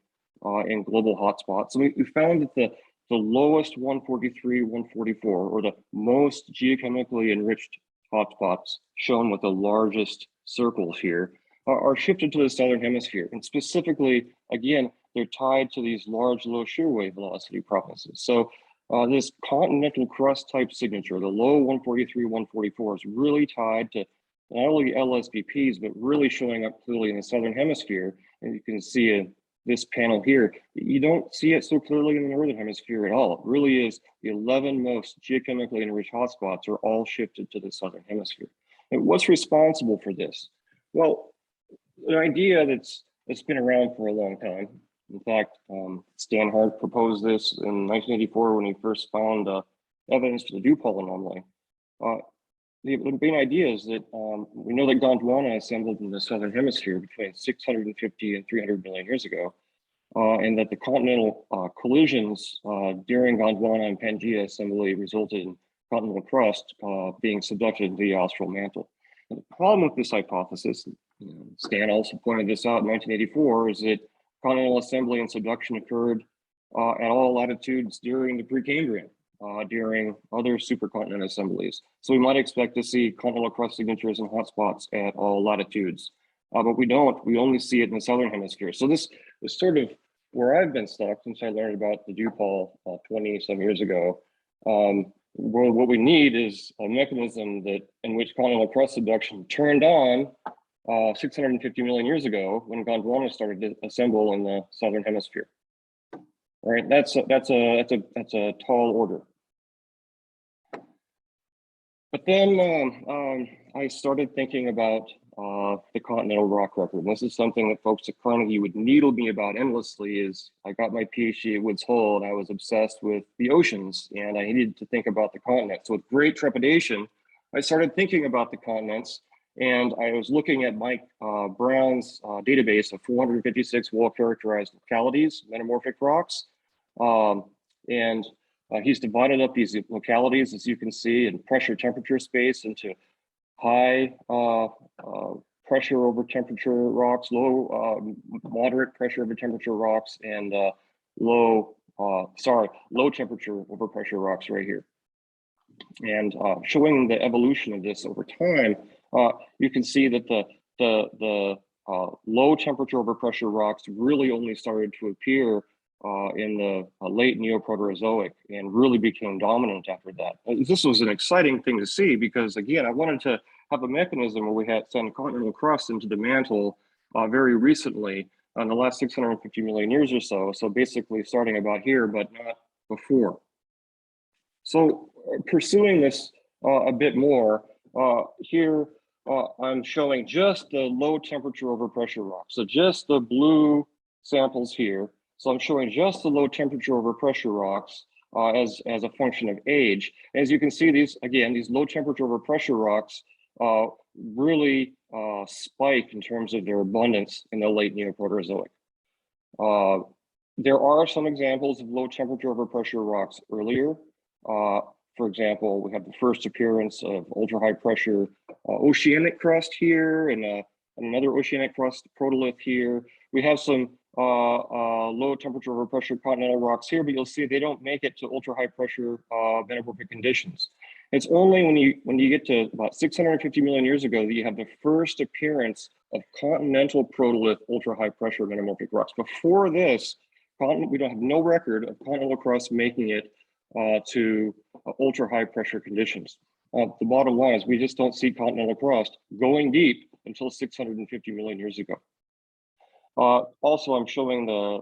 in global hotspots. And we found that the lowest 143, 144, or the most geochemically enriched hotspots, shown with the largest circles here, are shifted to the southern hemisphere. And specifically, again, they're tied to these large low shear wave velocity provinces. So this continental crust type signature, the low 143, 144, is really tied to not only LSVPs, but really showing up clearly in the southern hemisphere. And you can see in this panel here, you don't see it so clearly in the northern hemisphere at all. It really is the 11 most geochemically enriched hotspots are all shifted to the southern hemisphere. And what's responsible for this? Well, an idea that's been around for a long time. In fact, Stan Hart proposed this in 1984 when he first found evidence for the Dupol anomaly. The main idea is that we know that Gondwana assembled in the southern hemisphere between 650 and 300 million years ago, and that the continental collisions during Gondwana and Pangea assembly resulted in continental crust being subducted into the austral mantle. And the problem with this hypothesis, Stan also pointed this out in 1984, is that continental assembly and subduction occurred at all latitudes during the Precambrian, during other supercontinent assemblies. So we might expect to see continental crust signatures and hotspots at all latitudes, but we don't. We only see it in the southern hemisphere. So this is sort of where I've been stuck since I learned about the Dupol 20-some years ago. What we need is a mechanism in which continental crust subduction turned on 650 million years ago when Gondwana started to assemble in the southern hemisphere. All right, that's a tall order. But then I started thinking about the continental rock record. And this is something that folks at Carnegie would needle me about endlessly. Is I got my PhD at Woods Hole and I was obsessed with the oceans and I needed to think about the continent. So with great trepidation, I started thinking about the continents. And I was looking at Mike Brown's database of 456 well-characterized localities, metamorphic rocks. He's divided up these localities, as you can see, in pressure temperature space into high pressure over temperature rocks, low moderate pressure over temperature rocks, and low temperature over pressure rocks right here. And showing the evolution of this over time, you can see that the low temperature over pressure rocks really only started to appear in the late Neoproterozoic and really became dominant after that. This was an exciting thing to see because, again, I wanted to have a mechanism where we had sent continental crust into the mantle very recently in the last 650 million years or so. So basically starting about here, but not before. So pursuing this a bit more, here I'm showing just the low temperature over pressure rocks. So just the blue samples here. So I'm showing just the low temperature over pressure rocks as a function of age. As you can see, these low temperature over pressure rocks really spike in terms of their abundance in the late Neoproterozoic. There are some examples of low temperature over pressure rocks earlier. For example, we have the first appearance of ultra high pressure oceanic crust here and another oceanic crust protolith here. We have some low temperature over pressure continental rocks here, but you'll see they don't make it to ultra high pressure metamorphic conditions. It's only when you get to about 650 million years ago that you have the first appearance of continental protolith ultra high pressure metamorphic rocks. Before this, we don't have no record of continental crust making it to ultra high pressure conditions. The bottom line is we just don't see continental crust going deep until 650 million years ago. Also, I'm showing the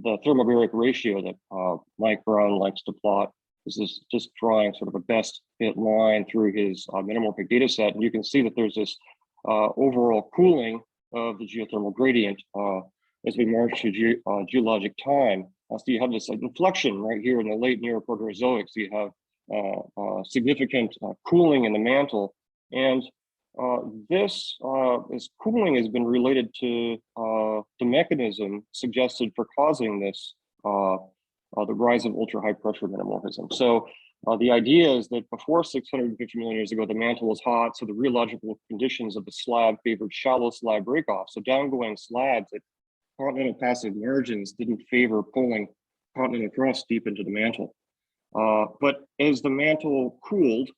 thermobaric ratio that Mike Brown likes to plot. This is just drawing sort of a best fit line through his metamorphic data set. And you can see that there's this overall cooling of the geothermal gradient as we march to geologic time. So you have this inflection right here in the late Neoproterozoic. So you have significant cooling in the mantle. And This cooling has been related to the mechanism suggested for causing this, the rise of ultra-high pressure metamorphism. So the idea is that before 650 million years ago, the mantle was hot, so the rheological conditions of the slab favored shallow slab breakoff. So downgoing slabs at continental passive margins didn't favor pulling continental crust deep into the mantle. But as the mantle cooled,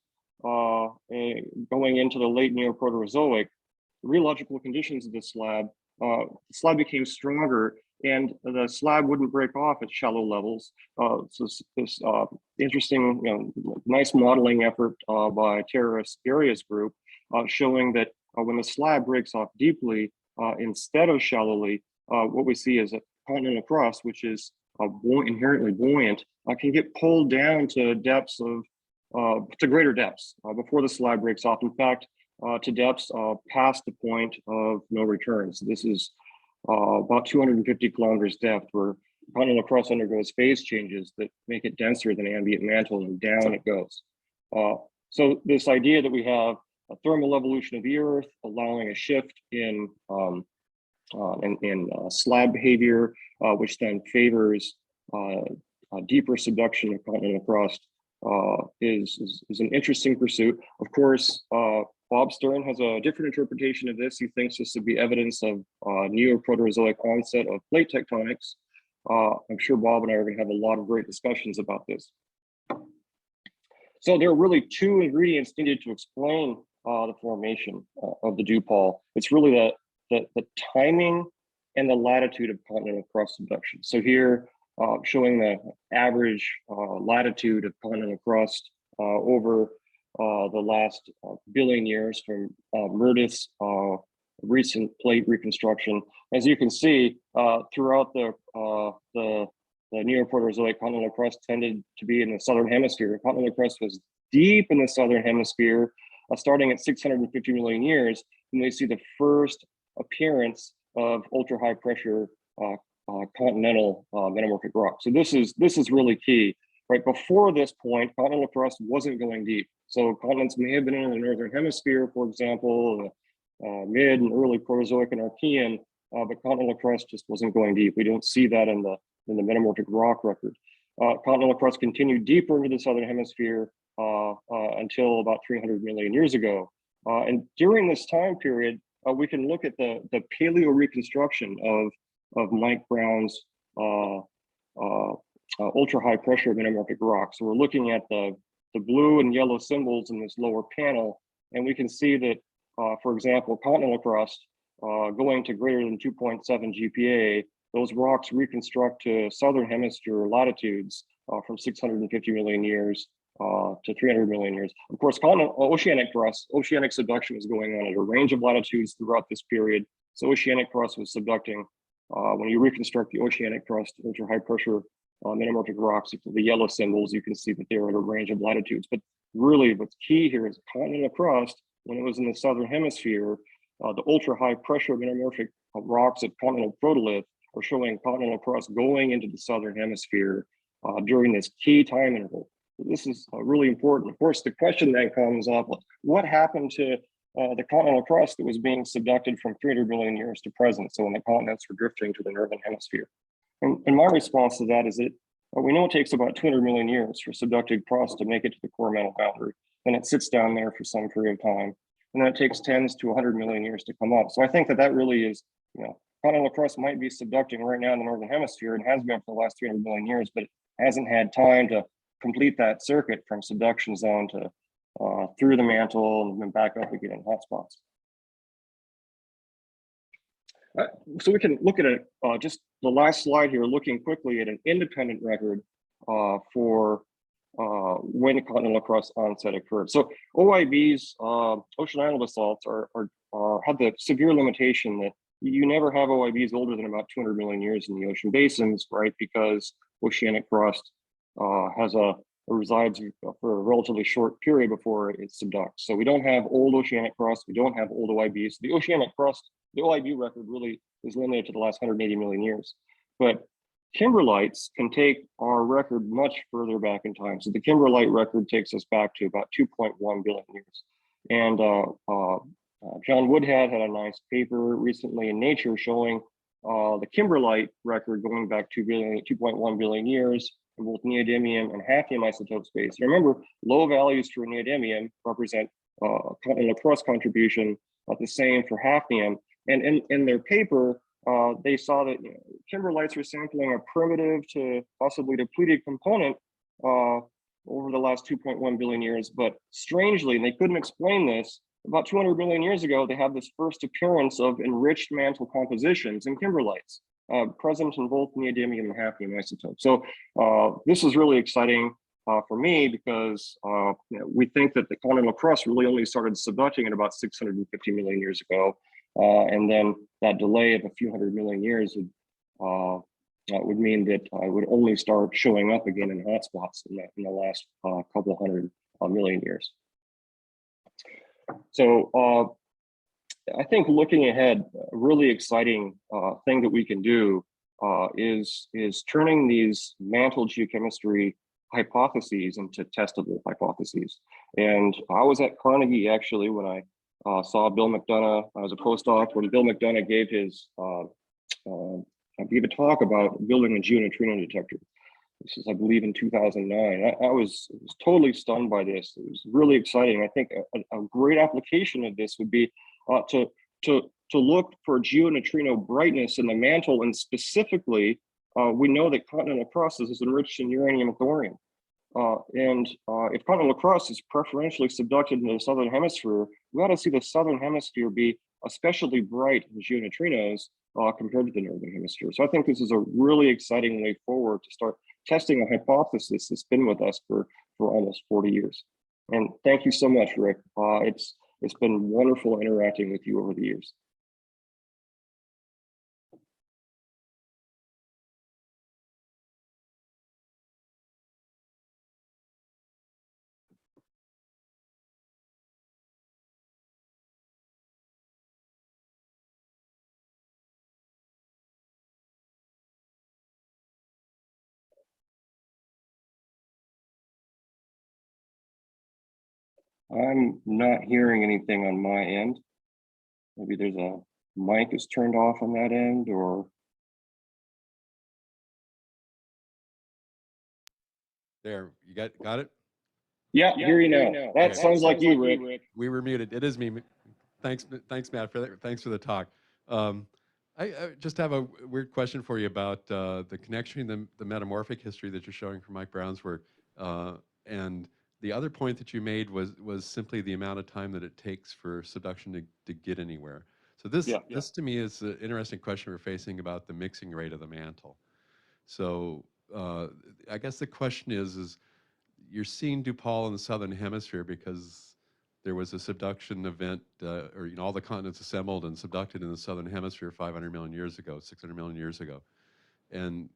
going into the late Neoproterozoic, the rheological conditions of the slab became stronger, and the slab wouldn't break off at shallow levels. So this interesting, nice modeling effort by Tara Arias group, showing that when the slab breaks off deeply instead of shallowly, what we see is a continental crust, which is inherently buoyant, can get pulled down to depths of to greater depths before the slab breaks off. In fact, to depths past the point of no return. So this is about 250 kilometers depth, where continental crust undergoes phase changes that make it denser than ambient mantle, and down it goes. So this idea that we have a thermal evolution of the Earth, allowing a shift in slab behavior, which then favors deeper subduction of continental crust, is an interesting pursuit. Of course, Bob Stern has a different interpretation of this. He thinks this would be evidence of Neoproterozoic onset of plate tectonics. I'm sure Bob and I are going to have a lot of great discussions about this. So there are really two ingredients needed to explain the formation of the dewpole. It's really the timing and the latitude of continental crust subduction. So here, showing the average latitude of continental crust over the last billion years from Meredith's recent plate reconstruction. As you can see, throughout the Neoproterozoic, continental crust tended to be in the southern hemisphere. Continental crust was deep in the southern hemisphere, starting at 650 million years, when we see the first appearance of ultra-high pressure continental metamorphic rock. So this is really key. Right before this point, continental crust wasn't going deep. So continents may have been in the northern hemisphere, for example, mid and early Proterozoic and Archean, but continental crust just wasn't going deep. We don't see that in the metamorphic rock record. Continental crust continued deeper into the southern hemisphere until about 300 million years ago. And during this time period, we can look at the paleo reconstruction of Mike Brown's ultra-high pressure metamorphic rock. So we're looking at the blue and yellow symbols in this lower panel, and we can see that, for example, continental crust going to greater than 2.7 GPa, those rocks reconstruct to southern hemisphere latitudes from 650 million years to 300 million years. Of course, oceanic crust, oceanic subduction was going on at a range of latitudes throughout this period. So oceanic crust was subducting. When you reconstruct the oceanic crust, ultra-high pressure metamorphic rocks, the yellow symbols, you can see that they're at a range of latitudes. But really what's key here is continental crust, when it was in the southern hemisphere, the ultra-high pressure metamorphic rocks at continental protolith are showing continental crust going into the southern hemisphere during this key time interval. So this is really important. Of course, the question then comes up, what happened to the continental crust that was being subducted from 300 million years to present, so when the continents were drifting to the northern hemisphere? And my response to that is that we know it takes about 200 million years for subducted crust to make it to the core mantle boundary. Then it sits down there for some period of time. And then it takes tens to 100 million years to come up. So I think that really is, continental crust might be subducting right now in the northern hemisphere and has been for the last 300 million years, but it hasn't had time to complete that circuit from subduction zone to through the mantle and then back up again in hotspots. So we can look at it, just the last slide here, looking quickly at an independent record for when continental crust onset occurred. So OIBs, ocean idle basalts, have the severe limitation that you never have OIBs older than about 200 million years in the ocean basins, right? Because oceanic crust resides for a relatively short period before it subducts. So we don't have old oceanic crust, we don't have old OIBs. The oceanic crust, the OIB record really is limited to the last 180 million years. But kimberlites can take our record much further back in time. So the kimberlite record takes us back to about 2.1 billion years. And John Woodhat had a nice paper recently in Nature showing the kimberlite record going back 2.1 billion years in both neodymium and hafnium isotope space. And remember, low values for neodymium represent continental crust contribution, the same for hafnium. And in their paper, they saw that kimberlites were sampling a primitive to possibly depleted component over the last 2.1 billion years. But strangely, and they couldn't explain this, about 200 billion years ago, they had this first appearance of enriched mantle compositions in kimberlites, present in both neodymium and hafnium isotopes. So this is really exciting for me because we think that the continental crust really only started subducting at about 650 million years ago. And then that delay of a few hundred million years would mean that I would only start showing up again in hotspots in the last couple hundred million years. So I think looking ahead, a really exciting thing that we can do is turning these mantle geochemistry hypotheses into testable hypotheses. And I was at Carnegie actually when I saw Bill McDonough. I was a postdoc when Bill McDonough gave his gave a talk about building a geoneutrino detector. This is, I believe, in 2009. I was totally stunned by this. It was really exciting. I think a great application of this would be to look for geoneutrino brightness in the mantle, and specifically, we know that continental crust is enriched in uranium and thorium. If continental crust is preferentially subducted into the southern hemisphere, we ought to see the southern hemisphere be especially bright in geoneutrinos compared to the northern hemisphere. So I think this is a really exciting way forward to start testing a hypothesis that's been with us for almost 40 years. And thank you so much, Rick. It's been wonderful interacting with you over the years. I'm not hearing anything on my end. Maybe there's a mic is turned off on that end, or. There, you got it? Yeah, hear you now. That sounds like you, Rick. We were muted. It is me. Thanks, Matt, for that. Thanks for the talk. I just have a weird question for you about the connection, the metamorphic history that you're showing from Mike Brown's work, and the other point that you made was simply the amount of time that it takes for subduction to get anywhere. So this to me is an interesting question we're facing about the mixing rate of the mantle. So I guess the question is you're seeing DuPaul in the southern hemisphere because there was a subduction event, or all the continents assembled and subducted in the southern hemisphere 500 million years ago, 600 million years ago, and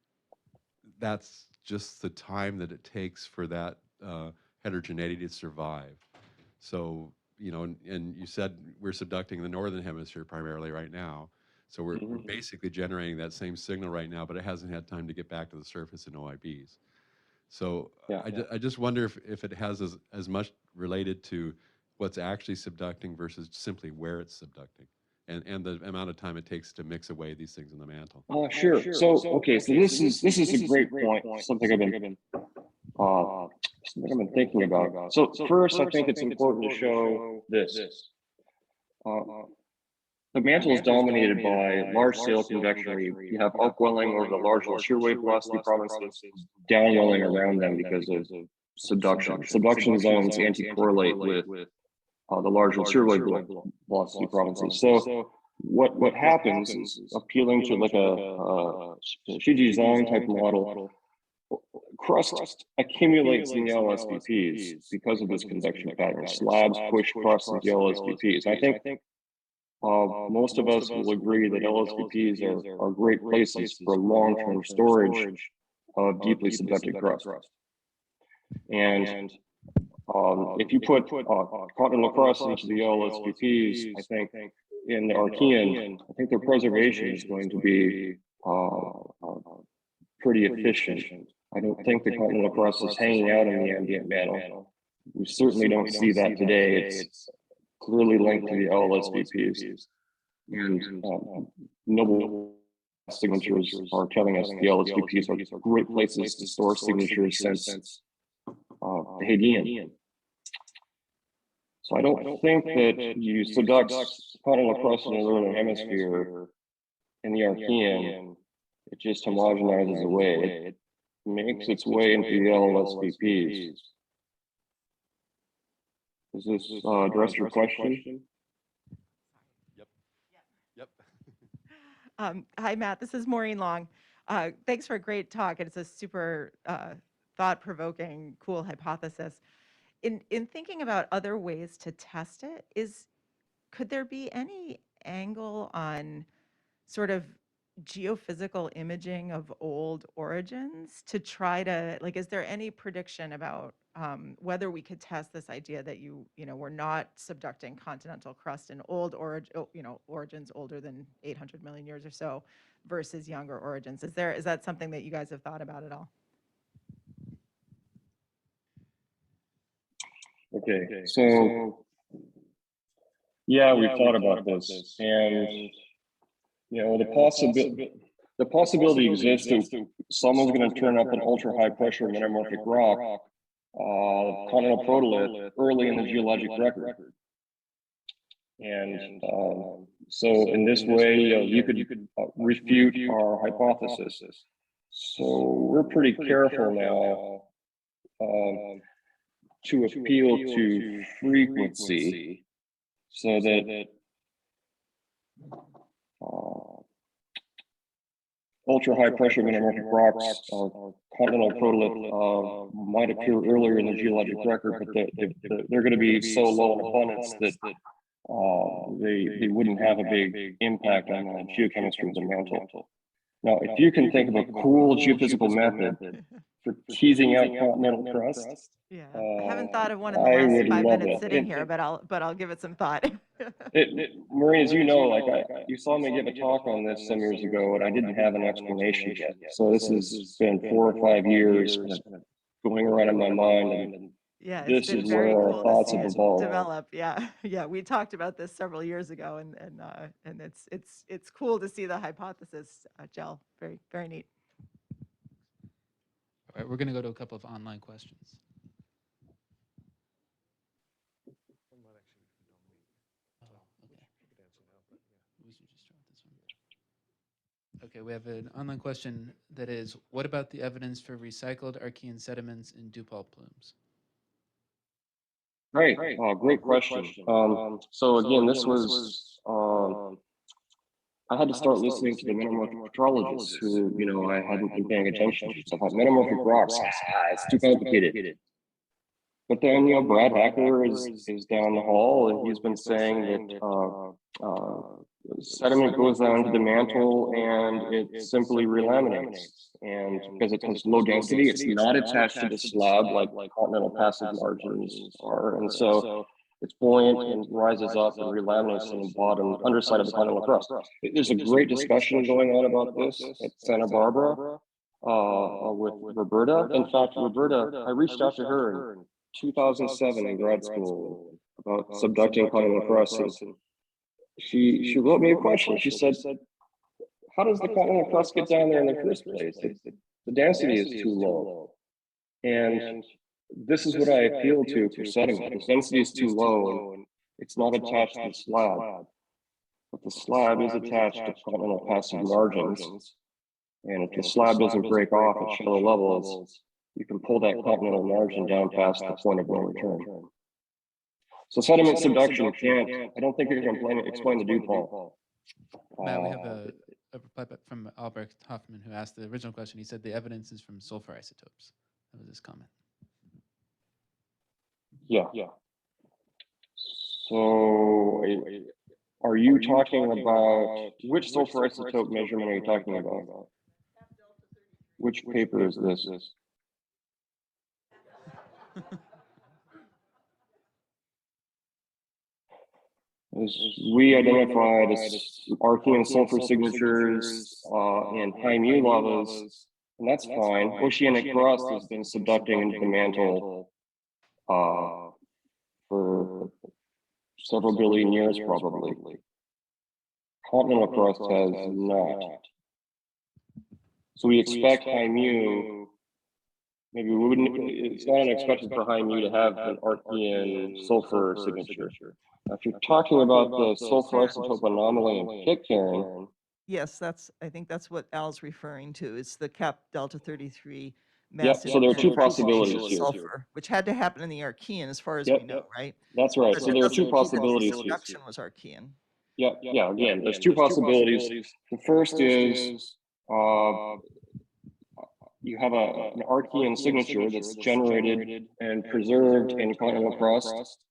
that's just the time that it takes for that heterogeneity to survive. So, and you said we're subducting the northern hemisphere primarily right now. So we're basically generating that same signal right now, but it hasn't had time to get back to the surface in OIBs. So I just wonder if it has as much related to what's actually subducting versus simply where it's subducting, and the amount of time it takes to mix away these things in the mantle. Sure. So this is a great point. Something I've been thinking about. So first, I think it's important to show this. The mantle is dominated by large-scale convection. You have upwelling over the large shear wave velocity provinces, downwelling around them because of subduction. Subduction zones anti-correlate with the large shear wave velocity provinces. So what happens is, appealing to like a Shiji Zhang type model, crust accumulates in the LSVPs because of this convection pattern. Slabs push crust into LSVPs. I think most of us will agree that LSVPs are great places for long-term storage of deeply subducted crust. And if you put continental crust into the LSVPs, I think in the Archean, I think their preservation is going to be pretty efficient. I don't think the continental crust is hanging out in the ambient mantle. We certainly don't see that today. It's clearly linked to the LLSVPs. And Noble signatures are telling us the LSVPs are great places to store signatures since the Hadean. So I don't think that you subduct continental crust in the northern hemisphere in the Archean, it just homogenizes away. It makes its way into the LLSVPs. Does this address your question? Hi, Matt. This is Maureen Long. Thanks for a great talk. It's a super thought-provoking, cool hypothesis. In thinking about other ways to test it, could there be any angle on sort of geophysical imaging of old origins to try to, like, is there any prediction about whether we could test this idea that we're not subducting continental crust in old origins older than 800 million years or so versus younger origins? Is that something that you guys have thought about at all? Okay, so yeah, we've thought about this, and the possibility exists that someone's going to turn up an ultra high pressure metamorphic rock, continental protolith, early in the geologic record. And so in this way, you could refute our hypothesis. So we're pretty careful now to appeal to frequency so that ultra high pressure metamorphic rocks, continental protolith might appear earlier in the geologic record, but they're going to be so low in abundance that they wouldn't have a big impact on the geochemistry of the mantle. Now, if you can think of a cool geophysical method for teasing out continental crust, yeah, I haven't thought of one in the last 5 minutes sitting here, but I'll give it some thought. Marie, as you know, you saw me give a talk on this some years ago, and I didn't have an explanation yet. So this has been 4 or 5 years going around in my mind, and yeah, this is where our thoughts have evolved. Develop, yeah. We talked about this several years ago, and it's cool to see the hypothesis gel. Very, very neat. All right, we're going to go to a couple of online questions. Okay, we have an online question that is, what about the evidence for recycled Archean sediments in Dupalt plumes? Great, great question. So again, this was, I had to start listening to the metamorphic petrologists who, I hadn't been paying attention to. So I thought metamorphic rocks, it's too complicated. But then, Brad Hacker is down the hall, and he's been saying that sediment goes down into the mantle and it simply relaminates. And because it has low density, it's not attached to the slab like continental passage margins are. And so it's buoyant and rises up and relaminates on the bottom underside of the continental crust. There's a great discussion going on about this at Santa Barbara with Roberta. In fact, Roberta, I reached out to her in 2007 in grad school about subducting continental crust. And she wrote me a question. She said, how does the continental crust get down there in the first place? The density is too low. And this is what I appeal to for sediment. The density is too low and it's not attached to the slab. But the slab is attached to continental passage margins. And if the slab doesn't break off at shallow levels, you can pull that continental margin down past the point of no return. So sediment subduction I don't think you can explain the dew fall. Matt, we have a reply back from Albrecht Hoffman, who asked the original question. He said the evidence is from sulfur isotopes. That was his comment. Yeah. So are you talking about, which sulfur isotope measurement are you talking about? Which paper is this? We identified as Archean sulfur signatures and high mu lavas, and that's fine. Oceanic crust has been subducting into the mantle for several billion years probably. Continental crust has not. So we expect high mu, maybe we wouldn't, it's not unexpected for high mu to have an Archean sulfur signature. Now, if you're talking about the sulfur isotope anomaly in Pitcairn, Yes, I think that's what Al's referring to. It's the cap delta 33 yep, massive so there are two accumulation of possibilities here. sulfur, which had to happen in the Archean as far as Yep, we know, right? that's right. But So that there are doesn't two mean that possibilities the here. seduction was Archean. Yeah, again, there's two possibilities. The first is you have an Archean signature that's generated and preserved in continental crust,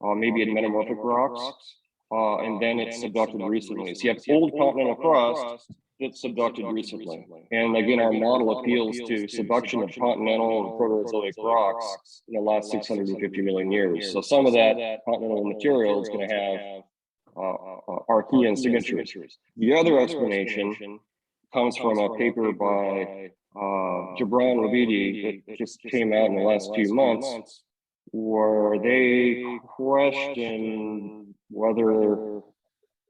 maybe in metamorphic rocks, and then it's subducted recently. So you have old continental crust that's subducted recently. And again, our model appeals to subduction of continental and Proterozoic rocks in the last 650 million years. So some of that continental material is going to have Archean signatures. The other explanation comes from a paper by Gibran Rabidi that just came out in the last few months, where they question whether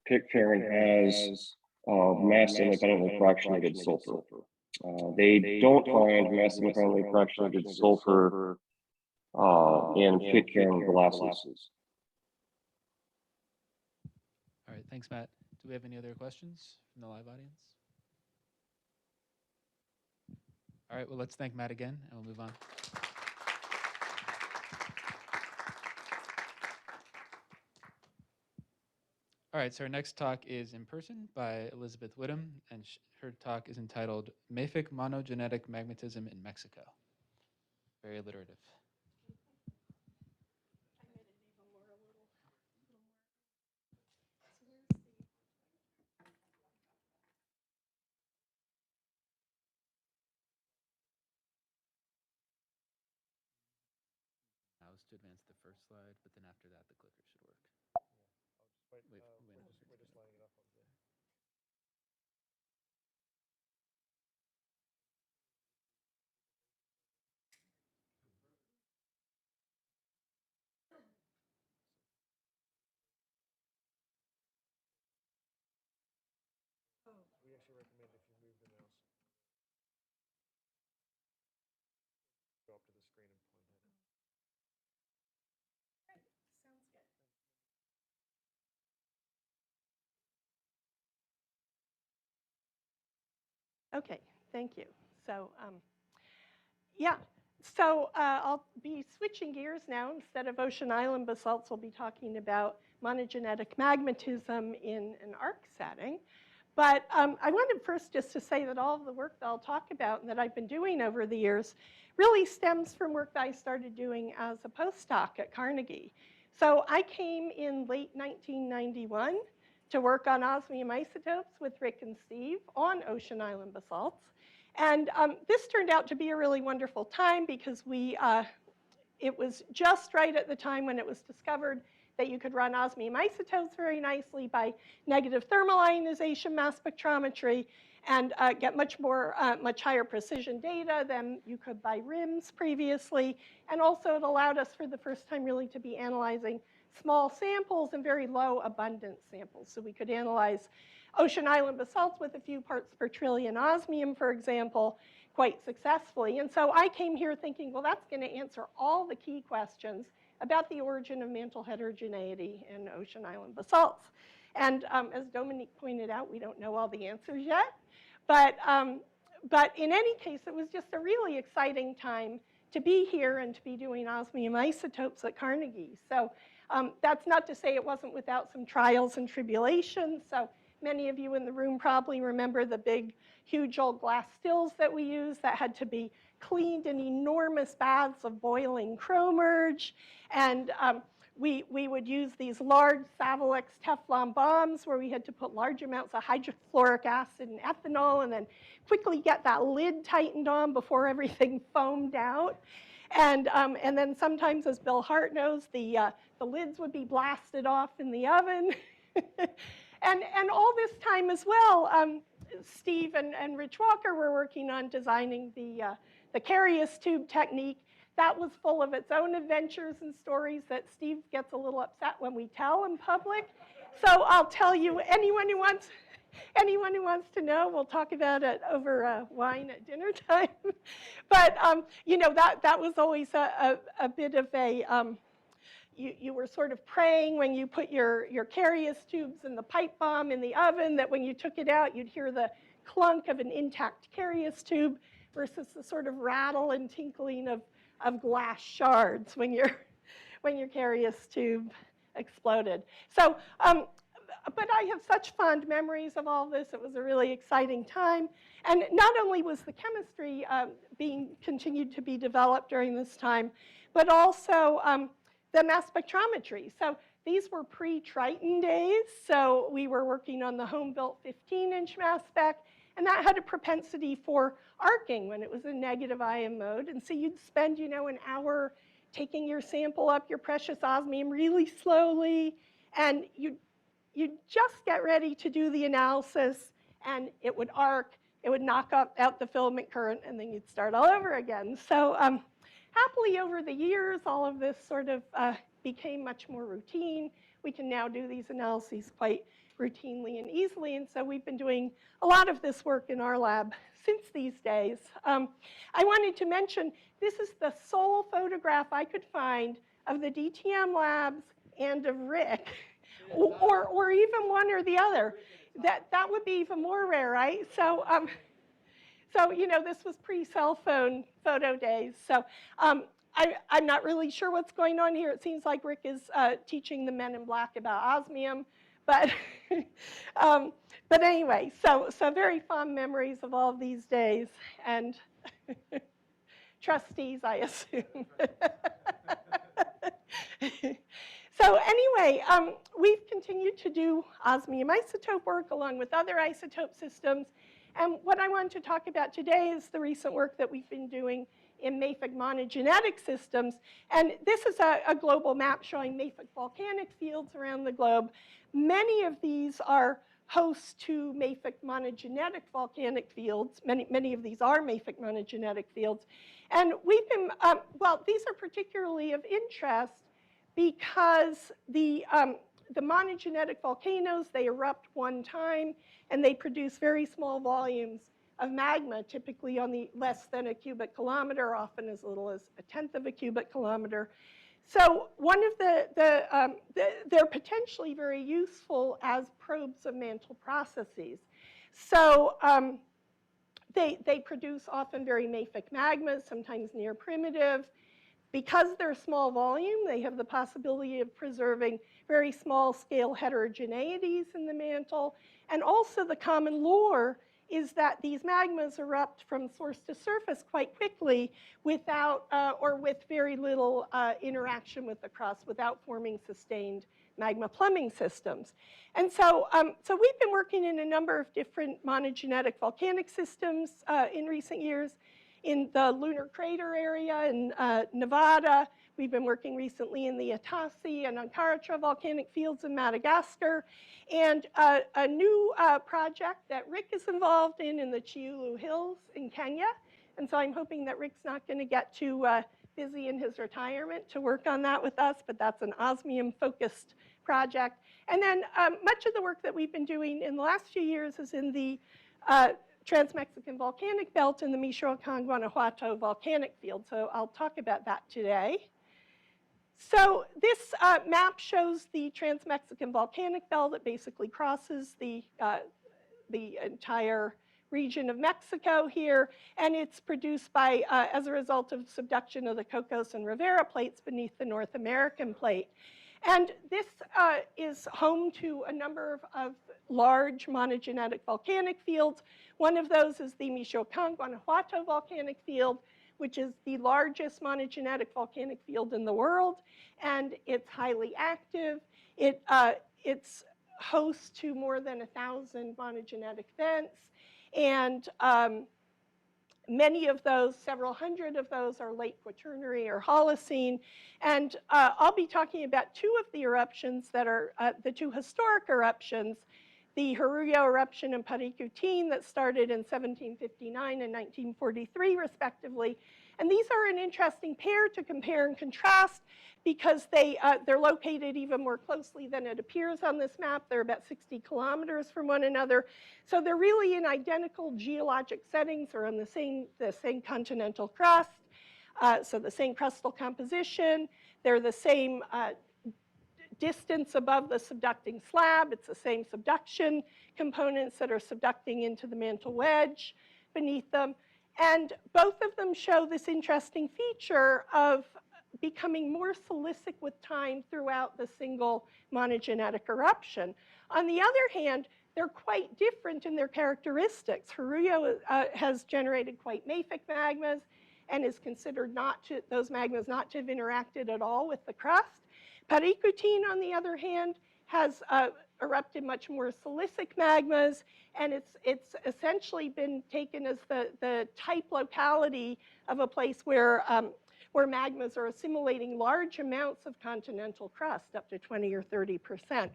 Pitcairn has mass independently fractionated sulfur. They don't find mass independently fractionated sulfur in Pitcairn glasses. All right, thanks, Matt. Do we have any other questions from the live audience? All right, well, let's thank Matt again, and we'll move on. All right, so our next talk is in person by Elisabeth Widom, and her talk is entitled Mafic Monogenetic Magmatism in Mexico. Very alliterative. Mouse to advance the first slide, but then after that, the clicker should work. Wait, we're just lining it up over there. We actually recommend if you move the mouse, go up to the screen and point at it. Sounds good. Okay, thank you. So, I'll be switching gears now. Instead of ocean island basalts, we'll be talking about monogenetic magmatism in an arc setting. But I wanted first just to say that all of the work that I'll talk about and that I've been doing over the years really stems from work that I started doing as a postdoc at Carnegie. So I came in late 1991 to work on osmium isotopes with Rick and Steve on ocean island basalts. And this turned out to be a really wonderful time because it was just right at the time when it was discovered that you could run osmium isotopes very nicely by negative thermal ionization mass spectrometry and get much higher precision data than you could by RIMS previously. And also it allowed us for the first time really to be analyzing small samples and very low abundance samples. So we could analyze ocean island basalts with a few parts per trillion osmium, for example, quite successfully. And so I came here thinking, well, that's going to answer all the key questions about the origin of mantle heterogeneity in ocean island basalts. And as Dominique pointed out, we don't know all the answers yet. But in any case, it was just a really exciting time to be here and to be doing osmium isotopes at Carnegie. So that's not to say it wasn't without some trials and tribulations. So many of you in the room probably remember the big, huge old glass stills that we used that had to be cleaned in enormous baths of boiling chromerge. And we would use these large Savalex Teflon bombs where we had to put large amounts of hydrochloric acid and ethanol and then quickly get that lid tightened on before everything foamed out. And then sometimes, as Bill Hart knows, the lids would be blasted off in the oven. And all this time as well, Steve and Rich Walker were working on designing the Carius tube technique that was full of its own adventures and stories that Steve gets a little upset when we tell in public. So I'll tell you, anyone who wants to know, we'll talk about it over wine at dinner time. But you know, that was always a bit of a, you were sort of praying when you put your Carius tubes in the pipe bomb in the oven, that when you took it out, you'd hear the clunk of an intact Carius tube versus the sort of rattle and tinkling of glass shards when your Carius tube exploded. So, but I have such fond memories of all this. It was a really exciting time. And not only was the chemistry being continued to be developed during this time, but also the mass spectrometry. So these were pre-Triton days. So we were working on the home-built 15-inch mass spec, and that had a propensity for arcing when it was in negative ion mode. And so you'd spend, you know, an hour taking your sample up your precious osmium really slowly, and you'd just get ready to do the analysis, and it would arc, it would knock out the filament current, and then you'd start all over again. So happily over the years, all of this sort of became much more routine. We can now do these analyses quite routinely and easily, and so we've been doing a lot of this work in our lab since these days. I wanted to mention, this is the sole photograph I could find of the DTM labs and of Rick, or even one or the other. That would be even more rare, right? So, so you know, this was pre-cell phone photo days. So I'm not really sure what's going on here. It seems like Rick is teaching the men in black about osmium. But, but anyway, so very fond memories of all of these days, and trustees, I assume. So anyway, we've continued to do osmium isotope work along with other isotope systems. And what I want to talk about today is the recent work that we've been doing in mafic monogenetic systems. And this is a global map showing mafic volcanic fields around the globe. Many of these are hosts to mafic monogenetic volcanic fields. Many of these are mafic monogenetic fields. And we've been, well, these are particularly of interest because the monogenetic volcanoes, they erupt one time, and they produce very small volumes of magma, typically on the less than a cubic kilometer, often as little as 1/10 of a cubic kilometer. So one of they're potentially very useful as probes of mantle processes. So they produce often very mafic magmas, sometimes near primitive. Because they're small volume, they have the possibility of preserving very small scale heterogeneities in the mantle. And also the common lore is that these magmas erupt from source to surface quite quickly without, or with very little interaction with the crust, without forming sustained magma plumbing systems. And so, so we've been working in a number of different monogenetic volcanic systems in recent years. In the lunar crater area in Nevada. We've been working recently in the Atasi and Ankaratra volcanic fields in Madagascar. And a new project that Rick is involved in the Chiulu Hills in Kenya. And so I'm hoping that Rick's not going to get too busy in his retirement to work on that with us, but that's an osmium-focused project. And then much of the work that we've been doing in the last few years is in the Trans-Mexican volcanic belt in the Michoacán-Guanajuato volcanic field. So I'll talk about that today. So this map shows the Trans-Mexican volcanic belt that basically crosses the entire region of Mexico here, and it's produced by, as a result of subduction of the Cocos and Rivera plates beneath the North American plate. And this is home to a number of large monogenetic volcanic fields. One of those is the Michoacán-Guanajuato volcanic field, which is the largest monogenetic volcanic field in the world, and it's highly active. It's host to more than 1,000 monogenetic vents, and many of those, several hundred of those, are late Quaternary or Holocene. And I'll be talking about two of the eruptions that are the two historic eruptions, the Jorullo eruption and Paricutin that started in 1759 and 1943, respectively, And these are an interesting pair to compare and contrast because they're located even more closely than it appears on this map. They're about 60 kilometers from one another. So they're really in identical geologic settings or on the same continental crust. So the same crustal composition. They're the same distance above the subducting slab. It's the same subduction components that are subducting into the mantle wedge beneath them. And both of them show this interesting feature of becoming more silicic with time throughout the single monogenetic eruption. On the other hand, they're quite different in their characteristics. Haruyo has generated quite mafic magmas and is considered those magmas not to have interacted at all with the crust. Paricutin, on the other hand, has erupted much more silicic magmas, and it's essentially been taken as the type locality of a place where magmas are assimilating large amounts of continental crust, up to 20 or 30%.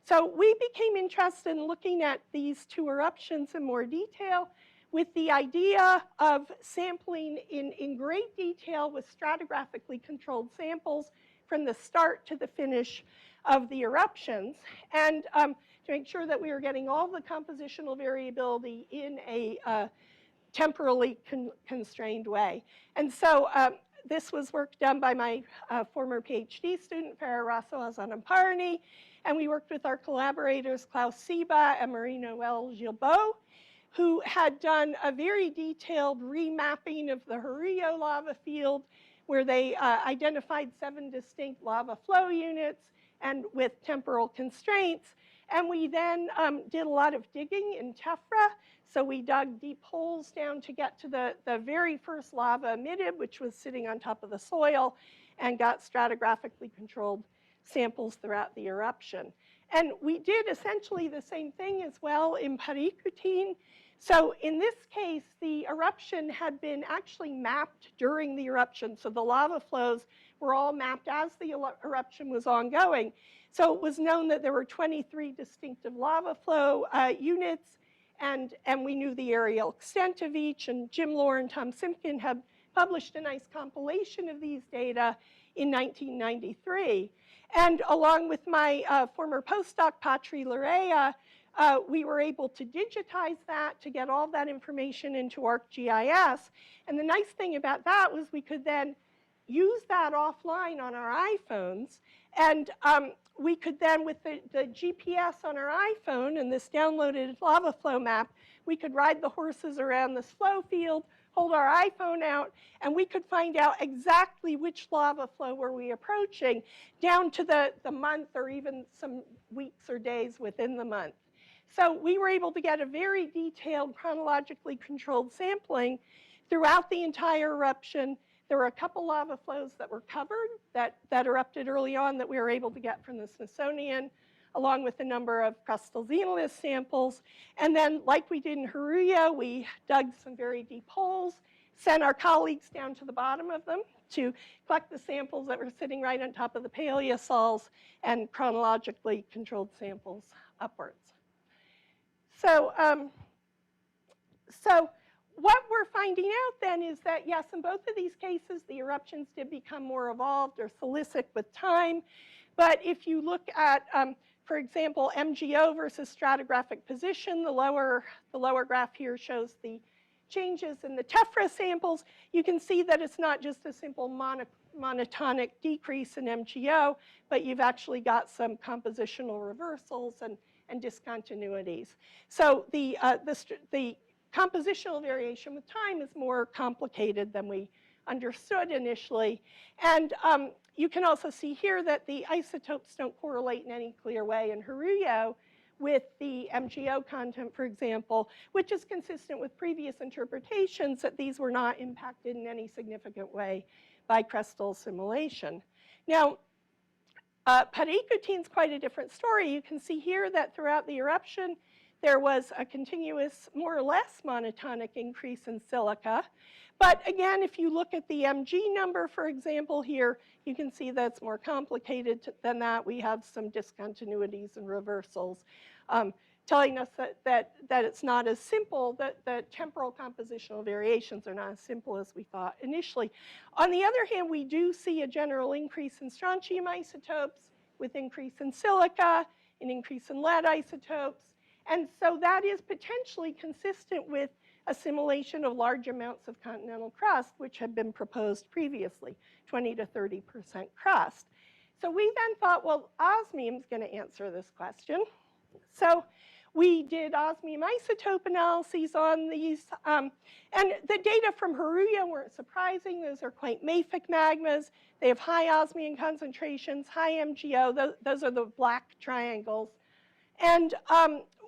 So we became interested in looking at these two eruptions in more detail with the idea of sampling in great detail with stratigraphically controlled samples from the start to the finish of the eruptions, and to make sure that we were getting all the compositional variability in a temporally constrained way. And so this was work done by my former PhD student, Farah Rasso Azanamparni, and we worked with our collaborators, Klaus Sieba and Marie-Noëlle Gilbeau, who had done a very detailed remapping of the Haruyo lava field, where they identified 7 distinct lava flow units and with temporal constraints. And we then did a lot of digging in tephra. So we dug deep holes down to get to the very first lava emitted, which was sitting on top of the soil, and got stratigraphically controlled samples throughout the eruption. And we did essentially the same thing as well in Paricutin. So in this case, the eruption had been actually mapped during the eruption. So the lava flows were all mapped as the eruption was ongoing. So it was known that there were 23 distinctive lava flow units, and we knew the areal extent of each. And Jim Lohr and Tom Simpkin had published a nice compilation of these data in 1993. And along with my former postdoc, Patri Larea, we were able to digitize that to get all that information into ArcGIS. And the nice thing about that was we could then use that offline on our iPhones. And we could then, with the GPS on our iPhone and this downloaded lava flow map, we could ride the horses around this flow field, hold our iPhone out, and we could find out exactly which lava flow were we approaching, down to the month or even some weeks or days within the month. So we were able to get a very detailed, chronologically controlled sampling throughout the entire eruption. There were a couple lava flows that were covered that erupted early on that we were able to get from the Smithsonian, along with a number of crustal xenolith samples. And then, like we did in Haruyo, we dug some very deep holes, sent our colleagues down to the bottom of them to collect the samples that were sitting right on top of the paleosols, and chronologically controlled samples upwards. So, what we're finding out then is that, yes, in both of these cases, the eruptions did become more evolved or silicic with time. But if you look at, for example, MGO versus stratigraphic position, the lower graph here shows the changes in the tephra samples. You can see that it's not just a simple monotonic decrease in MGO, but you've actually got some compositional reversals and discontinuities. So the compositional variation with time is more complicated than we understood initially. And you can also see here that the isotopes don't correlate in any clear way in Haruyo with the MGO content, for example, which is consistent with previous interpretations that these were not impacted in any significant way by crustal assimilation. Now, Paricutin's quite a different story. You can see here that throughout the eruption, there was a continuous, more or less monotonic increase in silica. But again, if you look at the MG number, for example, here, you can see that's more complicated than that. We have some discontinuities and reversals. telling us that it's not as simple, that the temporal compositional variations are not as simple as we thought initially. On the other hand, we do see a general increase in strontium isotopes with increase in silica, an increase in lead isotopes. And so that is potentially consistent with assimilation of large amounts of continental crust, which had been proposed previously, 20 to 30% crust. So we then thought, well, osmium is going to answer this question. So we did osmium isotope analyses on these, and the data from Haruya weren't surprising. Those are quite mafic magmas. They have high osmium concentrations, high MgO. Those are the black triangles. And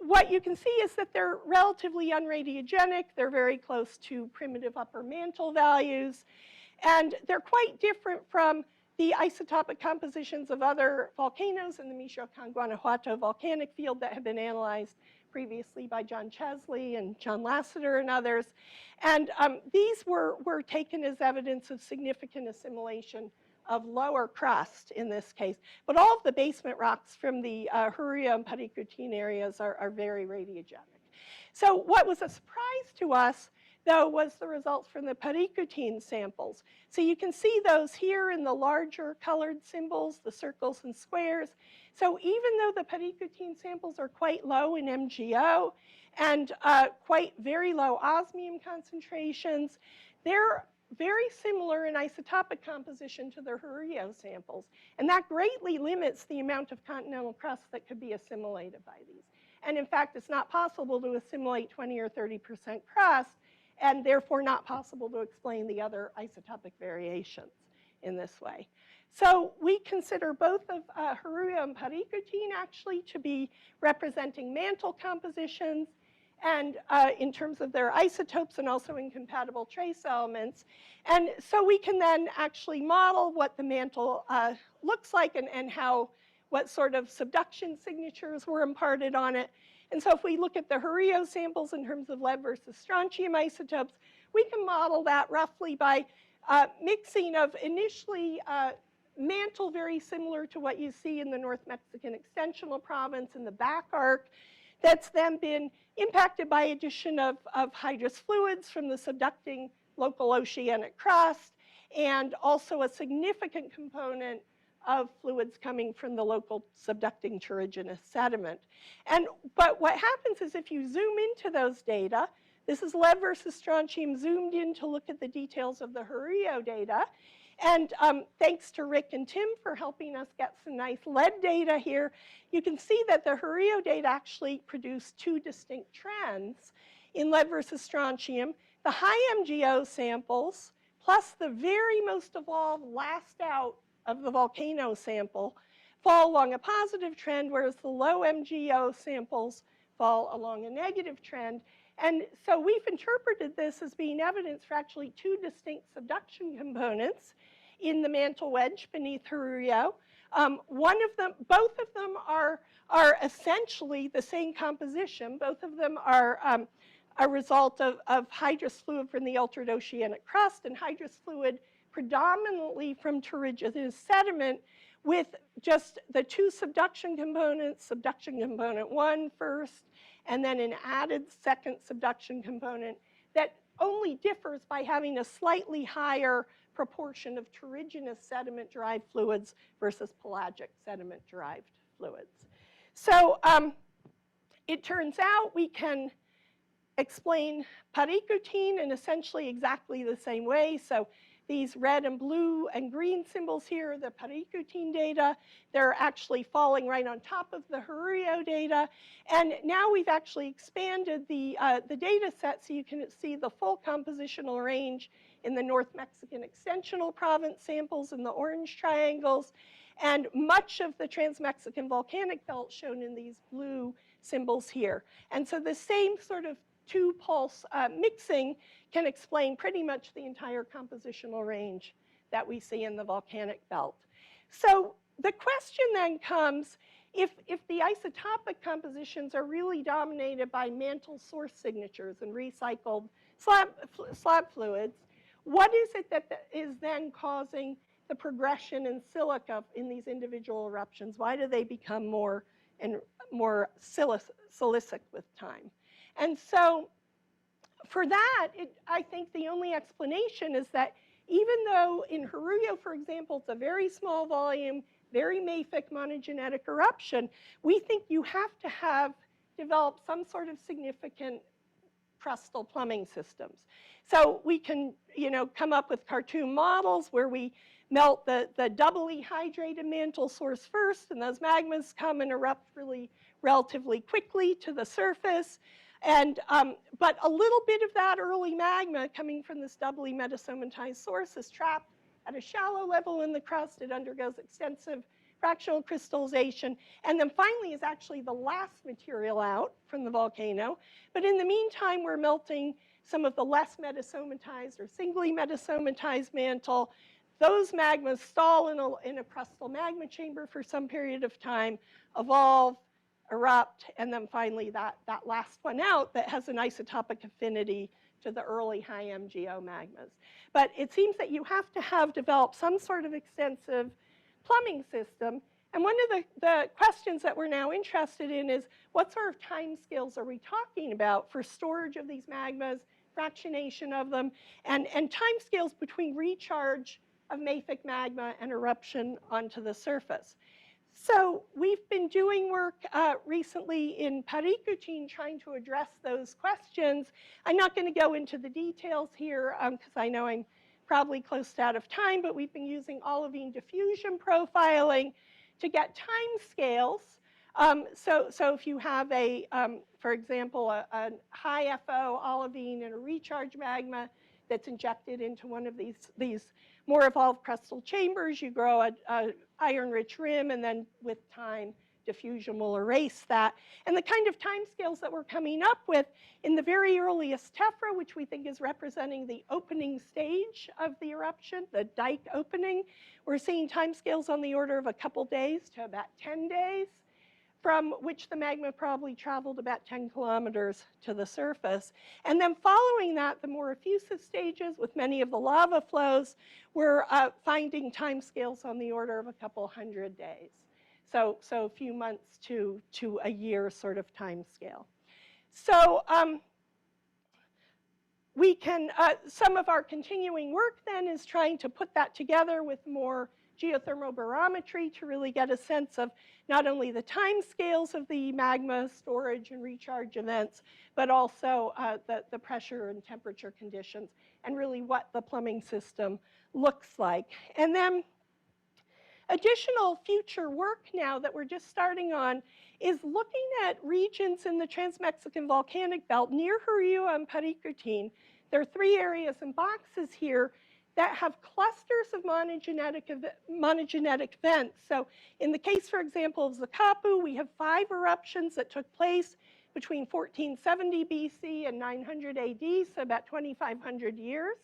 what you can see is that they're relatively unradiogenic. They're very close to primitive upper mantle values. And they're quite different from the isotopic compositions of other volcanoes in the Michoacán-Guanajuato volcanic field that have been analyzed previously by John Chesley and John Lasseter and others. And these were taken as evidence of significant assimilation of lower crust in this case. But all of the basement rocks from the Haruya and Paricutin areas are very radiogenic. So what was a surprise to us, though, was the results from the Paricutin samples. So you can see those here in the larger colored symbols, the circles and squares. So even though the Paricutin samples are quite low in MgO and quite very low osmium concentrations, they're very similar in isotopic composition to the Haruya samples. And that greatly limits the amount of continental crust that could be assimilated by these. And in fact, it's not possible to assimilate 20 or 30% crust, and therefore not possible to explain the other isotopic variations in this way. So we consider both of Haruya and Paricutin actually to be representing mantle compositions, and in terms of their isotopes and also incompatible trace elements. And so we can then actually model what the mantle looks like and what sort of subduction signatures were imparted on it. And so if we look at the Haruya samples in terms of lead versus strontium isotopes, we can model that roughly by mixing of initially mantle very similar to what you see in the North Mexican extensional province in the back arc, that's then been impacted by addition of hydrous fluids from the subducting local oceanic crust, and also a significant component of fluids coming from the local subducting terrigenous sediment. But what happens is if you zoom into those data, this is lead versus strontium zoomed in to look at the details of the Haruya data. And thanks to Rick and Tim for helping us get some nice lead data here, you can see that the Haruya data actually produced two distinct trends in lead versus strontium. The high MgO samples, plus the very most evolved last out of the volcano sample, fall along a positive trend, whereas the low MgO samples fall along a negative trend. And so we've interpreted this as being evidence for actually two distinct subduction components in the mantle wedge beneath Haruya. Both of them are essentially the same composition. Both of them are a result of hydrous fluid from the altered oceanic crust and hydrous fluid predominantly from terrigenous sediment, with just the two subduction components, subduction component 1 first, and then an added second subduction component that only differs by having a slightly higher proportion of terrigenous sediment-derived fluids versus pelagic sediment-derived fluids. So it turns out we can explain Paricutin in essentially exactly the same way. So these red and blue and green symbols here are the Paricutin data. They're actually falling right on top of the Haruya data. And now we've actually expanded the data set so you can see the full compositional range in the North Mexican extensional province samples in the orange triangles, and much of the Trans-Mexican volcanic belt shown in these blue symbols here. And so the same sort of two-pulse mixing can explain pretty much the entire compositional range that we see in the volcanic belt. So the question then comes, if the isotopic compositions are really dominated by mantle source signatures and recycled slab fluids, what is it that is then causing the progression in silica in these individual eruptions? Why do they become more more silicic with time. And so for that, I think the only explanation is that even though in Haruyo, for example, it's a very small volume, very mafic monogenetic eruption, we think you have to have developed some sort of significant crustal plumbing systems. So we can, come up with cartoon models where we melt the doubly hydrated mantle source first, and those magmas come and erupt relatively quickly to the surface. And, but a little bit of that early magma coming from this doubly metasomatized source is trapped at a shallow level in the crust. It undergoes extensive fractional crystallization, and then finally is actually the last material out from the volcano. But in the meantime, we're melting some of the less metasomatized or singly metasomatized mantle. Those magmas stall in a crustal magma chamber for some period of time, evolve, erupt, and then finally that last one out that has an isotopic affinity to the early high MgO magmas. But it seems that you have to have developed some sort of extensive plumbing system. And one of the questions that we're now interested in is what sort of time scales are we talking about for storage of these magmas, fractionation of them, and time scales between recharge of mafic magma and eruption onto the surface. So we've been doing work recently in Parikutine trying to address those questions. I'm not going to go into the details here because I know I'm probably close to out of time, but we've been using olivine diffusion profiling to get time scales. So if you have for example, a high FO olivine and a recharge magma that's injected into one of these more evolved crustal chambers, you grow a iron-rich rim, and then with time, diffusion will erase that. And the kind of timescales that we're coming up with in the very earliest tephra, which we think is representing the opening stage of the eruption, the dike opening, we're seeing timescales on the order of a couple days to about 10 days, from which the magma probably traveled about 10 kilometers to the surface. And then following that, the more effusive stages with many of the lava flows, we're finding timescales on the order of a couple hundred days. So a few months to a year sort of time scale. So we can, some of our continuing work then is trying to put that together with more geothermobarometry to really get a sense of not only the time scales of the magma storage and recharge events, but also the pressure and temperature conditions, and really what the plumbing system looks like. And then additional future work now that we're just starting on is looking at regions in the Trans-Mexican Volcanic Belt near Haruyo and Parikutine. There are 3 areas in boxes here that have clusters of monogenetic vents. So in the case, for example, of Zakapu, we have 5 eruptions that took place between 1470 BC and 900 AD, so about 2,500 years.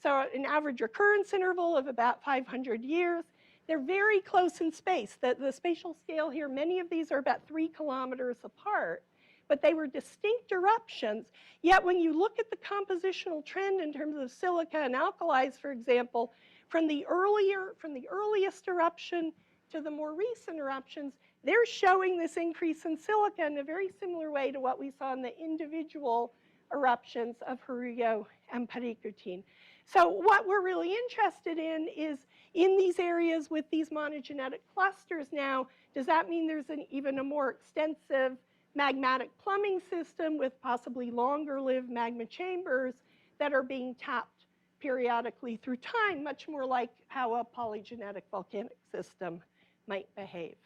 So an average recurrence interval of about 500 years. They're very close in space. The spatial scale here, many of these are about 3 kilometers apart, but they were distinct eruptions. Yet when you look at the compositional trend in terms of silica and alkalis, for example, from the earliest eruption to the more recent eruptions, they're showing this increase in silica in a very similar way to what we saw in the individual eruptions of Haruyo and Parikutine. So what we're really interested in is in these areas with these monogenetic clusters now, does that mean there's even a more extensive magmatic plumbing system with possibly longer-lived magma chambers that are being tapped periodically through time, much more like how a polygenetic volcanic system might behave?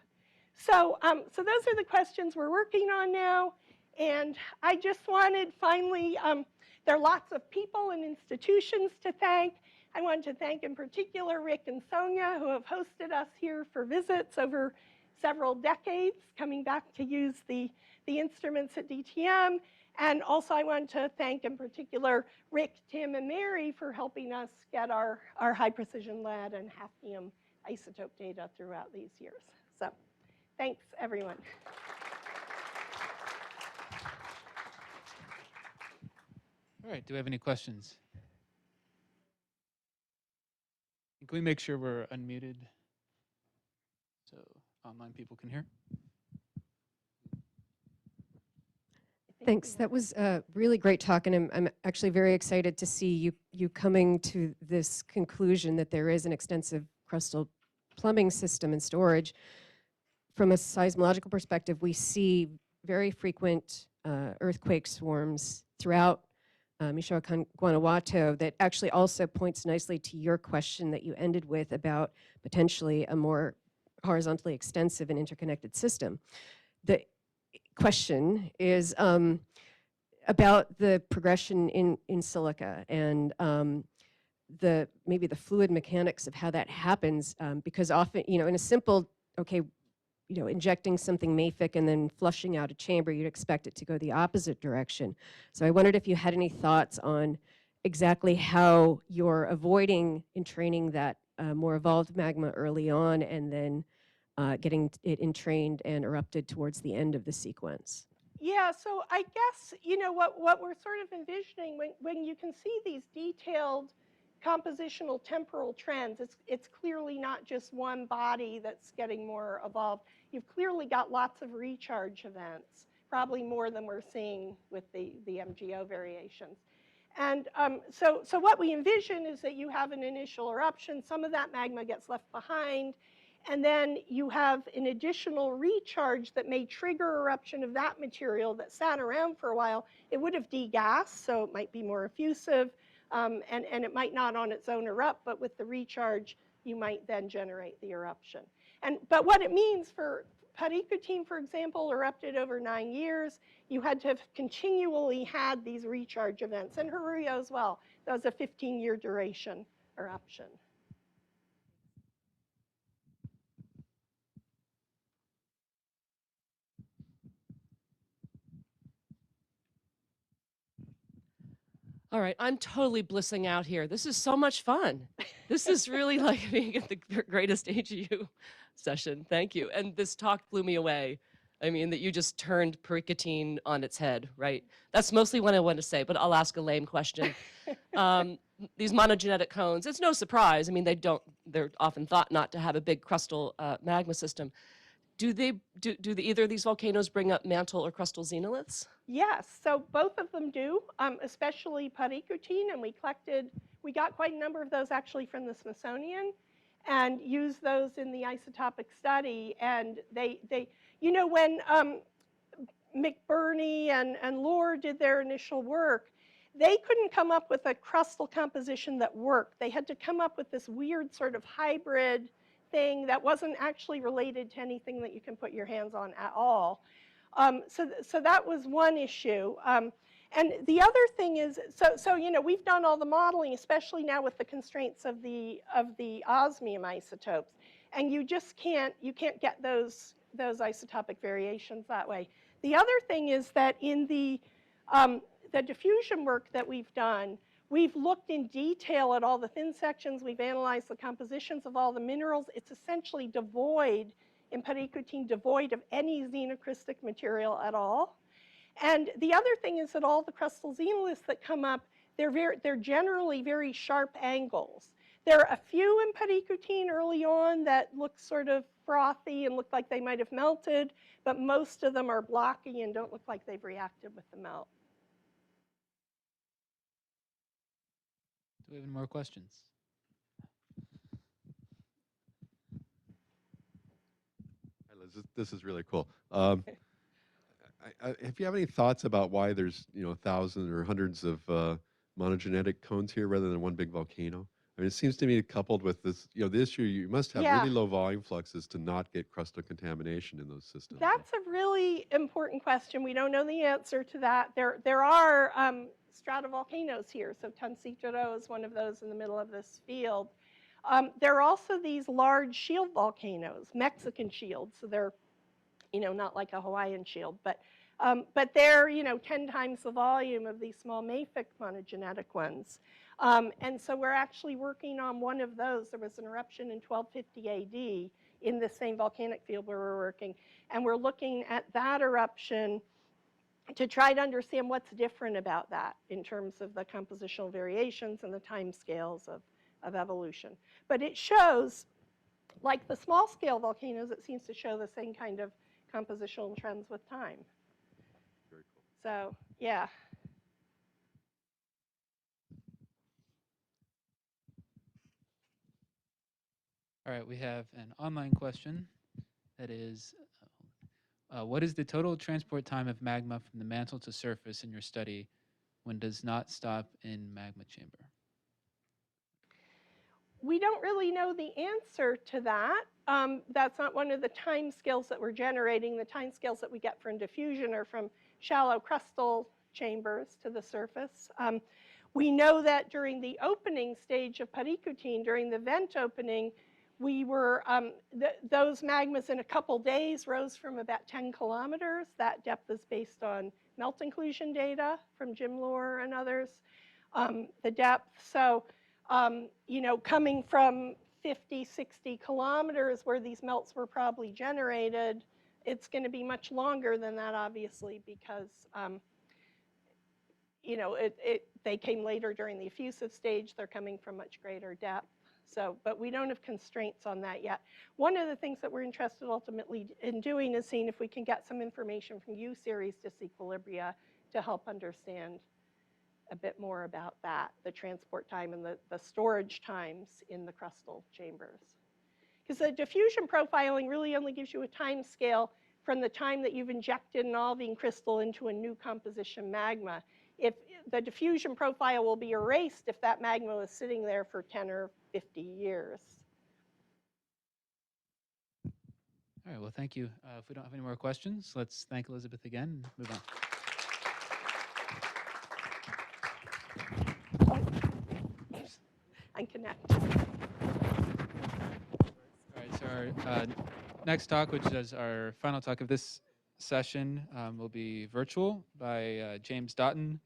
So, so those are the questions we're working on now. And I just wanted, finally, there are lots of people and institutions to thank. I want to thank in particular Rick and Sonia, who have hosted us here for visits over several decades, coming back to use the instruments at DTM. And also I want to thank in particular Rick, Tim, and Mary for helping us get our high precision lead and hafnium isotope data throughout these years. So thanks, everyone. All right, do we have any questions? Can we make sure we're unmuted so online people can hear? Thanks. That was a really great talk, and I'm actually very excited to see you coming to this conclusion that there is an extensive crustal plumbing system and storage. From a seismological perspective, we see very frequent earthquake swarms throughout Michoacán, Guanajuato that actually also points nicely to your question that you ended with about potentially a more horizontally extensive and interconnected system. The question is about the progression in silica and maybe the fluid mechanics of how that happens, because often, in a simple, injecting something mafic and then flushing out a chamber, you'd expect it to go the opposite direction. So I wondered if you had any thoughts on exactly how you're avoiding entraining that more evolved magma early on and then getting it entrained and erupted towards the end of the sequence. Yeah, so I guess, what we're sort of envisioning when you can see these detailed compositional temporal trends, it's clearly not just one body that's getting more evolved. You've clearly got lots of recharge events, probably more than we're seeing with the MGO variations. And so what we envision is that you have an initial eruption, some of that magma gets left behind, and then you have an additional recharge that may trigger eruption of that material that sat around for a while. It would have degassed, so it might be more effusive, and it might not on its own erupt, but with the recharge, you might then generate the eruption. But what it means for Paricutin, for example, erupted over 9 years. You had to have continually had these recharge events, and Haruyo as well. That was a 15-year duration eruption. All right, I'm totally blissing out here. This is so much fun. This is really like being at the greatest AGU session. Thank you. And this talk blew me away. I mean, that you just turned Paricutin on its head, right? That's mostly what I want to say, but I'll ask a lame question. These monogenetic cones, it's no surprise. I mean, they're often thought not to have a big crustal magma system. Do either of these volcanoes bring up mantle or crustal xenoliths? Yes, so both of them do, especially Paricutin, and we got quite a number of those actually from the Smithsonian and used those in the isotopic study. And they when McBurney and Lors did their initial work, they couldn't come up with a crustal composition that worked. They had to come up with this weird sort of hybrid thing that wasn't actually related to anything that you can put your hands on at all. So that was one issue. And the other thing is, so we've done all the modeling, especially now with the constraints of the osmium isotopes, and you can't get those isotopic variations that way. The other thing is that in the diffusion work that we've done, we've looked in detail at all the thin sections. We've analyzed the compositions of all the minerals. It's essentially devoid, in Paricutin, devoid of any xenocrystic material at all. And the other thing is that all the crustal xenoliths that come up, they're generally very sharp angles. There are a few in Paricutin early on that look sort of frothy and look like they might have melted, but most of them are blocky and don't look like they've reacted with the melt. Do we have any more questions? Hi, Liz. This is really cool. If you have any thoughts about why there's thousands or hundreds of monogenetic cones here rather than one big volcano? I mean, it seems to me coupled with this, the issue, you must have really low volume fluxes to not get crustal contamination in those systems. That's a really important question. We don't know the answer to that. There are stratovolcanoes here. So Tancítaro is one of those in the middle of this field. There are also these large shield volcanoes, Mexican shields. So they're, not like a Hawaiian shield, but they're, 10 times the volume of these small mafic monogenetic ones. And so we're actually working on one of those. There was an eruption in 1250 AD in the same volcanic field where we're working. And we're looking at that eruption to try to understand what's different about that in terms of the compositional variations and the time scales of evolution. But it shows, like the small scale volcanoes, it seems to show the same kind of compositional trends with time. Very cool. So, yeah. All right, we have an online question that is, what is the total transport time of magma from the mantle to surface in your study when it does not stop in magma chamber? We don't really know the answer to that. That's not one of the time scales that we're generating. The time scales that we get from diffusion are from shallow crustal chambers to the surface. We know that during the opening stage of Paricutin, during the vent opening, we were, those magmas in a couple days rose from about 10 kilometers. That depth is based on melt inclusion data from Jim Lohr and others, the depth. So, you know, coming from 50, 60 kilometers where these melts were probably generated, it's going to be much longer than that, obviously, because, you know, they came later during the effusive stage. They're coming from much greater depth. So, but we don't have constraints on that yet. One of the things that we're interested ultimately in doing is seeing if we can get some information from U-series disequilibria to help understand a bit more about that, the transport time and the storage times in the crustal chambers. Because the diffusion profiling really only gives you a time scale from the time that you've injected an olivine crystal into a new composition magma. If the diffusion profile will be erased if that magma is sitting there for 10 or 50 years. All right, well, thank you. If we don't have any more questions, let's thank Elisabeth again and move on. And connect. All right, so our next talk, which is our final talk of this session, will be virtual by James Dottin,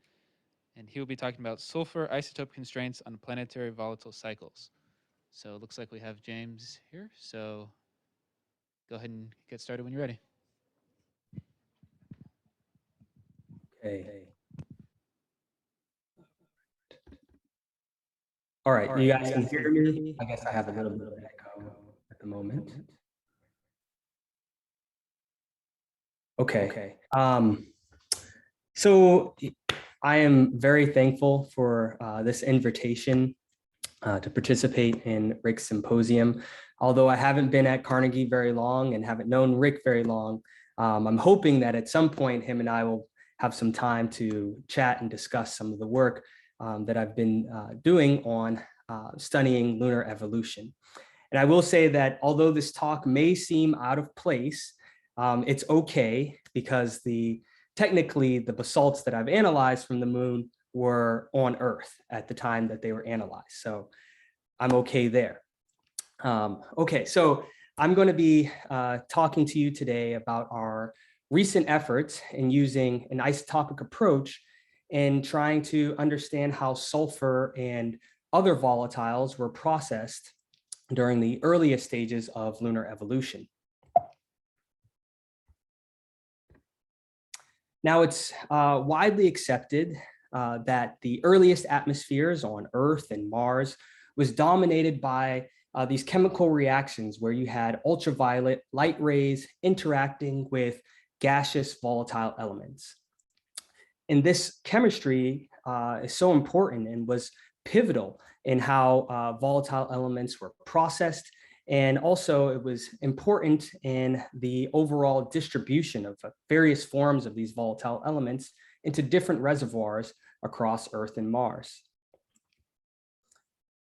and he will be talking about sulfur isotope constraints on planetary volatile cycles. So it looks like we have James here, so go ahead and get started when you're ready. Okay. All right, you guys can hear me? I guess I have a little bit of echo at the moment. Okay. So I am very thankful for this invitation to participate in Rick's symposium. Although I haven't been at Carnegie very long and haven't known Rick very long, I'm hoping that at some point him and I will have some time to chat and discuss some of the work that I've been doing on studying lunar evolution. And I will say that although this talk may seem out of place, it's okay because technically the basalts that I've analyzed from the moon were on Earth at the time that they were analyzed. So I'm okay there. Okay, so I'm going to be talking to you today about our recent efforts in using an isotopic approach in trying to understand how sulfur and other volatiles were processed during the earliest stages of lunar evolution. Now, it's widely accepted that the earliest atmospheres on Earth and Mars was dominated by these chemical reactions where you had ultraviolet light rays interacting with gaseous volatile elements. And this chemistry is so important and was pivotal in how volatile elements were processed. And also it was important in the overall distribution of various forms of these volatile elements into different reservoirs across Earth and Mars.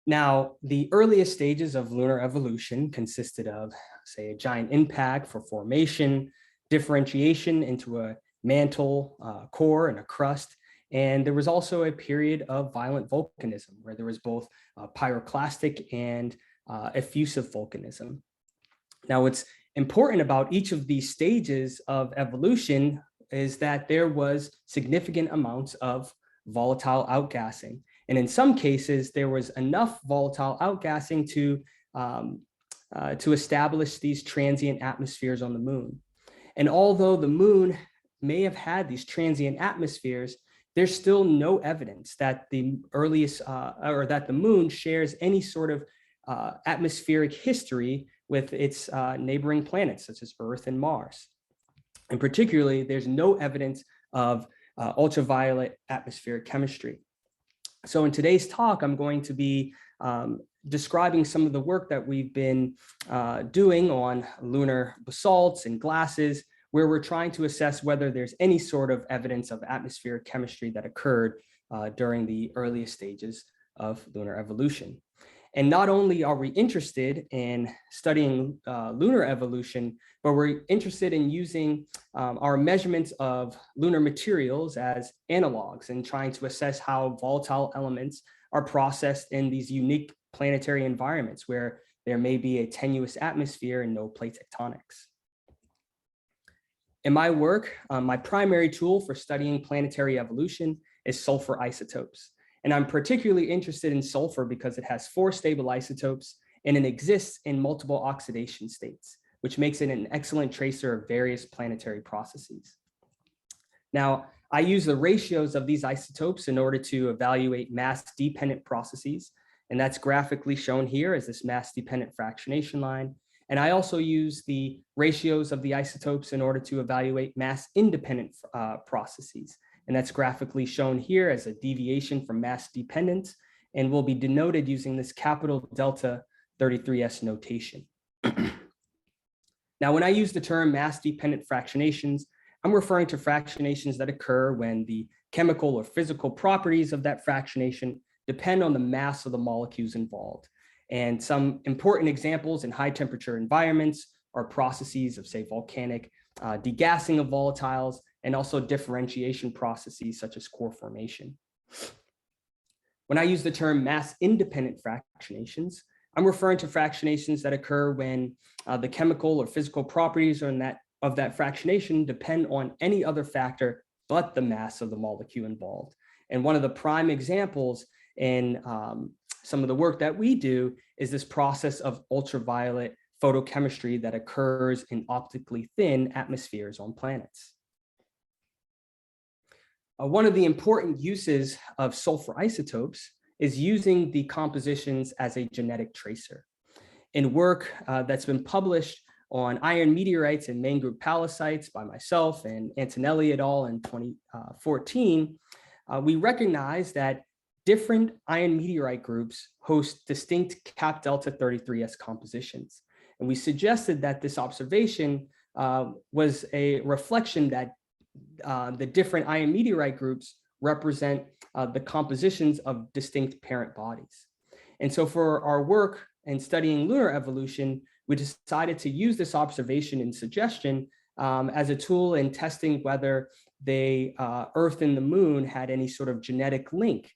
Now, the earliest stages of lunar evolution consisted of, say, a giant impact for formation, differentiation into a mantle, core, and a crust. And there was also a period of violent volcanism where there was both pyroclastic and effusive volcanism. Now, what's important about each of these stages of evolution is that there was significant amounts of volatile outgassing. And in some cases, there was enough volatile outgassing to establish these transient atmospheres on the moon. And although the moon may have had these transient atmospheres, there's still no evidence that the earliest, or that the moon shares any sort of atmospheric history with its neighboring planets, such as Earth and Mars. And particularly, there's no evidence of ultraviolet atmospheric chemistry. So in today's talk, I'm going to be describing some of the work that we've been doing on lunar basalts and glasses, where we're trying to assess whether there's any sort of evidence of atmospheric chemistry that occurred during the earliest stages of lunar evolution. And not only are we interested in studying lunar evolution, but we're interested in using our measurements of lunar materials as analogs and trying to assess how volatile elements are processed in these unique planetary environments where there may be a tenuous atmosphere and no plate tectonics. In my work, my primary tool for studying planetary evolution is sulfur isotopes. And I'm particularly interested in sulfur because it has 4 stable isotopes and it exists in multiple oxidation states, which makes it an excellent tracer of various planetary processes. Now, I use the ratios of these isotopes in order to evaluate mass-dependent processes, and that's graphically shown here as this mass-dependent fractionation line. And I also use the ratios of the isotopes in order to evaluate mass-independent processes. And that's graphically shown here as a deviation from mass dependence and will be denoted using this capital delta 33S notation. Now, when I use the term mass-dependent fractionations, I'm referring to fractionations that occur when the chemical or physical properties of that fractionation depend on the mass of the molecules involved. And some important examples in high temperature environments are processes of, say, volcanic degassing of volatiles, and also differentiation processes such as core formation. When I use the term mass-independent fractionations, I'm referring to fractionations that occur when the chemical or physical properties of that fractionation depend on any other factor but the mass of the molecule involved. And one of the prime examples in some of the work that we do is this process of ultraviolet photochemistry that occurs in optically thin atmospheres on planets. One of the important uses of sulfur isotopes is using the compositions as a genetic tracer. In work that's been published on iron meteorites and main group pallasites by myself and Antonelli et al. In 2014, we recognize that different iron meteorite groups host distinct cap delta 33S compositions. And we suggested that this observation was a reflection that the different iron meteorite groups represent the compositions of distinct parent bodies. And so for our work in studying lunar evolution, we decided to use this observation and suggestion as a tool in testing whether the Earth and the Moon had any sort of genetic link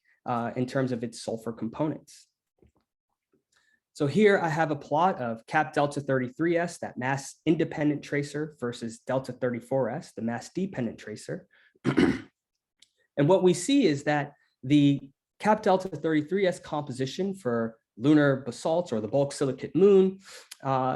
in terms of its sulfur components. So here I have a plot of cap delta 33S, that mass independent tracer, versus delta 34S, the mass dependent tracer. And what we see is that the cap delta 33S composition for lunar basalts or the bulk silicate moon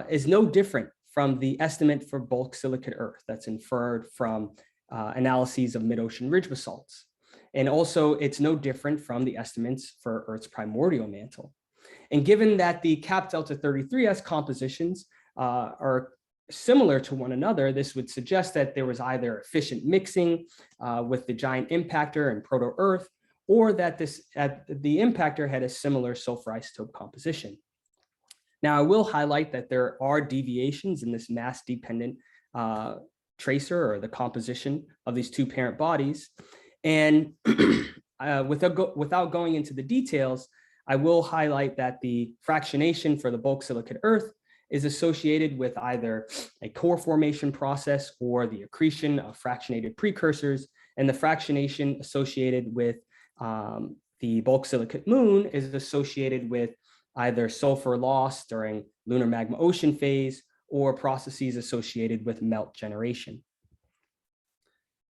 is no different from the estimate for bulk silicate Earth that's inferred from analyses of mid-ocean ridge basalts. And also it's no different from the estimates for Earth's primordial mantle. And given that the cap delta 33S compositions are similar to one another, this would suggest that there was either efficient mixing with the giant impactor and proto-Earth, or that the impactor had a similar sulfur isotope composition. Now, I will highlight that there are deviations in this mass-dependent tracer or the composition of these two parent bodies. And without going into the details, I will highlight that the fractionation for the bulk silicate Earth is associated with either a core formation process or the accretion of fractionated precursors, and the fractionation associated with the bulk silicate moon is associated with either sulfur loss during lunar magma ocean phase or processes associated with melt generation.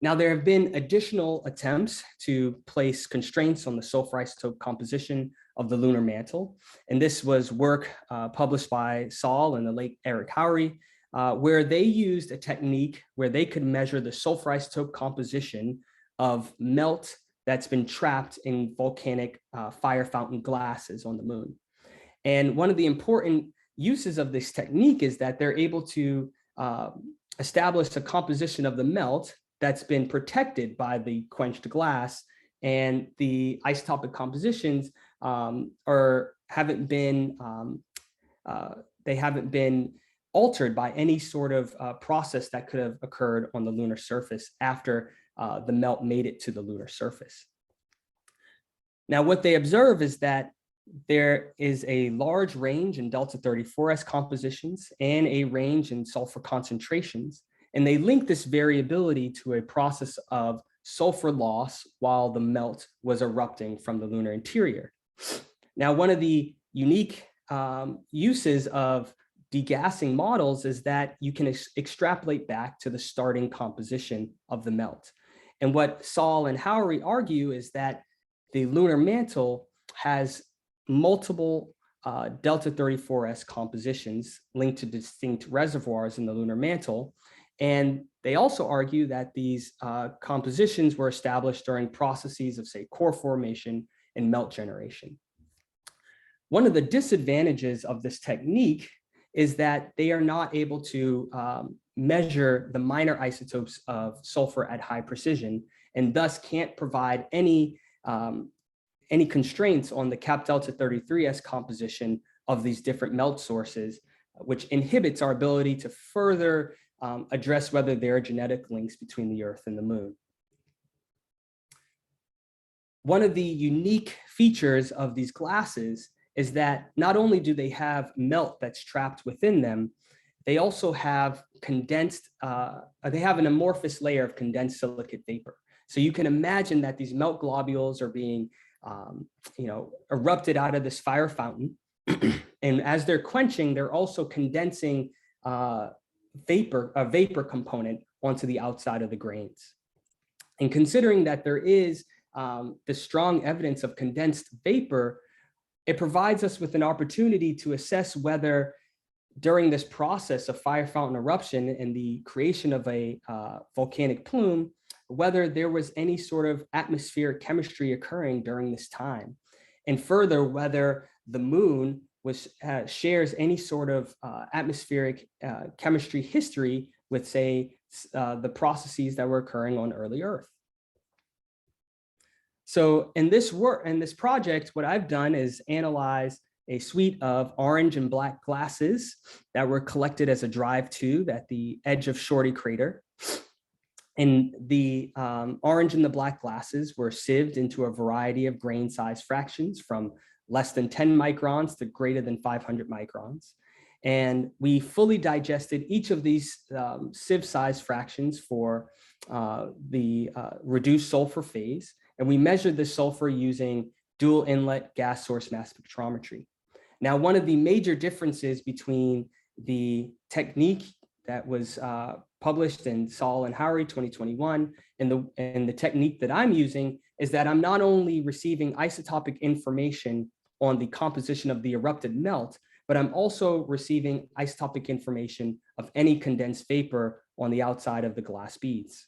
Now, there have been additional attempts to place constraints on the sulfur isotope composition of the lunar mantle. And this was work published by Saul and the late Eric Howry, where they used a technique where they could measure the sulfur isotope composition of melt that's been trapped in volcanic fire fountain glasses on the moon. And one of the important uses of this technique is that they're able to establish a composition of the melt that's been protected by the quenched glass, and the isotopic compositions haven't been altered by any sort of process that could have occurred on the lunar surface after the melt made it to the lunar surface. Now, what they observe is that there is a large range in delta 34S compositions and a range in sulfur concentrations, and they link this variability to a process of sulfur loss while the melt was erupting from the lunar interior. Now, one of the unique uses of degassing models is that you can extrapolate back to the starting composition of the melt. And what Saul and Howery argue is that the lunar mantle has multiple delta 34S compositions linked to distinct reservoirs in the lunar mantle. And they also argue that these compositions were established during processes of, say, core formation and melt generation. One of the disadvantages of this technique is that they are not able to measure the minor isotopes of sulfur at high precision, and thus can't provide any constraints on the cap delta 33S composition of these different melt sources, which inhibits our ability to further address whether there are genetic links between the Earth and the Moon. One of the unique features of these glasses is that not only do they have melt that's trapped within them, they also have condensed, they have an amorphous layer of condensed silicate vapor. So you can imagine that these melt globules are being erupted out of this fire fountain. And as they're quenching, they're also condensing a vapor component onto the outside of the grains. And considering that there is the strong evidence of condensed vapor, it provides us with an opportunity to assess whether during this process of fire fountain eruption and the creation of a volcanic plume, whether there was any sort of atmospheric chemistry occurring during this time. And further, whether the moon shares any sort of atmospheric chemistry history with, say, the processes that were occurring on early Earth. So in this project, what I've done is analyze a suite of orange and black glasses that were collected as a drive tube at the edge of Shorty Crater. And the orange and the black glasses were sieved into a variety of grain size fractions from less than 10 microns to greater than 500 microns. And we fully digested each of these sieve size fractions for the reduced sulfur phase. And we measured the sulfur using dual inlet gas source mass spectrometry. Now, one of the major differences between the technique that was published in Saul and Howery 2021 and the technique that I'm using is that I'm not only receiving isotopic information on the composition of the erupted melt, but I'm also receiving isotopic information of any condensed vapor on the outside of the glass beads.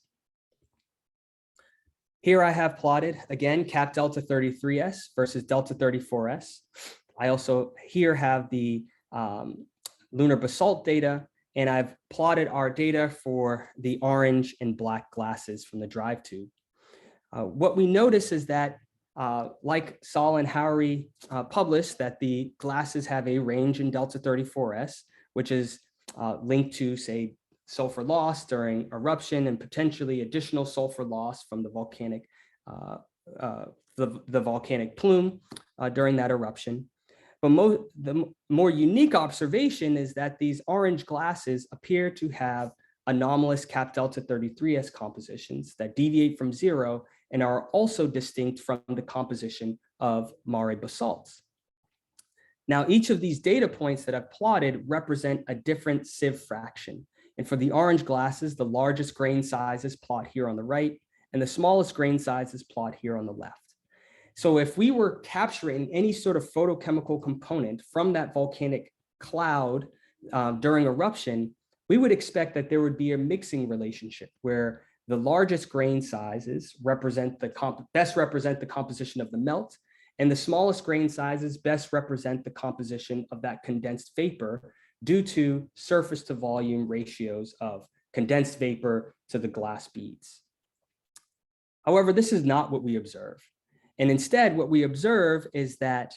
Here I have plotted, again, cap delta 33S versus delta 34S. I also here have the lunar basalt data, and I've plotted our data for the orange and black glasses from the drive tube. What we notice is that, like Saul and Howery published, that the glasses have a range in delta 34S, which is linked to, say, sulfur loss during eruption and potentially additional sulfur loss from the volcanic volcanic plume during that eruption. But the more unique observation is that these orange glasses appear to have anomalous cap delta 33S compositions that deviate from zero and are also distinct from the composition of mare basalts. Now, each of these data points that I've plotted represent a different sieve fraction. And for the orange glasses, the largest grain size is plot here on the right, and the smallest grain size is plot here on the left. So if we were capturing any sort of photochemical component from that volcanic cloud during eruption, we would expect that there would be a mixing relationship where the largest grain sizes best represent the composition of the melt, and the smallest grain sizes best represent the composition of that condensed vapor due to surface to volume ratios of condensed vapor to the glass beads. However, this is not what we observe. And instead, what we observe is that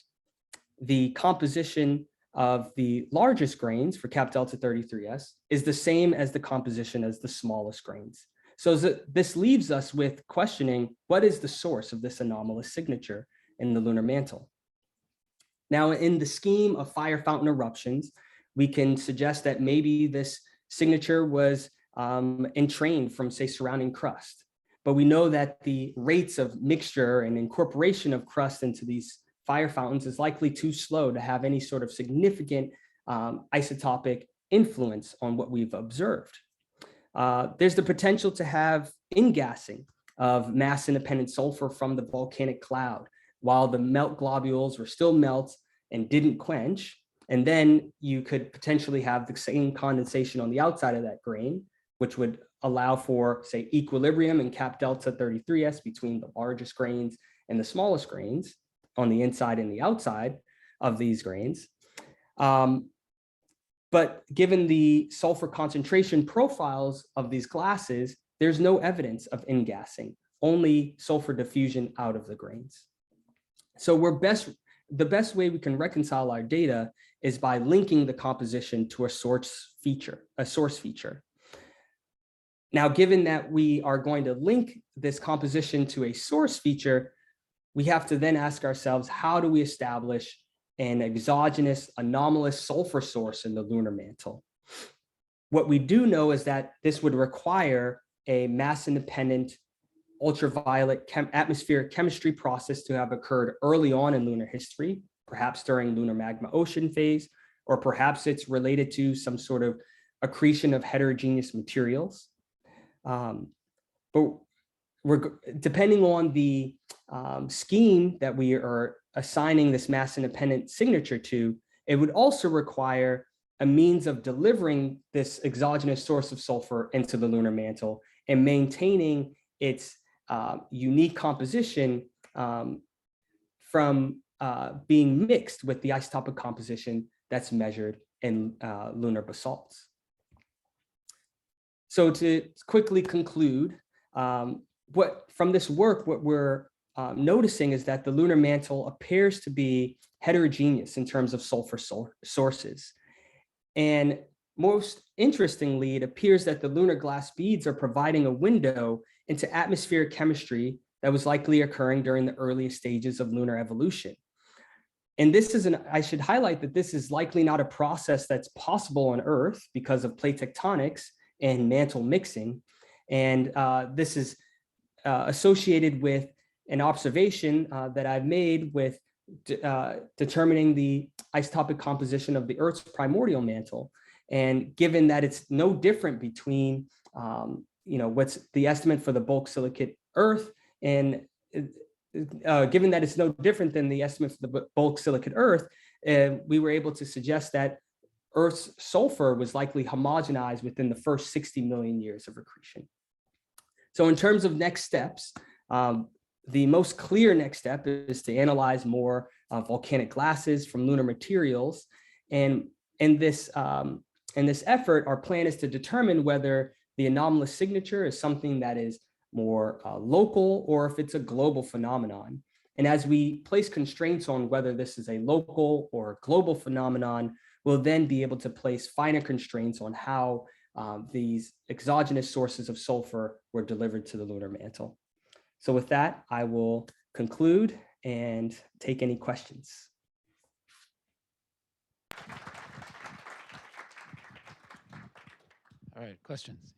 the composition of the largest grains for cap delta 33s is the same as the composition as the smallest grains. So this leaves us with questioning, what is the source of this anomalous signature in the lunar mantle? Now, in the scheme of fire fountain eruptions, we can suggest that maybe this signature was entrained from, say, surrounding crust. But we know that the rates of mixture and incorporation of crust into these fire fountains is likely too slow to have any sort of significant isotopic influence on what we've observed. There's the potential to have ingassing of mass-independent sulfur from the volcanic cloud while the melt globules were still melt and didn't quench. And then you could potentially have the same condensation on the outside of that grain, which would allow for, say, equilibrium in cap delta 33s between the largest grains and the smallest grains on the inside and the outside of these grains. But given the sulfur concentration profiles of these glasses, there's no evidence of ingassing, only sulfur diffusion out of the grains. So the best way we can reconcile our data is by linking the composition to a source feature. Now, given that we are going to link this composition to a source feature, we have to then ask ourselves, how do we establish an exogenous anomalous sulfur source in the lunar mantle? What we do know is that this would require a mass-independent ultraviolet atmospheric chemistry process to have occurred early on in lunar history, perhaps during lunar magma ocean phase, or perhaps it's related to some sort of accretion of heterogeneous materials. But depending on the scheme that we are assigning this mass-independent signature to, it would also require a means of delivering this exogenous source of sulfur into the lunar mantle and maintaining its unique composition from being mixed with the isotopic composition that's measured in lunar basalts. So to quickly conclude, from this work, what we're noticing is that the lunar mantle appears to be heterogeneous in terms of sulfur sources. And most interestingly, it appears that the lunar glass beads are providing a window into atmospheric chemistry that was likely occurring during the earliest stages of lunar evolution. And this is I should highlight that this is likely not a process that's possible on Earth because of plate tectonics and mantle mixing. And this is associated with an observation that I've made with determining the isotopic composition of the Earth's primordial mantle. And given that it's no different between, what's the estimate for the bulk silicate Earth, and given that it's no different than the estimate for the bulk silicate Earth, we were able to suggest that Earth's sulfur was likely homogenized within the first 60 million years of accretion. So in terms of next steps, the most clear next step is to analyze more volcanic glasses from lunar materials. And in this effort, our plan is to determine whether the anomalous signature is something that is more local or if it's a global phenomenon. And as we place constraints on whether this is a local or global phenomenon, we'll then be able to place finer constraints on how these exogenous sources of sulfur were delivered to the lunar mantle. So with that, I will conclude and take any questions. All right, questions?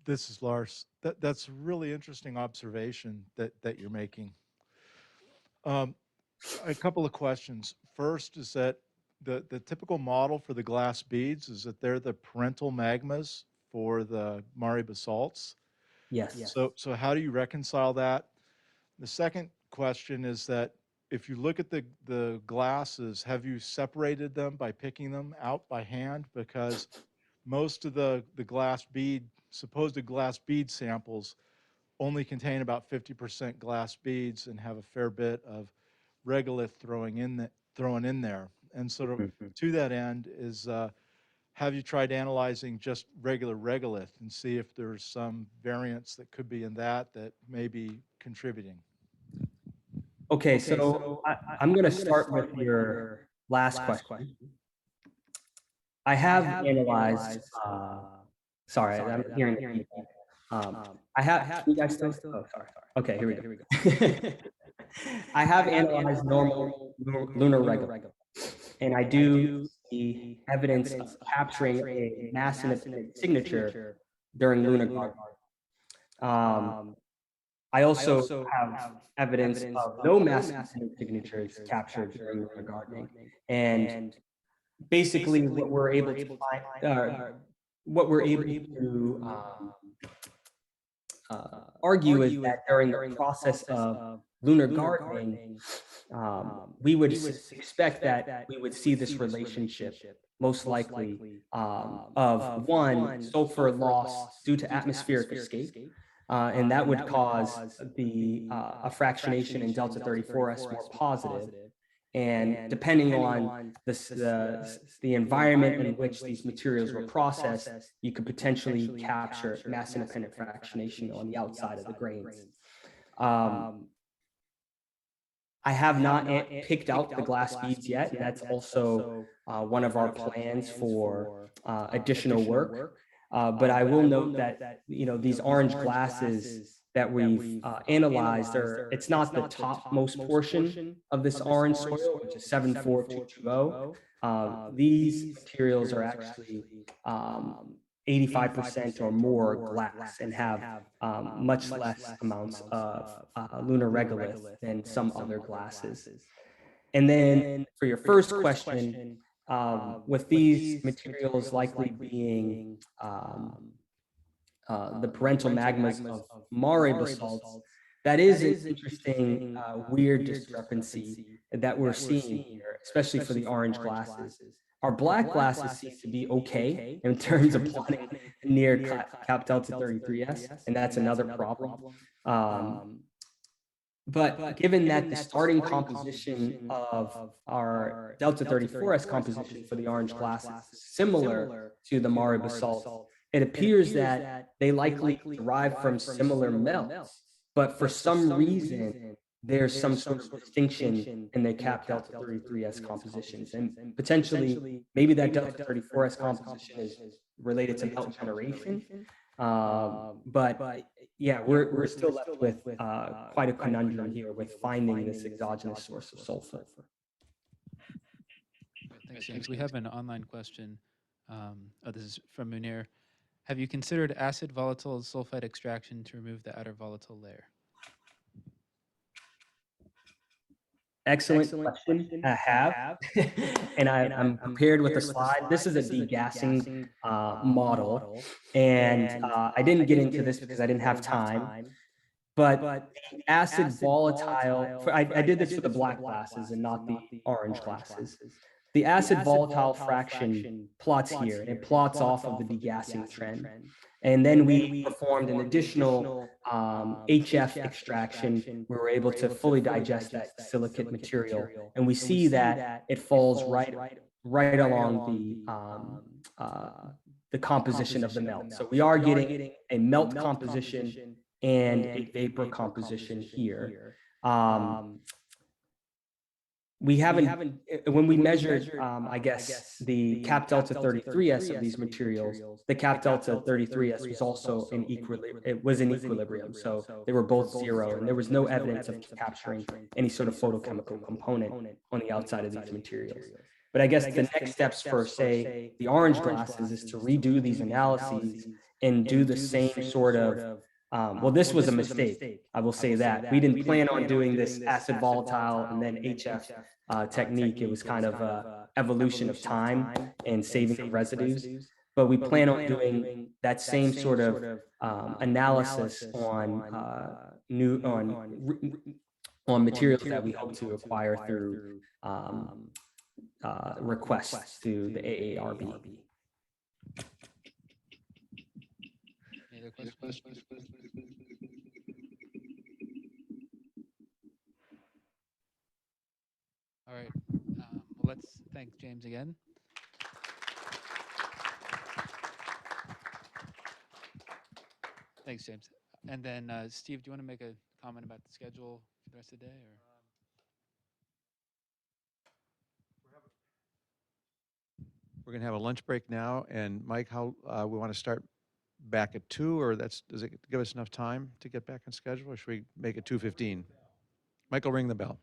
This is Lars. That's a really interesting observation that you're making. A couple of questions. First is that the typical model for the glass beads is that they're the parental magmas for the Mare basalts. Yes. So how do you reconcile that? The second question is that if you look at the glasses, have you separated them by picking them out by hand? Because most of the supposed glass bead samples only contain about 50% glass beads and have a fair bit of regolith thrown in there. And sort of to that end is have you tried analyzing just regular regolith and see if there's some variance that could be in that may be contributing? Okay, so I'm going to start with your last question. I have analyzed, sorry, I'm hearing the feedback. I have, you guys still? Oh, sorry. Okay, here we go. I have analyzed normal lunar regolith, and I do see evidence of capturing a mass independent signature during lunar gardening. I also have evidence of no mass independent signatures captured during lunar gardening, and basically what we're able to find, what we're able to argue is that during the process of lunar gardening, we would expect that we would see this relationship, most likely, of one, sulfur loss due to atmospheric escape, and that would cause a fractionation in delta 34S more positive. And depending on the environment in which these materials were processed, you could potentially capture mass independent fractionation on the outside of the grains. I have not picked out the glass beads yet. That's also one of our plans for additional work. But I will note that these orange glasses that we've analyzed, it's not the topmost portion of this orange soil, which is 74220. These materials are actually 85% or more glass and have much less amounts of lunar regolith than some other glasses. And then for your first question, with these materials likely being the parental magmas of Mare basalts, that is an interesting, weird discrepancy that we're seeing here, especially for the orange glasses. Our black glasses seem to be okay in terms of plotting near cap delta 33S, and that's another problem. But given that the starting composition of our delta 34S composition for the orange glasses is similar to the Mare basalt, it appears that they likely derive from similar melts, but for some reason, there's some sort of distinction in the cap delta 33S compositions. And potentially, maybe that delta 34S composition is related to melt generation. But yeah, we're still left with quite a conundrum here with finding this exogenous source of sulfur. Thanks, James. We have an online question. This is from Munir. Have you considered acid volatile sulfide extraction to remove the outer volatile layer? Excellent question. I have, and I'm prepared with a slide. This is a degassing model, and I didn't get into this because I didn't have time. But the acid volatile, I did this for the black glasses and not the orange glasses. The acid volatile fraction plots here, and it plots off of the degassing trend. And then we performed an additional HF extraction. We were able to fully digest that silicate material, and we see that it falls right along the composition of the melt. So we are getting a melt composition and a vapor composition here. We haven't, when we measured, I guess, the cap delta 33S of these materials, the cap delta 33S was also in equilibrium. So they were both zero, and there was no evidence of capturing any sort of photochemical component on the outside of these materials. But I guess the next steps for, say, the orange glasses is to redo these analyses and do the same sort of well, this was a mistake. I will say that. We didn't plan on doing this acid volatile and then HF technique. It was kind of an evolution of time and saving the residues. But we plan on doing that same sort of analysis on materials that we hope to acquire through requests to the AARB. Any other questions? All right. Well, let's thank James again. Thanks, James. And then Steve, do you want to make a comment about the schedule for the rest of the day? Or? We're going to have a lunch break now. And Mike, how we want to start back at 2, or does it give us enough time to get back on schedule, or should we make it 2:15? Mike will ring the bell.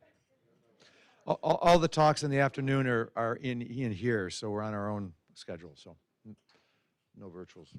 All the talks in the afternoon are in here, so we're on our own schedule, so no virtuals.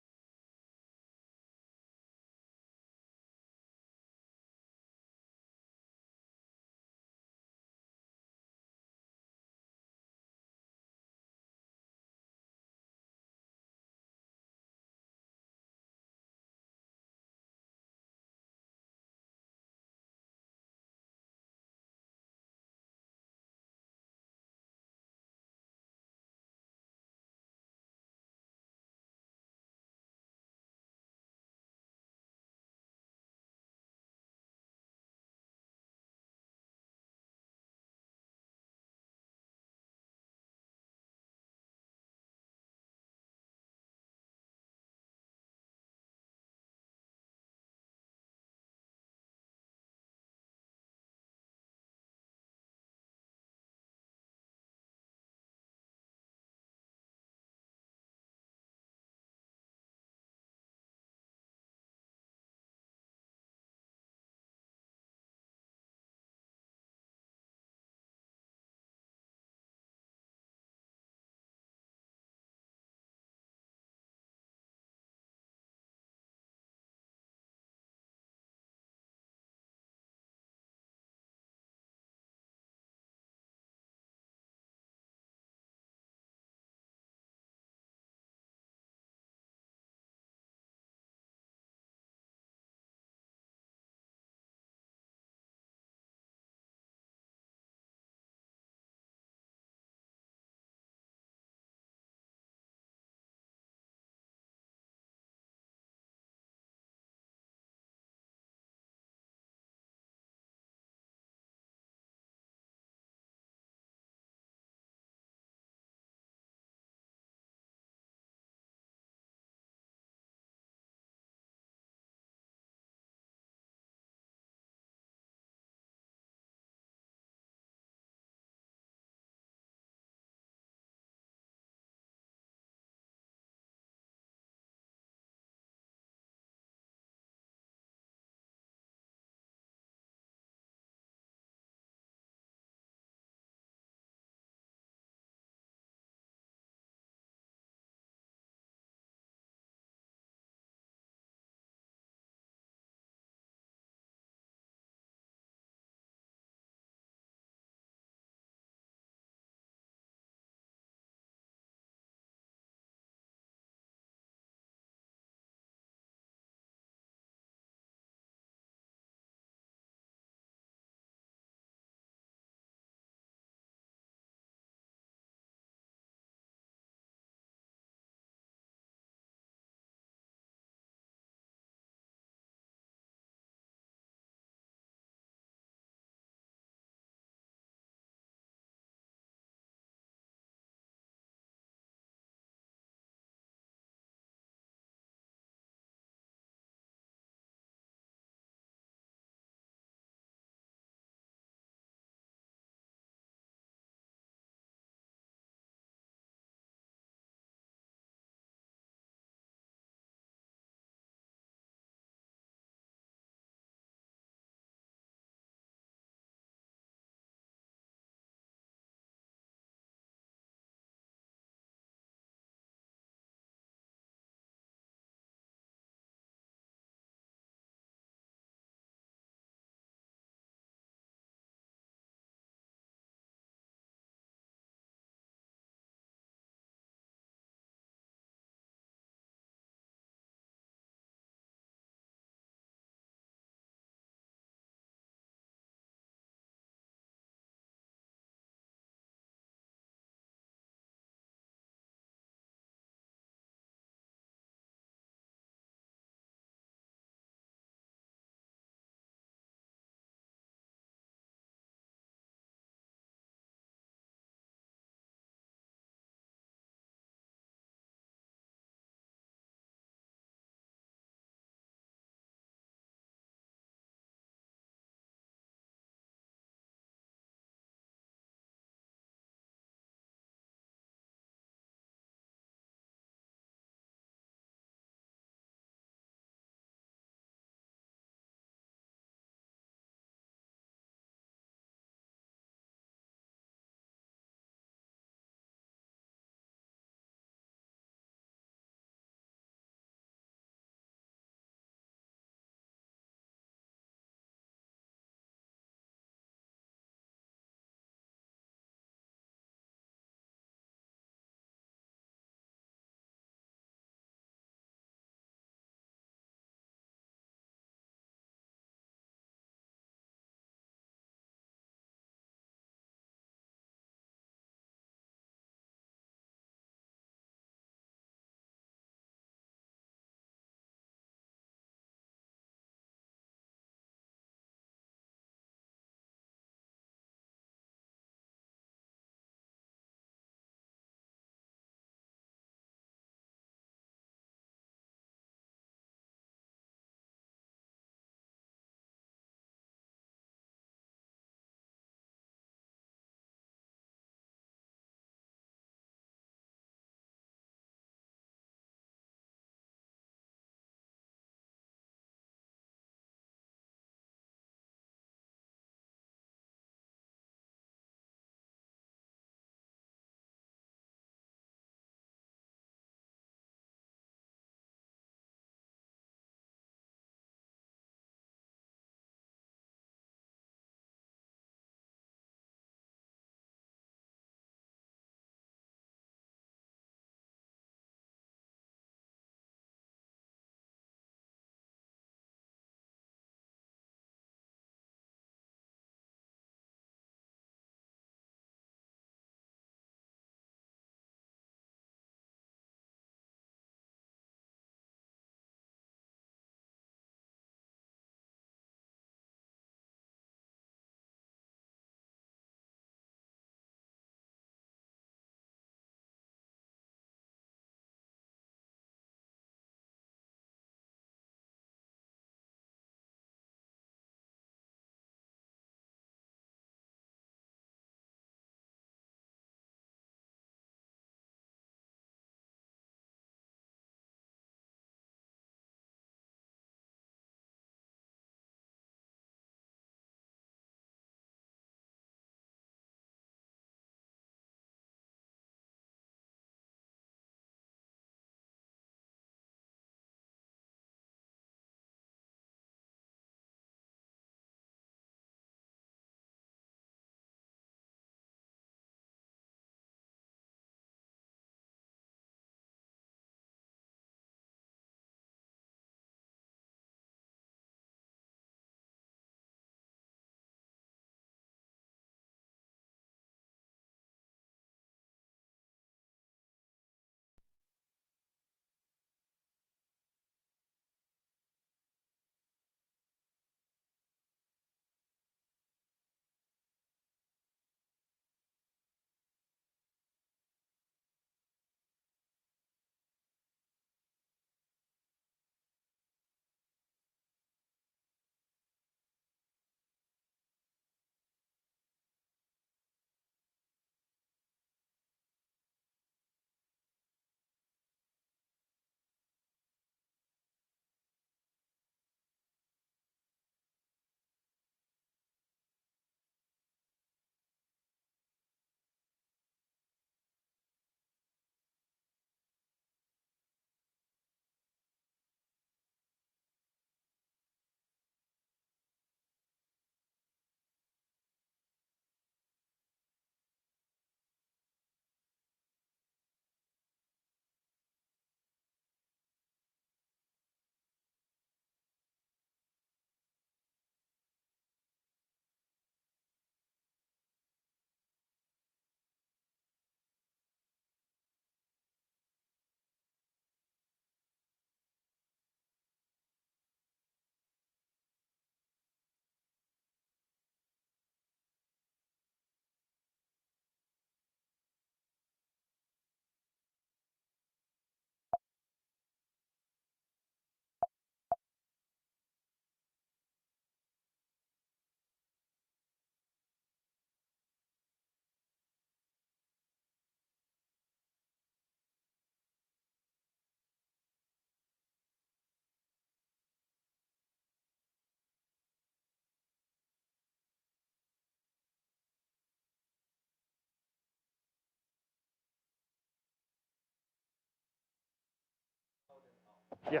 Yeah.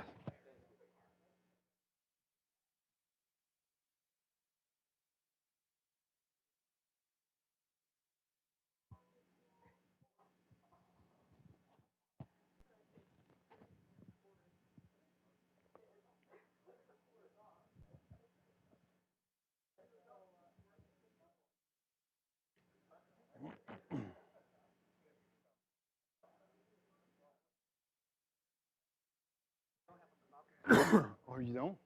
Or you don't?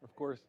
Of course.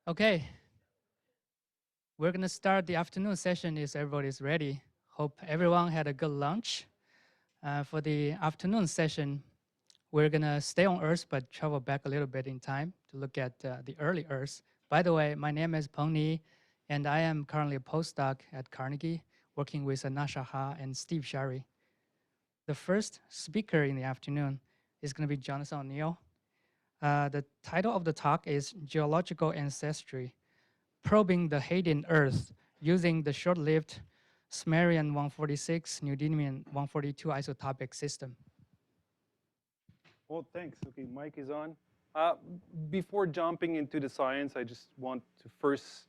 Okay, we're gonna start the afternoon session if everybody's ready. Hope everyone had a good lunch. For the afternoon session, we're gonna stay on Earth but travel back a little bit in time to look at the early Earth. By the way, my name is Peng, and I am currently a postdoc at Carnegie, working with Nasha Ha and Steve Shari. The first speaker in the afternoon is gonna be Jonathan O'Neill. The title of the talk is Geological Ancestry, Probing the Hadean Earth Using the Short-Lived Samarium-146 Neodymium-142 Isotopic System. Well, thanks. Okay, mic is on. Before jumping into the science, I just want to first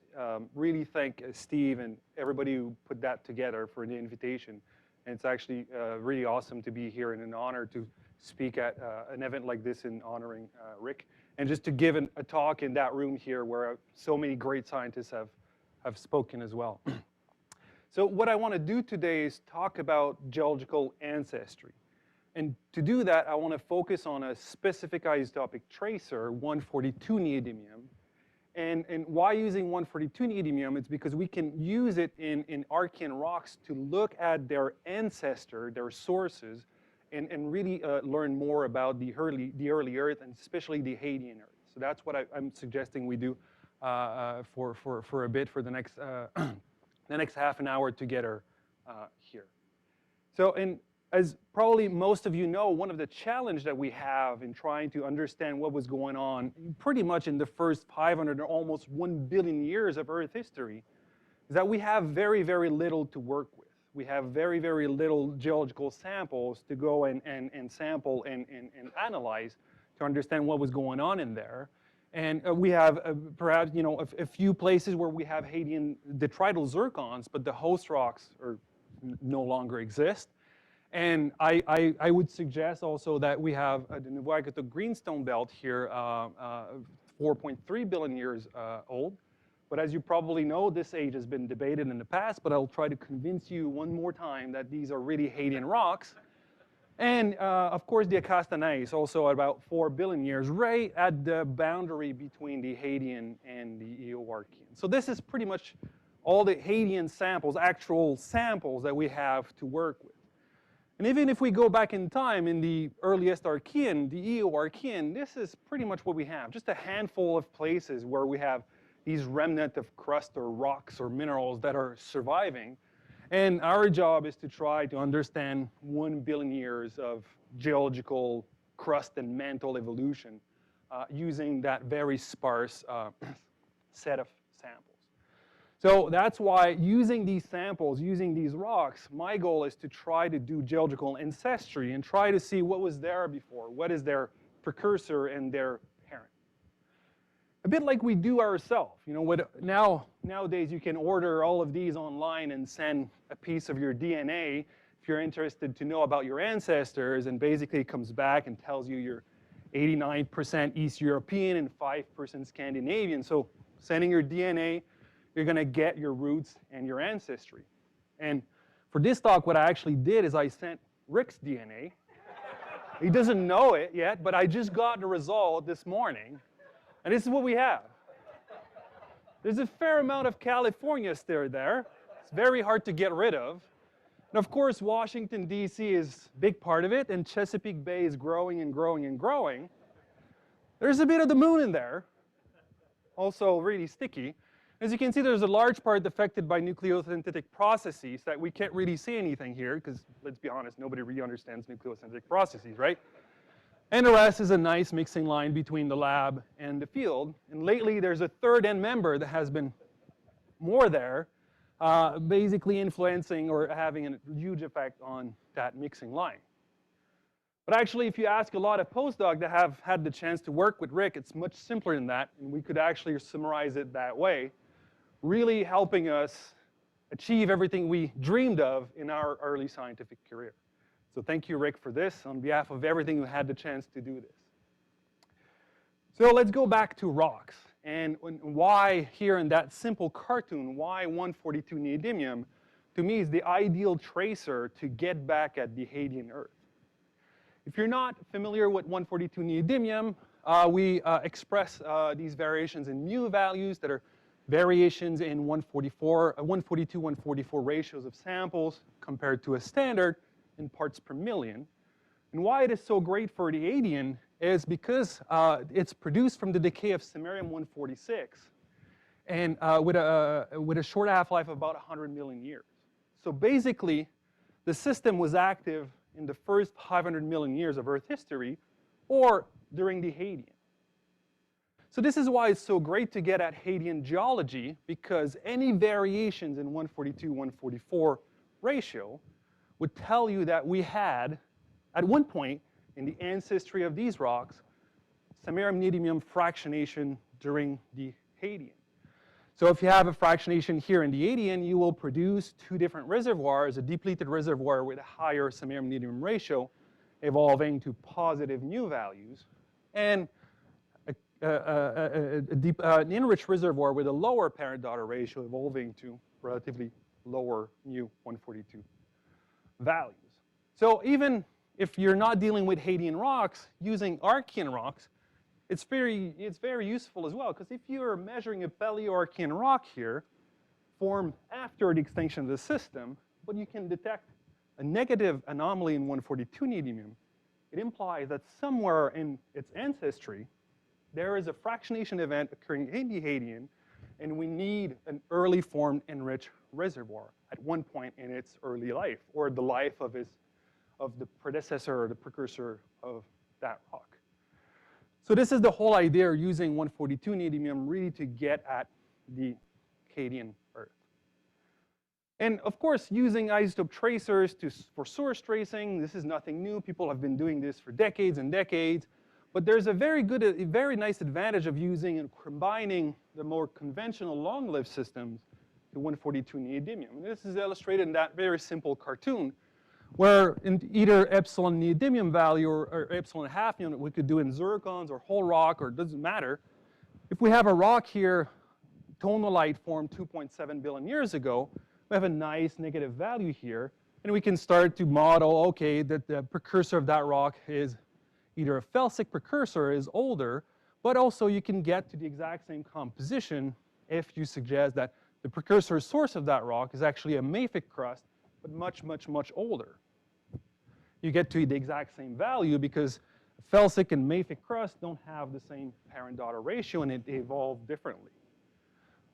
really thank Steve and everybody who put that together for the invitation. And it's actually really awesome to be here and an honor to speak at an event like this in honoring Rick. And just to give a talk in that room here where so many great scientists have spoken as well. So what I want to do today is talk about geological ancestry. And to do that, I want to focus on a specific isotopic tracer, 142 neodymium. And why using 142 neodymium? It's because we can use it in Archean rocks to look at their ancestor, their sources, and really learn more about the early Earth, and especially the Hadean Earth. So that's what I'm suggesting we do for a bit for the next the next half an hour together here. So, as probably most of you know, one of the challenges that we have in trying to understand what was going on pretty much in the first 500 or almost 1 billion years of Earth history is that we have very, very little to work with. We have very, very little geological samples to go and sample and analyze to understand what was going on in there. And we have perhaps, you know, a few places where we have Hadean detrital zircons, but the host rocks no longer exist. And I would suggest also that we have the Nouveau Greenstone Belt here, 4.3 billion years old. But as you probably know, this age has been debated in the past, but I'll try to convince you one more time that these are really Hadean rocks. And of course, the Acasta gneiss, also about 4 billion years, right at the boundary between the Hadean and the Eoarchean. So this is pretty much all the Hadean samples, actual samples that we have to work with. And even if we go back in time, in the earliest Archean, the Eoarchean, this is pretty much what we have. Just a handful of places where we have these remnant of crust or rocks or minerals that are surviving. And our job is to try to understand 1 billion years of geological crust and mantle evolution using that very sparse set of samples. So that's why using these samples, using these rocks, my goal is to try to do geological ancestry and try to see what was there before, what is their precursor and their parent. A bit like we do ourselves. You know, nowadays you can order all of these online and send a piece of your DNA if you're interested to know about your ancestors, and basically it comes back and tells you you're 89% East European and 5% Scandinavian. So sending your DNA, you're going to get your roots and your ancestry. And for this talk, what I actually did is I sent Rick's DNA. He doesn't know it yet, but I just got the result this morning. And this is what we have. There's a fair amount of California still there. It's very hard to get rid of. And of course, Washington, D.C. is a big part of it, and Chesapeake Bay is growing and growing and growing. There's a bit of the moon in there, also really sticky. As you can see, there's a large part affected by nucleosynthetic processes that we can't really see anything here, because let's be honest, nobody really understands nucleosynthetic processes, right? And the rest is a nice mixing line between the lab and the field. And lately, there's a third end member that has been more there, basically influencing or having a huge effect on that mixing line. But actually, if you ask a lot of postdocs that have had the chance to work with Rick, it's much simpler than that, and we could actually summarize it that way, really helping us achieve everything we dreamed of in our early scientific career. So thank you, Rick, for this, on behalf of everything who had the chance to do this. So let's go back to rocks, and why here in that simple cartoon, why 142 neodymium, to me, is the ideal tracer to get back at the Hadean Earth. If you're not familiar with 142 neodymium, we express these variations in mu values that are variations in 142, 144 ratios of samples compared to a standard in parts per million. And why it is so great for the Hadean is because it's produced from the decay of samarium-146 and with a short half-life of about 100 million years. So basically, the system was active in the first 500 million years of Earth history or during the Hadean. So this is why it's so great to get at Hadean geology, because any variations in 142-144 ratio would tell you that we had, at one point in the ancestry of these rocks, samarium-neodymium fractionation during the Hadean. So if you have a fractionation here in the Hadean, you will produce two different reservoirs, a depleted reservoir with a higher samarium-neodymium ratio, evolving to positive mu values, and an enriched reservoir with a lower parent-daughter ratio, evolving to relatively lower mu 142 values. So even if you're not dealing with Hadean rocks, using Archean rocks, it's very useful as well, because if you're measuring a Paleo-Archean rock here, formed after the extinction of the system, but you can detect a negative anomaly in 142 neodymium, it implies that somewhere in its ancestry, there is a fractionation event occurring in the Hadean, and we need an early formed enriched reservoir at one point in its early life, or the life of the predecessor or the precursor of that rock. So this is the whole idea of using 142 neodymium really to get at the Hadean Earth. And of course, using isotope tracers for source tracing, this is nothing new. People have been doing this for decades and decades. But there's a very nice advantage of using and combining the more conventional long-lived systems to 142 neodymium. And this is illustrated in that very simple cartoon, where in either epsilon neodymium value or epsilon half unit, we could do in zircons or whole rock, or it doesn't matter. If we have a rock here, tonalite formed 2.7 billion years ago, we have a nice negative value here, and we can start to model, okay, that the precursor of that rock is either a felsic precursor, is older, but also you can get to the exact same composition if you suggest that the precursor source of that rock is actually a mafic crust, but much, much, much older. You get to the exact same value because felsic and mafic crust don't have the same parent-daughter ratio, and they evolve differently.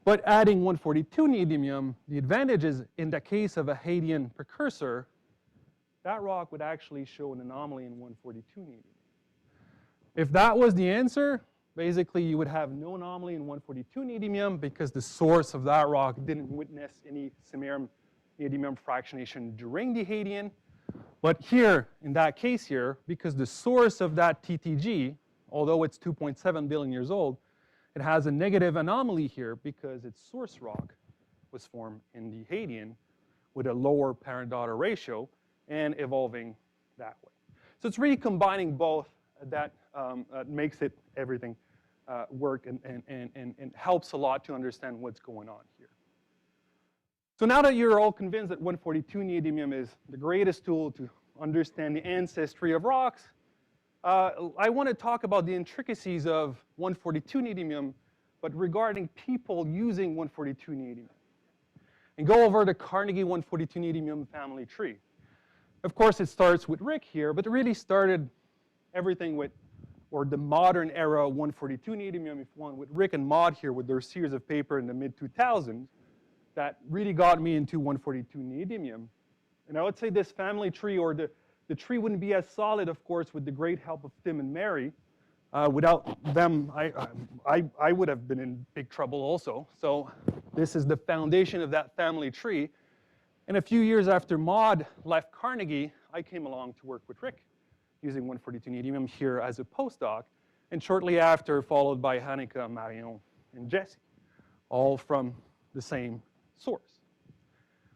But adding 142 neodymium, the advantage is in the case of a Hadean precursor, that rock would actually show an anomaly in 142 neodymium. If that was the answer, basically you would have no anomaly in 142 neodymium because the source of that rock didn't witness any samarium neodymium fractionation during the Hadean. But here, in that case here, because the source of that TTG, although it's 2.7 billion years old, it has a negative anomaly here because its source rock was formed in the Hadean with a lower parent-daughter ratio and evolving that way. So it's really combining both that makes it everything work and helps a lot to understand what's going on here. So now that you're all convinced that 142 neodymium is the greatest tool to understand the ancestry of rocks, I want to talk about the intricacies of 142 neodymium, but regarding people using 142 neodymium. And go over the Carnegie 142 neodymium family tree. Of course, it starts with Rick here, but it really started everything with, or the modern era 142 neodymium, if one, with Rick and Maud here with their series of paper in the mid-2000s, that really got me into 142 neodymium. And I would say this family tree, or the tree wouldn't be as solid, of course, with the great help of Tim and Mary. Without them, I would have been in big trouble also. So this is the foundation of that family tree. And a few years after Maud left Carnegie, I came along to work with Rick using 142 neodymium here as a postdoc. And shortly after, followed by Hanika, Marion, and Jesse, all from the same source.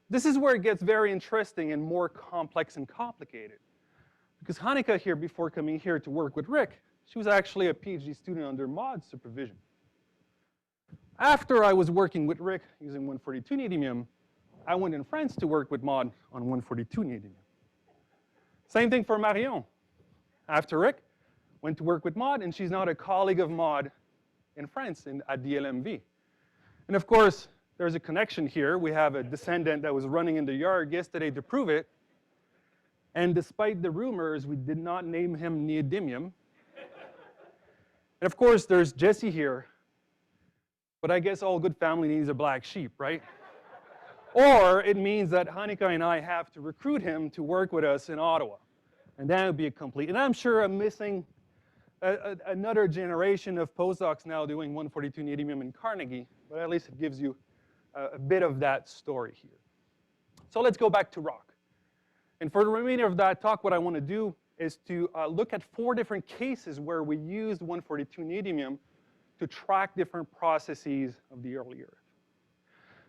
This is where it gets very interesting and more complex and complicated. Because Hanika here, before coming here to work with Rick, she was actually a PhD student under Maud's supervision. After I was working with Rick using 142 neodymium, I went in France to work with Maud on 142 neodymium. Same thing for Marion. After Rick, went to work with Maud, and she's now a colleague of Maud in France at the LMV. And of course, there's a connection here. We have a descendant that was running in the yard yesterday to prove it. And despite the rumors, we did not name him neodymium. And of course, there's Jesse here. But I guess all good family needs a black sheep, right? Or it means that Hanika and I have to recruit him to work with us in Ottawa. And that would be a complete. And I'm sure I'm missing another generation of postdocs now doing 142 neodymium in Carnegie, but at least it gives you a bit of that story here. So let's go back to rock. And for the remainder of that talk, what I want to do is to look at 4 different cases where we used 142 neodymium to track different processes of the early Earth.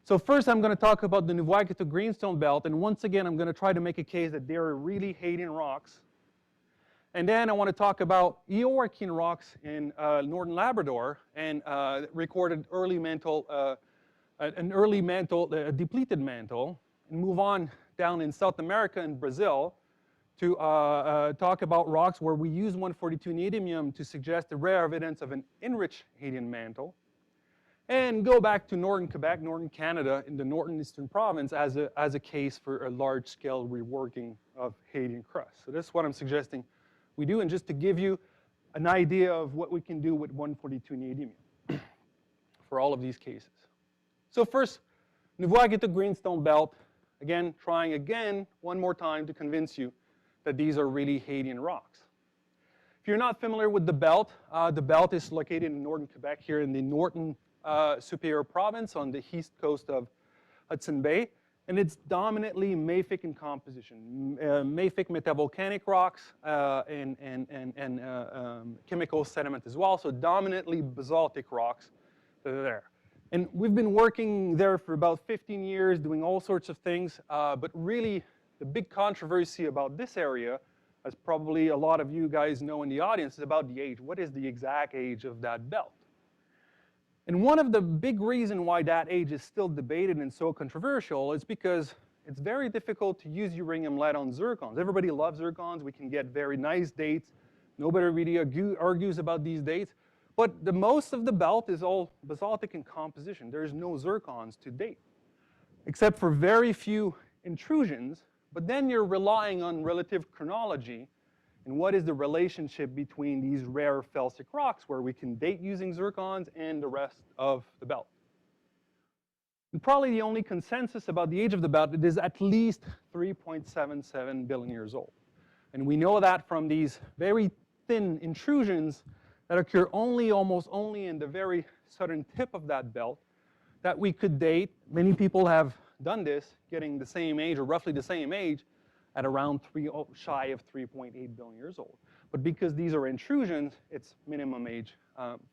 So first, I'm going to talk about the Nouveau Greenstone Belt, and once again, I'm going to try to make a case that they are really Hadean rocks. And then I want to talk about Eoarchean rocks in northern Labrador and recorded early mantle, an early mantle, a depleted mantle, and move on down in South America and Brazil to talk about rocks where we use 142 neodymium to suggest the rare evidence of an enriched Hadean mantle, and go back to northern Quebec, northern Canada, in the northeastern province as a case for a large-scale reworking of Hadean crust. So this is what I'm suggesting we do, and just to give you an idea of what we can do with 142 neodymium for all of these cases. So first, Nouveau Greenstone Belt, again, trying again one more time to convince you that these are really Hadean rocks. If you're not familiar with the belt is located in northern Quebec here in the northern Superior Province on the east coast of Hudson Bay, and it's dominantly mafic in composition. Mafic metavolcanic rocks and chemical sediment as well, so dominantly basaltic rocks that are there. And we've been working there for about 15 years, doing all sorts of things, but really the big controversy about this area, as probably a lot of you guys know in the audience, is about the age. What is the exact age of that belt? And one of the big reasons why that age is still debated and so controversial is because it's very difficult to use uranium lead on zircons. Everybody loves zircons. We can get very nice dates. Nobody really argues about these dates. But the most of the belt is all basaltic in composition. There's no zircons to date, except for very few intrusions. But then you're relying on relative chronology and what is the relationship between these rare felsic rocks where we can date using zircons and the rest of the belt. And probably the only consensus about the age of the belt, it is at least 3.77 billion years old. And we know that from these very thin intrusions that occur almost only in the very southern tip of that belt, that we could date. Many people have done this, getting the same age or roughly the same age at around shy of 3.8 billion years old. But because these are intrusions, it's minimum age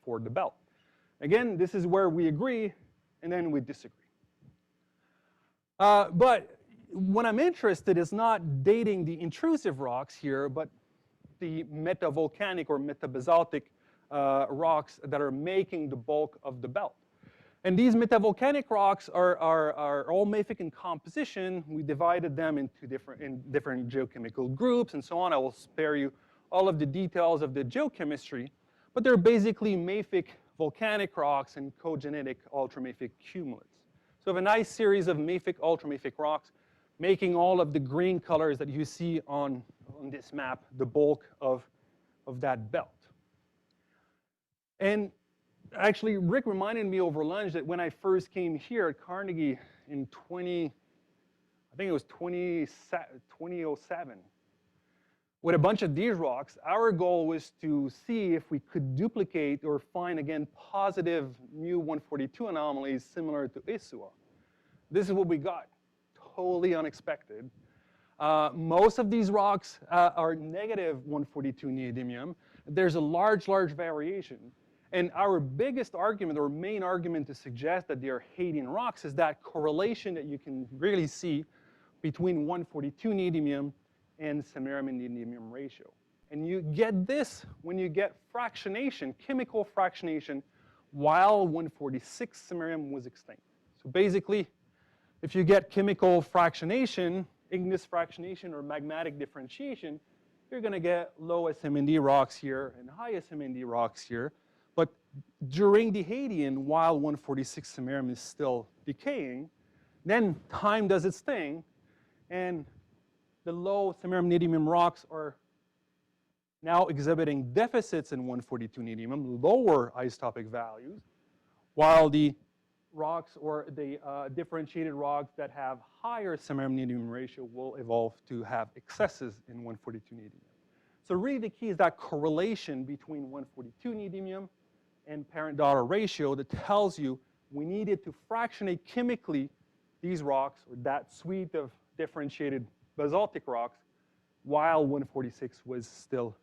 for the belt. Again, this is where we agree and then we disagree. But what I'm interested is not dating the intrusive rocks here, but the metavolcanic or metabasaltic rocks that are making the bulk of the belt. And these metavolcanic rocks are all mafic in composition. We divided them into different geochemical groups and so on. I will spare you all of the details of the geochemistry, but they're basically mafic volcanic rocks and cogenetic ultramafic cumulates. So we have a nice series of mafic ultramafic rocks making all of the green colors that you see on this map the bulk of that belt. And actually, Rick reminded me over lunch that when I first came here at Carnegie in 2007, with a bunch of these rocks, our goal was to see if we could duplicate or find, again, positive mu-142 anomalies similar to Isua. This is what we got, totally unexpected. Most of these rocks are negative 142 neodymium. There's a large variation. And our biggest argument, or main argument to suggest that they are Hadean rocks is that correlation that you can really see between 142 neodymium and samarium-neodymium ratio. And you get this when you get fractionation, chemical fractionation, while 146 samarium was extinct. So basically, if you get chemical fractionation, igneous fractionation, or magmatic differentiation, you're going to get low SMND rocks here and high SMND rocks here. But during the Hadean, while 146 samarium is still decaying, then time does its thing, and the low samarium-neodymium rocks are now exhibiting deficits in 142 neodymium, lower isotopic values, while the rocks or the differentiated rocks that have higher samarium-neodymium ratio will evolve to have excesses in 142 neodymium. So really the key is that correlation between 142 neodymium and parent-daughter ratio that tells you we needed to fractionate chemically these rocks, or that suite of differentiated basaltic rocks, while 146 was still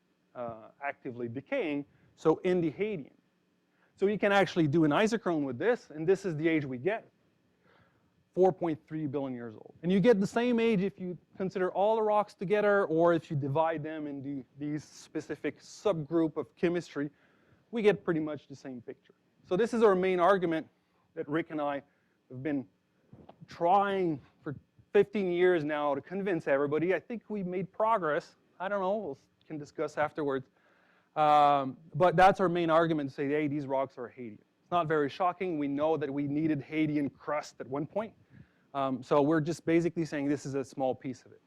actively decaying, so in the Hadean. So you can actually do an isochrone with this, and this is the age we get, 4.3 billion years old. And you get the same age if you consider all the rocks together, or if you divide them into these specific subgroup of chemistry, we get pretty much the same picture. So this is our main argument that Rick and I have been trying for 15 years now to convince everybody. I think we made progress. I don't know, we can discuss afterwards. But that's our main argument, to say, hey, these rocks are Hadean. It's not very shocking. We know that we needed Hadean crust at one point. So we're just basically saying this is a small piece of it.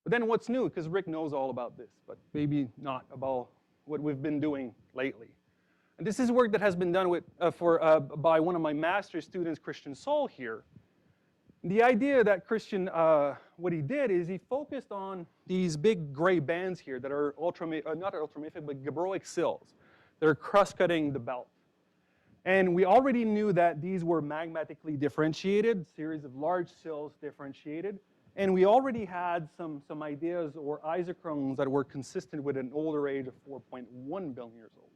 But then what's new? Because Rick knows all about this, but maybe not about what we've been doing lately. And this is work that has been done with, by one of my master's students, Christian Sol here. The idea that Christian, what he did is he focused on these big gray bands here that are not ultramafic, but gabbroic sills. They're crust-cutting the belt. And we already knew that these were magmatically differentiated, series of large sills differentiated. And we already had some ideas or isochrones that were consistent with an older age of 4.1 billion years old.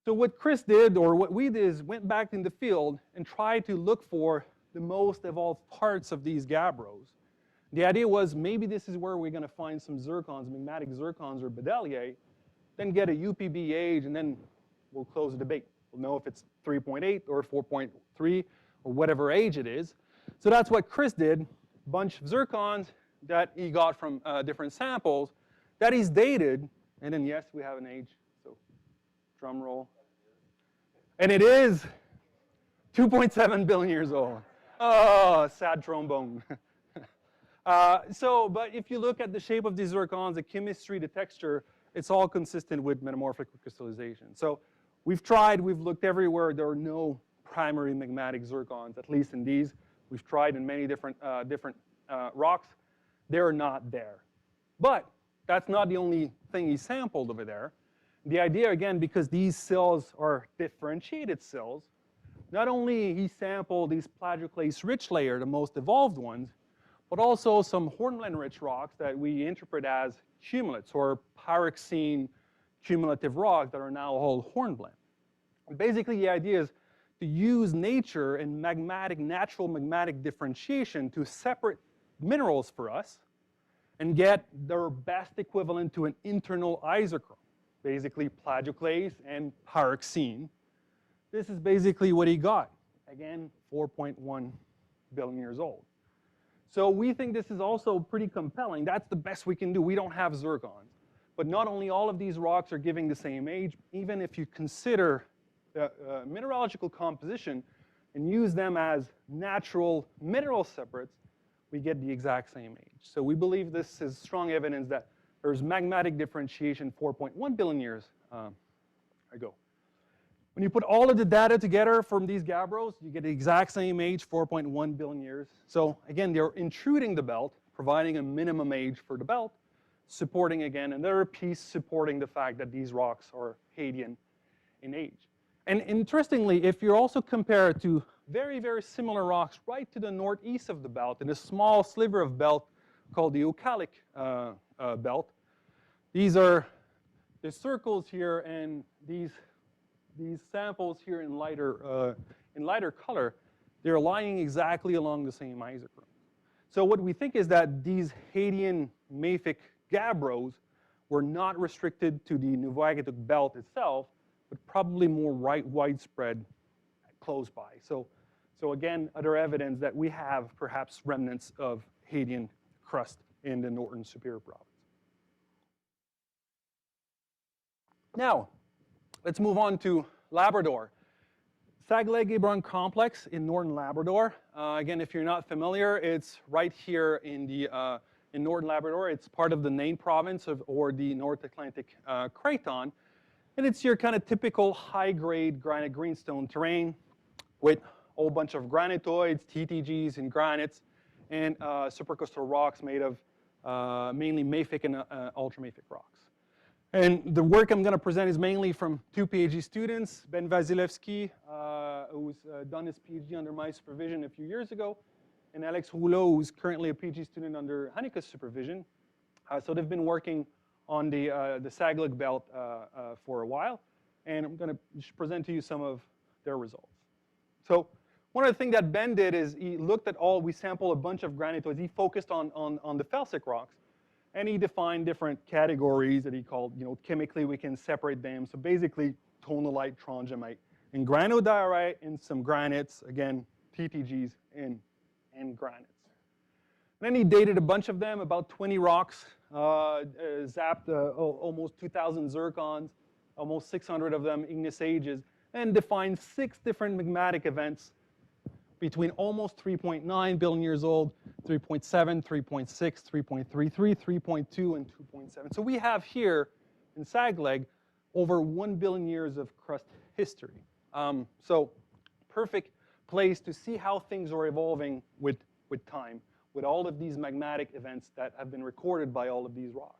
So what Chris did, or what we did, is went back in the field and tried to look for the most evolved parts of these gabbros. The idea was maybe this is where we're going to find some zircons, magmatic zircons or bedelliae, then get a UPB age, and then we'll close the debate. We'll know if it's 3.8 or 4.3 or whatever age it is. So that's what Chris did, a bunch of zircons that he got from different samples that he's dated, and then yes, we have an age, so drum roll. And it is 2.7 billion years old. Oh, sad trombone. But if you look at the shape of these zircons, the chemistry, the texture, it's all consistent with metamorphic crystallization. So we've tried, we've looked everywhere. There are no primary magmatic zircons, at least in these. We've tried in many different rocks. They're not there. But that's not the only thing he sampled over there. The idea, again, because these sills are differentiated sills, not only he sampled these plagioclase-rich layer, the most evolved ones, but also some hornblende-rich rocks that we interpret as cumulates, or pyroxene cumulative rocks that are now all hornblende. And basically, the idea is to use nature and natural magmatic differentiation to separate minerals for us and get their best equivalent to an internal isochrone, basically plagioclase and pyroxene. This is basically what he got. Again, 4.1 billion years old. So we think this is also pretty compelling. That's the best we can do. We don't have zircons. But not only all of these rocks are giving the same age, even if you consider mineralogical composition and use them as natural mineral separates, we get the exact same age. So we believe this is strong evidence that there's magmatic differentiation 4.1 billion years ago. When you put all of the data together from these gabbros, you get the exact same age, 4.1 billion years. So again, they're intruding the belt, providing a minimum age for the belt, supporting, again, another piece supporting the fact that these rocks are Hadean in age. And interestingly, if you also compare it to very, very similar rocks right to the northeast of the belt, in a small sliver of belt called the Ocalic belt, these are the circles here, and these samples here in lighter color, they're lying exactly along the same isochrone. So what we think is that these Hadean mafic gabbros were not restricted to the Nouveau-Agatok belt itself, but probably more widespread close by. So again, other evidence that we have perhaps remnants of Hadean crust in the Northern Superior Province. Now, let's move on to Labrador. Saguenay-Gaborone Complex in Northern Labrador. Again, if you're not familiar, it's right here in Northern Labrador. It's part of the Nain Province or the North Atlantic Craton. And it's your kind of typical high-grade granite greenstone terrain with a whole bunch of granitoids, TTGs, and granites, and supercoastal rocks made of mainly mafic and ultramafic rocks. And the work I'm going to present is mainly from two PhD students, Ben Vasilevsky, who's done his PhD under my supervision a few years ago, and Alex Rouleau, who's currently a PhD student under Hanika's supervision. So they've been working on the Saglig belt for a while, and I'm going to present to you some of their results. So one of the things that Ben did is he looked at we sampled a bunch of granitoids. He focused on the felsic rocks, and he defined different categories that he called, chemically we can separate them. So basically tonalite, trondhjemite, and granodiorite, and some granites, again, TTGs and granites. And then he dated a bunch of them, about 20 rocks, zapped almost 2,000 zircons, almost 600 of them igneous ages, and defined 6 different magmatic events between almost 3.9 billion years old, 3.7, 3.6, 3.33, 3.2, and 2.7. So we have here in Sagleg over 1 billion years of crust history. So perfect place to see how things are evolving with time, with all of these magmatic events that have been recorded by all of these rocks.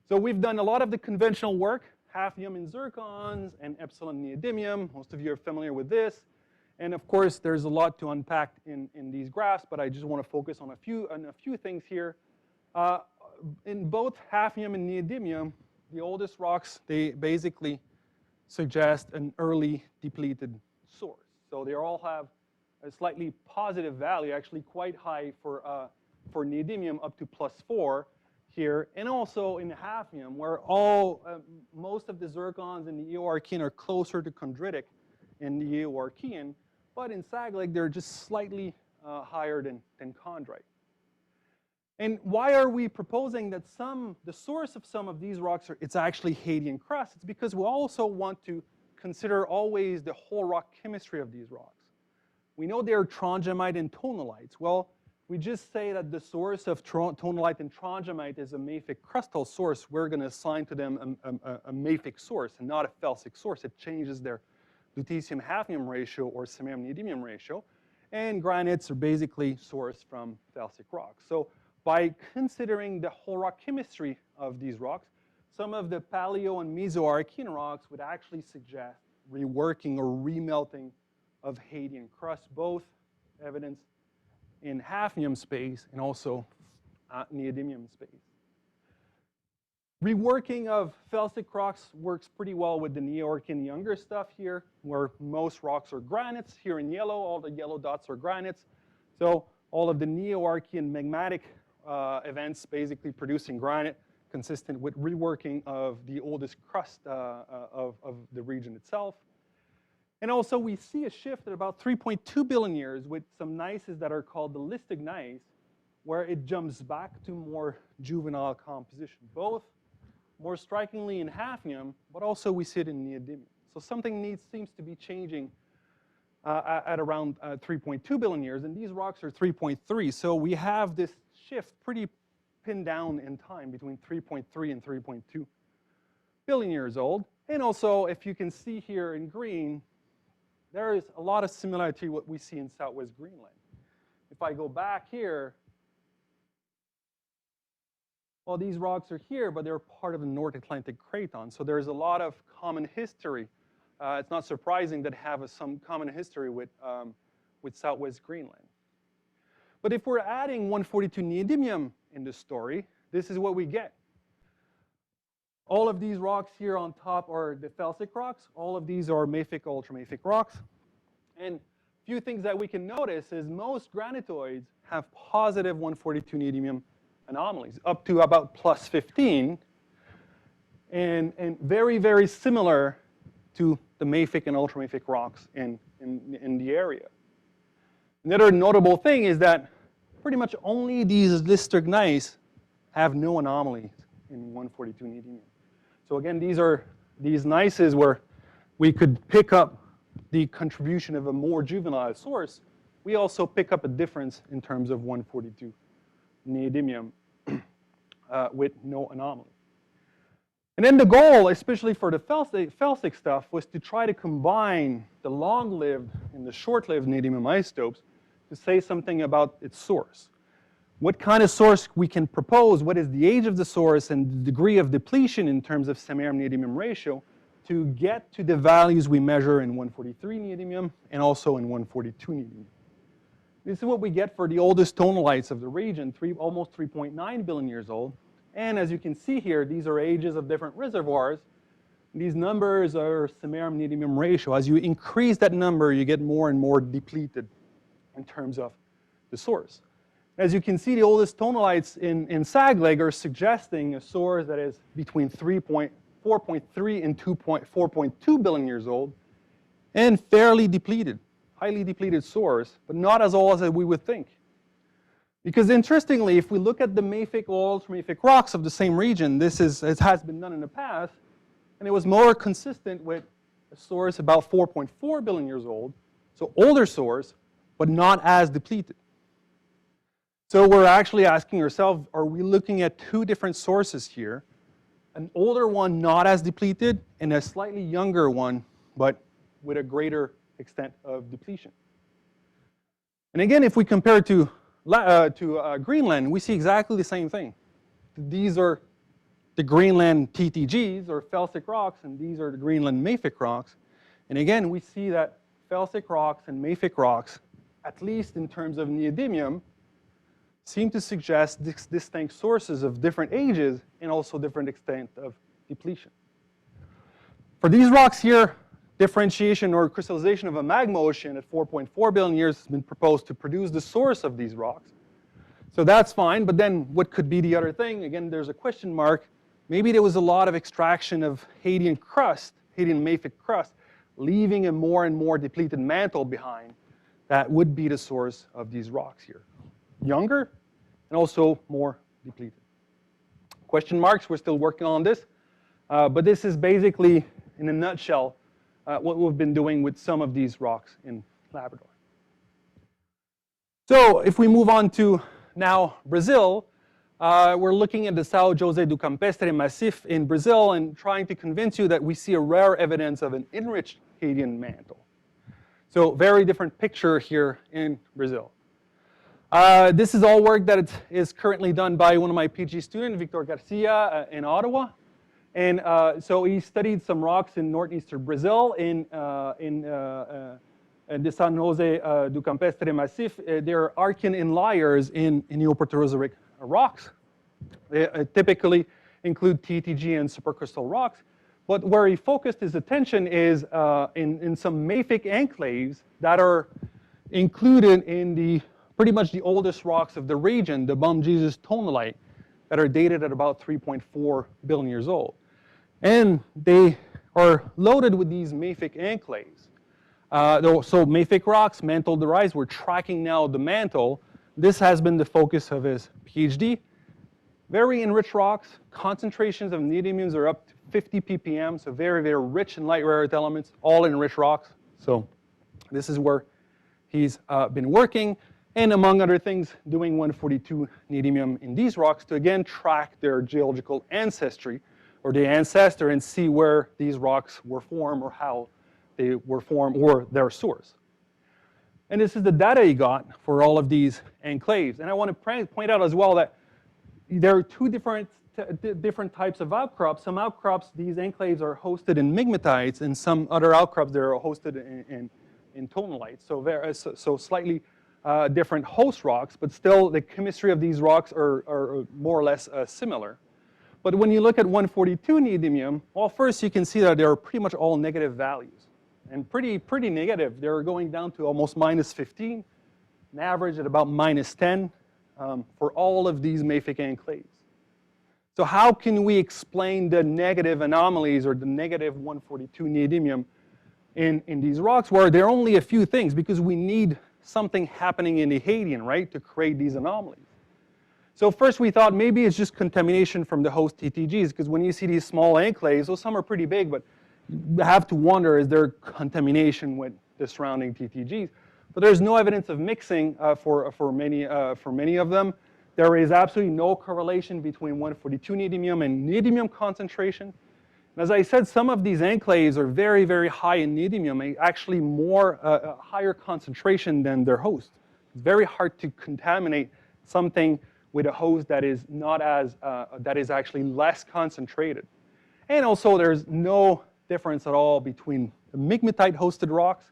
So we've done a lot of the conventional work, hafnium and zircons, and epsilon neodymium. Most of you are familiar with this. And of course, there's a lot to unpack in these graphs, but I just want to focus on a few things here. In both hafnium and neodymium, the oldest rocks, they basically suggest an early depleted source. So they all have a slightly positive value, actually quite high for neodymium, up to +4 here, and also in hafnium, where most of the zircons in the Eoarchean are closer to chondritic in the Eoarchean, but in Sagleg they're just slightly higher than chondrite. And why are we proposing that the source of some of these rocks it's actually Hadean crust? It's because we also want to consider always the whole rock chemistry of these rocks. We know they're trondhjemite and tonalites. Well, we just say that the source of tonalite and trondhjemite is a mafic crustal source. We're going to assign to them a mafic source and not a felsic source. It changes their lutetium-hafnium ratio or samarium-neodymium ratio. And granites are basically sourced from felsic rocks. So by considering the whole rock chemistry of these rocks, some of the paleo and Mesoarchean rocks would actually suggest reworking or remelting of Hadean crust, both evidence in hafnium space and also neodymium space. Reworking of felsic rocks works pretty well with the Neoarchean younger stuff here, where most rocks are granites. Here in yellow, all the yellow dots are granites. So all of the Neoarchean magmatic events basically producing granite, consistent with reworking of the oldest crust of the region itself. And also we see a shift at about 3.2 billion years with some gneisses that are called the listic gneiss, where it jumps back to more juvenile composition, both more strikingly in hafnium, but also we see it in neodymium. So something seems to be changing at around 3.2 billion years, and these rocks are 3.3. So we have this shift pretty pinned down in time between 3.3 and 3.2 billion years old. And also, if you can see here in green, there is a lot of similarity to what we see in Southwest Greenland. If I go back here, well, these rocks are here, but they're part of the North Atlantic craton. So there's a lot of common history. It's not surprising that have some common history with Southwest Greenland. But if we're adding 142 neodymium in this story, this is what we get. All of these rocks here on top are the felsic rocks. All of these are mafic, ultramafic rocks. And a few things that we can notice is most granitoids have positive 142 neodymium anomalies, up to about +15, and very, very similar to the mafic and ultramafic rocks in the area. Another notable thing is that pretty much only these listic gneiss have no anomalies in 142 neodymium. So again, these gneisses where we could pick up the contribution of a more juvenile source. We also pick up a difference in terms of 142 neodymium with no anomaly. And then the goal, especially for the felsic stuff, was to try to combine the long-lived and the short-lived neodymium isotopes to say something about its source. what kind of source we can propose, what is the age of the source and the degree of depletion in terms of samarium-neodymium ratio to get to the values we measure in 143 neodymium and also in 142 neodymium. This is what we get for the oldest tonalites of the region, almost 3.9 billion years old. And as you can see here, these are ages of different reservoirs. These numbers are samarium-neodymium ratio. As you increase that number, you get more and more depleted in terms of the source. As you can see, the oldest tonalites in Sag Lake are suggesting a source that is between 4.3 and 4.2 billion years old and fairly depleted, highly depleted source, but not as old as we would think. Because interestingly, if we look at the mafic oils, mafic rocks of the same region, it has been done in the past, and it was more consistent with a source about 4.4 billion years old, so older source, but not as depleted. So we're actually asking ourselves, are we looking at two different sources here? An older one not as depleted, and a slightly younger one, but with a greater extent of depletion. And again, if we compare to Greenland, we see exactly the same thing. These are the Greenland TTGs, or felsic rocks, and these are the Greenland mafic rocks. And again, we see that felsic rocks and mafic rocks, at least in terms of neodymium, seem to suggest distinct sources of different ages and also different extent of depletion. For these rocks here, differentiation or crystallization of a magma ocean at 4.4 billion years has been proposed to produce the source of these rocks. So that's fine, but then what could be the other thing? Again, there's a question mark. Maybe there was a lot of extraction of Hadean crust, Hadean mafic crust, leaving a more and more depleted mantle behind. That would be the source of these rocks here. Younger and also more depleted. Question marks, we're still working on this, but this is basically, in a nutshell, what we've been doing with some of these rocks in Labrador. So if we move on to now Brazil, we're looking at the São José do Campestre Massif in Brazil and trying to convince you that we see a rare evidence of an enriched Hadean mantle. So very different picture here in Brazil. This is all work that is currently done by one of my PhD students, Victor Garcia, in Ottawa. And so he studied some rocks in northeastern Brazil in the São José do Campestre Massif. They're Archean inliers in Neoproterozoic rocks. They typically include TTG and supercrystal rocks. But where he focused his attention is in some mafic enclaves that are included in pretty much the oldest rocks of the region, the Bom Jesus tonalite, that are dated at about 3.4 billion years old. And they are loaded with these mafic enclaves. So mafic rocks, mantle derived, we're tracking now the mantle. This has been the focus of his PhD. Very enriched rocks, concentrations of neodymiums are up to 50 ppm, so very, very rich in light rare earth elements, all enriched rocks. So this is where he's been working, and among other things, doing 142 neodymium in these rocks to again track their geological ancestry, or the ancestor, and see where these rocks were formed or how they were formed or their source. And this is the data he got for all of these enclaves. And I want to point out as well that there are two different types of outcrops. Some outcrops, these enclaves are hosted in migmatites, and some other outcrops, they're hosted in tonalites. So slightly different host rocks, but still the chemistry of these rocks are more or less similar. But when you look at 142 neodymium, well, first you can see that they're pretty much all negative values, and pretty negative. They're going down to almost -15, an average at about -10 for all of these mafic enclaves. So how can we explain the negative anomalies or the negative 142 neodymium in these rocks, where there are only a few things, because we need something happening in the Hadean, right, to create these anomalies. So first we thought maybe it's just contamination from the host TTGs, because when you see these small enclaves, well, some are pretty big, but you have to wonder, is there contamination with the surrounding TTGs? But there's no evidence of mixing for many of them. There is absolutely no correlation between 142 neodymium and neodymium concentration. And as I said, some of these enclaves are very, very high in neodymium, actually more higher concentration than their host. It's very hard to contaminate something with a host that is not as, that is actually less concentrated. And also there's no difference at all between the migmatite-hosted rocks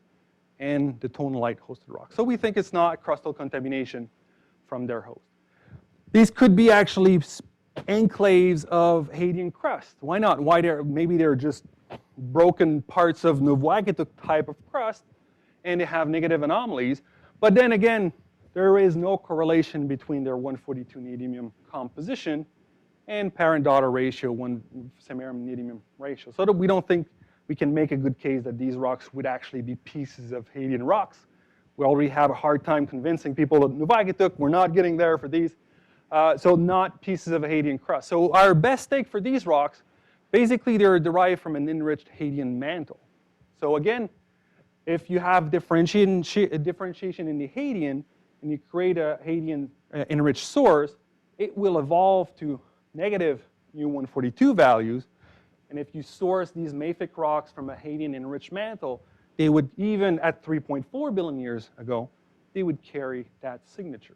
and the tonalite-hosted rocks. So we think it's not crustal contamination from their host. These could be actually enclaves of Hadean crust. Why not? Maybe they're just broken parts of Novoagatok type of crust, and they have negative anomalies. But then again, there is no correlation between their 142 neodymium composition and parent-daughter ratio, one samarium-neodymium ratio. So that we don't think we can make a good case that these rocks would actually be pieces of Hadean rocks. We already have a hard time convincing people that Novoagatok, we're not getting there for these. So not pieces of a Hadean crust. So our best take for these rocks, basically they're derived from an enriched Hadean mantle. So again, if you have differentiation in the Hadean, and you create a Hadean enriched source, it will evolve to negative mu142 values. And if you source these mafic rocks from a Hadean enriched mantle, they would, even at 3.4 billion years ago, they would carry that signature.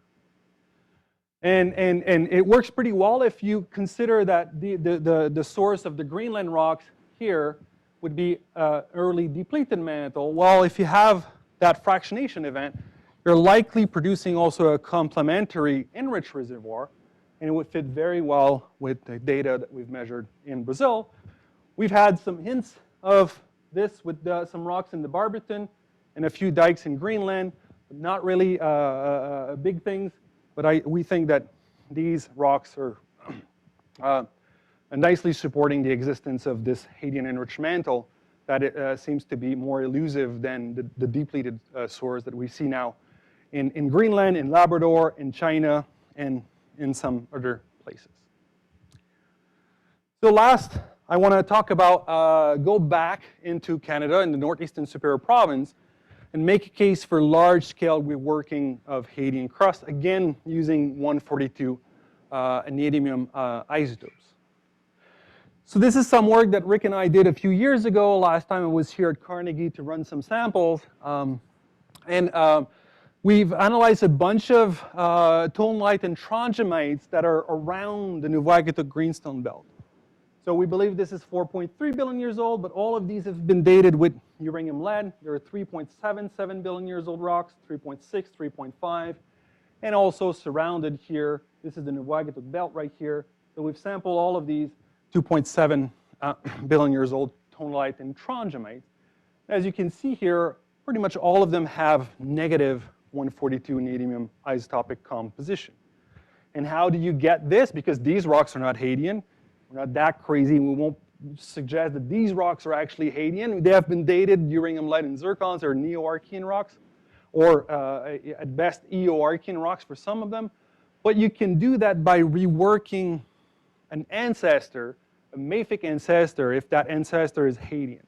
And it works pretty well if you consider that the source of the Greenland rocks here would be early depleted mantle. Well, if you have that fractionation event, you're likely producing also a complementary enriched reservoir, and it would fit very well with the data that we've measured in Brazil. We've had some hints of this with some rocks in the Barberton and a few dikes in Greenland, but not really big things. But we think that these rocks are nicely supporting the existence of this Hadean enriched mantle that it seems to be more elusive than the depleted source that we see now in Greenland, in Labrador, in China, and in some other places. So last, I want to talk about, go back into Canada in the Northeastern Superior Province and make a case for large-scale reworking of Hadean crust, again using 142 neodymium isotopes. So this is some work that Rick and I did a few years ago. Last time I was here at Carnegie to run some samples. We've analyzed a bunch of tonalite and trondhjemites that are around the Novoagatok greenstone belt. So we believe this is 4.3 billion years old, but all of these have been dated with uranium lead. There are 3.77 billion years old rocks, 3.6, 3.5, and also surrounded here, this is the Novoagatok belt right here. So we've sampled all of these 2.7 billion years old tonalite and trondhjemite. As you can see here, pretty much all of them have negative 142 neodymium isotopic composition. And how do you get this? Because these rocks are not Hadean. We're not that crazy. We won't suggest that these rocks are actually Hadean. They have been dated uranium, lead, and zircons, or Neo-Archean rocks, or at best Eo-Archean rocks for some of them. But you can do that by reworking an ancestor, a mafic ancestor, if that ancestor is Hadean.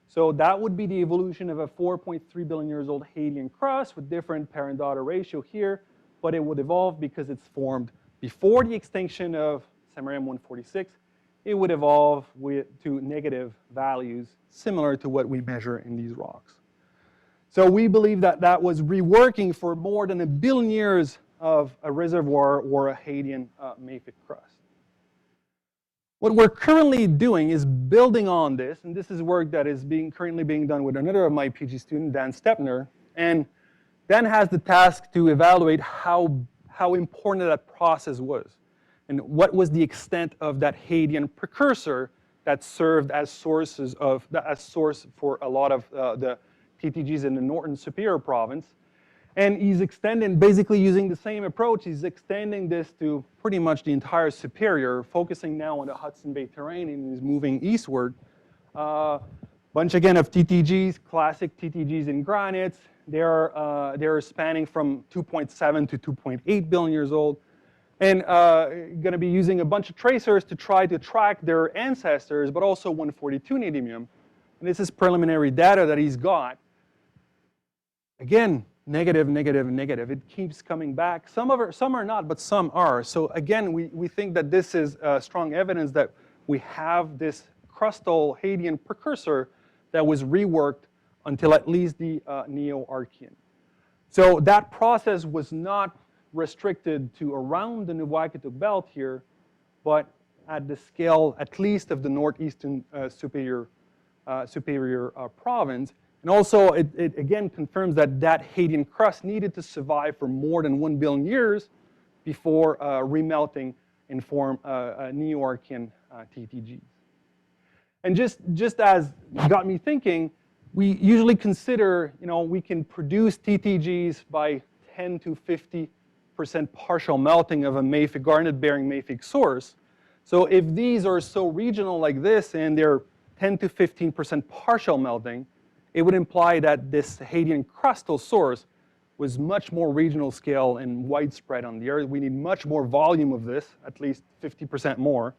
So that would be the evolution of a 4.3 billion years old Hadean crust with different parent-daughter ratio here, but it would evolve because it's formed before the extinction of samarium-146. It would evolve to negative values similar to what we measure in these rocks. So we believe that that was reworking for more than 1 billion years of a reservoir or a Hadean mafic crust. What we're currently doing is building on this, and this is work that is currently being done with another of my PhD student, Dan Stepner, and Dan has the task to evaluate how important that process was, and what was the extent of that Hadean precursor that served as source for a lot of the TTGs in the Northern Superior Province. And he's extending, basically using the same approach, he's extending this to pretty much the entire Superior, focusing now on the Hudson Bay terrain, and he's moving eastward. Bunch again of TTGs, classic TTGs in granites. They're spanning from 2.7 to 2.8 billion years old. And going to be using a bunch of tracers to try to track their ancestors, but also 142 neodymium. And this is preliminary data that he's got. Again, negative, negative, negative. It keeps coming back. Some are not, but some are. So again, we think that this is strong evidence that we have this crustal Hadean precursor that was reworked until at least the Neo-Archean. So that process was not restricted to around the Nuvakituk belt here, but at the scale at least of the northeastern superior province. And also, it again confirms that that Hadean crust needed to survive for more than 1 billion years before remelting and form Neo-Archean TTGs. And just as got me thinking, we usually consider, we can produce TTGs by 10 to 50% partial melting of a mafic garnet-bearing mafic source. So if these are so regional like this and they're 10 to 15% partial melting, it would imply that this Hadean crustal source was much more regional scale and widespread on the Earth. We need much more volume of this, at least 50% more,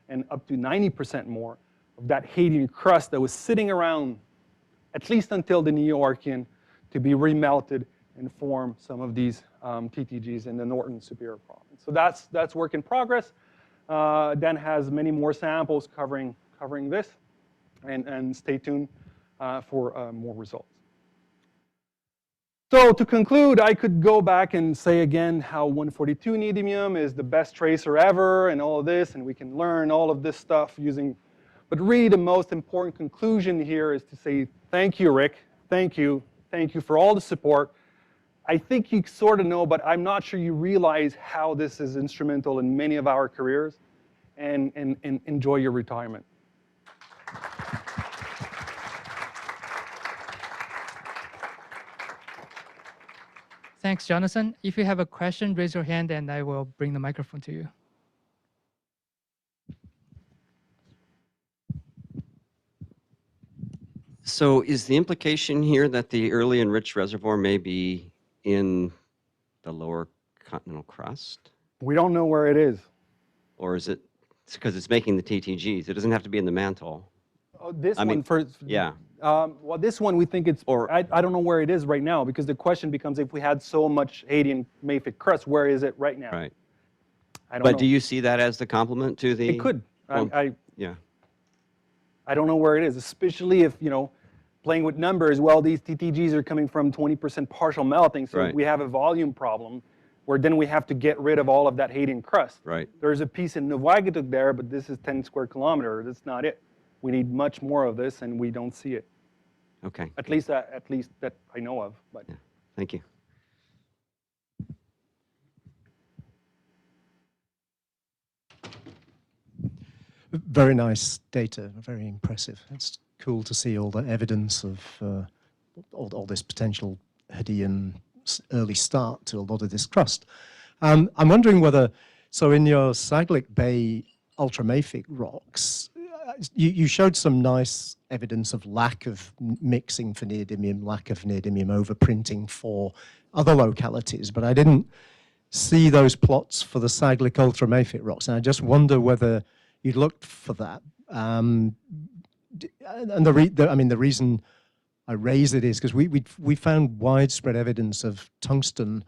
and up to 90% more of that Hadean crust that was sitting around at least until the Neo-Archean to be remelted and form some of these TTGs in the northern superior province. So that's work in progress. Dan has many more samples covering this, and stay tuned for more results. So to conclude, I could go back and say again how 142 neodymium is the best tracer ever and all of this, and we can learn all of this stuff using, but really the most important conclusion here is to say thank you, Rick, thank you for all the support. I think you sort of know, but I'm not sure you realize how this is instrumental in many of our careers, and enjoy your retirement. Thanks, Jonathan. If you have a question, raise your hand and I will bring the microphone to you. So is the implication here that the early enriched reservoir may be in the lower continental crust? We don't know where it is. Or is it because it's making the TTGs? It doesn't have to be in the mantle. Oh, this I mean, one first. Yeah. Well, this one we think it's, I don't know where it is right now, because the question becomes, if we had so much Hadean mafic crust, where is it right now? Right. I don't But know. do you see that as the complement to the? It could. Yeah. I don't know where it is, especially if, playing with numbers, well, these TTGs are coming from 20% partial melting, so Right. we have a volume problem where then we have to get rid of all of that Hadean crust. Right. There's a piece in Nuvakituk there, but this is 10 square kilometers. That's not it. We need much more of this, and we don't see it. Okay. At least that I know of. But yeah. Thank you. Very nice data, very impressive. It's cool to see all the evidence of all this potential Hadean early start to a lot of this crust. I'm wondering whether, so in your Saglic Bay ultramafic rocks, you showed some nice evidence of lack of mixing for neodymium, lack of neodymium overprinting for other localities, but I didn't see those plots for the Saglic ultramafic rocks, and I just wonder whether you looked for that. And the reason I raise it is because we found widespread evidence of tungsten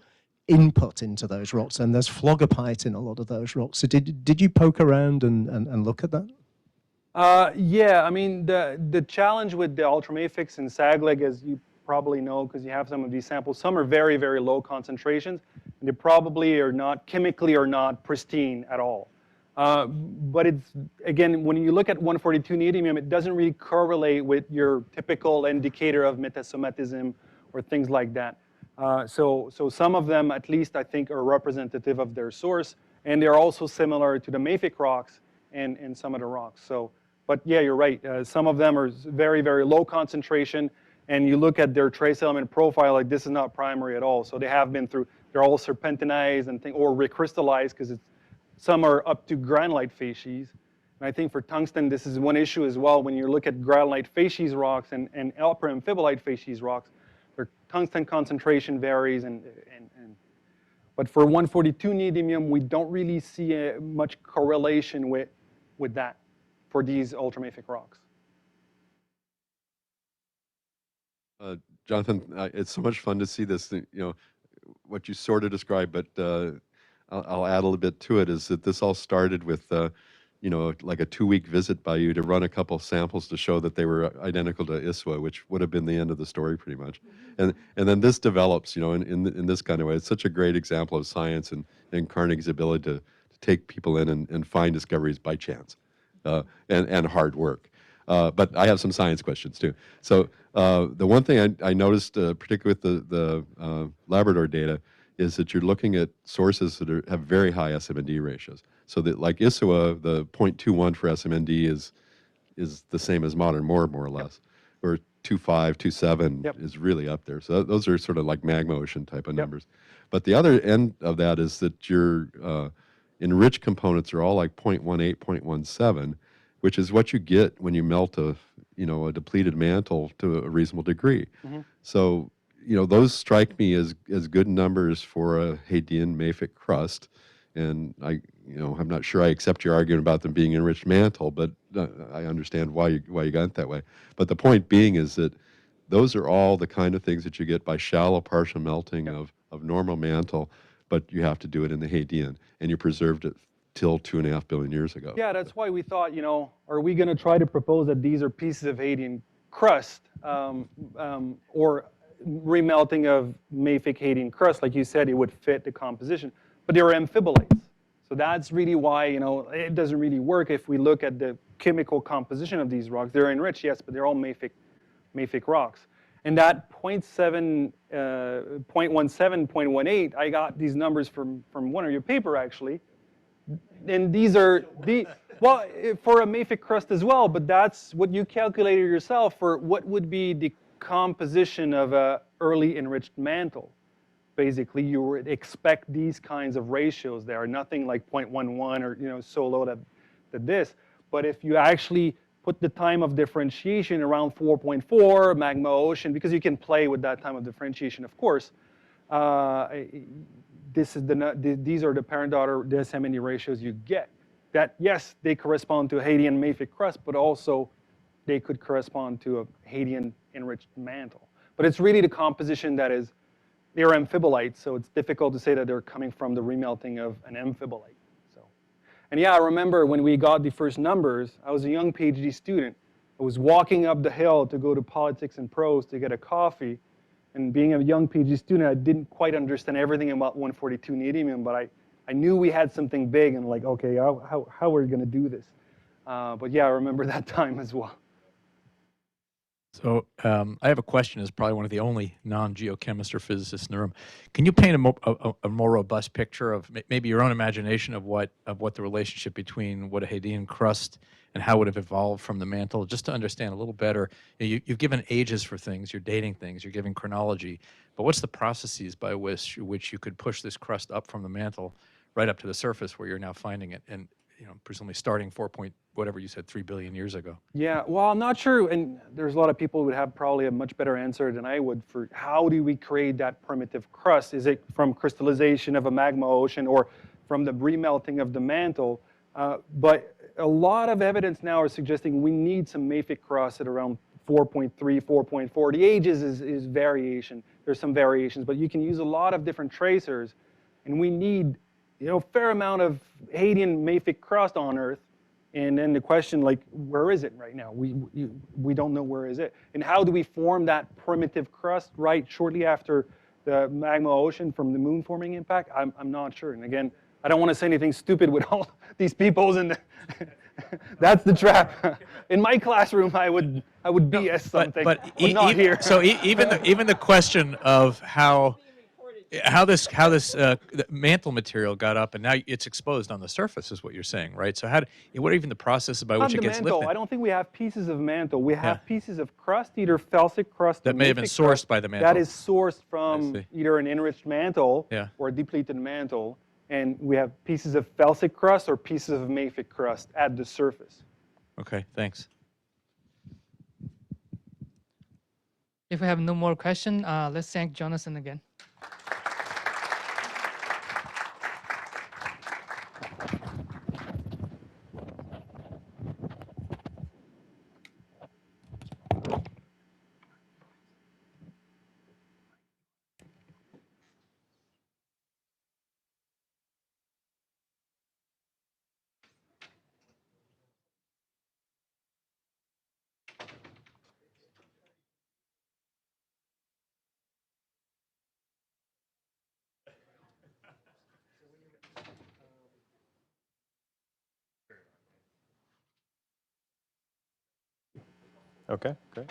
input into those rocks, and there's phlogopite in a lot of those rocks. So did you poke around and look at that? Yeah, I mean, the challenge with the ultramafics and Saglic, as you probably know, because you have some of these samples, some are very, very low concentrations, and they probably are not, chemically are not pristine at all. But it's, again, when you look at 142 neodymium, it doesn't really correlate with your typical indicator of metasomatism or things like that. So some of them, at least, I think, are representative of their source, and they're also similar to the mafic rocks and some of the rocks. So, but yeah, you're right. Some of them are very, very low concentration, and you look at their trace element profile, like this is not primary at all. So they have been through, they're all serpentinized and or recrystallized, because it's, some are up to granulite facies. And I think for tungsten, this is one issue as well. When you look at granulite facies rocks and upper amphibolite facies rocks, their tungsten concentration varies. But for 142 neodymium, we don't really see much correlation with that for these ultramafic rocks. Jonathan, it's so much fun to see this, what you sort of described, but I'll add a little bit to it, is that this all started with you know, like a 2-week visit by you to run a couple samples to show that they were identical to ISWA, which would have been the end of the story pretty much. And then this develops, you know, in this kind of way. It's such a great example of science and Carnegie's ability to take people in and find discoveries by chance and hard work. But I have some science questions too. So the one thing I noticed, particularly with the Labrador data, is that you're looking at sources that have very high SMND ratios. So that like ISWA, the 0.21 for SMND is the same as modern Moore, more or less, or 2.5, 2.7 is really up there. So those are sort of like magma ocean type of numbers. But the other end of that is that your enriched components are all like 0.18, 0.17, which is what you get when you melt a depleted mantle to a reasonable degree. So, you know, those strike me as good numbers for a Hadean mafic crust. And I'm not sure I accept your argument about them being enriched mantle, but I understand why you got it that way. But the point being is that those are all the kind of things that you get by shallow partial melting of normal mantle, but you have to do it in the Hadean, and you preserved it till 2.5 billion years ago. Yeah, that's why we thought, you know, are we going to try to propose that these are pieces of Hadean crust or remelting of mafic Hadean crust? Like you said, it would fit the composition, but they were amphibolites. So that's really why, you know, it doesn't really work if we look at the chemical composition of these rocks. They're enriched, yes, but they're all mafic rocks. And that 0.17, 0.18, I got these numbers from one of your paper, actually. And these are well, for a mafic crust as well, but that's what you calculated yourself for what would be the composition of a early enriched mantle. Basically, you would expect these kinds of ratios there, nothing like 0.11 or, you know, so low that this. But if you actually put the time of differentiation around 4.4 magma ocean, because you can play with that time of differentiation, of course, these are the parent-daughter SMND ratios you get. That, yes, they correspond to a Hadean mafic crust, but also they could correspond to a Hadean enriched mantle. But it's really the composition that is, they're amphibolites, so it's difficult to say that they're coming from the remelting of an amphibolite. So, and yeah, I remember when we got the first numbers, I was a young PhD student. I was walking up the hill to go to Politics and Prose to get a coffee. And being a young PhD student, I didn't quite understand everything about 142 neodymium, but I knew we had something big and like, okay, how are we going to do this? But yeah, I remember that time as well. So I have a question as probably one of the only non-geochemists or physicists in the room. Can you paint a more robust picture of maybe your own imagination of what the relationship between what a Hadean crust and how it would have evolved from the mantle, just to understand a little better? You've given ages for things, you're dating things, you're giving chronology, but what's the processes by which you could push this crust up from the mantle right up to the surface where you're now finding it, and presumably starting 3 billion years ago? Yeah, well, I'm not sure, and there's a lot of people who would have probably a much better answer than I would for how do we create that primitive crust? Is it from crystallization of a magma ocean or from the remelting of the mantle? But a lot of evidence now are suggesting we need some mafic crust at around 4.3, 4.4. The ages is variation. There's some variations, but you can use a lot of different tracers, and we need a fair amount of Hadean mafic crust on Earth. And then the question, like, where is it right now? We don't know where is it. And how do we form that primitive crust right shortly after the magma ocean from the moon forming impact? I'm not sure. And again, I don't want to say anything stupid with all these peoples, and that's the trap. In my classroom, I would BS something, but not here. So even the question of how this the mantle material got up and now it's exposed on the surface is what you're saying, right? So what even the process by which it gets mantle. lifted? I don't think we have pieces of mantle. We have pieces of crust, either felsic crust that or may have been mafic sourced crust by the mantle. That is sourced from either an enriched mantle or a depleted mantle, and we have pieces of felsic crust or pieces of mafic crust at the surface. Okay, thanks. If we have no more questions, let's thank Jonathan again. Okay, great.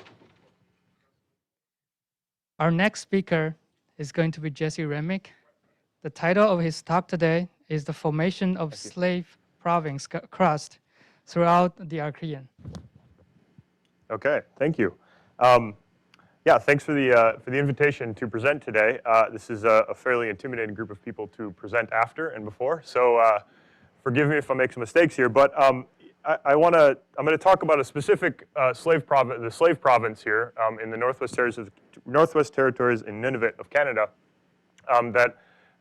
Our next speaker is going to be Jesse Reimink. The title of his talk today is The Formation of Slave Province Crust Throughout the Archean. Okay, thank you. Yeah, thanks for the invitation to present today. This is a fairly intimidating group of people to present after and before, so forgive me if I make some mistakes here. But I'm going to talk about a specific slave province, the slave province here in the Northwest Territories in Nunavut of Canada. That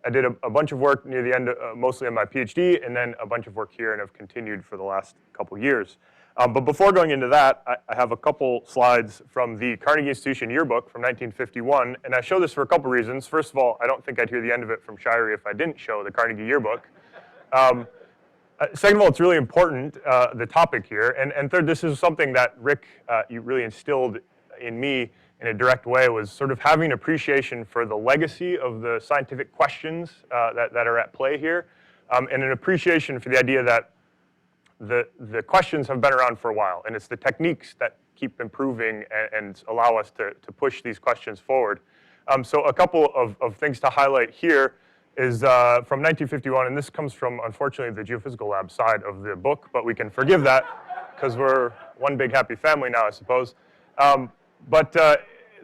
I did a bunch of work near the end, mostly on my PhD, and then a bunch of work here, and have continued for the last couple years. But before going into that, I have a couple slides from the Carnegie Institution yearbook from 1951, and I show this for a couple reasons. First of all, I don't think I'd hear the end of it from Shirey if I didn't show the Carnegie yearbook. Second of all, it's really important, the topic here, and third, this is something that Rick, you really instilled in me in a direct way, was sort of having an appreciation for the legacy of the scientific questions that are at play here, and an appreciation for the idea that the questions have been around for a while, and it's the techniques that keep improving and allow us to push these questions forward. So a couple of things to highlight here is from 1951, and this comes from, unfortunately, the geophysical lab side of the book, but we can forgive that because we're one big happy family now, I suppose. But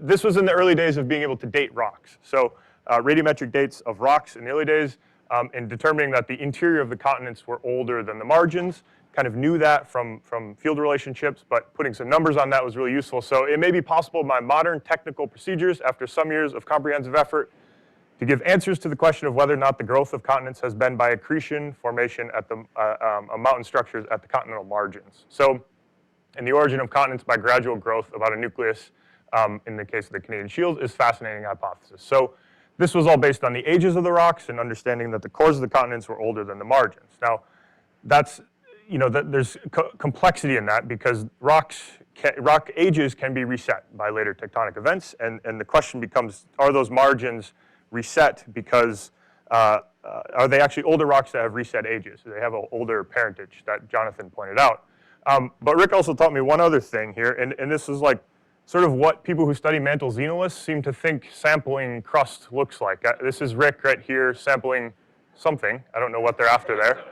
this was in the early days of being able to date rocks. So radiometric dates of rocks in the early days, and determining that the interior of the continents were older than the margins. Kind of knew that from field relationships, but putting some numbers on that was really useful. So it may be possible by modern technical procedures, after some years of comprehensive effort, to give answers to the question of whether or not the growth of continents has been by accretion formation at the mountain structures at the continental margins. So, and the origin of continents by gradual growth about a nucleus, in the case of the Canadian Shield, is a fascinating hypothesis. So this was all based on the ages of the rocks and understanding that the cores of the continents were older than the margins. Now, that's, you know, there's complexity in that because rock ages can be reset by later tectonic events, and the question becomes, are those margins reset because, are they actually older rocks that have reset ages? Do they have an older parentage that Jonathan pointed out? But Rick also taught me one other thing here, and this is like sort of what people who study mantle xenoliths seem to think sampling crust looks like. This is Rick right here sampling something. I don't know what they're after there.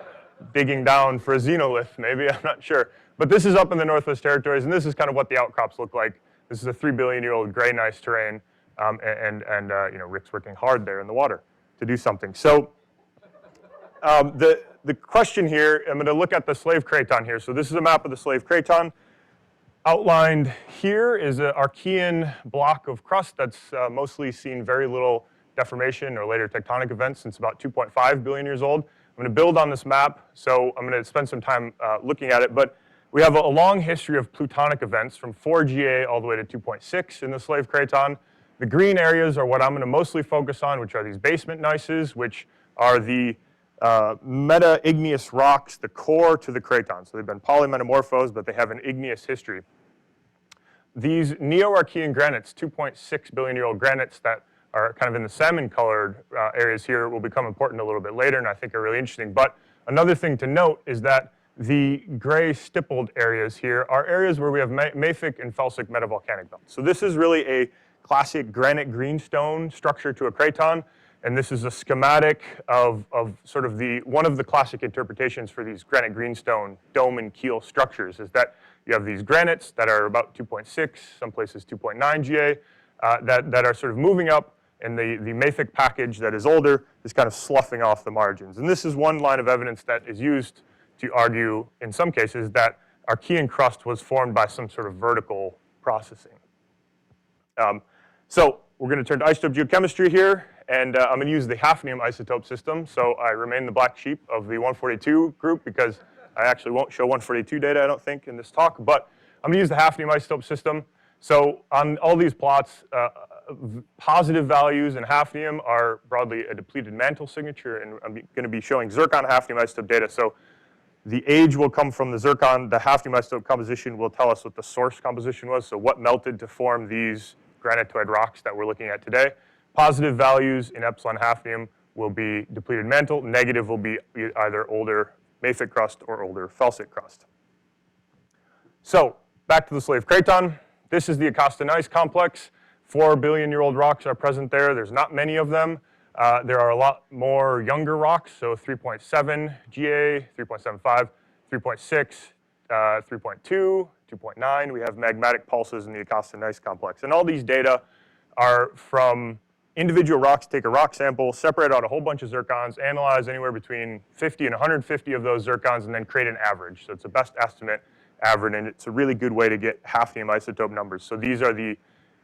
Digging down for a xenolith, maybe, I'm not sure. But this is up in the Northwest Territories, and this is kind of what the outcrops look like. This is a 3 billion-year-old gray gneiss terrain, and you know, Rick's working hard there in the water to do something. So the question here, I'm going to look at the slave craton here. So this is a map of the slave craton. Outlined here is an Archean block of crust that's mostly seen very little deformation or later tectonic events since about 2.5 billion years old. I'm going to build on this map, so I'm going to spend some time looking at it. But we have a long history of plutonic events from 4 GA all the way to 2.6 in the slave craton. The green areas are what I'm going to mostly focus on, which are these basement gneisses, which are the meta-igneous rocks, the core to the craton. So they've been polymetamorphosed, but they have an igneous history. These Neo-Archean granites, 2.6 billion-year-old granites that are kind of in the salmon-colored areas here will become important a little bit later, and I think are really interesting. But another thing to note is that the gray stippled areas here are areas where we have mafic and felsic metavolcanic belts. So this is really a classic granite greenstone structure to a craton, and this is a schematic of sort of one of the classic interpretations for these granite greenstone dome and keel structures is that you have these granites that are about 2.6, some places 2.9 GA, that are sort of moving up, and the mafic package that is older is kind of sloughing off the margins. And this is one line of evidence that is used to argue, in some cases, that Archean crust was formed by some sort of vertical processing. So we're going to turn to isotope geochemistry here, and I'm going to use the hafnium isotope system. So I remain the black sheep of the 142 group because I actually won't show 142 data, I don't think, in this talk. But I'm going to use the hafnium isotope system. So on all these plots, positive values in hafnium are broadly a depleted mantle signature, and I'm going to be showing zircon hafnium isotope data. So the age will come from the zircon. The hafnium isotope composition will tell us what the source composition was, so what melted to form these granitoid rocks that we're looking at today. Positive values in epsilon hafnium will be depleted mantle. Negative will be either older mafic crust or older felsic crust. So back to the slave craton. This is the Acosta Gneiss complex. 4 billion-year-old rocks are present there. There's not many of them. There are a lot more younger rocks, so 3.7 GA, 3.75, 3.6, 3.2, 2.9. We have magmatic pulses in the Acosta Gneiss complex. And all these data are from individual rocks. Take a rock sample, separate out a whole bunch of zircons, analyze anywhere between 50 and 150 of those zircons, and then create an average. So it's a best estimate average, and it's a really good way to get hafnium isotope numbers. So these are the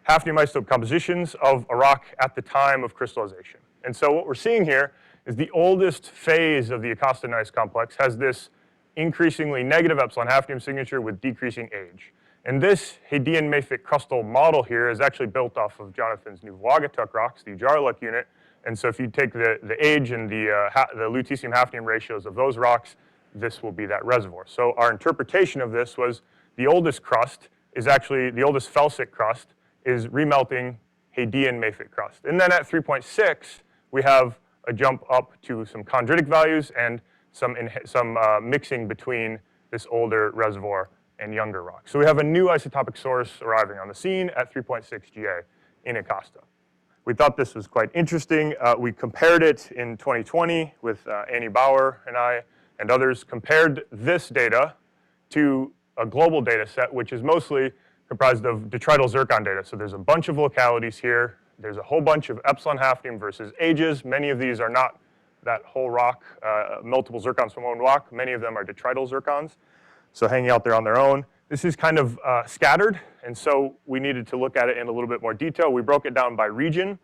hafnium isotope compositions of a rock at the time of crystallization. And so what we're seeing here is the oldest phase of the Acosta Gneiss complex has this increasingly negative epsilon hafnium signature with decreasing age. And this Hadean mafic crustal model here is actually built off of Jonathan's new Vuagatuk rocks, the Jarluk unit. And so if you take the age and the lutetium hafnium ratios of those rocks, this will be that reservoir. So our interpretation of this was the oldest crust is actually, the oldest felsic crust is remelting Hadean mafic crust. And then at 3.6, we have a jump up to some chondritic values and some mixing between this older reservoir and younger rocks. So we have a new isotopic source arriving on the scene at 3.6 GA in Acosta. We thought this was quite interesting. We compared it in 2020 with Annie Bauer and I and others, compared this data to a global data set, which is mostly comprised of detrital zircon data. So there's a bunch of localities here. There's a whole bunch of epsilon hafnium versus ages. Many of these are not that whole rock, multiple zircons from one rock. Many of them are detrital zircons, so hanging out there on their own. This is kind of scattered, and so we needed to look at it in a little bit more detail. We broke it down by region,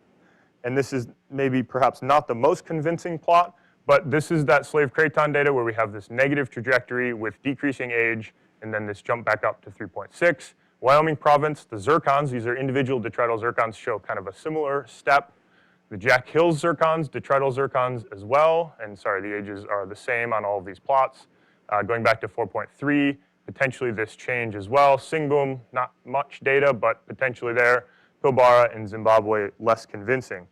and this is maybe perhaps not the most convincing plot, but this is that slave craton data where we have this negative trajectory with decreasing age, and then this jump back up to 3.6. Wyoming province, the zircons, these are individual detrital zircons, show kind of a similar step. The Jack Hills zircons, detrital zircons as well, and sorry, the ages are the same on all of these plots. Going back to 4.3, potentially this change as well. Singbum, not much data, but potentially there. Pilbara and Zimbabwe, less convincing.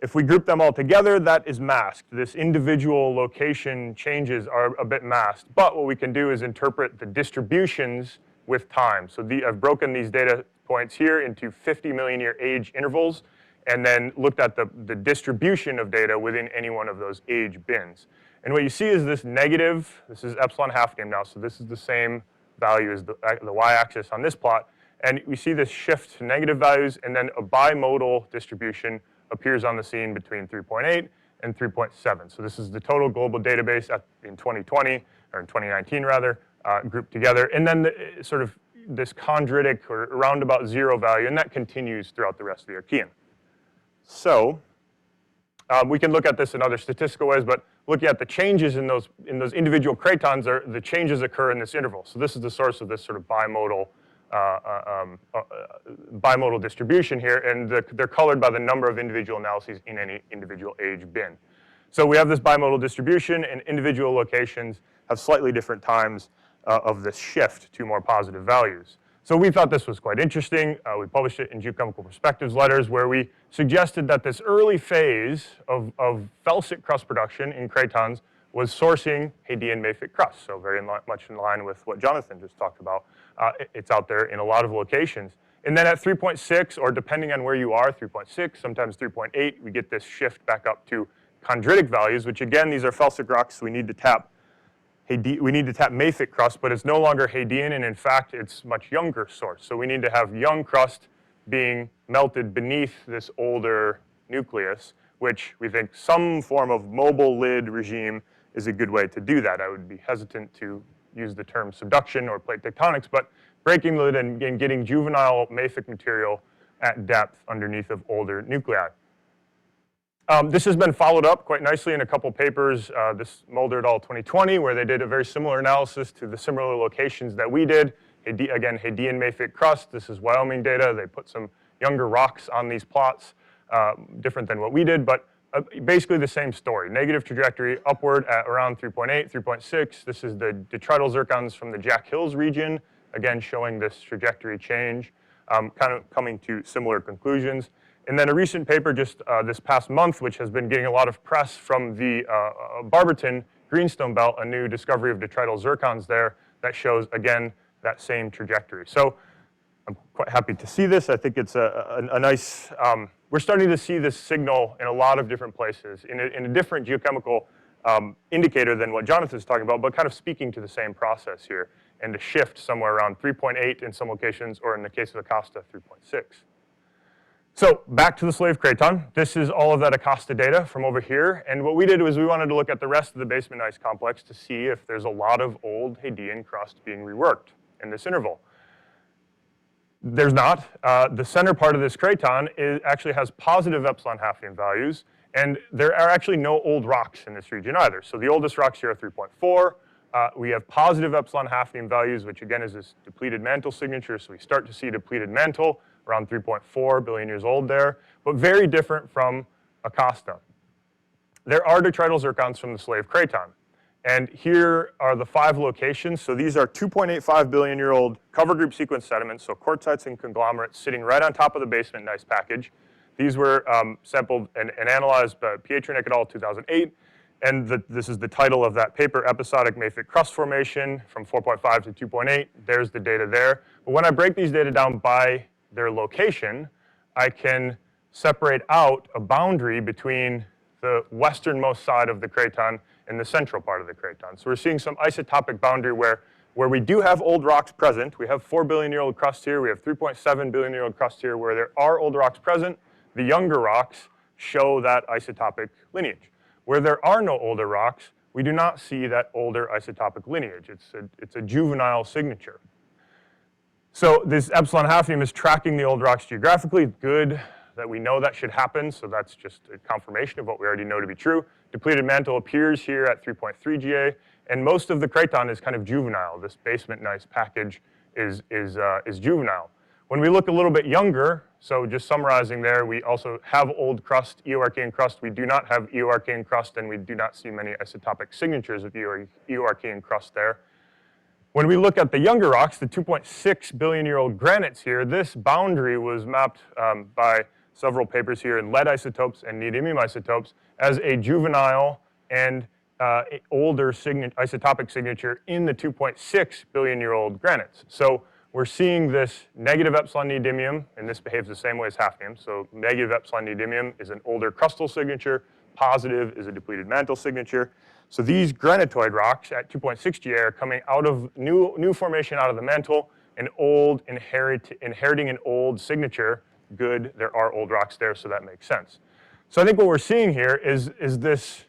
If we group them all together, that is masked. This individual location changes are a bit masked, but what we can do is interpret the distributions with time. So I've broken these data points here into 50 million year age intervals and then looked at the distribution of data within any one of those age bins. And what you see is this negative, this is epsilon hafnium now, so this is the same value as the y-axis on this plot. And we see this shift to negative values, and then a bimodal distribution appears on the scene between 3.8 and 3.7. So this is the total global database in 2020, or in 2019 rather, grouped together. And then sort of this chondritic or roundabout zero value, and that continues throughout the rest of the Archean. So we can look at this in other statistical ways, but looking at the changes in those individual cratons, the changes occur in this interval. So this is the source of this sort of bimodal distribution here, and they're colored by the number of individual analyses in any individual age bin. So we have this bimodal distribution, and individual locations have slightly different times of this shift to more positive values. So we thought this was quite interesting. We published it in Geochemical Perspectives letters, where we suggested that this early phase of felsic crust production in cratons was sourcing Hadean mafic crust, so very much in line with what Jonathan just talked about. It's out there in a lot of locations. And then at 3.6, or depending on where you are, 3.6, sometimes 3.8, we get this shift back up to chondritic values, which again, these are felsic rocks, so we need to tap mafic crust, but it's no longer Hadean, and in fact, it's much younger source. So we need to have young crust being melted beneath this older nucleus, which we think some form of mobile lid regime is a good way to do that. I would be hesitant to use the term subduction or plate tectonics, but breaking the lid and getting juvenile mafic material at depth underneath of older nuclei. This has been followed up quite nicely in a couple papers, this Mulder et al. 2020, where they did a very similar analysis to the similar locations that we did. Again, Hadean mafic crust, this is Wyoming data. They put some younger rocks on these plots, different than what we did, but basically the same story. Negative trajectory upward at around 3.8, 3.6. This is the detrital zircons from the Jack Hills region, again showing this trajectory change, kind of coming to similar conclusions. And then a recent paper just this past month, which has been getting a lot of press from the Barberton Greenstone Belt, a new discovery of detrital zircons there that shows, again, that same trajectory. So I'm quite happy to see this. I think it's a nice, we're starting to see this signal in a lot of different places in a different geochemical indicator than what Jonathan's talking about, but kind of speaking to the same process here, and a shift somewhere around 3.8 in some locations, or in the case of Acosta, 3.6. So back to the slave craton. This is all of that Acosta data from over here, and what we did was we wanted to look at the rest of the basement ice complex to see if there's a lot of old Hadean crust being reworked in this interval. There's not. The center part of this craton actually has positive epsilon hafnium values, and there are actually no old rocks in this region either. So the oldest rocks here are 3.4. We have positive epsilon hafnium values, which again is this depleted mantle signature. So we start to see depleted mantle around 3.4 billion years old there, but very different from Acosta. There are detrital zircons from the slave craton. And here are the 5 locations. So these are 2.85 billion year old cover group sequence sediments, so quartzites and conglomerates sitting right on top of the basement gneiss package. These were sampled and analyzed by Pietrnik et al. 2008. And this is the title of that paper, Episodic Mafic Crust Formation from 4.5 to 2.8. There's the data there. But when I break these data down by their location, I can separate out a boundary between the westernmost side of the craton and the central part of the craton. So we're seeing some isotopic boundary where we do have old rocks present. We have 4 billion year old crust here. We have 3.7 billion year old crust here where there are older rocks present. The younger rocks show that isotopic lineage. Where there are no older rocks, we do not see that older isotopic lineage. It's a juvenile signature. So this epsilon hafnium is tracking the old rocks geographically. Good that we know that should happen, so that's just a confirmation of what we already know to be true. Depleted mantle appears here at 3.3 GA, and most of the craton is kind of juvenile. This basement gneiss package is juvenile. When we look a little bit younger, so just summarizing there, we also have old crust, Eoarchean crust. We do not have Eoarchean crust, and we do not see many isotopic signatures of Eoarchean crust there. When we look at the younger rocks, the 2.6 billion year old granites here, this boundary was mapped by several papers here in lead isotopes and neodymium isotopes as a juvenile and older isotopic signature in the 2.6 billion year old granites. So we're seeing this negative epsilon neodymium, and this behaves the same way as hafnium. So negative epsilon neodymium is an older crustal signature, positive is a depleted mantle signature. So these granitoid rocks at 2.6 GA are coming out of new formation out of the mantle, an old inheriting an old signature. Good, there are old rocks there, so that makes sense. So I think what we're seeing here is this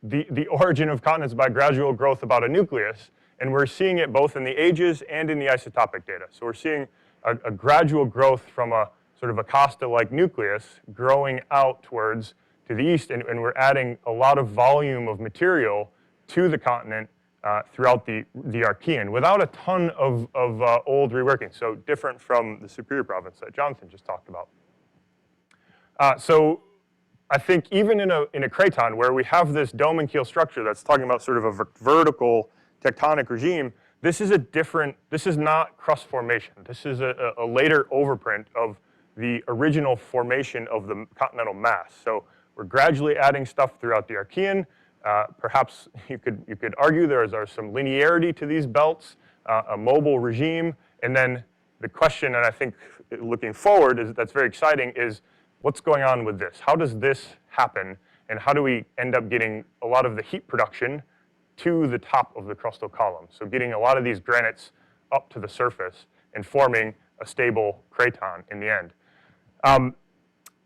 the origin of continents by gradual growth about a nucleus, and we're seeing it both in the ages and in the isotopic data. So we're seeing a gradual growth from a sort of Acosta-like nucleus growing outwards to the east, and we're adding a lot of volume of material to the continent throughout the Archean without a ton of old reworking, so different from the Superior Province that Jonathan just talked about. So I think even in a craton where we have this dome and keel structure that's talking about sort of a vertical tectonic regime, this is not crust formation. This is a later overprint of the original formation of the continental mass. So we're gradually adding stuff throughout the Archean. Perhaps you could argue there's some linearity to these belts, a mobile regime, and then the question, and I think looking forward, that's very exciting, is what's going on with this? How does this happen, and how do we end up getting a lot of the heat production to the top of the crustal column? So getting a lot of these granites up to the surface and forming a stable craton in the end.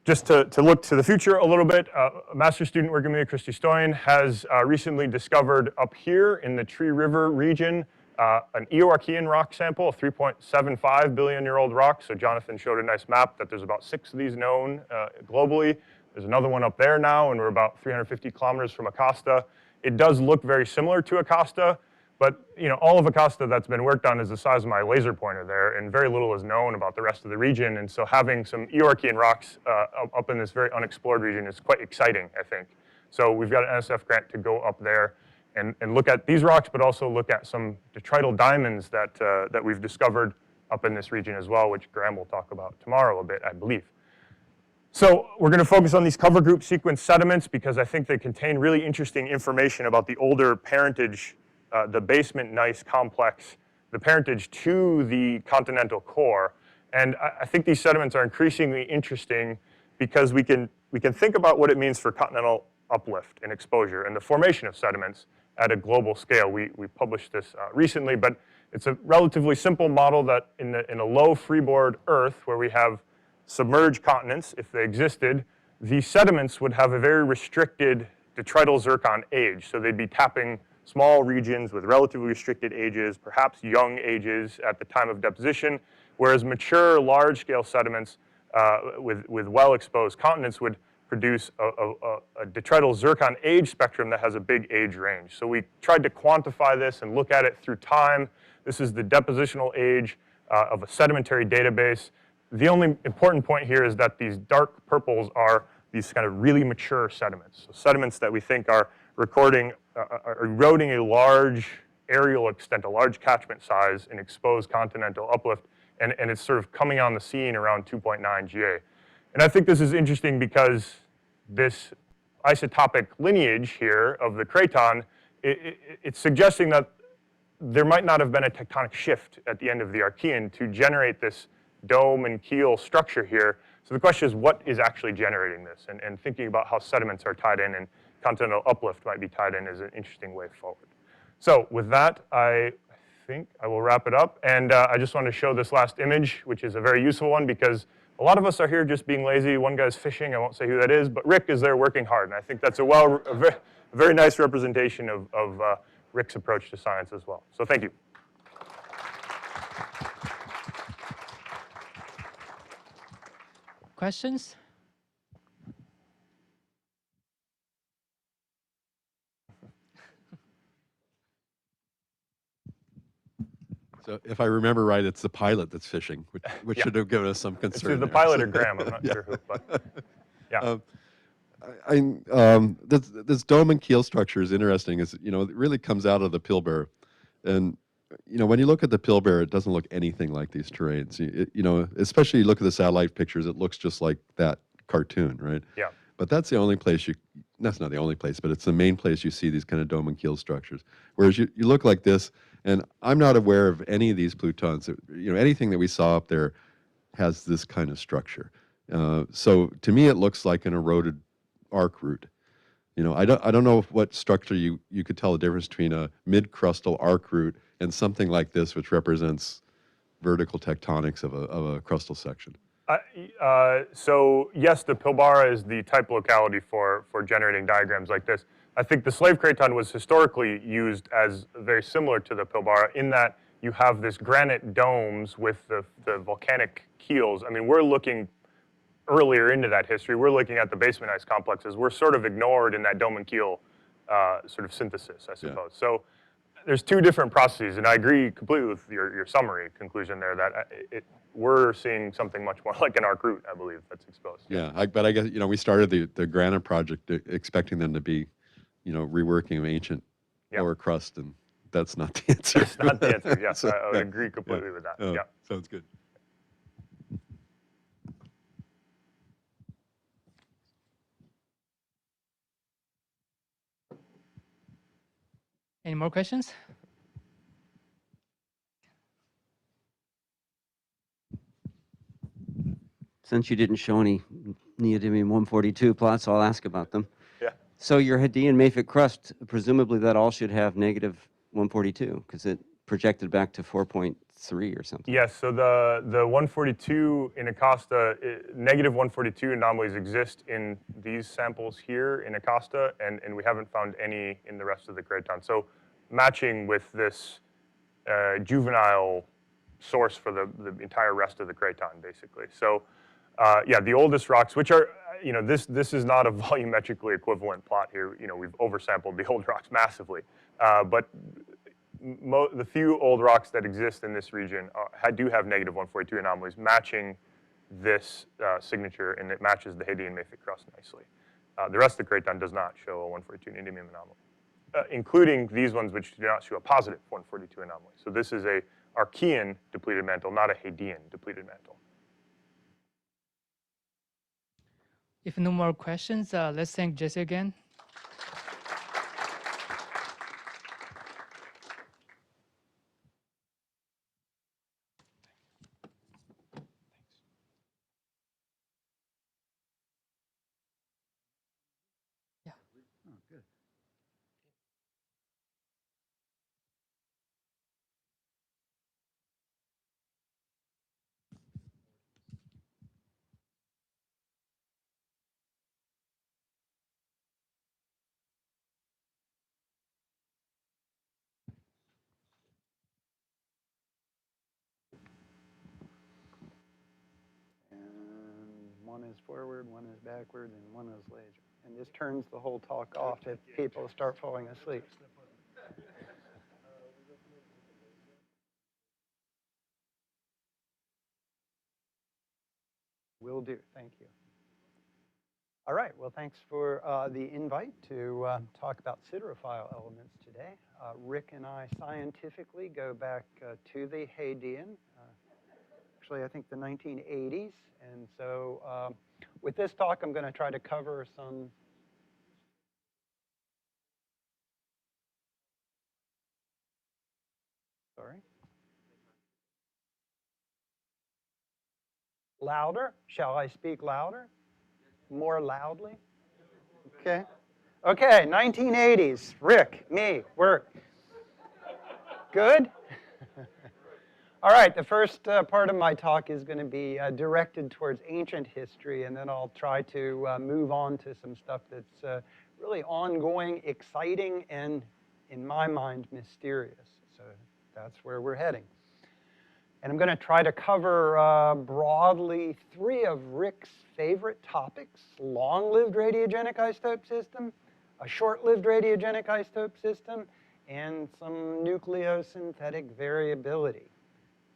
Just to look to the future a little bit, a master student working with me, Christy Stoyan, has recently discovered up here in the Tree River region an Eoarchean rock sample, a 3.75 billion year old rock. So Jonathan showed a nice map that there's about 6 of these known globally. There's another one up there now, and we're about 350 kilometers from Acosta. It does look very similar to Acosta, but all of Acosta that's been worked on is the size of my laser pointer there, and very little is known about the rest of the region. And so having some Eoarchean rocks up in this very unexplored region is quite exciting, I think. So we've got an NSF grant to go up there and look at these rocks, but also look at some detrital diamonds that we've discovered up in this region as well, which Graham will talk about tomorrow a bit, I believe. So we're going to focus on these cover group sequence sediments because I think they contain really interesting information about the older parentage, the basement gneiss complex, the parentage to the continental core. And I think these sediments are increasingly interesting because we can think about what it means for continental uplift and exposure and the formation of sediments at a global scale. We published this recently, but it's a relatively simple model that in a low freeboard Earth where we have submerged continents, if they existed, these sediments would have a very restricted detrital zircon age. So they'd be tapping small regions with relatively restricted ages, perhaps young ages at the time of deposition, whereas mature large-scale sediments with well-exposed continents would produce a detrital zircon age spectrum that has a big age range. So we tried to quantify this and look at it through time. This is the depositional age of a sedimentary database. The only important point here is that these dark purples are these kind of really mature sediments. So sediments that we think are eroding a large areal extent, a large catchment size in exposed continental uplift, and it's sort of coming on the scene around 2.9 GA. And I think this is interesting because this isotopic lineage here of the craton, it's suggesting that there might not have been a tectonic shift at the end of the Archean to generate this dome and keel structure here. So the question is, what is actually generating this? And thinking about how sediments are tied in and continental uplift might be tied in is an interesting way forward. So with that, I think I will wrap it up. And I just want to show this last image, which is a very useful one because a lot of us are here just being lazy. One guy's fishing. I won't say who that is, but Rick is there working hard. And I think that's a very nice representation of Rick's approach to science as well. So thank you. Questions? So if I remember right, it's the pilot that's fishing, which Yeah. should have given us some concern. It's either the there. pilot or Graham. I'm not sure who, but yeah. This dome and keel structure is interesting. It really comes out of the Pilbara, and when you look at the Pilbara, it doesn't look anything like these terrains. Especially you look at the satellite pictures, it looks just like that cartoon, right? Yeah. But that's the only place that's not the only place, but it's the main place you see these kind of dome and keel structures. Whereas you look like this, and I'm not aware of any of these plutons. Anything that we saw up there has this kind of structure. So to me, it looks like an eroded arc root. I don't know what structure you could tell the difference between a mid-crustal arc root and something like this, which represents vertical tectonics of a crustal section. So yes, the Pilbara is the type locality for generating diagrams like this. I think the slave craton was historically used as very similar to the Pilbara in that you have this granite domes with the volcanic keels. I mean, we're looking earlier into that history. We're looking at the basement ice complexes. We're sort of ignored in that dome and keel sort of synthesis, I suppose. Yeah. So there's two different processes, and I agree completely with your summary conclusion there that we're seeing something much more like an arc root, I believe, that's exposed. Yeah, but I guess, we started the Granite project expecting them to be, reworking of ancient lower crust, and that's not the answer. That's not the answer, yes. I would agree completely with that. Oh, yeah. Sounds good. Any more questions? Since you didn't show any neodymium-142 plots, I'll ask about them. Yeah. So your Hadean-Mafic crust, presumably that all should have negative 142 because it projected back to 4.3 or something. Yes, so the 142 in Acosta, negative 142 anomalies exist in these samples here in Acosta, and we haven't found any in the rest of the craton. So matching with this juvenile source for the entire rest of the craton, basically. So yeah, the oldest rocks, which are, this is not a volumetrically equivalent plot here. We've oversampled the old rocks massively, but the few old rocks that exist in this region do have negative 142 anomalies matching this signature, and it matches the Hadean-Mafic crust nicely. The rest of the craton does not show a 142 neodymium anomaly, including these ones which do not show a positive 142 anomaly. So this is a Archean depleted mantle, not a Hadean depleted mantle. If no more questions, let's thank Jesse again. one is forward, one is backward, and one is laser. And this turns the whole talk off if people start falling asleep. Will do. Thank you. All right. Well, thanks for the invite to talk about siderophile elements today. Rick and I scientifically go back to the Hadean, actually, I think the 1980s. And so with this talk, I'm going to try to cover some sorry. Louder? Shall I speak louder? More loudly? Okay. Okay, 1980s. Rick, me, work. Good? All right, the first part of my talk is going to be directed towards ancient history, and then I'll try to move on to some stuff that's really ongoing, exciting, and in my mind, mysterious. So that's where we're heading. And I'm going to try to cover broadly 3 of Rick's favorite topics: long-lived radiogenic isotope system, a short-lived radiogenic isotope system, and some nucleosynthetic variability.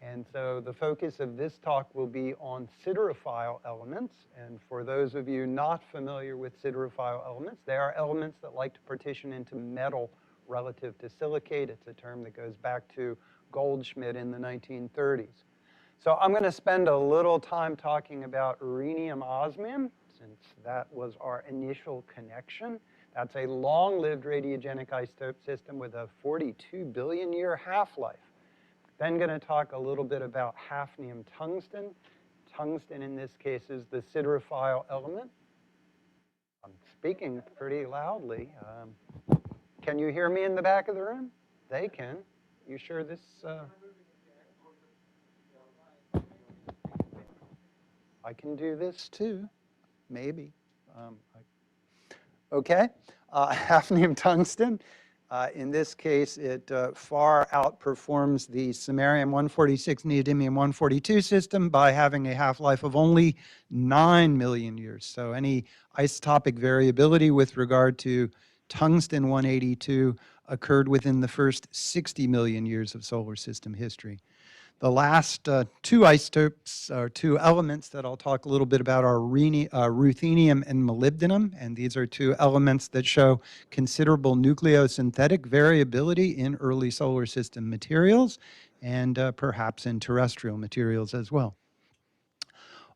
And so the focus of this talk will be on siderophile elements. And for those of you not familiar with siderophile elements, they are elements that like to partition into metal relative to silicate. It's a term that goes back to Goldschmidt in the 1930s. So I'm going to spend a little time talking about rhenium osmium, since that was our initial connection. That's a long-lived radiogenic isotope system with a 42 billion year half-life. Then going to talk a little bit about hafnium tungsten. Tungsten in this case is the siderophile element. I'm speaking pretty loudly. Can you hear me in the back of the room? They can. You sure this? I can do this too, maybe. Okay, hafnium tungsten. In this case, it far outperforms the samarium-146 neodymium-142 system by having a half-life of only 9 million years. So any isotopic variability with regard to tungsten-182 occurred within the first 60 million years of solar system history. The last 2 isotopes, or 2 elements that I'll talk a little bit about, are ruthenium and molybdenum, and these are 2 elements that show considerable nucleosynthetic variability in early solar system materials and perhaps in terrestrial materials as well.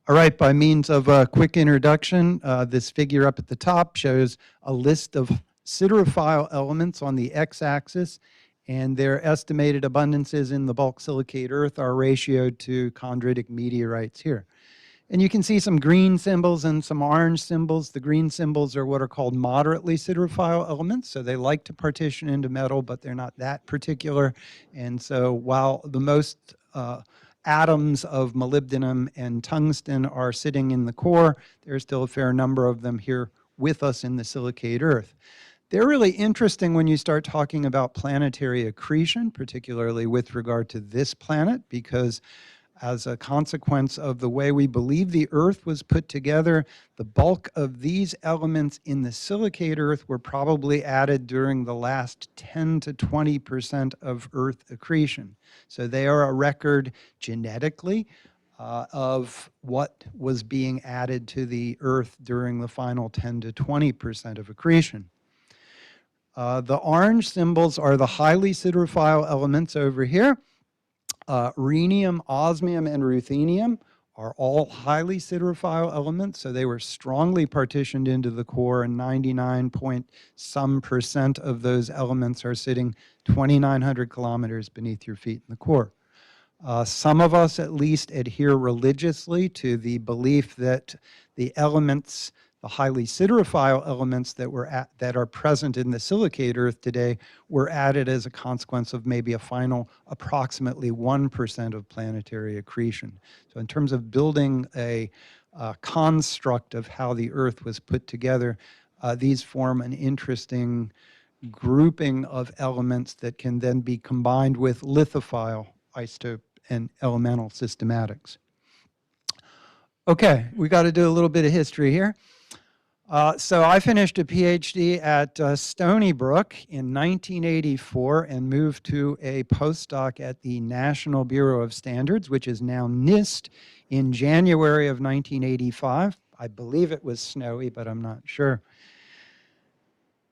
All right, by means of a quick introduction, this figure up at the top shows a list of siderophile elements on the x-axis, and their estimated abundances in the bulk silicate earth are ratioed to chondritic meteorites here. And you can see some green symbols and some orange symbols. The green symbols are what are called moderately siderophile elements, so they like to partition into metal, but they're not that particular. And so while the most atoms of molybdenum and tungsten are sitting in the core, there's still a fair number of them here with us in the silicate earth. They're really interesting when you start talking about planetary accretion, particularly with regard to this planet, because as a consequence of the way we believe the Earth was put together, the bulk of these elements in the silicate Earth were probably added during the last 10 to 20% of Earth accretion. So they are a record genetically of what was being added to the Earth during the final 10 to 20% of accretion. The orange symbols are the highly siderophile elements over here. Rhenium, osmium, and ruthenium are all highly siderophile elements, so they were strongly partitioned into the core, and 99-point-some% of those elements are sitting 2,900 kilometers beneath your feet in the core. Some of us at least adhere religiously to the belief that the elements, the highly siderophile elements that are present in the silicate Earth today were added as a consequence of maybe a final approximately 1% of planetary accretion. So in terms of building a construct of how the Earth was put together, these form an interesting grouping of elements that can then be combined with lithophile isotope and elemental systematics. Okay, we got to do a little bit of history here. So I finished a PhD at Stony Brook in 1984 and moved to a postdoc at the National Bureau of Standards, which is now NIST, in January of 1985. I believe it was snowy, but I'm not sure.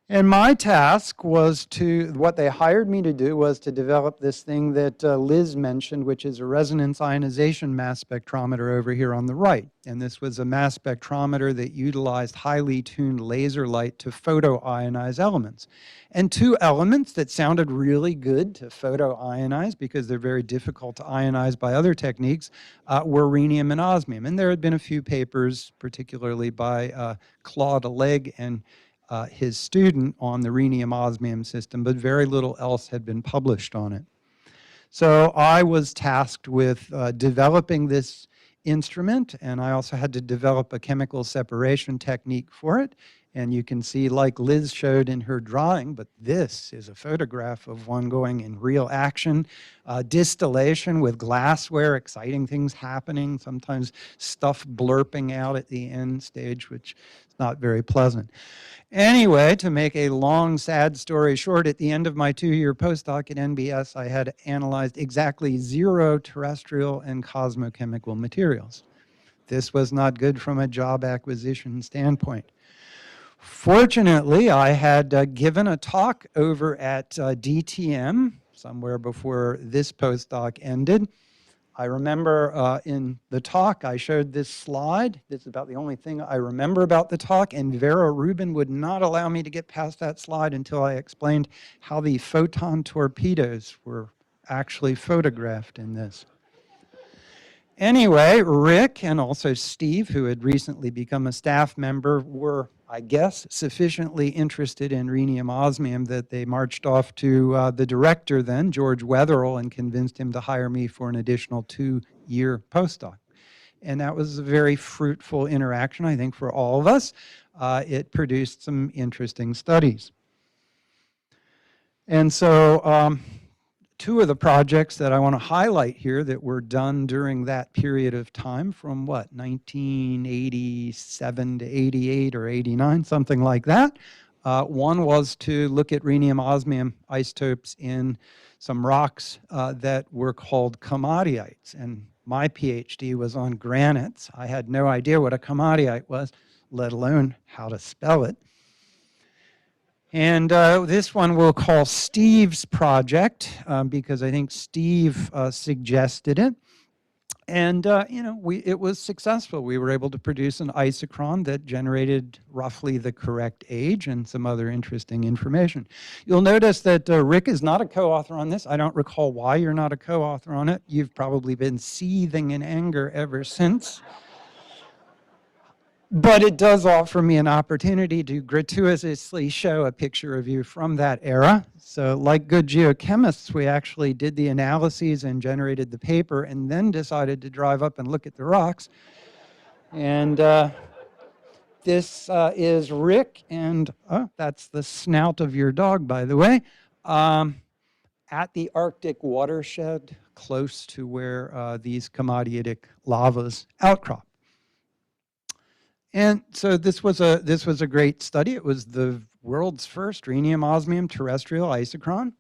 And my task was what they hired me to do was to develop this thing that Liz mentioned, which is a resonance ionization mass spectrometer over here on the right. And this was a mass spectrometer that utilized highly tuned laser light to photoionize elements. And two elements that sounded really good to photoionize, because they're very difficult to ionize by other techniques, were rhenium and osmium. And there had been a few papers, particularly by Claude Legge and his student, on the rhenium-osmium system, but very little else had been published on it. So I was tasked with developing this instrument, and I also had to develop a chemical separation technique for it. And you can see, like Liz showed in her drawing, but this is a photograph of one going in real action, distillation with glassware, exciting things happening, sometimes stuff blurping out at the end stage, which is not very pleasant. Anyway, to make a long, sad story short, at the end of my 2-year postdoc at NBS, I had analyzed exactly 0 terrestrial and cosmochemical materials. This was not good from a job acquisition standpoint. Fortunately, I had given a talk over at DTM somewhere before this postdoc ended. I remember in the talk, I showed this slide. This is about the only thing I remember about the talk, and Vera Rubin would not allow me to get past that slide until I explained how the photon torpedoes were actually photographed in this. Anyway, Rick and also Steve, who had recently become a staff member, were, I guess, sufficiently interested in rhenium-osmium that they marched off to the director then, George Wetherill, and convinced him to hire me for an additional 2-year postdoc. And that was a very fruitful interaction, I think, for all of us. It produced some interesting studies. And so 2 of the projects that I want to highlight here that were done during that period of time, from what, 1987 to 88 or 89, something like that. One was to look at rhenium-osmium isotopes in some rocks that were called komatiites. And my PhD was on granites. I had no idea what a komatiite was, let alone how to spell it. And this one we'll call Steve's project because I think Steve suggested it. And, you know, it was successful. We were able to produce an isochron that generated roughly the correct age and some other interesting information. You'll notice that Rick is not a co-author on this. I don't recall why you're not a co-author on it. You've probably been seething in anger ever since. But it does offer me an opportunity to gratuitously show a picture of you from that era. So like good geochemists, we actually did the analyses and generated the paper and then decided to drive up and look at the rocks. And this is Rick, and that's the snout of your dog, by the way, at the Arctic watershed close to where these komatiitic lavas outcrop. And so this was a great study. It was the world's first rhenium-osmium terrestrial isochron.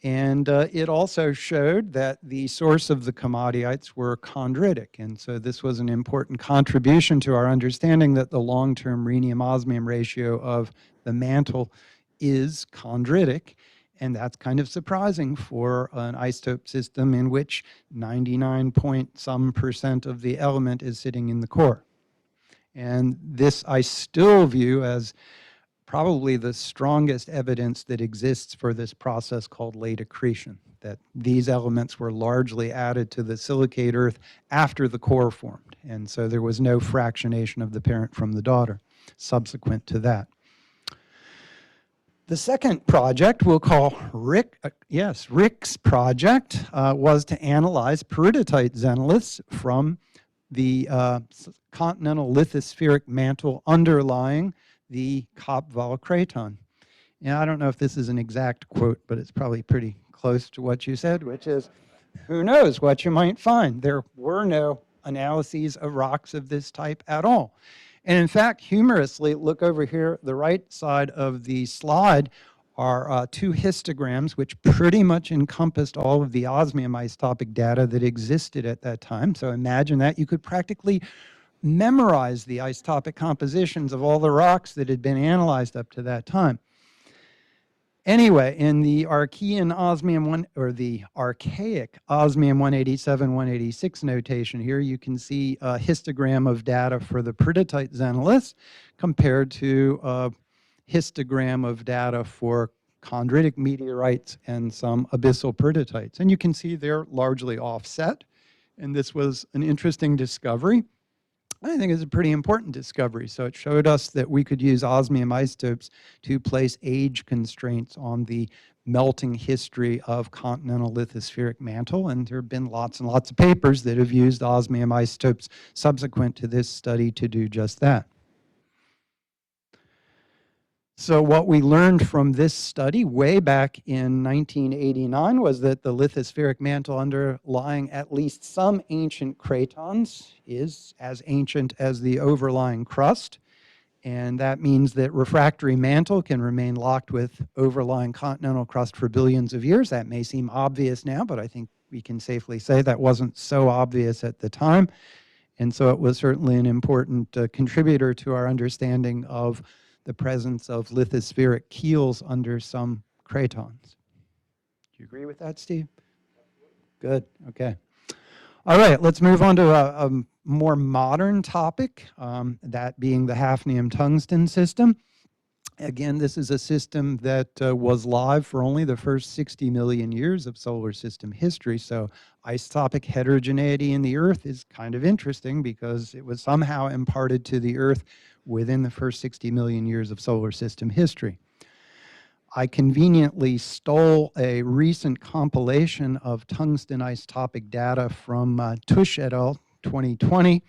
And it also showed that the source of the komatiites were chondritic. And so this was an important contribution to our understanding that the long-term rhenium-osmium ratio of the mantle is chondritic. And that's kind of surprising for an isotope system in which 99-point-some% of the element is sitting in the core. And this I still view as probably the strongest evidence that exists for this process called late accretion, that these elements were largely added to the silicate earth after the core formed. And so there was no fractionation of the parent from the daughter subsequent to that. The second project we'll call Rick's project was to analyze peridotite xenoliths from the continental lithospheric mantle underlying the Kapval craton. And I don't know if this is an exact quote, but it's probably pretty close to what you said, which is, who knows what you might find. There were no analyses of rocks of this type at all. And in fact, humorously, look over here, the right side of the slide are two histograms which pretty much encompassed all of the osmium isotopic data that existed at that time. So imagine that. You could practically memorize the isotopic compositions of all the rocks that had been analyzed up to that time. Anyway, in the Archean osmium one, or the archaic osmium 187, 186 notation here, you can see a histogram of data for the peridotite xenoliths compared to a histogram of data for chondritic meteorites and some abyssal peridotites. And you can see they're largely offset. And this was an interesting discovery. I think it's a pretty important discovery. So it showed us that we could use osmium isotopes to place age constraints on the melting history of continental lithospheric mantle. And there have been lots and lots of papers that have used osmium isotopes subsequent to this study to do just that. So what we learned from this study way back in 1989 was that the lithospheric mantle underlying at least some ancient cratons is as ancient as the overlying crust. And that means that refractory mantle can remain locked with overlying continental crust for billions of years. That may seem obvious now, but I think we can safely say that wasn't so obvious at the time. And so it was certainly an important contributor to our understanding of the presence of lithospheric keels under some cratons. Do you agree with that, Steve? Good, okay. All right, let's move on to a more modern topic, that being the hafnium tungsten system. Again, this is a system that was live for only the first 60 million years of solar system history. So isotopic heterogeneity in the Earth is kind of interesting because it was somehow imparted to the Earth within the first 60 million years of solar system history. I conveniently stole a recent compilation of tungsten isotopic data from Tush et al. 2020.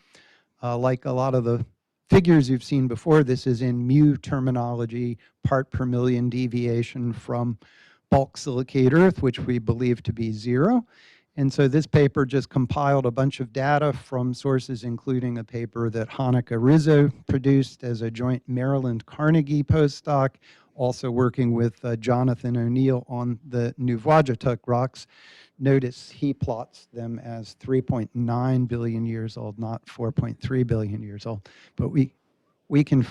Like a lot of the figures you've seen before, this is in mu terminology, part per million deviation from bulk silicate Earth, which we believe to be 0. And so this paper just compiled a bunch of data from sources, including a paper that Hanika Rizo produced as a joint Maryland-Carnegie postdoc, also working with Jonathan O'Neill on the Nuvuajatuk rocks. Notice he plots them as 3.9 billion years old, not 4.3 billion years old. But we can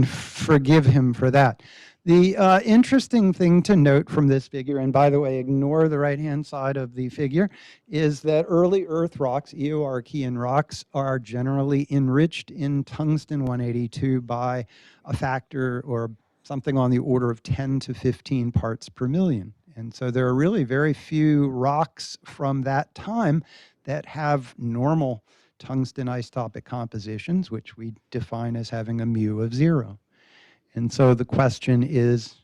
forgive him for that. The interesting thing to note from this figure, and by the way, ignore the right-hand side of the figure, is that early Earth rocks, Eoarchean rocks, are generally enriched in tungsten 182 by a factor or something on the order of 10 to 15 parts per million. And so there are really very few rocks from that time that have normal tungsten isotopic compositions, which we define as having a mu of 0. And so the question is,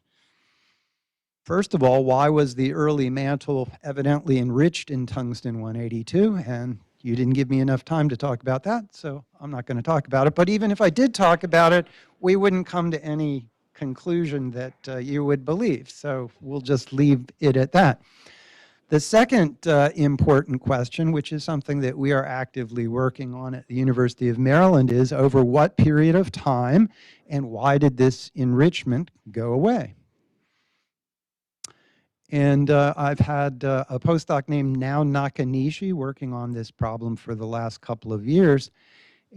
first of all, why was the early mantle evidently enriched in tungsten 182? And you didn't give me enough time to talk about that, so I'm not going to talk about it. But even if I did talk about it, we wouldn't come to any conclusion that you would believe. So we'll just leave it at that. The second important question, which is something that we are actively working on at the University of Maryland, is over what period of time and why did this enrichment go away? And I've had a postdoc named Nao Nakanishi working on this problem for the last couple of years.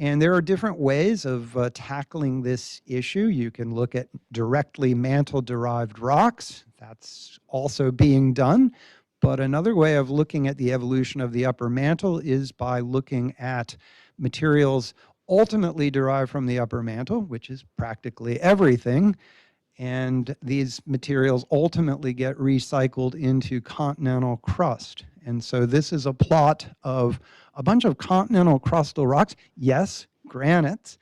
And there are different ways of tackling this issue. You can look at directly mantle-derived rocks. That's also being done. But another way of looking at the evolution of the upper mantle is by looking at materials ultimately derived from the upper mantle, which is practically everything. And these materials ultimately get recycled into continental crust. And so this is a plot of a bunch of continental crustal rocks, yes, granites,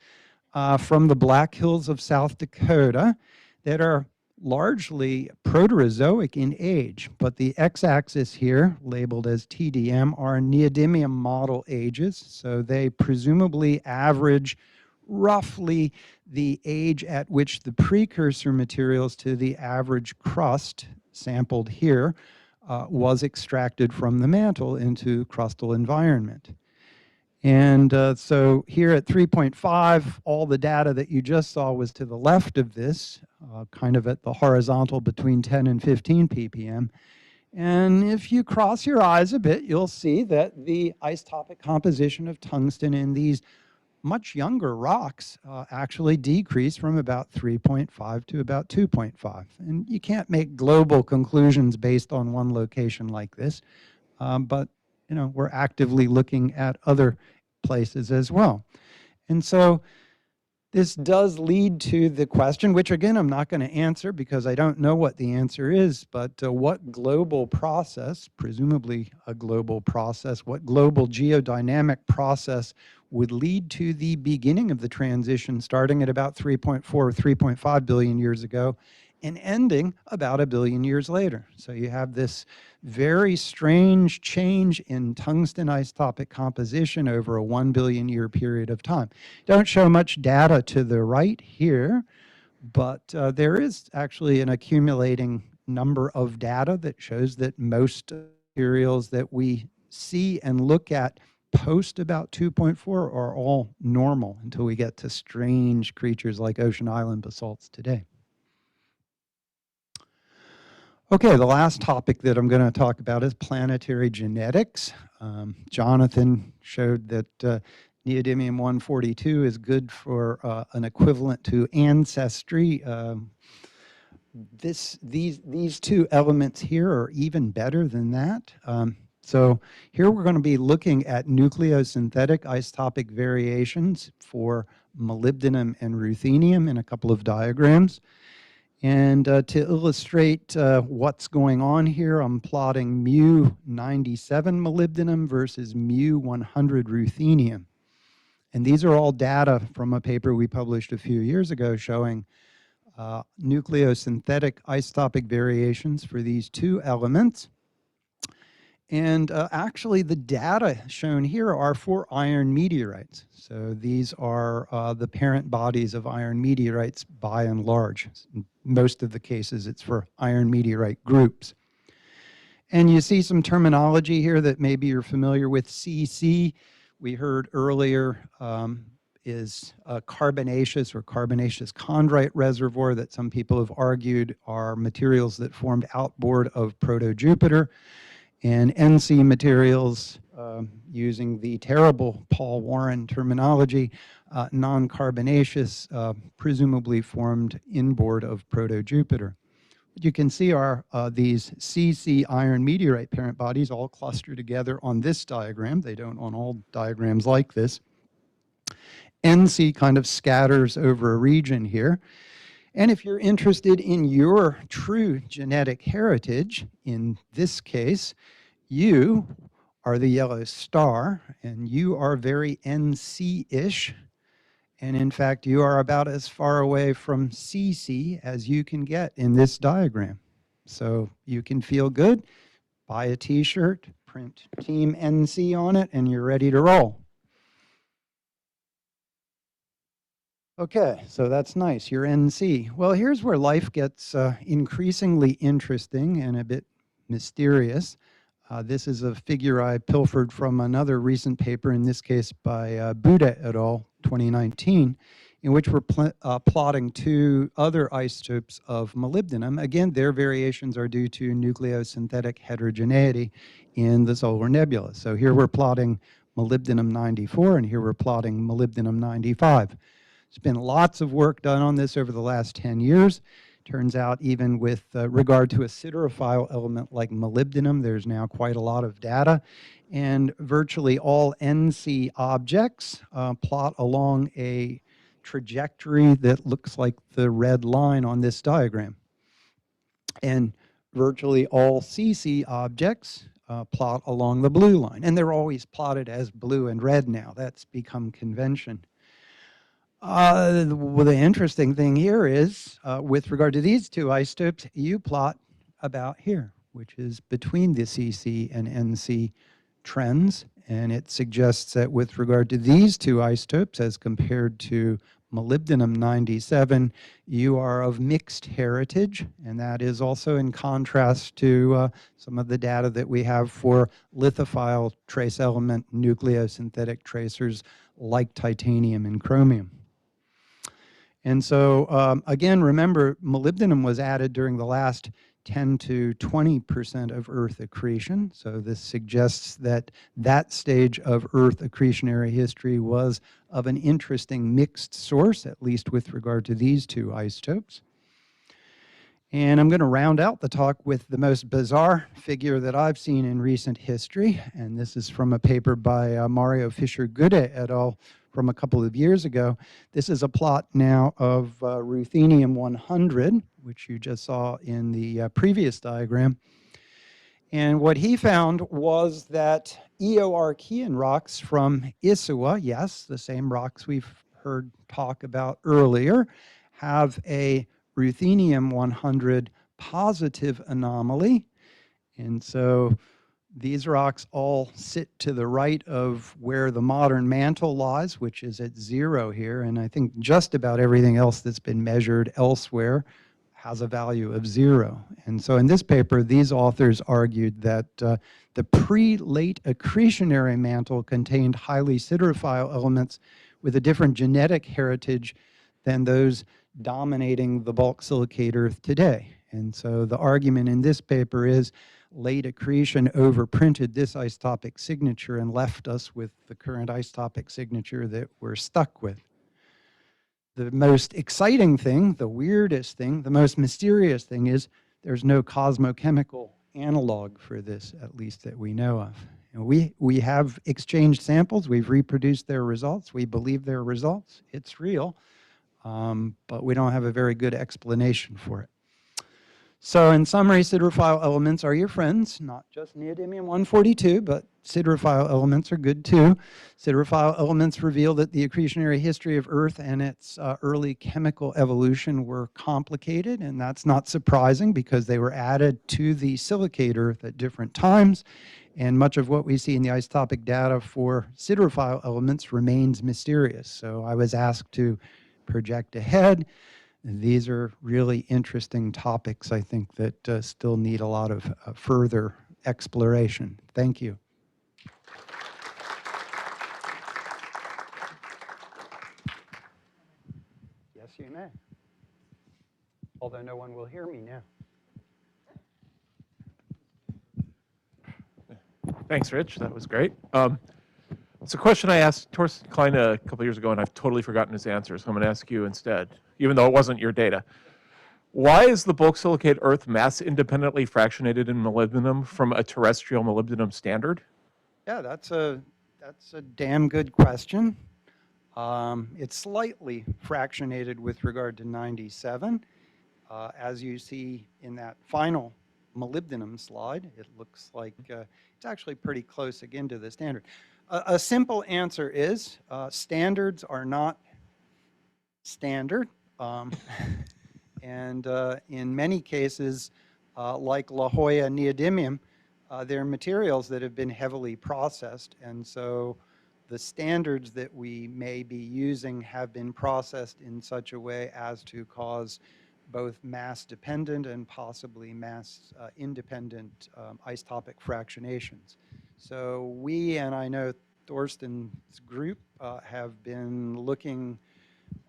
from the Black Hills of South Dakota that are largely Proterozoic in age, but the x-axis here, labeled as TDM, are neodymium model ages, so they presumably average roughly the age at which the precursor materials to the average crust, sampled here, was extracted from the mantle into crustal environment. And so here at 3.5, all the data that you just saw was to the left of this, kind of at the horizontal between 10 and 15 ppm. And if you cross your eyes a bit, you'll see that the isotopic composition of tungsten in these much younger rocks actually decreased from about 3.5 to about 2.5. And you can't make global conclusions based on one location like this, but you know, we're actively looking at other places as well. And so this does lead to the question, which again, I'm not going to answer because I don't know what the answer is, but what global process, presumably a global process, what global geodynamic process would lead to the beginning of the transition starting at about 3.4 or 3.5 billion years ago and ending about 1 billion years later. So you have this very strange change in tungsten isotopic composition over a 1 billion year period of time. Don't show much data to the right here, but there is actually an accumulating number of data that shows that most materials that we see and look at post about 2.4 are all normal until we get to strange creatures like ocean island basalts today. Okay, the last topic that I'm going to talk about is planetary genetics. Jonathan showed that neodymium-142 is good for an equivalent to ancestry. These two elements here are even better than that. So here we're going to be looking at nucleosynthetic isotopic variations for molybdenum and ruthenium in a couple of diagrams. And to illustrate what's going on here, I'm plotting mu-97 molybdenum versus mu-100 ruthenium. And these are all data from a paper we published a few years ago showing nucleosynthetic isotopic variations for these two elements. And actually, the data shown here are for iron meteorites. So these are the parent bodies of iron meteorites by and large. In most of the cases, it's for iron meteorite groups. And you see some terminology here that maybe you're familiar with. CC, we heard earlier, is a carbonaceous or carbonaceous chondrite reservoir that some people have argued are materials that formed outboard of Proto-Jupiter. And NC materials, using the terrible Paul Warren terminology, non-carbonaceous, presumably formed inboard of Proto-Jupiter. What you can see are these CC iron meteorite parent bodies all clustered together on this diagram. They don't on all diagrams like this. NC kind of scatters over a region here. And if you're interested in your true genetic heritage, in this case, you are the yellow star, and you are very NC-ish. And in fact, you are about as far away from CC as you can get in this diagram. So you can feel good, buy a t-shirt, print Team NC on it, and you're ready to roll. Okay, so that's nice, you're NC. Well, here's where life gets increasingly interesting and a bit mysterious. This is a figure I pilfered from another recent paper, in this case by Boyet et al., 2019, in which we're plotting two other isotopes of molybdenum. Again, their variations are due to nucleosynthetic heterogeneity in the solar nebula. So here we're plotting molybdenum-94, and here we're plotting molybdenum-95. There's been lots of work done on this over the last 10 years. Turns out even with regard to a siderophile element like molybdenum, there's now quite a lot of data. And virtually all NC objects plot along a trajectory that looks like the red line on this diagram. And virtually all CC objects plot along the blue line. And they're always plotted as blue and red now. That's become convention. Well, the interesting thing here is, with regard to these two isotopes, you plot about here, which is between the CC and NC trends. and it suggests that with regard to these two isotopes as compared to molybdenum-97, you are of mixed heritage, and that is also in contrast to some of the data that we have for lithophile trace element nucleosynthetic tracers like titanium and chromium. And so, again, remember, molybdenum was added during the last 10 to 20% of Earth accretion. So this suggests that that stage of Earth accretionary history was of an interesting mixed source, at least with regard to these two isotopes. And I'm going to round out the talk with the most bizarre figure that I've seen in recent history. And this is from a paper by Mario Fischer-Gude et al. From a couple of years ago. This is a plot now of ruthenium-100, which you just saw in the previous diagram. And what he found was that Eoarchean rocks from Isua, yes, the same rocks we've heard talk about earlier, have a ruthenium-100 positive anomaly. And so these rocks all sit to the right of where the modern mantle lies, which is at 0 here. And I think just about everything else that's been measured elsewhere has a value of 0. And so in this paper, these authors argued that the pre-late accretionary mantle contained highly siderophile elements with a different genetic heritage than those dominating the bulk silicate Earth today. And so the argument in this paper is late accretion overprinted this isotopic signature and left us with the current isotopic signature that we're stuck with. The most exciting thing, the weirdest thing, the most mysterious thing is there's no cosmochemical analog for this, at least that we know of. And we have exchanged samples, we've reproduced their results, we believe their results, it's real, but we don't have a very good explanation for it. So in summary, siderophile elements are your friends, not just neodymium-142, but siderophile elements are good too. Siderophile elements reveal that the accretionary history of Earth and its early chemical evolution were complicated, and that's not surprising because they were added to the silicate Earth at different times, and much of what we see in the isotopic data for siderophile elements remains mysterious. So I was asked to project ahead. These are really interesting topics, I think, that still need a lot of further exploration. Thank you. Yes, you may. Although no one will hear me now. Thanks, Rich. That was great. It's a question I asked Torsten Klein a couple years ago, and I've totally forgotten his answer, so I'm going to ask you instead, even though it wasn't your data. Why is the bulk silicate Earth mass independently fractionated in molybdenum from a terrestrial molybdenum standard? Yeah, that's a damn good question. It's slightly fractionated with regard to 97. As you see in that final molybdenum slide, it looks like it's actually pretty close again to the standard. A simple answer is standards are not standard. And in many cases, like La Jolla neodymium, they're materials that have been heavily processed. And so the standards that we may be using have been processed in such a way as to cause both mass-dependent and possibly mass-independent isotopic fractionations. So we, and I know Torsten's group, have been looking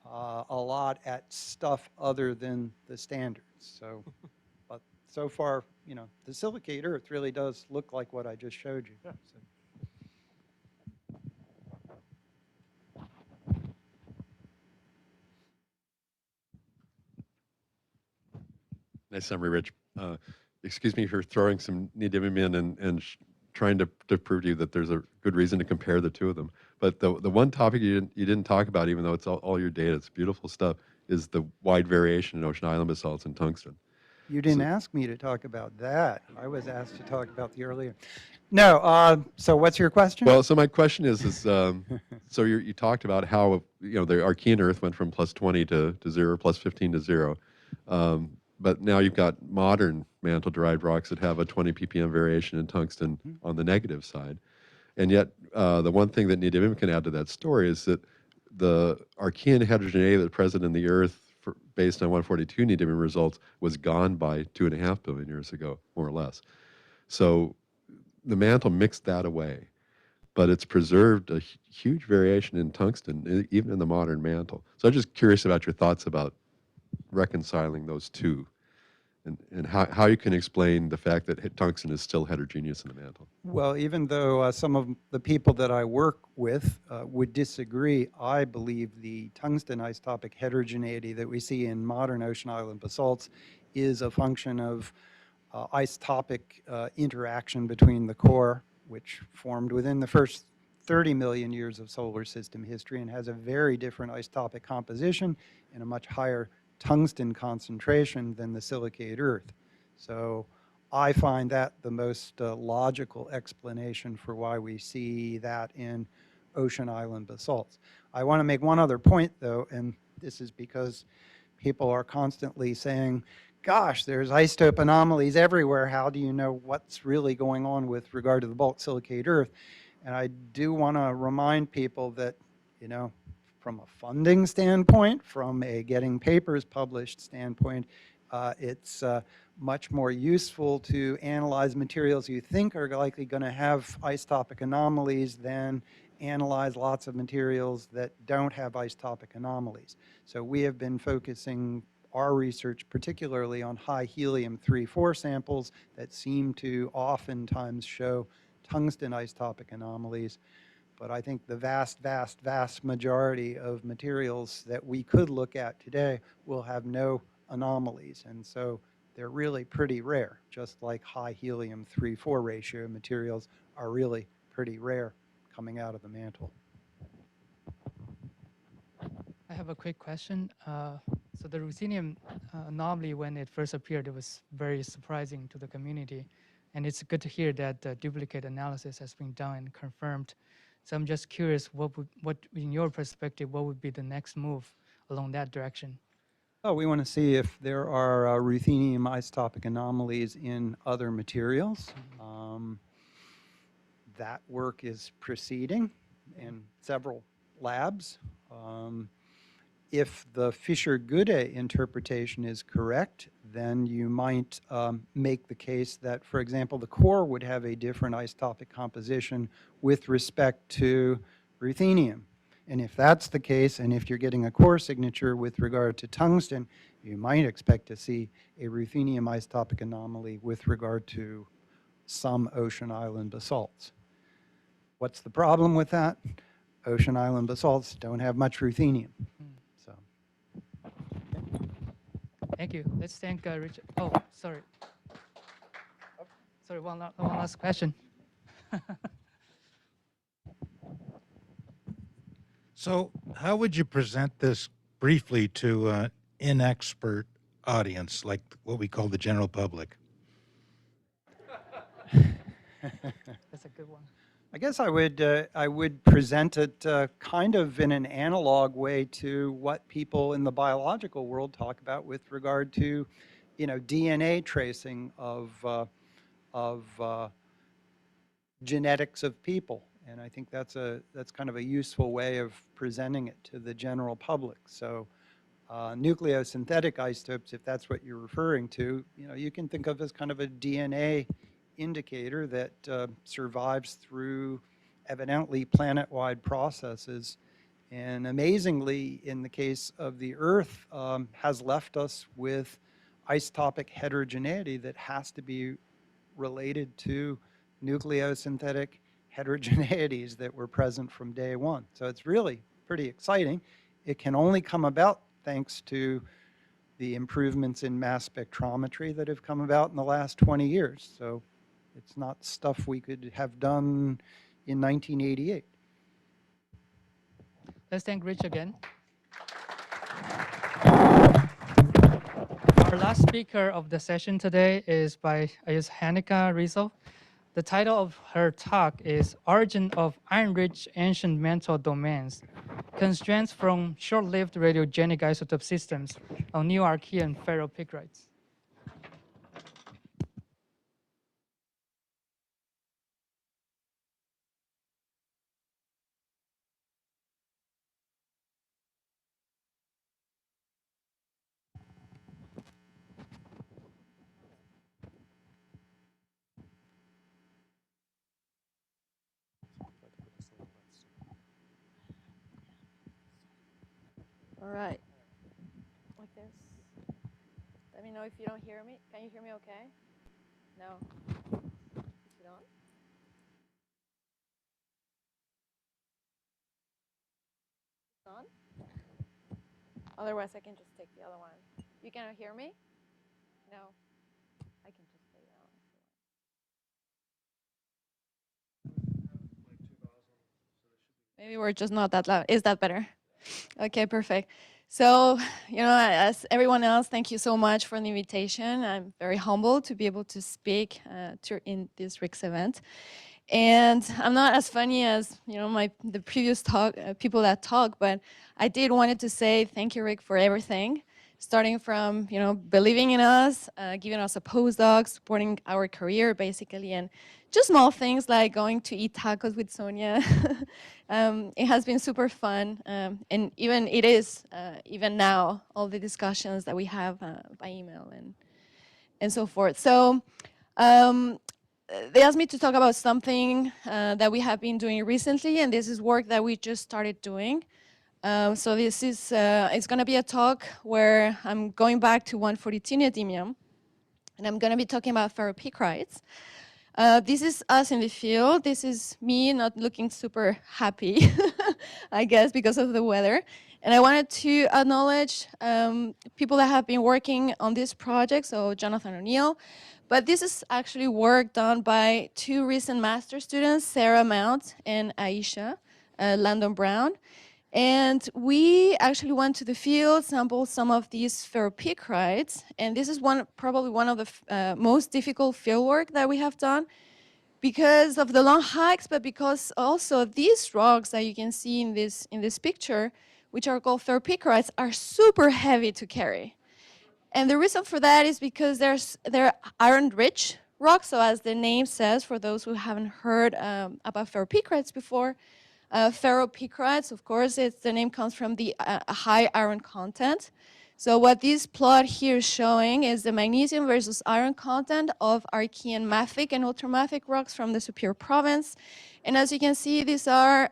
a lot at stuff other than the standards. So, but so far, you know, the silicate Earth really does look like what I just showed you. Yeah. So. Nice summary, Rich. Excuse me for throwing some neodymium in and trying to prove to you that there's a good reason to compare the two of them. But the one topic you didn't talk about, even though it's all your data, it's beautiful stuff, is the wide variation in ocean island basalts and tungsten. You didn't ask me to talk about that. I was asked to talk about the earlier. No, so what's your question? Well, so my question is so you talked about how, you know, the Archean Earth went from +20 to 0, +15 to 0. But now you've got modern mantle-derived rocks that have a 20 ppm variation in tungsten on the negative side. And yet, the one thing that Needham can add to that story is that the Archean heterogeneity that's present in the Earth based on 142 Needham results was gone by 2.5 billion years ago, more or less. So the mantle mixed that away, but it's preserved a huge variation in tungsten, even in the modern mantle. So I'm just curious about your thoughts about reconciling those two, and how you can explain the fact that tungsten is still heterogeneous in the mantle. Well, even though some of the people that I work with would disagree, I believe the tungsten isotopic heterogeneity that we see in modern ocean island basalts is a function of isotopic interaction between the core, which formed within the first 30 million years of solar system history and has a very different isotopic composition and a much higher tungsten concentration than the silicate Earth. So I find that the most logical explanation for why we see that in ocean island basalts. I want to make one other point, though, and this is because people are constantly saying, gosh, there's isotope anomalies everywhere. How do you know what's really going on with regard to the bulk silicate Earth? And I do want to remind people that, you know, from a funding standpoint, from a getting papers published standpoint, it's much more useful to analyze materials you think are likely going to have isotopic anomalies than analyze lots of materials that don't have isotopic anomalies. So we have been focusing our research particularly on high helium 3-4 samples that seem to oftentimes show tungsten isotopic anomalies. But I think the vast, vast, vast majority of materials that we could look at today will have no anomalies. And so they're really pretty rare, just like high helium 3-4 ratio materials are really pretty rare coming out of the mantle. I have a quick question. So the ruthenium anomaly, when it first appeared, it was very surprising to the community. And it's good to hear that duplicate analysis has been done and confirmed. So I'm just curious, what, in your perspective, what would be the next move along that direction? Oh, we want to see if there are ruthenium isotopic anomalies in other materials. That work is proceeding in several labs. If the Fisher-Goode interpretation is correct, then you might make the case that, for example, the core would have a different isotopic composition with respect to ruthenium. And if that's the case, and if you're getting a core signature with regard to tungsten, you might expect to see a ruthenium isotopic anomaly with regard to some ocean island basalts. What's the problem with that? Ocean island basalts don't have much ruthenium. So. Thank you. Let's thank Richard. Oh, sorry. Sorry, one last question. So how would you present this briefly to an inexpert audience, like what we call the general public? That's a good one. I guess I would present it kind of in an analog way to what people in the biological world talk about with regard to, you know, DNA tracing of genetics of people. And I think that's kind of a useful way of presenting it to the general public. So nucleosynthetic isotopes, if that's what you're referring to, you know, you can think of as kind of a DNA indicator that survives through evidently planet-wide processes. And amazingly, in the case of the Earth, has left us with isotopic heterogeneity that has to be related to nucleosynthetic heterogeneities that were present from day one. So it's really pretty exciting. It can only come about thanks to the improvements in mass spectrometry that have come about in the last 20 years. So it's not stuff we could have done in 1988. Let's thank Rich again. Our last speaker of the session today is Hanika Rizo. The title of her talk is Origin of Iron-Rich Ancient Mantle Domains, Constraints from Short-Lived Radiogenic Isotope Systems on New Archean Ferropyrites. All right. Like this. Let me know if you don't hear me. Can you hear me okay? No. Is it on? It's on? Otherwise, I can just take the other one. You cannot hear me? No. I can just take that one. Maybe we're just not that loud. Is that better? Okay, perfect. So, as everyone else, thank you so much for the invitation. I'm very humbled to be able to speak in this RICS event. And I'm not as funny as the previous people that talk, but I did wanted to say thank you, Rick, for everything, starting from believing in us, giving us a postdoc, supporting our career basically, and just small things like going to eat tacos with Sonia. It has been super fun, and even it is even now all the discussions that we have by email and so forth. So. They asked me to talk about something that we have been doing recently, and this is work that we just started doing. So this is, it's going to be a talk where I'm going back to 142 neodymium, and I'm going to be talking about ferropicrites. This is us in the field. This is me not looking super happy, I guess, because of the weather. And I wanted to acknowledge people that have been working on this project, so Jonathan O'Neill. But this is actually work done by two recent master students, Sarah Mount and Aisha Landon Brown. And we actually went to the field, sampled some of these ferropicrites, and this is probably one of the most difficult fieldwork that we have done because of the long hikes, but because also these rocks that you can see in this picture, which are called ferropicrites, are super heavy to carry. And the reason for that is because they're iron-rich rocks, so as the name says, for those who haven't heard about ferropicrites before, ferropicrites, of course, the name comes from the high iron content. So what this plot here is showing is the magnesium versus iron content of Archean mafic and ultramafic rocks from the Superior province. And as you can see, these are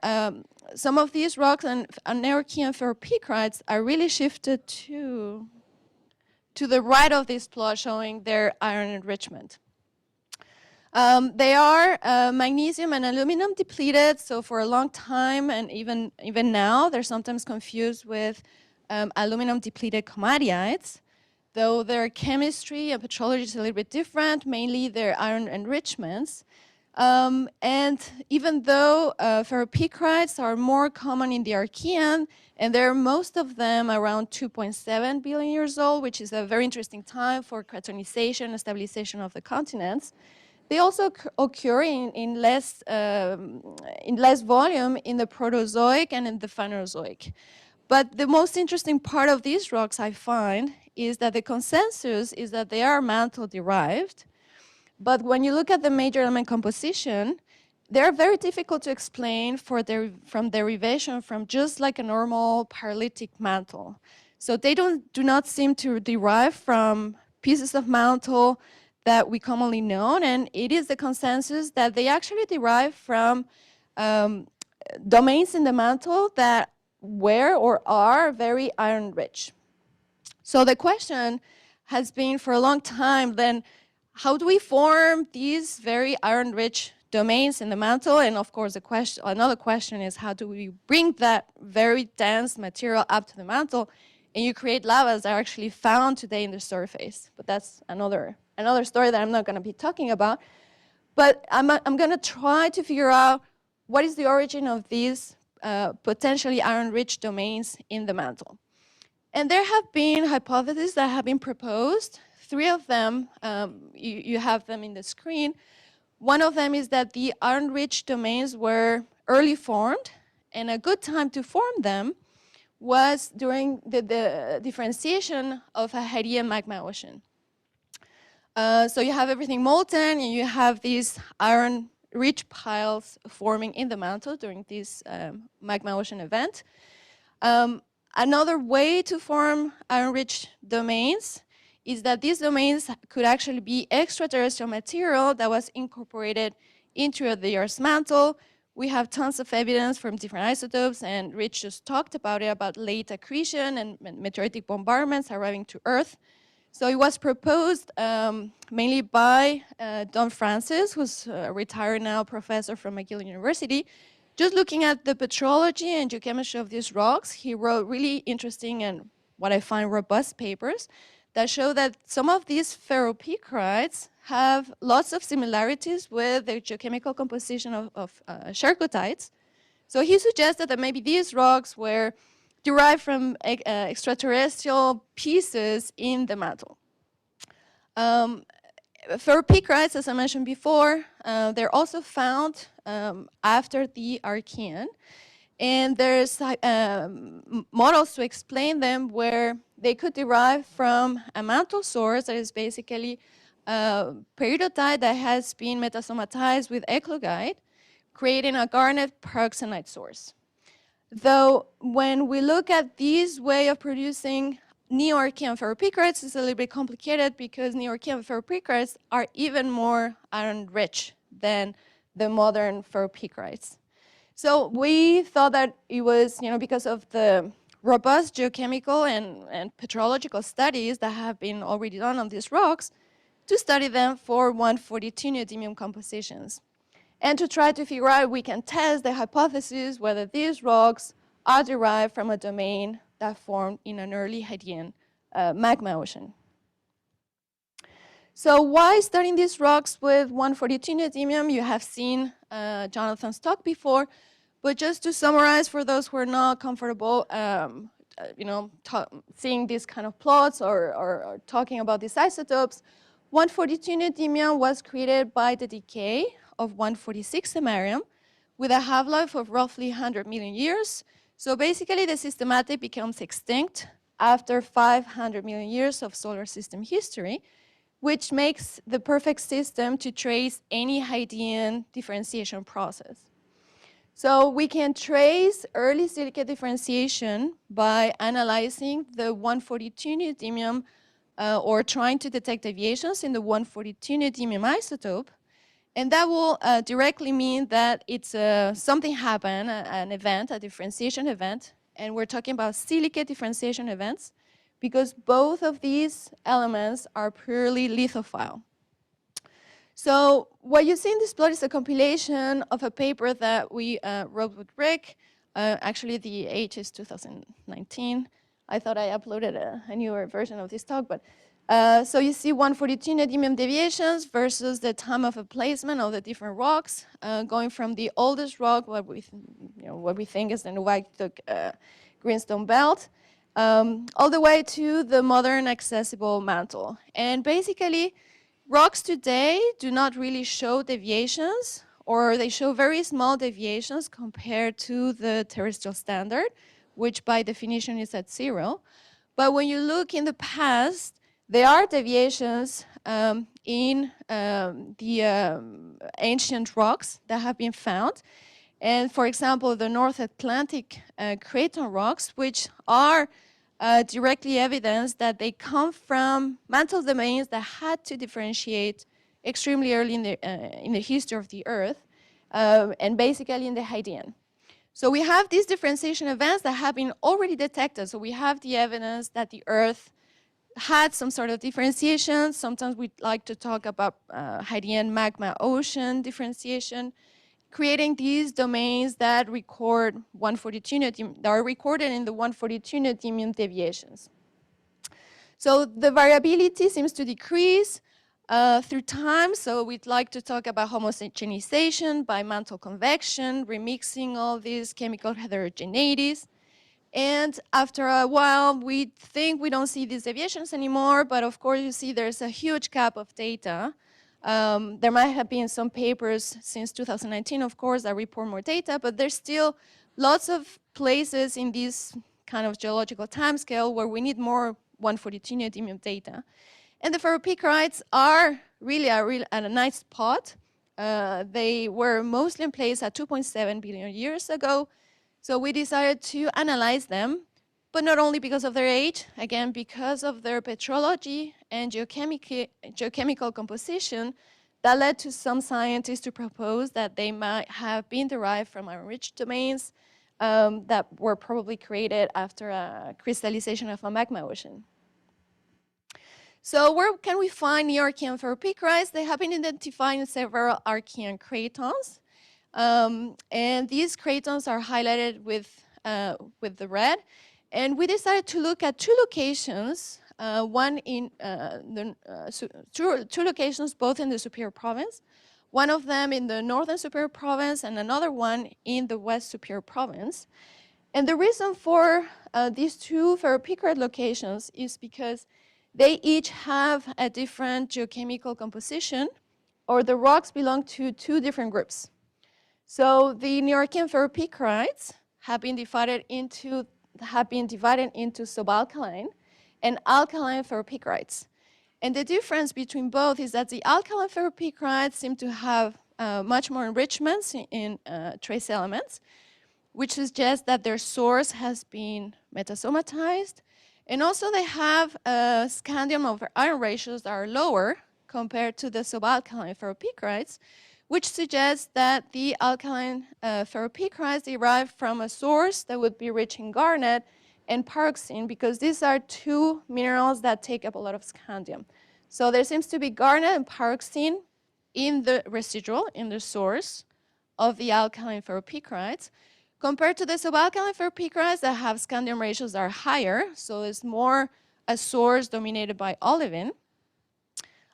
some of these rocks and Archean ferropicrites are really shifted to the right of this plot, showing their iron enrichment. They are magnesium and aluminum depleted, so for a long time, and even now, they're sometimes confused with aluminum depleted komatiites, though their chemistry and petrology is a little bit different, mainly their iron enrichments. And even though ferropicrites are more common in the Archean, and they're most of them around 2.7 billion years old, which is a very interesting time for cratonization and stabilization of the continents, they also occur in less volume in the Proterozoic and in the Phanerozoic. But the most interesting part of these rocks, I find, is that the consensus is that they are mantle-derived. But when you look at the major element composition, they're very difficult to explain from derivation from just like a normal pyrolytic mantle. So they do not seem to derive from pieces of mantle that we commonly know, and it is the consensus that they actually derive from domains in the mantle that were or are very iron-rich. So the question has been for a long time then, how do we form these very iron-rich domains in the mantle? And of course, another question is, how do we bring that very dense material up to the mantle and you create lavas that are actually found today in the surface? But that's another story that I'm not going to be talking about. But I'm going to try to figure out what is the origin of these potentially iron-rich domains in the mantle. And there have been hypotheses that have been proposed. Three of them, you have them in the screen. One of them is that the iron-rich domains were early formed, and a good time to form them was during the differentiation of a Hadean magma ocean. So you have everything molten, and you have these iron-rich piles forming in the mantle during this magma ocean event. Another way to form iron-rich domains is that these domains could actually be extraterrestrial material that was incorporated into the Earth's mantle, We have tons of evidence from different isotopes, and Rich just talked about it, about late accretion and meteoritic bombardments arriving to Earth. So it was proposed mainly by Don Francis, who's a retired now professor from McGill University. Just looking at the petrology and geochemistry of these rocks, he wrote really interesting and what I find robust papers that show that some of these ferropicrites have lots of similarities with the geochemical composition of charcotites. So he suggested that maybe these rocks were derived from extraterrestrial pieces in the mantle. Ferropicrites, as I mentioned before, they're also found after the Archean. And there's models to explain them where they could derive from a mantle source that is basically peridotite that has been metasomatized with eclogite, creating a garnet peroxenite source. Though when we look at this way of producing Neo-Archean ferropicrites, it's a little bit complicated because Neo-Archean ferropicrites are even more iron-rich than the modern ferropicrites. So we thought that it was, because of the robust geochemical and petrological studies that have been already done on these rocks, to study them for 142 neodymium compositions. And to try to figure out if we can test the hypothesis whether these rocks are derived from a domain that formed in an early Hadean magma ocean. So why studying these rocks with 142 neodymium? You have seen Jonathan's talk before, but just to summarize for those who are not comfortable, seeing these kind of plots or talking about these isotopes, 142 neodymium was created by the decay of 146 samarium with a half-life of roughly 100 million years. So basically the systematic becomes extinct after 500 million years of solar system history, which makes the perfect system to trace any Hadean differentiation process. So we can trace early silicate differentiation by analyzing the 142 neodymium or trying to detect deviations in the 142 neodymium isotope. And that will directly mean that it's something happened, an event, a differentiation event. And we're talking about silicate differentiation events because both of these elements are purely lithophile. So what you see in this plot is a compilation of a paper that we wrote with Rick. Actually, the age is 2019. I thought I uploaded a newer version of this talk, but so you see 142 neodymium deviations versus the time of placement of the different rocks, going from the oldest rock, what we think is the Nuvaituk greenstone belt, all the way to the modern accessible mantle. And basically, rocks today do not really show deviations, or they show very small deviations compared to the terrestrial standard, which by definition is at 0. But when you look in the past, there are deviations in the ancient rocks that have been found. And for example, the North Atlantic craton rocks, which are directly evidence that they come from mantle domains that had to differentiate extremely early in the history of the Earth, and basically in the Hadean. So we have these differentiation events that have been already detected. So we have the evidence that the Earth had some sort of differentiation. Sometimes we like to talk about Hadean magma ocean differentiation, creating these domains that record 142 neodymium, that are recorded in the 142 neodymium deviations. So the variability seems to decrease through time. So we'd like to talk about homogenization by mantle convection, remixing all these chemical heterogeneities. And after a while, we think we don't see these deviations anymore, but of course you see there's a huge gap of data. There might have been some papers since 2019, of course, that report more data, but there's still lots of places in this kind of geological timescale where we need more 142 neodymium data. And the ferropicrites are really at a nice spot. They were mostly in place at 2.7 billion years ago. So we decided to analyze them, but not only because of their age, again, because of their petrology and geochemical composition that led to some scientists to propose that they might have been derived from enriched domains that were probably created after a crystallization of a magma ocean. So where can we find Nearchean ferropicrites? They have been identified in several Archean cratons. And these cratons are highlighted with the red. And we decided to look at two locations, two locations both in the Superior Province, one of them in the Northern Superior Province and another one in the West Superior Province. And the reason for these two ferropicrite locations is because they each have a different geochemical composition, or the rocks belong to two different groups. So the Nearchean ferropicrites have been divided into subalkaline and alkaline ferropicrites. And the difference between both is that the alkaline ferropicrites seem to have much more enrichments in trace elements, which suggests that their source has been metasomatized. And also they have scandium over iron ratios that are lower compared to the subalkaline ferropicrites, which suggests that the alkaline ferropicrites derive from a source that would be rich in garnet and pyroxene, because these are two minerals that take up a lot of scandium. So there seems to be garnet and pyroxene in the residual, in the source of the alkaline ferropicrites, compared to the subalkaline ferropicrites that have scandium ratios that are higher, so it's more a source dominated by olivine,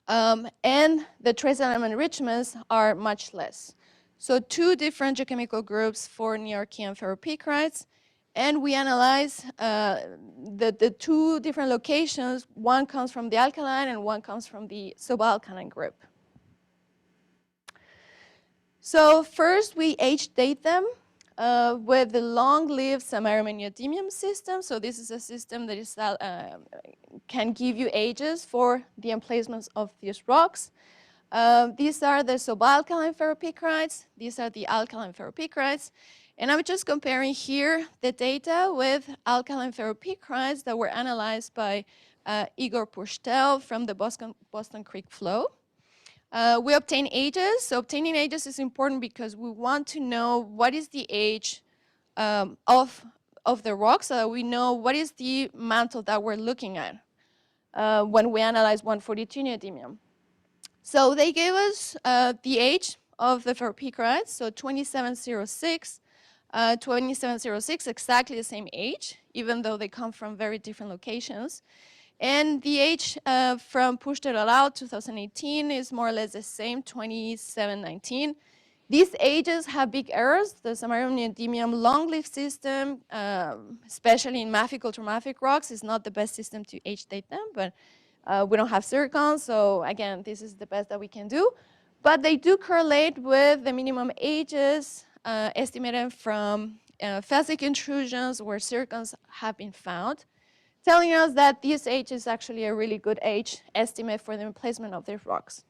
and the trace element enrichments are much less. So two different geochemical groups for Nearchean ferropicrites, and we analyze the two different locations. One comes from the alkaline and one comes from the subalkaline group. So first we age date them with the long-lived samarium and neodymium system. So this is a system that is, can give you ages for the emplacements of these rocks. These are the subalkaline ferropicrites. These are the alkaline ferropicrites. And I'm just comparing here the data with alkaline ferropicrites that were analyzed by Igor Pushtel from the Boston Creek flow. We obtain ages. So obtaining ages is important because we want to know what is the age of the rock, so that we know what is the mantle that we're looking at when we analyze 142 neodymium. So they gave us the age of the ferropicrites, so 2706, 2706, exactly the same age, even though they come from very different locations. And the age from Pushtel et al. 2018 is more or less the same, 2719. These ages have big errors. The samarium neodymium long-lived system, especially in mafic, ultramafic rocks, is not the best system to age date them, but we don't have zircon, so again, this is the best that we can do. But they do correlate with the minimum ages estimated from felsic intrusions where zircons have been found, telling us that this age is actually a really good age estimate for the emplacement of these rocks.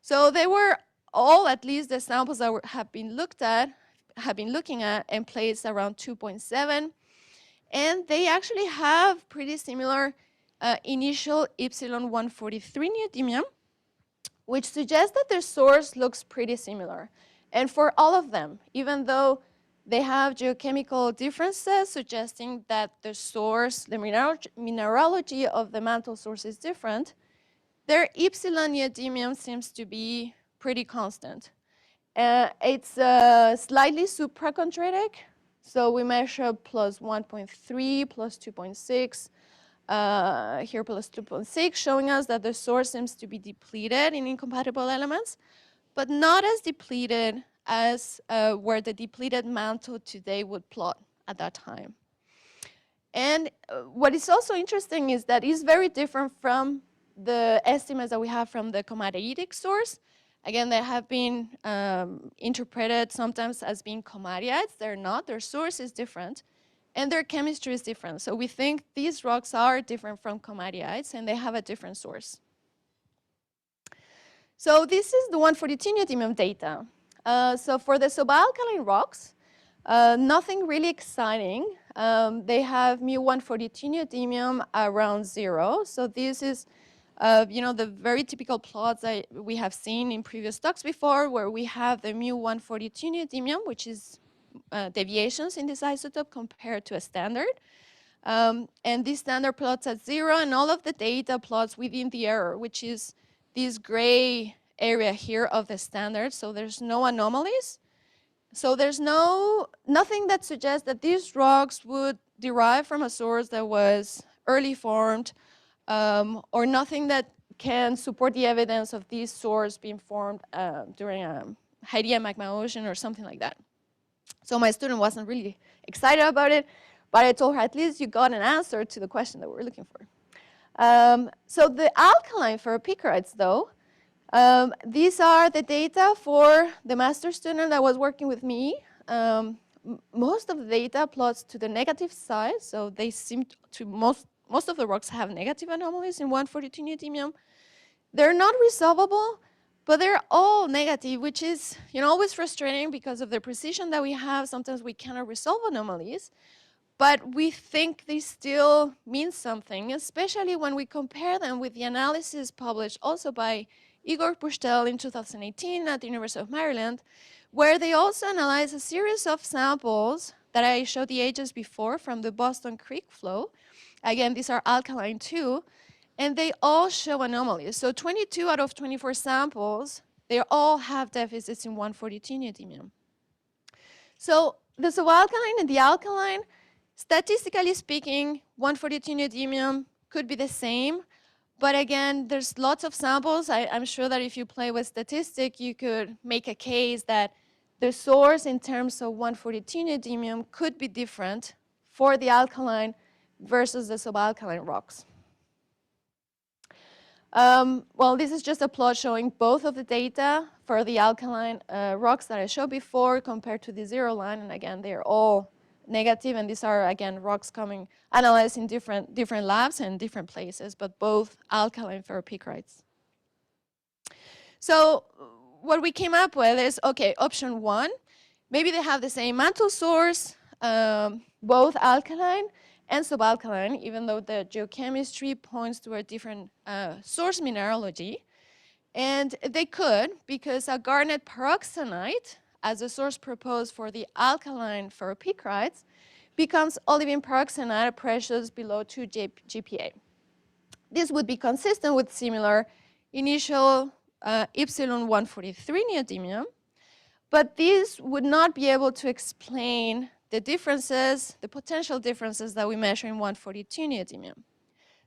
So they were all, at least the samples that have been looking at, and placed around 2.7, and they actually have pretty similar initial Y143 neodymium, which suggests that their source looks pretty similar. And for all of them, even though they have geochemical differences suggesting that the source, the mineralogy of the mantle source is different, their epsilon neodymium seems to be pretty constant. It's slightly suprachondritic, so we measure plus 1.3, plus 2.6, here plus 2.6, showing us that the source seems to be depleted in incompatible elements, but not as depleted as where the depleted mantle today would plot at that time. And what is also interesting is that it's very different from the estimates that we have from the komatiitic source. Again, they have been interpreted sometimes as being komatiites. They're not. Their source is different, and their chemistry is different. So we think these rocks are different from komatiites, and they have a different source. So this is the 142 neodymium data. So for the subalkaline rocks, nothing really exciting. They have mu142 neodymium around 0. So this is The very typical plots that we have seen in previous talks before, where we have the mu-142 neodymium, which is deviations in this isotope compared to a standard. And this standard plots at 0, and all of the data plots within the error, which is this gray area here of the standard. So there's no anomalies. So there's nothing that suggests that these rocks would derive from a source that was early formed, or nothing that can support the evidence of this source being formed during a Haitian magma ocean or something like that. So my student wasn't really excited about it, but I told her, at least you got an answer to the question that we were looking for. So the alkaline ferropicarites, though, these are the data for the master student that was working with me. Most of the data plots to the negative side, so they seem to, most of the rocks have negative anomalies in 142 neodymium. They're not resolvable, but they're all negative, which is always frustrating because of the precision that we have. Sometimes we cannot resolve anomalies, but we think they still mean something, especially when we compare them with the analysis published also by Igor Pushtel in 2018 at the University of Maryland, where they also analyzed a series of samples that I showed the ages before from the Boston Creek flow. Again, these are alkaline too, and they all show anomalies. So 22 out of 24 samples, they all have deficits in 142 neodymium. So the subalkaline and the alkaline, statistically speaking, 142 neodymium could be the same. But again, there's lots of samples. I'm sure that if you play with statistics, you could make a case that the source in terms of 142 neodymium could be different for the alkaline versus the subalkaline rocks. Well, this is just a plot showing both of the data for the alkaline rocks that I showed before compared to the 0 line. And again, they're all negative, and these are, again, rocks analyzed in different labs and different places, but both alkaline ferropicarites. So what we came up with is, okay, option 1, maybe they have the same mantle source, both alkaline and subalkaline, even though the geochemistry points to a different source mineralogy. And they could, because a garnet peroxenite, as a source proposed for the alkaline ferropicarites, becomes olivine peroxenite at pressures below 2 GPa. This would be consistent with similar initial epsilon 143 neodymium, but this would not be able to explain the differences, the potential differences that we measure in 142 neodymium.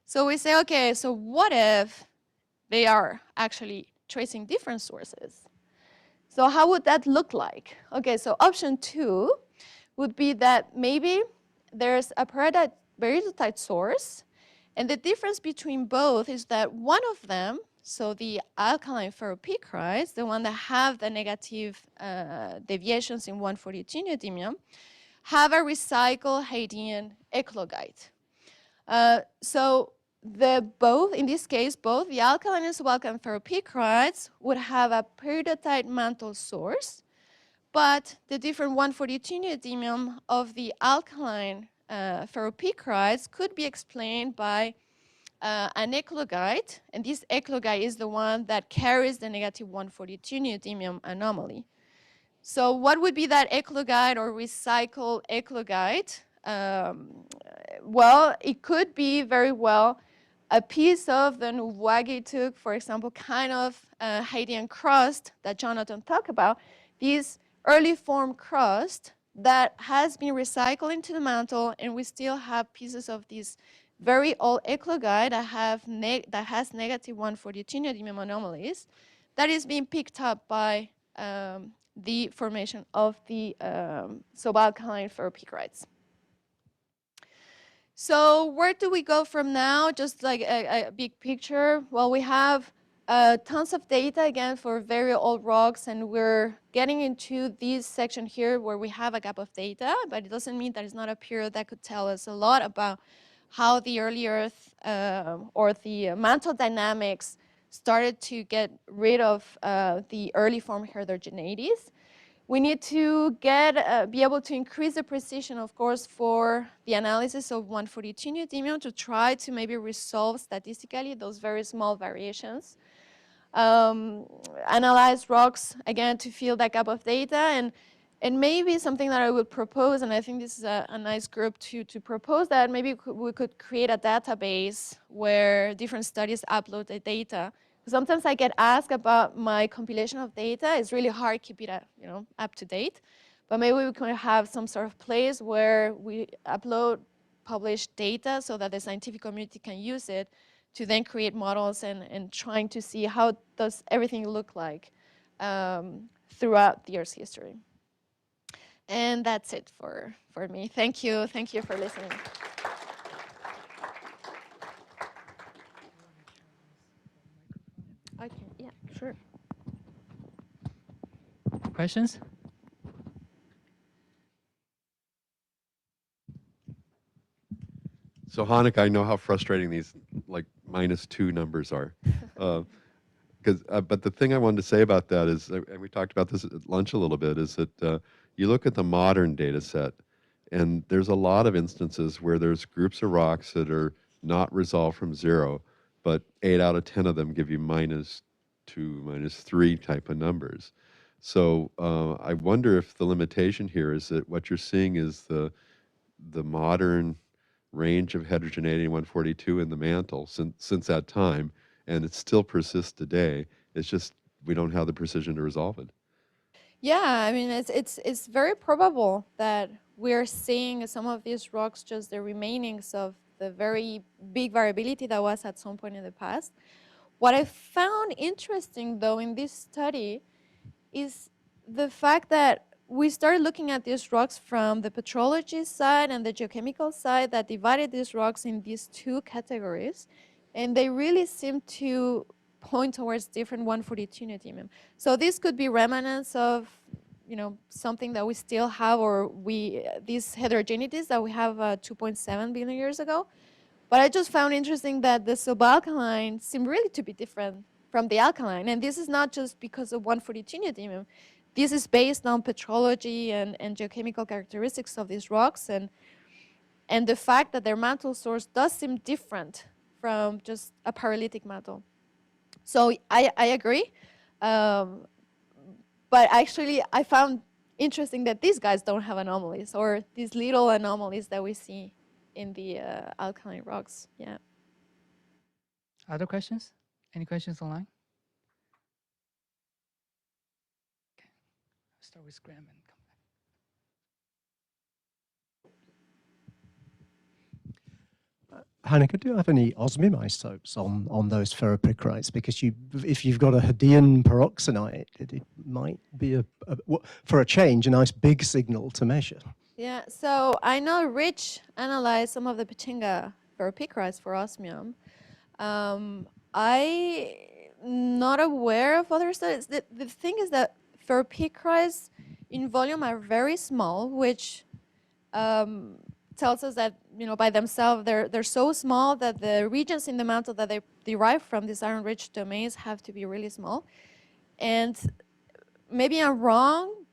So we say, okay, so what if they are actually tracing different sources? So how would that look like? Okay, so option 2 would be that maybe there's a peridotite source, and the difference between both is that one of them, so the alkaline ferropicarites, the one that have the negative deviations in 142 neodymium, have a recycled Haitian eclogite. So in this case, both the alkaline and subalkaline ferropicarites would have a peridotite mantle source, but the different 142 neodymium of the alkaline ferropicarites could be explained by an eclogite, and this eclogite is the one that carries the negative 142 neodymium anomaly. So what would be that eclogite or recycled eclogite? Well, it could be very well a piece of the Nuvuagi took, for example, kind of Haitian crust that Jonathan talked about, this early form crust that has been recycled into the mantle, and we still have pieces of this very old eclogite that has negative 142 neodymium anomalies that is being picked up by the formation of the subalkaline ferropicarites. So where do we go from now? Just like a big picture. Well, we have tons of data again for very old rocks, and we're getting into this section here where we have a gap of data, but it doesn't mean that it's not a period that could tell us a lot about how the early Earth or the mantle dynamics started to get rid of the early form heterogeneities. We need to be able to increase the precision, of course, for the analysis of 142 neodymium to try to maybe resolve statistically those very small variations. Analyze rocks, again, to fill that gap of data. And maybe something that I would propose, and I think this is a nice group to propose that, maybe we could create a database where different studies upload the data. Sometimes I get asked about my compilation of data. It's really hard to keep it up to date. But maybe we could have some sort of place where we upload published data so that the scientific community can use it to then create models and trying to see how does everything look like throughout the Earth's history. And that's it for me. Thank you for listening. Okay, yeah, sure. Questions? So Hanika, I know how frustrating these like -2 numbers are. But the thing I wanted to say about that is, and we talked about this at lunch a little bit, is that you look at the modern data set, and there's a lot of instances where there's groups of rocks that are not resolved from 0, but 8 out of 10 of them give you -2, -3 type of numbers. So I wonder if the limitation here is that what you're seeing is the modern range of heterogeneity in 142 in the mantle since that time, and it still persists today. It's just we don't have the precision to resolve it. Yeah, I mean, it's very probable that we're seeing some of these rocks just the remainings of the very big variability that was at some point in the past. What I found interesting, though, in this study is the fact that we started looking at these rocks from the petrology side and the geochemical side that divided these rocks in these two categories, and they really seem to point towards different 142 neodymium. So this could be remnants of, something that we still have, or these heterogeneities that we have 2.7 billion years ago. But I just found interesting that the subalkaline seemed really to be different from the alkaline, and this is not just because of 142 neodymium. This is based on petrology and geochemical characteristics of these rocks, and the fact that their mantle source does seem different from just a paralytic mantle. So I agree, but actually I found interesting that these guys don't have anomalies, or these little anomalies that we see in the alkaline rocks. Yeah. Other questions? Any questions online? Okay. Start with Graham and come back. Hanika, do you have any osmium isotopes on those ferropicrites? Because if you've got a Hadean peroxenite, it might be for a change, a nice big signal to measure. Yeah, so I know Rich analyzed some of the Pechinga ferropicrites for osmium. I'm not aware of other studies. The thing is that ferropicrites in volume are very small, which tells us that by themselves they're so small that the regions in the mantle that they derive from these iron-rich domains have to be really small. And maybe I'm wrong,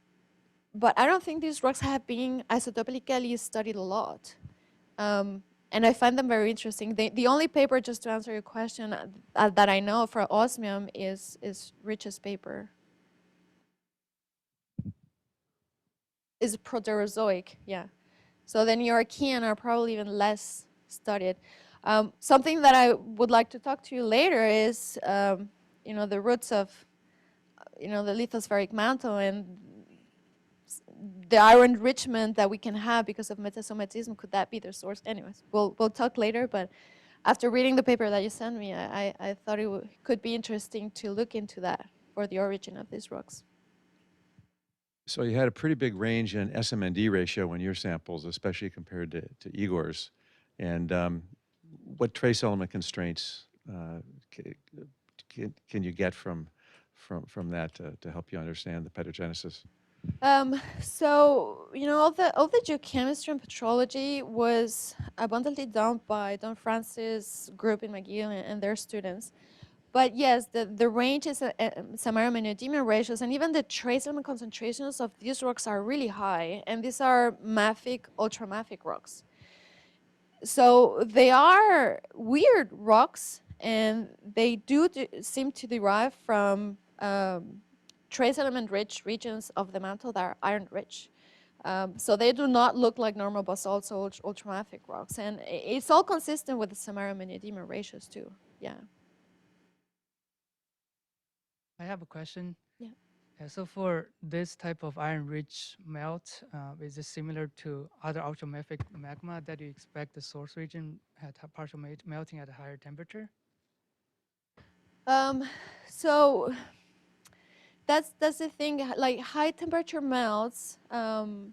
but I don't think these rocks have been isotopically studied a lot. And I find them very interesting. The only paper, just to answer your question, that I know for osmium is Rich's paper. Is Proterozoic, yeah. So the Neoarchean are probably even less studied. Something that I would like to talk to you later is, the roots of, the lithospheric mantle and the iron enrichment that we can have because of metasomatism. Could that be the source? Anyways, we'll talk later, but after reading the paper that you sent me, I thought it could be interesting to look into that for the origin of these rocks. So you had a pretty big range in SMND ratio in your samples, especially compared to Igor's. And what trace element constraints can you get from that to help you understand the petogenesis? So, all the geochemistry and petrology was abundantly done by Don Francis' group in McGill and their students. But yes, the range is samarium and neodymium ratios, and even the trace element concentrations of these rocks are really high, and these are mafic, ultramafic rocks. So they are weird rocks, and they do seem to derive from trace element rich regions of the mantle that are iron rich. So they do not look like normal basalts or ultramafic rocks, and it's all consistent with the samarium and neodymium ratios too. Yeah. I have a question. Yeah. So for this type of iron-rich melt, is it similar to other ultramafic magma that you expect the source region at partial melting at a higher temperature? So that's the thing. Like high temperature melts, and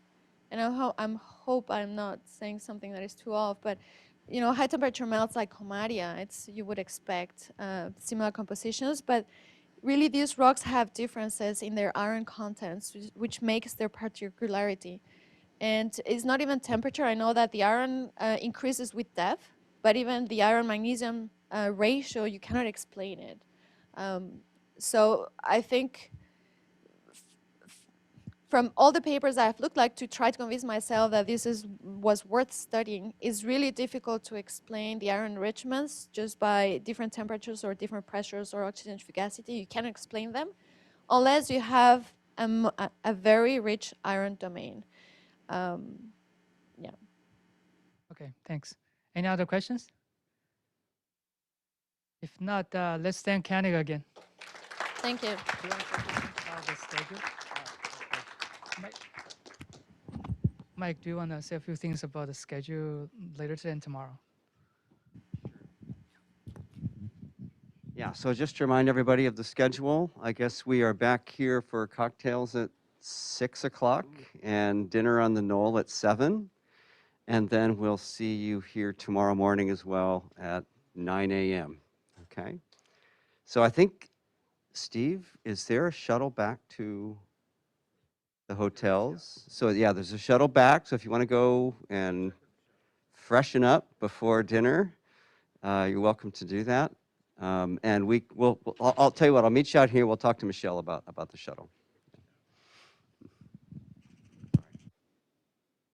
I hope I'm not saying something that is too off, but high temperature melts like Comaria, you would expect similar compositions, but really, these rocks have differences in their iron contents, which makes their particularity. And it's not even temperature. I know that the iron increases with depth, but even the iron-magnesium ratio, you cannot explain it. So I think from all the papers I've looked like to try to convince myself that this was worth studying, is really difficult to explain the iron enrichments just by different temperatures or different pressures or oxygen fugacity. You cannot explain them unless you have a very rich iron domain. Yeah. Okay, thanks. Any other questions? If not, let's thank Hanika again. Thank you. The schedule. Mike, do you want to say a few things about the schedule later today and tomorrow? Yeah, so just to remind everybody of the schedule, I guess we are back here for cocktails at 6 o'clock and dinner on the Knoll at 7. And then we'll see you here tomorrow morning as well at 9 a.m. Okay? So I think, Steve, is there a shuttle back to the hotels? So yeah, there's a shuttle back. So if you want to go and freshen up before dinner, you're welcome to do that. And I'll tell you what, I'll meet you out here. We'll talk to Michelle about the shuttle.